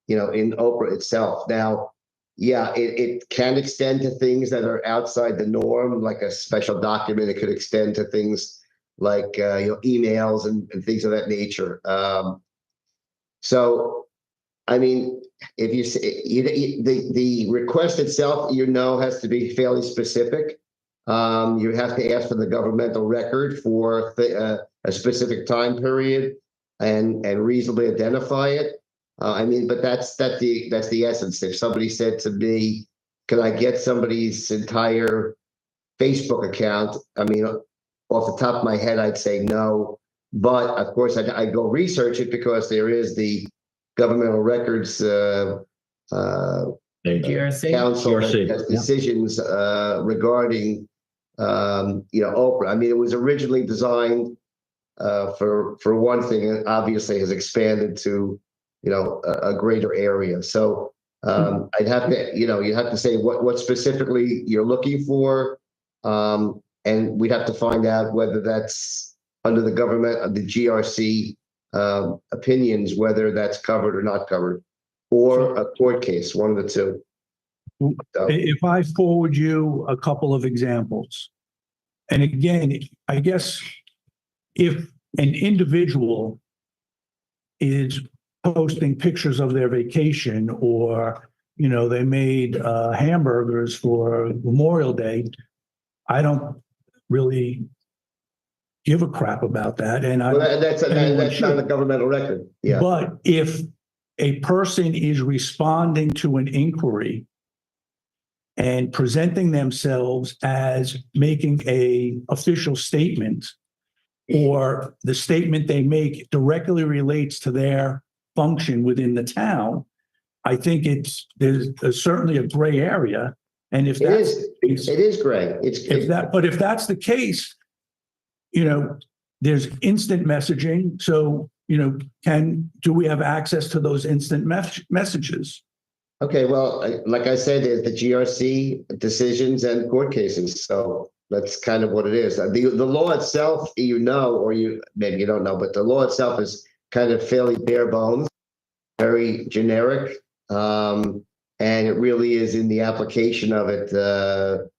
in Oprah itself. Now, yeah, it can extend to things that are outside the norm, like a special document. It could extend to things like emails and things of that nature. So, if you say the request itself, has to be fairly specific. You have to ask for the governmental record for a specific time period and reasonably identify it. But that's the essence. If somebody said to me, "Can I get somebody's entire Facebook account?" Off the top of my head, I'd say no. But of course, I go research it because there is the governmental records council that has decisions regarding Oprah. It was originally designed for one thing, and obviously has expanded to a greater area. So I'd have to you have to say what specifically you're looking for, and we'd have to find out whether that's under the government, the GRC opinions, whether that's covered or not covered, or a court case, one of the two. So, If I forward you a couple of examples, and again, I guess if an individual is posting pictures of their vacation, or, they made hamburgers for Memorial Day, I don't really give a crap about that. And that's not a governmental record. Yeah. But if a person is responding to an inquiry and presenting themselves as making a official statement, or the statement they make directly relates to their function within the town, I think there's certainly a gray area. And if that's It is gray. but if that's the case, there's instant messaging. So, do we have access to those instant messages? Okay, well, like I said, there's the GRC decisions and court cases. So that's kind of what it is. The law itself, or maybe you don't know, but the law itself is kind of fairly bare bones, very generic. And it really is in the application of it that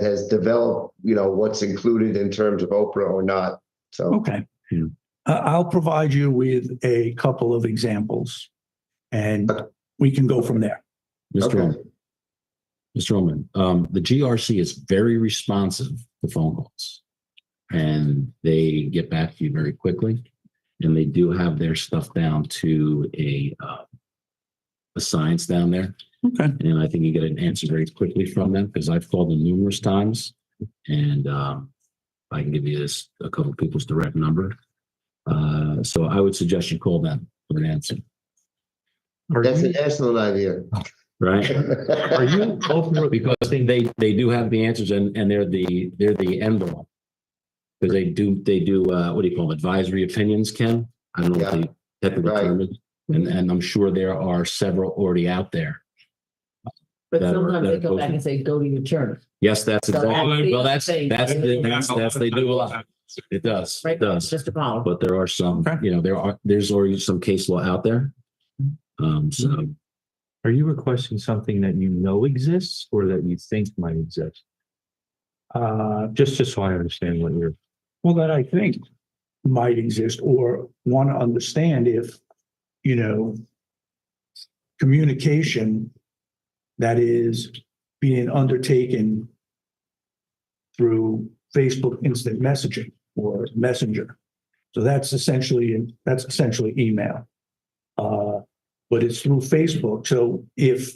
has developed, what's included in terms of Oprah or not. So okay, I'll provide you with a couple of examples, and we can go from there. Mr. Ullman, the GRC is very responsive to phone calls, and they get back to you very quickly, and they do have their stuff down to a science down there. Okay. And I think you get an answer very quickly from them, because I've called them numerous times, and I can give you a couple of people's direct number. So I would suggest you call them for an answer. That's an excellent idea. Right? Are you open? Because they do have the answers, and they're the end all. Because they do what do you call them, advisory opinions, Ken? I don't know what the technical term is. And I'm sure there are several already out there. But sometimes they go back and say, go to your attorney. Yes, that's So exactly. Well, that's they do a lot. It does. Right, It does. just a follow. But there are some, there's already some case law out there. So Are you requesting something that you know exists or that you think might exist? Just so I understand what you're. Well, that I think might exist, or want to understand if, communication that is being undertaken through Facebook instant messaging or Messenger. So that's essentially email. But it's through Facebook. So if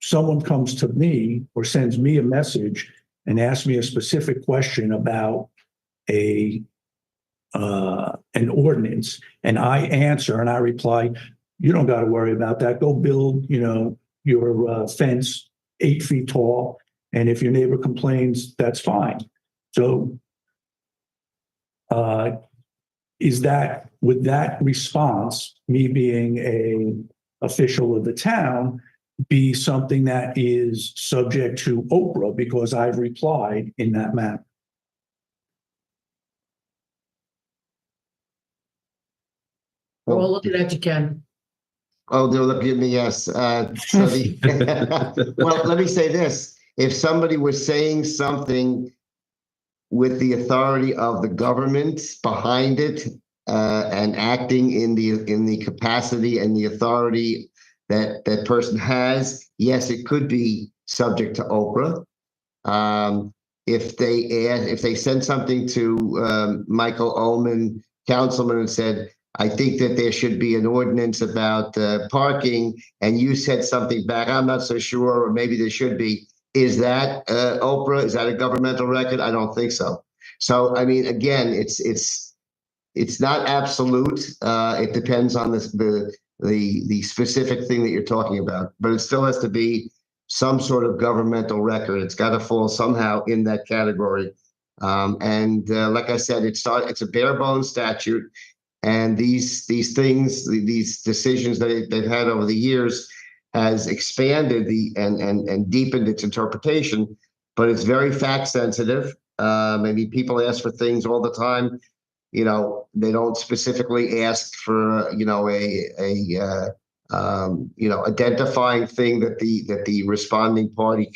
someone comes to me or sends me a message and asks me a specific question about an ordinance, and I answer and I reply, you don't got to worry about that. Go build, your fence 8 feet tall. And if your neighbor complains, that's fine. So would that response, me being an official of the town, be something that is subject to Oprah because I've replied in that manner? We're all looking at you, Ken. Oh, they're looking at me, yes. Well, let me say this. If somebody was saying something with the authority of the government behind it, and acting in the capacity and the authority that that person has, yes, it could be subject to Oprah. If they sent something to Michael Ullman, councilman, and said, I think that there should be an ordinance about parking, and you said something back, I'm not so sure, or maybe there should be. Is that Oprah? Is that a governmental record? I don't think so. So, I mean, again, it's not absolute. It depends on the specific thing that you're talking about, but it still has to be some sort of governmental record. It's got to fall somehow in that category. Like I said, it's a bare bones statute. And these things, these decisions that they've had over the years has expanded and deepened its interpretation, but it's very fact sensitive. Maybe people ask for things all the time. They don't specifically ask for, identifying thing that the responding party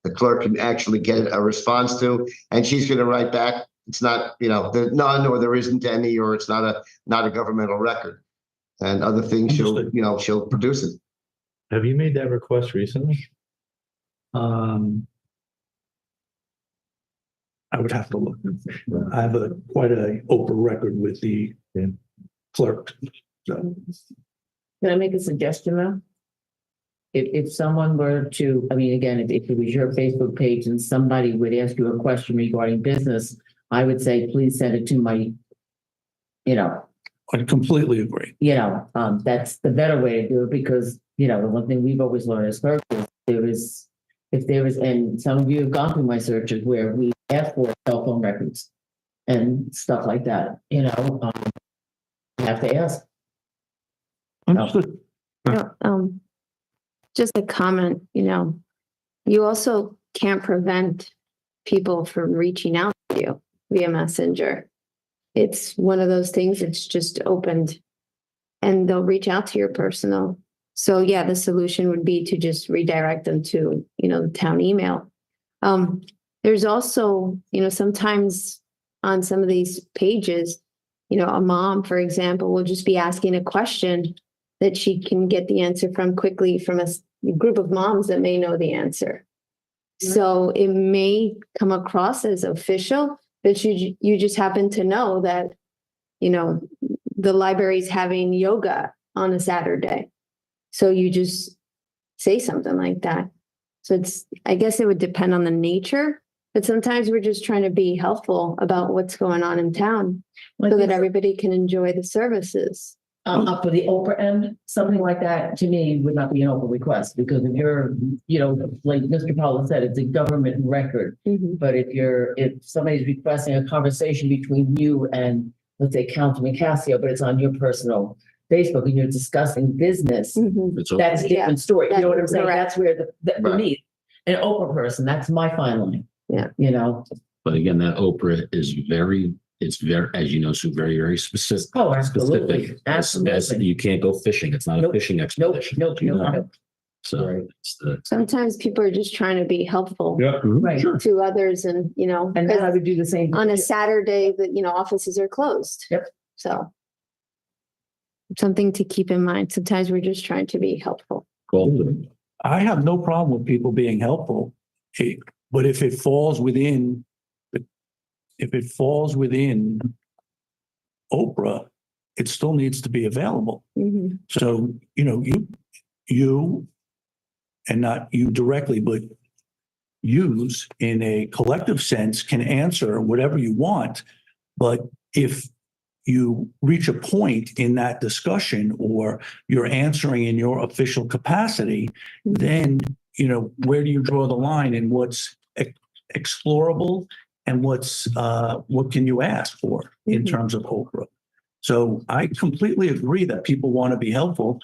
the clerk can actually get a response to, and she's going to write back. It's not, there's none, or there isn't any, or it's not a governmental record, and other things she'll produce it. Have you made that request recently? I would have to look. I have quite an open record with the clerk. So. Can I make a suggestion though? if someone were to, I mean, again, if it was your Facebook page and somebody would ask you a question regarding business, I would say, please send it to my, I completely agree. that's the better way to do it because, the one thing we've always learned as clerks is if there is, and some of you have gone through my searches where we ask for cell phone records and stuff like that, you have to ask. Understood. Just a comment, you also can't prevent people from reaching out to you via Messenger. It's one of those things, it's just opened and they'll reach out to your personal. So yeah, the solution would be to just redirect them to, the town email. There's also, sometimes on some of these pages, a mom, for example, will just be asking a question that she can get the answer from quickly from a group of moms that may know the answer. So it may come across as official, but you just happen to know that, the library's having yoga on a Saturday. So you just say something like that. So I guess it would depend on the nature, but sometimes we're just trying to be helpful about what's going on in town so that everybody can enjoy the services. Up for the Oprah end, something like that, to me, would not be an Oprah request, because if you're, like Mr. Powell said, it's a government record. But if somebody's requesting a conversation between you and, let's say, Councilman Cassio, but it's on your personal Facebook and you're discussing business, that's a different story. You know what I'm saying? That's where for me, an Oprah person, that's my fine line. Yeah. But again, that Oprah is it's very, as you know, Sue, very, very specific. Oh, absolutely. Specific. Absolutely. You can't go fishing. It's not a fishing expedition. Nope. So it's Sometimes people are just trying to be helpful Right. to others and, And then I would do the same. on a Saturday that, offices are closed. Yep. So something to keep in mind. Sometimes we're just trying to be helpful. cool. I have no problem with people being helpful, but if it falls within Oprah, it still needs to be available. So, you, and not you directly, but yous in a collective sense can answer whatever you want. But if you reach a point in that discussion or you're answering in your official capacity, then, where do you draw the line and what's explorable and what can you ask for in terms of Oprah? So I completely agree that people want to be helpful.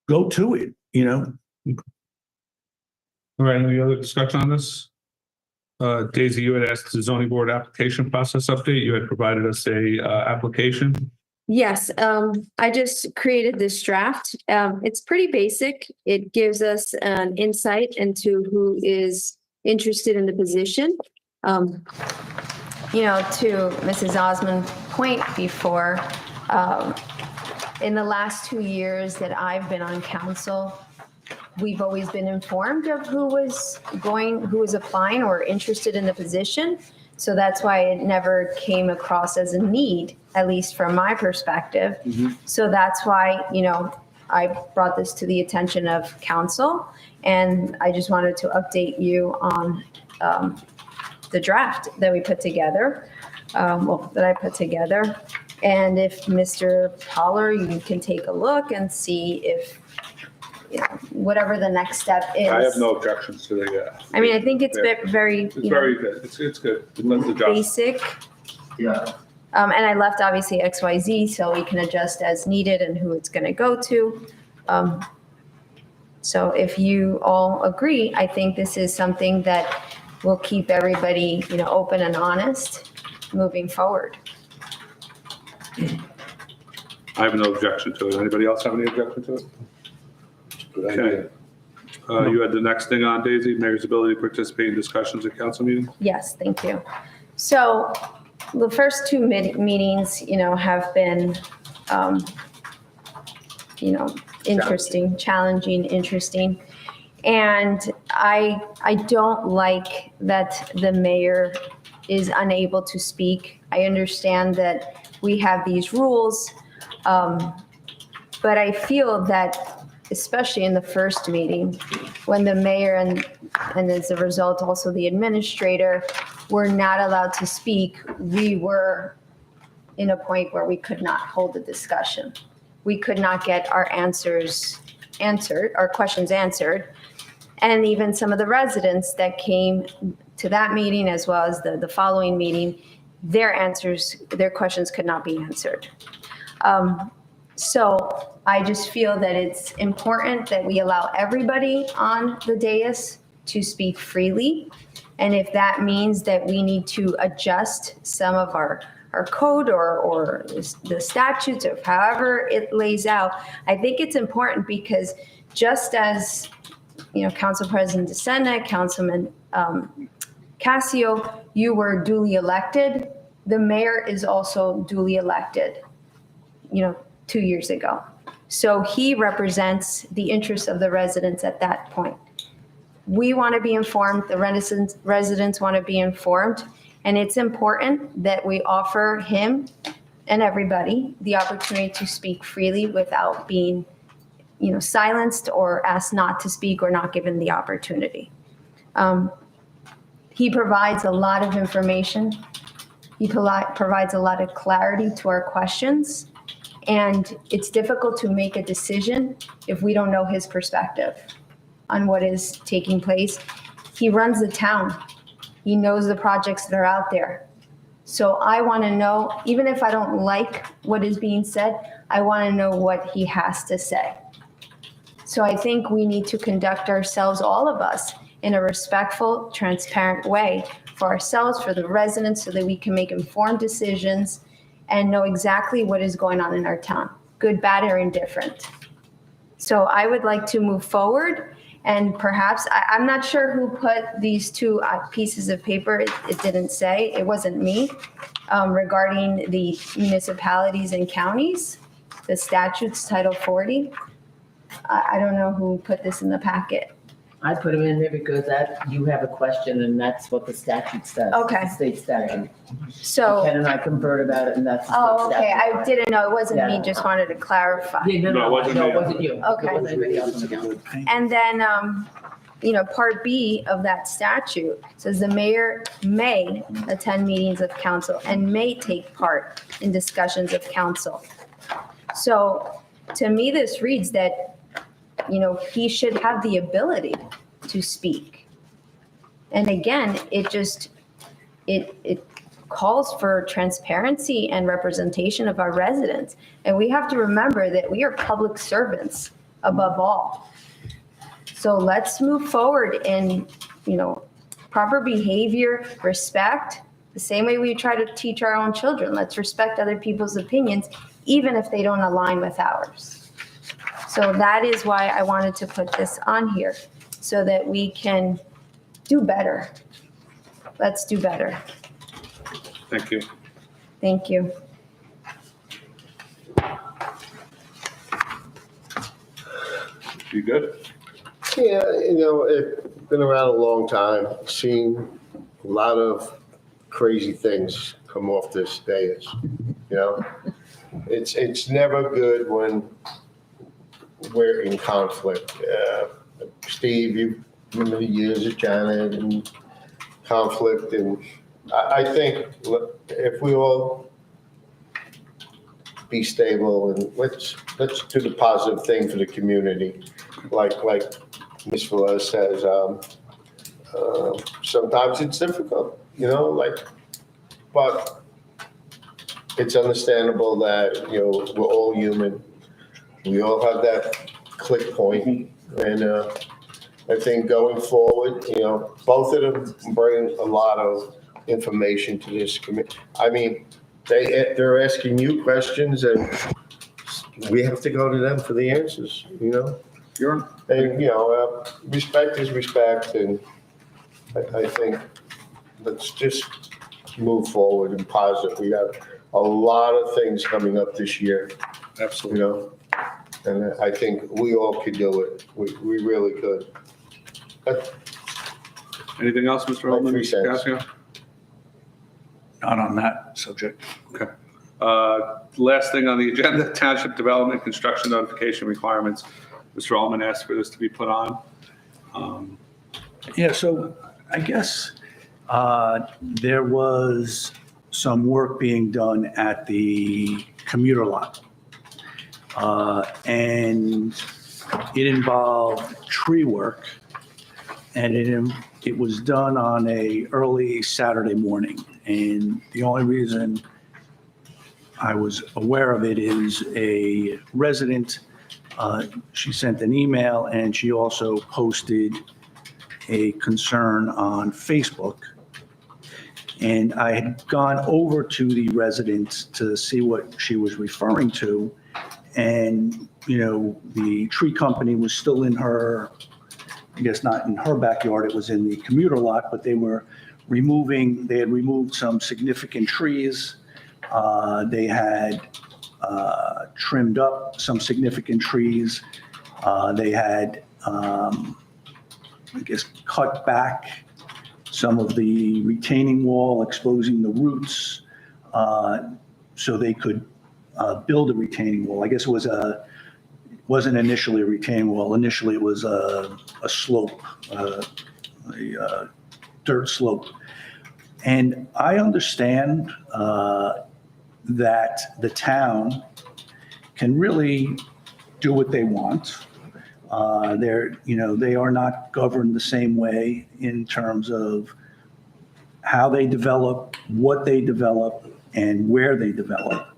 Go to it, All right, any other discussion on this? Daisy, you had asked the zoning board application process update. You had provided us a application. Yes, I just created this draft. It's pretty basic. It gives us an insight into who is interested in the position. To Mrs. Osmond's point before, in the last 2 years that I've been on council, we've always been informed of who was applying or interested in the position. So that's why it never came across as a need, at least from my perspective. So that's why, I brought this to the attention of council, and I just wanted to update you on the draft that we put together, that I put together. And if Mr. Poller, you can take a look and see if, whatever the next step is. I have no objections to the. I mean, I think it's very, It's very good. It's good. Let's adjust. basic. Yeah. And I left obviously XYZ so we can adjust as needed and who it's going to go to. So if you all agree, I think this is something that will keep everybody, open and honest moving forward. I have no objection to it. Anybody else have any objection to it? Okay. You had the next thing on, Daisy, mayor's ability to participate in discussions at council meetings? Yes, thank you. So the first two meetings, have been, challenging. And I don't like that the mayor is unable to speak. I understand that we have these rules, but I feel that especially in the first meeting, when the mayor and as a result also the administrator were not allowed to speak, we were in a point where we could not hold a discussion. We could not get our questions answered. And even some of the residents that came to that meeting as well as the following meeting, their questions could not be answered. So I just feel that it's important that we allow everybody on the dais to speak freely. And if that means that we need to adjust some of our code or the statutes or however it lays out, I think it's important because just as, Council President DeSena, Councilman Casio, you were duly elected, the mayor is also duly elected, 2 years ago. So he represents the interests of the residents at that point. We want to be informed, the residents want to be informed, and it's important that we offer him and everybody the opportunity to speak freely without being, silenced or asked not to speak or not given the opportunity. He provides a lot of information. He provides a lot of clarity to our questions. And it's difficult to make a decision if we don't know his perspective on what is taking place. He runs the town. He knows the projects that are out there. So I want to know, even if I don't like what is being said, I want to know what he has to say. So I think we need to conduct ourselves, all of us, in a respectful, transparent way for ourselves, for the residents, so that we can make informed decisions and know exactly what is going on in our town, good, bad, or indifferent. So I would like to move forward, and perhaps, I'm not sure who put these two pieces of paper, it didn't say, it wasn't me, regarding the municipalities and counties, the statutes, Title 40. I don't know who put this in the packet. I put them in there because you have a question and that's what the statute says. Okay. The state statute. So. Ken and I conferred about it and that's. the Oh, state okay, statute. I didn't know, it wasn't me, Yeah. just wanted to clarify. Yeah, No, it wasn't me. it wasn't you. Okay. It wasn't anybody else on the council. And then, Part B of that statute says the mayor may attend meetings of council and may take part in discussions of council. So to me, this reads that, he should have the ability to speak. And again, it calls for transparency and representation of our residents. And we have to remember that we are public servants above all. So let's move forward in, proper behavior, respect, the same way we try to teach our own children. Let's respect other people's opinions, even if they don't align with ours. So that is why I wanted to put this on here, so that we can do better. Let's do better. Thank you. Thank you. You good? Yeah, it's been around a long time, seen a lot of crazy things come off this dais, It's never good when we're in conflict. Steve, you've been many years at Janet and conflict, and I think if we all be stable and let's do the positive thing for the community, like Ms. Velez says, sometimes it's difficult, but it's understandable that, we're all human. We all have that click point. And I think going forward, both of them bring a lot of information to this committee. I mean, they're asking you questions and we have to go to them for the answers, And, respect is respect, and I think let's just move forward and positive. We have a lot of things coming up this year. Absolutely. And I think we all could do it. We really could. Anything else, Mr. My Holman? 3 cents. Casio? Not on that subject. Okay. Last thing on the agenda, township development construction notification requirements. Mr. Altman asked for this to be put on. Yeah, so I guess there was some work being done at the commuter lot. And it involved tree work, and it was done on a early Saturday morning. And the only reason I was aware of it is a resident, she sent an email, and she also posted a concern on Facebook. And I had gone over to the resident to see what she was referring to. And, the tree company was still in her, I guess not in her backyard, it was in the commuter lot, but they had removed some significant trees. They had trimmed up some significant trees. They had, cut back some of the retaining wall, exposing the roots, so they could build a retaining wall. I guess it wasn't initially a retaining wall. Initially, it was a slope, a dirt slope. And I understand that the town can really do what they want. They are not governed the same way in terms of how they develop, what they develop, and where they develop.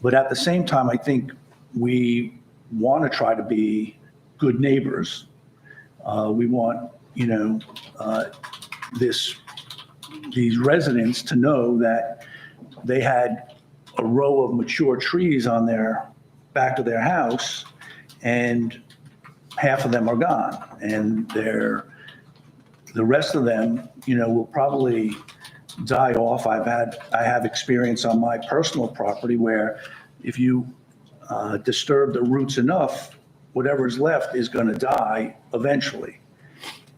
But at the same time, I think we want to try to be good neighbors. We want, these residents to know that they had a row of mature trees on their back of their house, and half of them are gone. And the rest of them, will probably die off. I have experience on my personal property where if you disturb the roots enough, whatever's left is going to die eventually.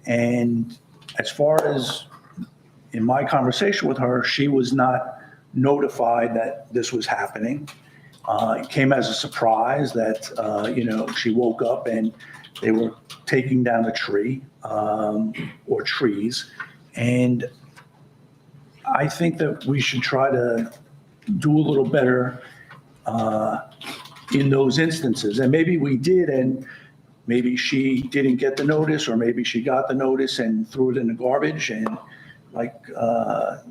And as far as in my conversation with her, she was not notified that this was happening. It came as a surprise that, she woke up and they were taking down a tree or trees. And I think that we should try to do a little better in those instances. And maybe we did, and maybe she didn't get the notice, or maybe she got the notice and threw it in the garbage, and like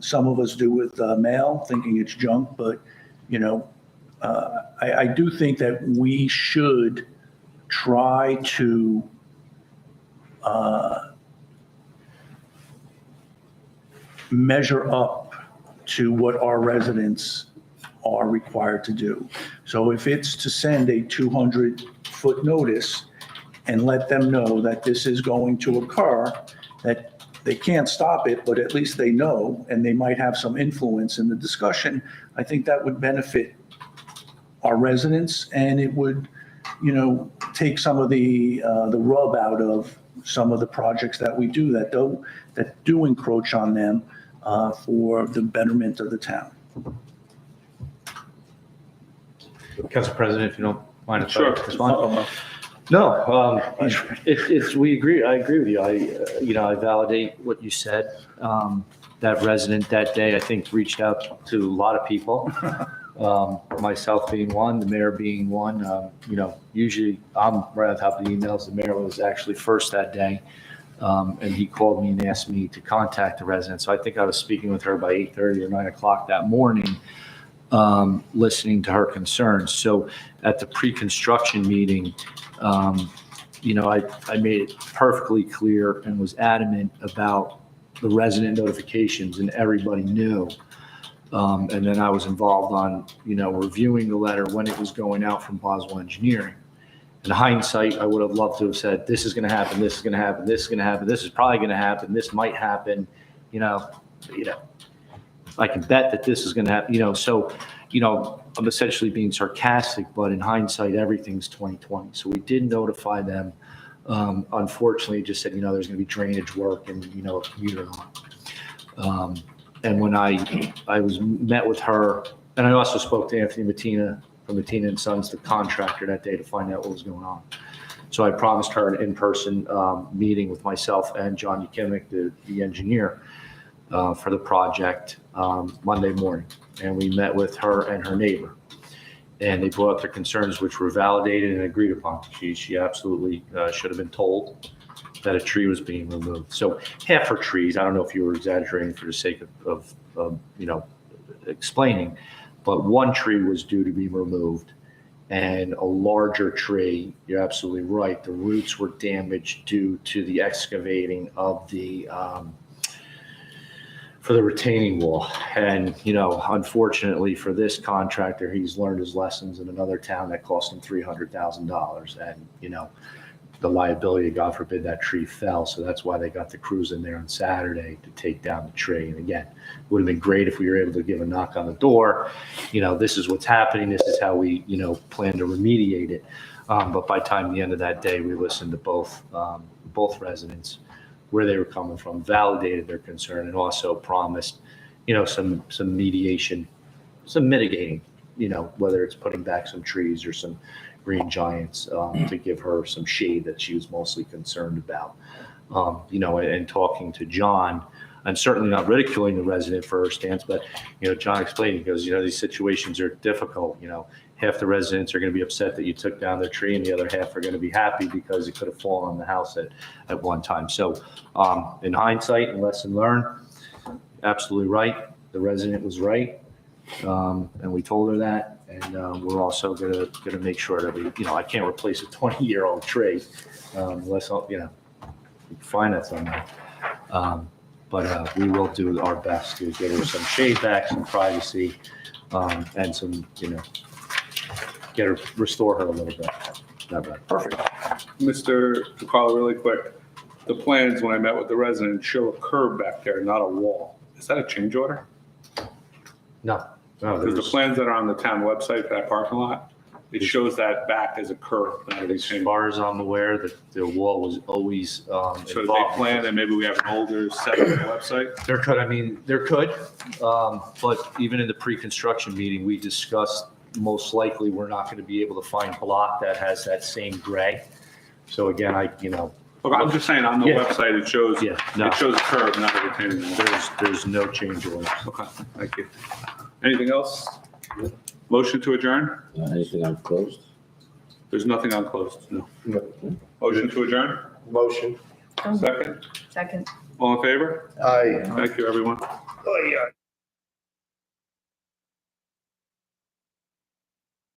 some of us do with mail, thinking it's junk. But, I do think that we should try to measure up to what our residents are required to do. So if it's to send a 200-foot notice and let them know that this is going to occur, that they can't stop it, but at least they know, and they might have some influence in the discussion, I think that would benefit our residents, and it would, take some of the rub out of some of the projects that we do that do encroach on them for the betterment of the town. Council President, if you don't mind if I Sure. respond. No, we agree. I agree with you. I validate what you said. That resident that day, I think, reached out to a lot of people. Myself being one, the mayor being one. Usually I'm right on top of the emails. The mayor was actually first that day. And he called me and asked me to contact the resident. So I think I was speaking with her by 8:30 or 9 o'clock that morning, listening to her concerns. So at the pre-construction meeting, I made it perfectly clear and was adamant about the resident notifications, and everybody knew. And then I was involved on, reviewing the letter when it was going out from Boswell Engineering. In hindsight, I would have loved to have said, this is going to happen, this is going to happen, this is going to happen, this is probably going to happen, this might happen, I can bet that this is going to happen, so, I'm essentially being sarcastic, but in hindsight, everything's 2020. So we did notify them. Unfortunately, just said, there's going to be drainage work and, a commuter line. And when I met with her, and I also spoke to Anthony Mattina from Mattina and Sons, the contractor, that day to find out what was going on. So I promised her an in-person meeting with myself and John Ukimic, the engineer, for the project Monday morning. And we met with her and her neighbor. And they brought up their concerns, which were validated and agreed upon. She absolutely should have been told that a tree was being removed. So half her trees, I don't know if you were exaggerating for the sake of explaining, but one tree was due to be removed. And a larger tree, you're absolutely right, the roots were damaged due to the excavating of the for the retaining wall. And, unfortunately for this contractor, he's learned his lessons in another town that cost him $300,000. And, the liability, God forbid, that tree fell. So that's why they got the crews in there on Saturday to take down the tree. And again, it would have been great if we were able to give a knock on the door. This is what's happening. This is how we, plan to remediate it. But by the end of that day, we listened to both residents, where they were coming from, validated their concern, and also promised, some mediation, some mitigating, whether it's putting back some trees or some green giants to give her some shade that she was mostly concerned about. And talking to John, I'm certainly not ridiculing the resident for her stance, but, John explained, he goes, these situations are difficult. Half the residents are going to be upset that you took down their tree, and the other half are going to be happy because it could have fallen on the house at one time. So in hindsight and lesson learned, absolutely right. The resident was right. And we told her that. And we're also going to make sure that we, I can't replace a 20-year-old tree unless, we find that somewhere. But we will do our best to get her some shade back, some privacy, and some, restore her a little bit. Not bad. Perfect. Mr. DeCarlo, really quick, the plans, when I met with the resident, show a curb back there, not a wall. Is that a change order? No. Because the plans that are on the town website for that parking lot, it shows that back as a curb. As far as I'm aware, the wall was always So if they plan, and maybe we have an older set on the website? There could. But even in the pre-construction meeting, we discussed most likely we're not going to be able to find block that has that same gray. So again, Okay, I'm just saying on the Yeah. website, it shows No. it shows a curb, not a retaining wall. There's no change order. Okay, thank you. Anything else? Motion to adjourn? Anything on closed? There's nothing on closed, no. Motion to adjourn? Motion. Second? Second. All in favor? Aye. Thank you, everyone. Aye, aye.